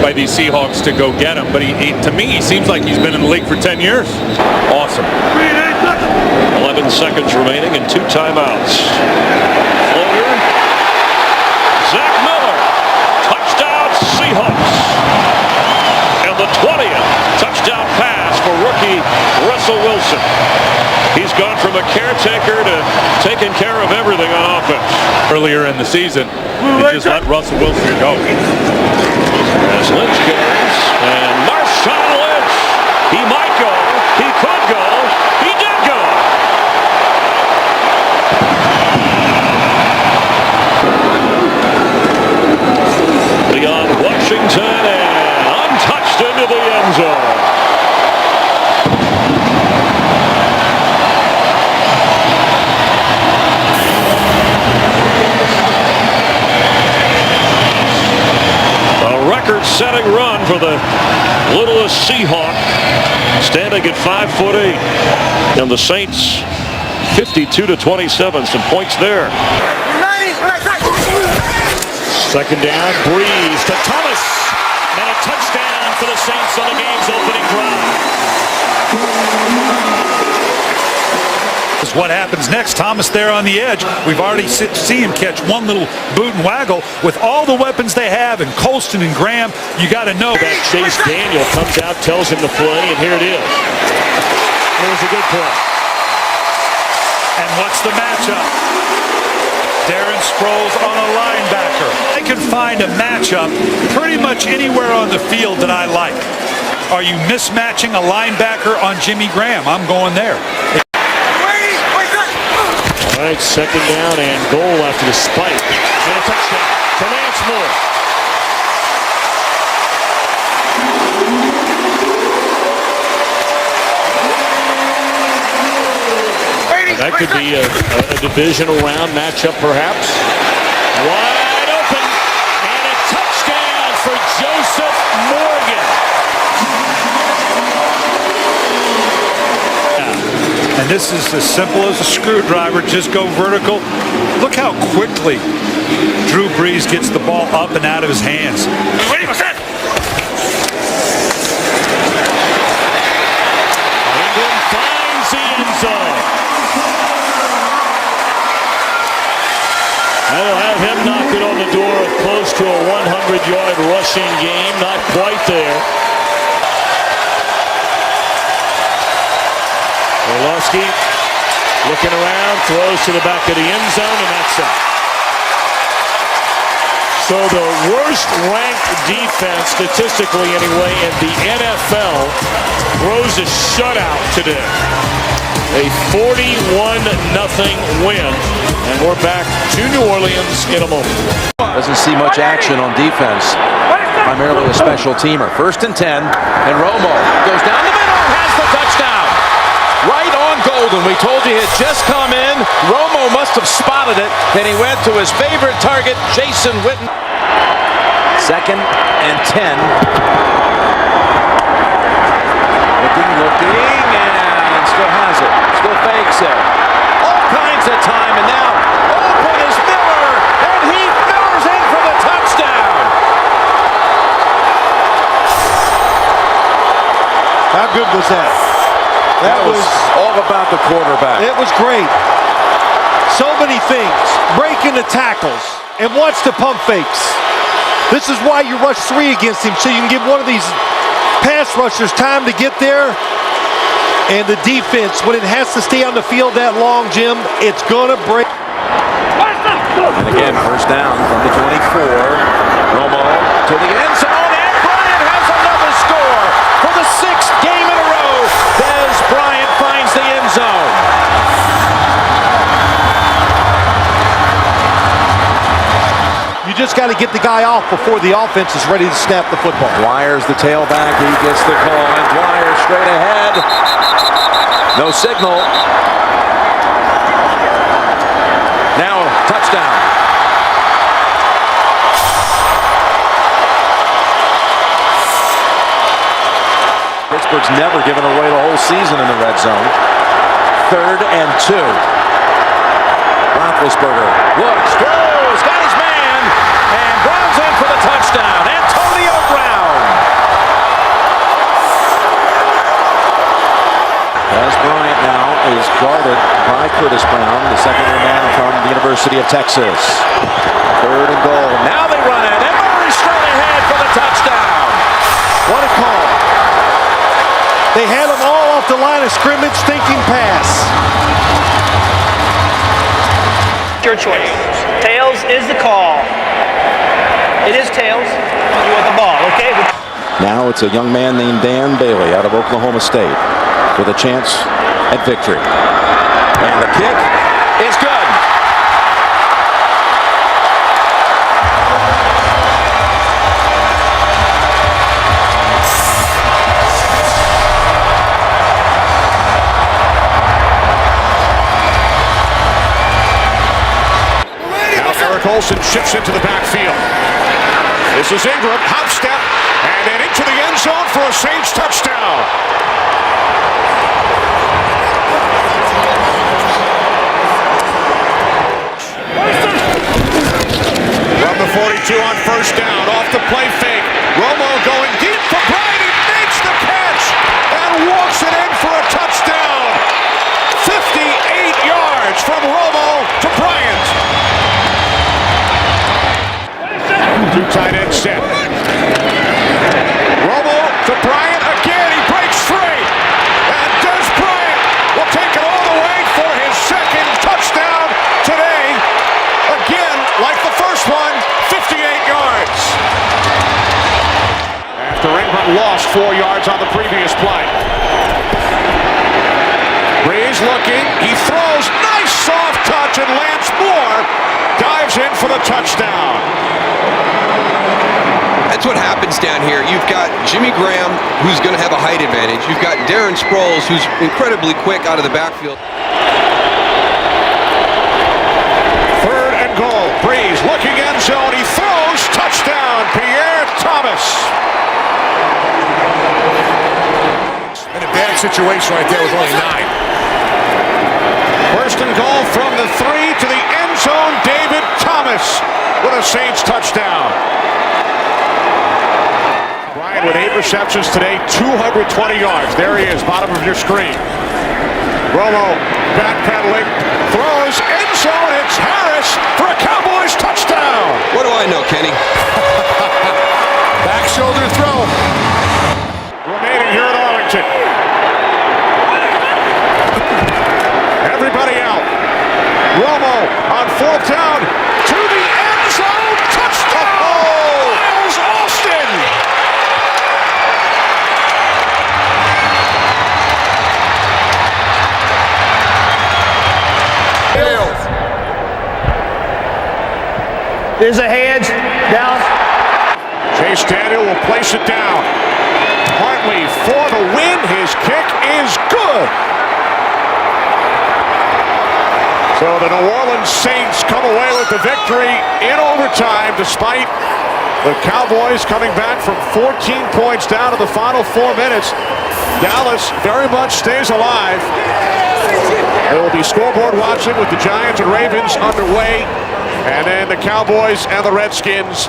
by these Seahawks to go get him. But to me, he seems like he's been in the league for 10 years. Awesome. 11 seconds remaining and 2 timeouts. Floater. Zach Miller. Touchdown Seahawks. And the 20th touchdown pass for rookie Russell Wilson. He's gone from a caretaker to taking care of everything on offense. Earlier in the season, he just let Russell Wilson go. As Lynch goes, and Marshawn Lynch. He might go. He could go. He did go. Beyond Washington and untouched into the end zone. Record-setting run for the littlest Seahawk, standing at 5'8", and the Saints 52-27. Some points there. Second down, Breeze to Thomas, and a touchdown for the Saints on the game's opening drive. Is what happens next. Thomas there on the edge. We've already seen him catch one little boot and waggle. With all the weapons they have, and Colston and Graham, you got to know that Chase Daniel comes out, tells him to play, and here it is. Here's a good play. And what's the matchup? Darren Sproles on a linebacker. I can find a matchup pretty much anywhere on the field that I like. Are you mismatching a linebacker on Jimmy Graham? I'm going there. All right, second down and goal after the spike. And a touchdown to Lance Moore. That could be a divisional round matchup, perhaps. Wide open, and a touchdown for Joseph Morgan. And this is as simple as a screwdriver. Just go vertical. Look how quickly Drew Brees gets the ball up and out of his hands. England finds the end zone. That'll have him knocking on the door of close to a 100-yard rushing game. Not quite there. Orlovsky looking around, throws to the back of the end zone, and that's it. So the worst ranked defense, statistically anyway, in the NFL throws a shutout today. A 41-0 win, and we're back to New Orleans in a moment. Doesn't see much action on defense. Primarily a special teamer. 1st and 10, and Romo goes down the middle and has the touchdown. Right on Golden. We told you he had just come in. Romo must have spotted it. Then he went to his favorite target, Jason Witten. 2nd and 10. Looking, and still has it. Still fakes it. All kinds of time, and now open is Miller, and he Miller's in for the touchdown. How good was that? That was all about the quarterback. It was great. So many things. Breaking the tackles. And watch the pump fakes. This is why you rush 3 against him, so you can give one of these pass rushers time to get there. And the defense, when it has to stay on the field that long, Jim, it's going to break. And again, 1st down from the 24. Romo to the end zone, and Bryant has another score for the 6th game in a row. Dez Bryant finds the end zone. You just got to get the guy off before the offense is ready to snap the football. Dwyer's the tailback. He gets the call, and Dwyer straight ahead. No signal. Now, touchdown. Pittsburgh's never given away the whole season in the red zone. 3rd and 2. Roethlisberger looks, throws, got his man, and Brown's in for the touchdown. Antonio Brown. As Bryant now is guarded by Curtis Brown, the second-year man from the University of Texas. 3rd and goal. Now they run it, and Murray straight ahead for the touchdown. What a call. They had them all off the line of scrimmage thinking pass. Your choice. Tails is the call. It is tails. You want the ball, okay? Now it's a young man named Dan Bailey out of Oklahoma State with a chance at victory. And the kick is good. Olsen shifts into the backfield. This is Ingram, hop step, and then into the end zone for a Saints touchdown. From the 42 on first down, off the play fake. Romo going deep for Bryant. He makes the catch and walks it in for a touchdown. 58 yards from Romo to Bryant. 2 tight end set. Romo to Bryant again. He breaks free. And Des Bryant will take it all the way for his second touchdown today. Again, like the first one, 58 yards. After Ingram lost 4 yards on the previous play. Breeze looking. He throws. Nice soft touch, and Lance Moore dives in for the touchdown. That's what happens down here. You've got Jimmy Graham, who's going to have a height advantage. You've got Darren Sproles, who's incredibly quick out of the backfield. 3rd and goal. Breeze looking end zone. He throws. Touchdown. Pierre Thomas. In a bad situation right there with only 9. 1st and goal from the 3 to the end zone. David Thomas with a Saints touchdown. Bryant with 8 receptions today, 220 yards. There he is, bottom of your screen. Romo backpedaling, throws, end zone. It's Harris for a Cowboys touchdown. What do I know, Kenny? Back shoulder throw. Remaining here at Arlington. Everybody out. Romo on 4th down to the end zone. Touchdown! Miles Austin! There's a hedge. Down. Chase Daniel will place it down. Hartley for the win. His kick is good. So the New Orleans Saints come away with the victory in overtime, despite the Cowboys coming back from 14 points down to the final 4 minutes. Dallas very much stays alive. There will be scoreboard watching with the Giants and Ravens underway. And then the Cowboys and the Redskins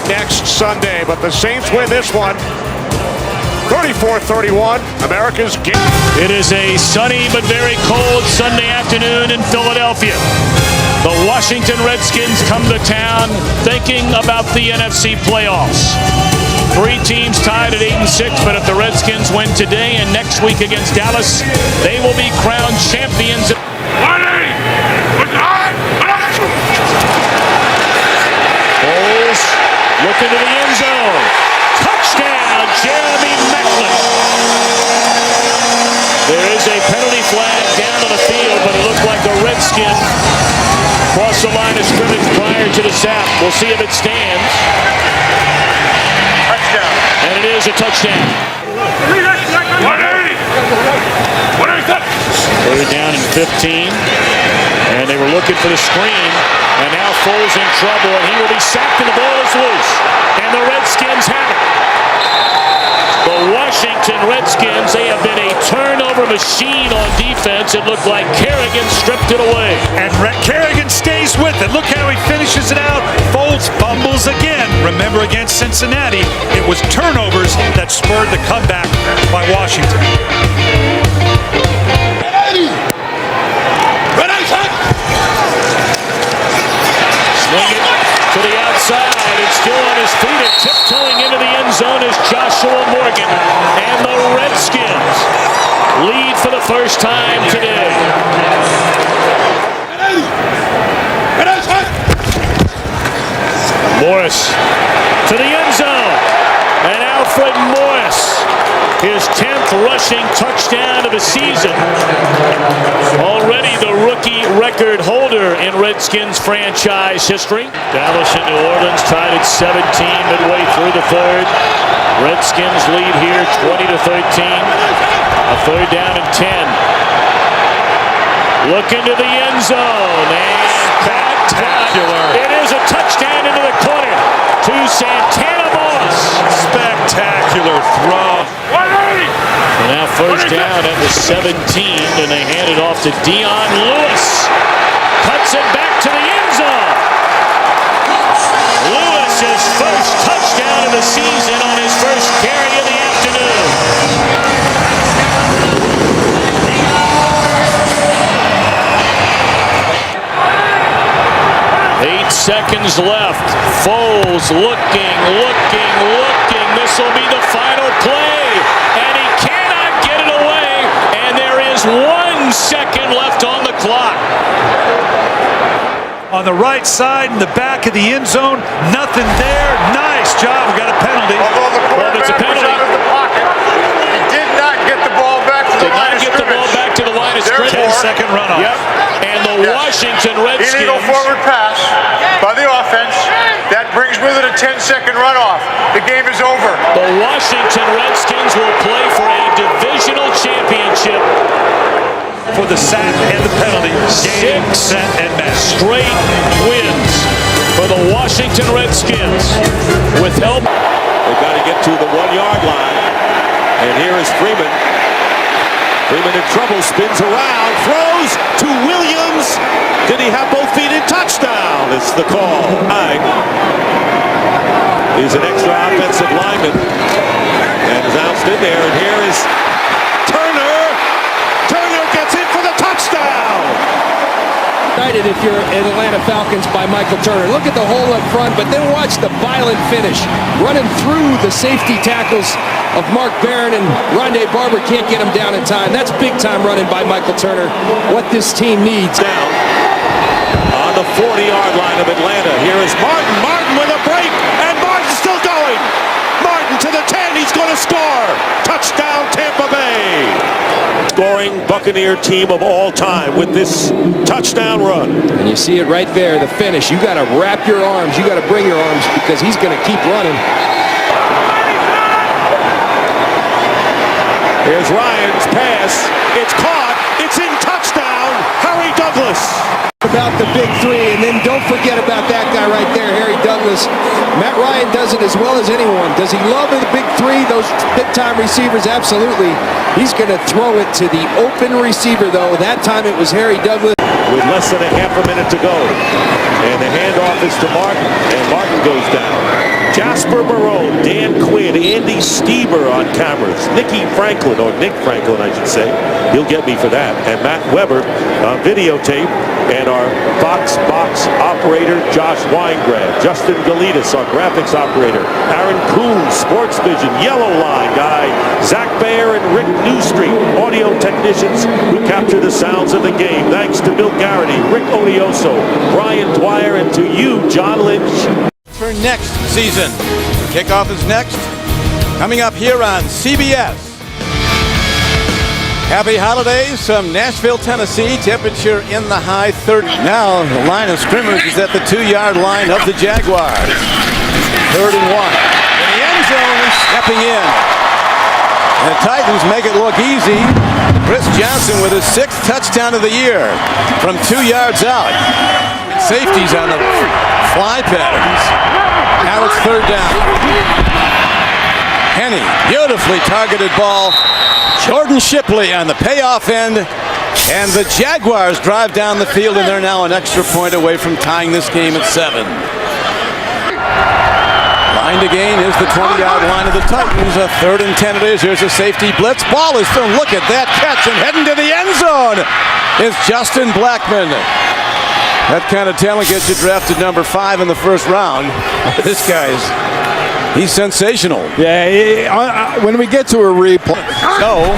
next Sunday. But the Saints win this one 34-31, America's game. It is a sunny but very cold Sunday afternoon in Philadelphia. The Washington Redskins come to town thinking about the NFC playoffs. 3 teams tied at 8-6, but if the Redskins win today and next week against Dallas, they will be crowned champions. Foles looking to the end zone. Touchdown, Jeremy Maclin. There is a penalty flag down on the field, but it looked like a Redskin crossed the line of scrimmage prior to the sack. We'll see if it stands. Touchdown. And it is a touchdown. 3rd down and 15. And they were looking for the screen. And now Foles in trouble, and he will be sacked, and the ball is loose. And the Redskins have it. The Washington Redskins, they have been a turnover machine on defense. It looked like Kerrigan stripped it away. And Kerrigan stayed And look how he finishes it out. Foles fumbles again. Remember against Cincinnati, it was turnovers that spurred the comeback by Washington. Swing it to the outside. It's still on his feet and tiptoeing into the end zone is Joshua Morgan. And the Redskins lead for the first time today. Morris to the end zone. And Alfred Morris, his 10th rushing touchdown of the season. Already the rookie record holder in Redskins franchise history. Dallas and New Orleans tied at 17 midway through the third. Redskins lead here 20-13. A third down and 10. Look into the end zone. And spectacular. It is a touchdown into the corner to Santana Moss. Spectacular throw. So now first down at the 17, and they hand it off to Dion Lewis. Cuts it back to the end zone. Lewis, his first touchdown of the season on his first carry of the afternoon. 8 seconds left. Foles looking. This will be the final play. And he cannot get it away. And there is 1 second left on the clock. On the right side, in the back of the end zone, nothing there. Nice job. We got a penalty. Although the quarterback was out of the pocket, he did not get the ball back to the line of scrimmage. 10-second runoff. Yep. And the Washington Redskins. Illegal forward pass by the offense. That brings with it a 10-second runoff. The game is over. The Washington Redskins will play for a divisional championship. For the sack and the penalty. Game, set, and match. Straight wins for the Washington Redskins. With help. They've got to get to the 1-yard line. And here is Freeman. Freeman in trouble, spins around, throws to Williams. Did he have both feet in? Touchdown? It's the call. He's an extra offensive lineman. And is ounced in there. And here is Turner. Turner gets in for the touchdown. Excited if you're an Atlanta Falcons by Michael Turner. Look at the hole up front, but then watch the violent finish. Running through the safety tackles of Mark Barron, and Rondé Barber can't get him down in time. That's big time running by Michael Turner. What this team needs. Down on the 40-yard line of Atlanta. Here is Martin. Martin with a break, and Martin's still going. Martin to the 10. He's going to score. Touchdown, Tampa Bay. Scoring Buccaneer team of all time with this touchdown run. And you see it right there, the finish. You got to wrap your arms. You got to bring your arms because he's going to keep running. Here's Ryan's pass. It's caught. It's in. Touchdown, Harry Douglas. About the big three, and then don't forget about that guy right there, Harry Douglas. Matt Ryan does it as well as anyone. Does he love the big three, those big-time receivers? Absolutely. He's going to throw it to the open receiver, though. That time it was Harry Douglas. With less than a half a minute to go. And the handoff is to Martin, and Martin goes down. Jasper Barone, Dan Quinn, Andy Stieber on cameras. Nick Franklin I should say. He'll get me for that. And Matt Weber on videotape. And our box operator, Josh Weingrab. Justin Galitas, our graphics operator. Aaron Coons, Sports Vision, Yellow Line guy. Zach Baer and Rick Newstreet, audio technicians who capture the sounds of the game. Thanks to Bill Garrity, Rick Odioso, Brian Dwyer, and to you, John Lynch. For next season. Kickoff is next. Coming up here on CBS. Happy holidays from Nashville, Tennessee. Temperature in the high 30s. Now the line of scrimmage is at the 2-yard line of the Jaguars. 3rd and 1. In the end zone and stepping in. And the Titans make it look easy. Chris Johnson with his 6th touchdown of the year from 2 yards out. Safeties on the fly patterns. Now it's 3rd down. Henny, beautifully targeted ball. Jordan Shipley on the payoff end. And the Jaguars drive down the field, and they're now an extra point away from tying this game at 7. Line to gain is the 20-yard line of the Titans. A 3rd and 10 it is. Here's a safety blitz. Ball is thrown. Look at that catch, and heading to the end zone is Justin Blackmon. That kind of talent gets you drafted number 5 in the first round. This he's sensational. Yeah, when we get to a replay. So,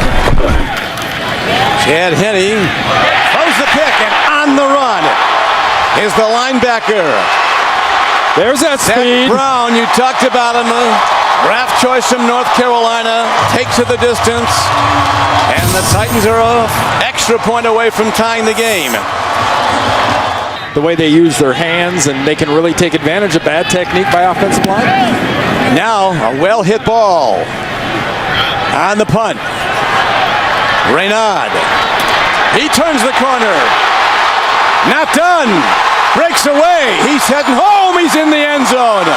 Chad Henne throws the pick, and on the run is the linebacker. There's that speed. Zach Brown, you talked about him, draft choice from North Carolina, takes it the distance, and the Titans are an extra point away from tying the game. The way they use their hands, and they can really take advantage of bad technique by offensive line. Now, a well-hit ball on the punt. Reynard, he turns the corner. Not done. Breaks away. He's heading home. He's in the end zone.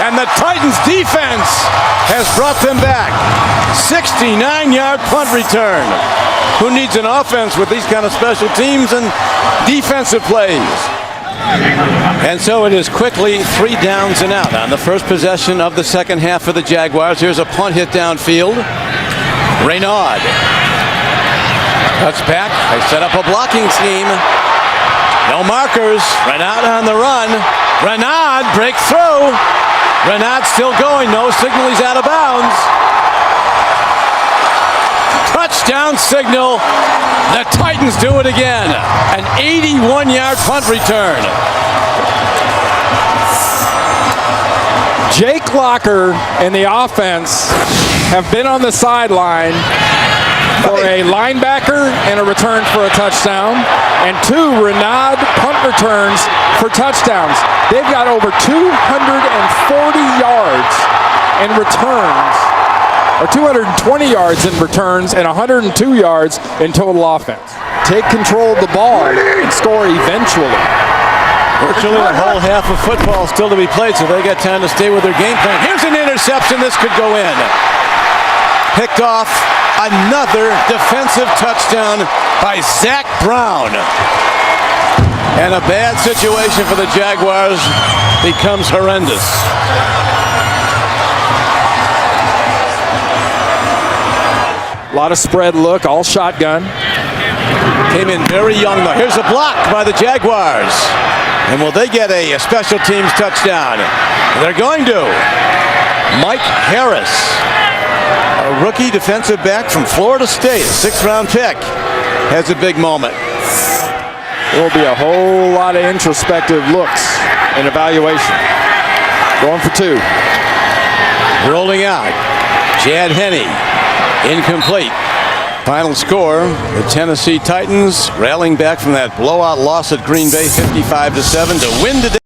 And the Titans defense has brought them back. 69-yard punt return. Who needs an offense with these kind of special teams and defensive plays? And so it is quickly 3 downs and out on the first possession of the second half for the Jaguars. Here's a punt hit downfield. Reynard cuts back. They set up a blocking scheme. No markers. Reynard on the run. Reynard breaks through. Reynard still going. No signal. He's out of bounds. Touchdown signal. The Titans do it again. An 81-yard punt return. Jake Locker and the offense have been on the sideline for a linebacker and a return for a touchdown, and 2 Reynard punt returns for touchdowns. They've got over 240 yards in returns, or 220 yards in returns, and 102 yards in total offense. Take control of the ball and score eventually. Virtually a whole half of football still to be played, so they got time to stay with their game plan. Here's an interception. This could go in. Picked off. Another defensive touchdown by Zach Brown. And a bad situation for the Jaguars becomes horrendous. A lot of spread look, all shotgun. Came in very young though. Here's a block by the Jaguars. And will they get a special teams touchdown? They're going to. Mike Harris, a rookie defensive back from Florida State, a 6th-round pick, has a big moment. There will be a whole lot of introspective looks and evaluation. Going for 2. Rolling out. Chad Henne, incomplete. Final score, the Tennessee Titans rallying back from that blowout loss at Green Bay 55-7 to win today.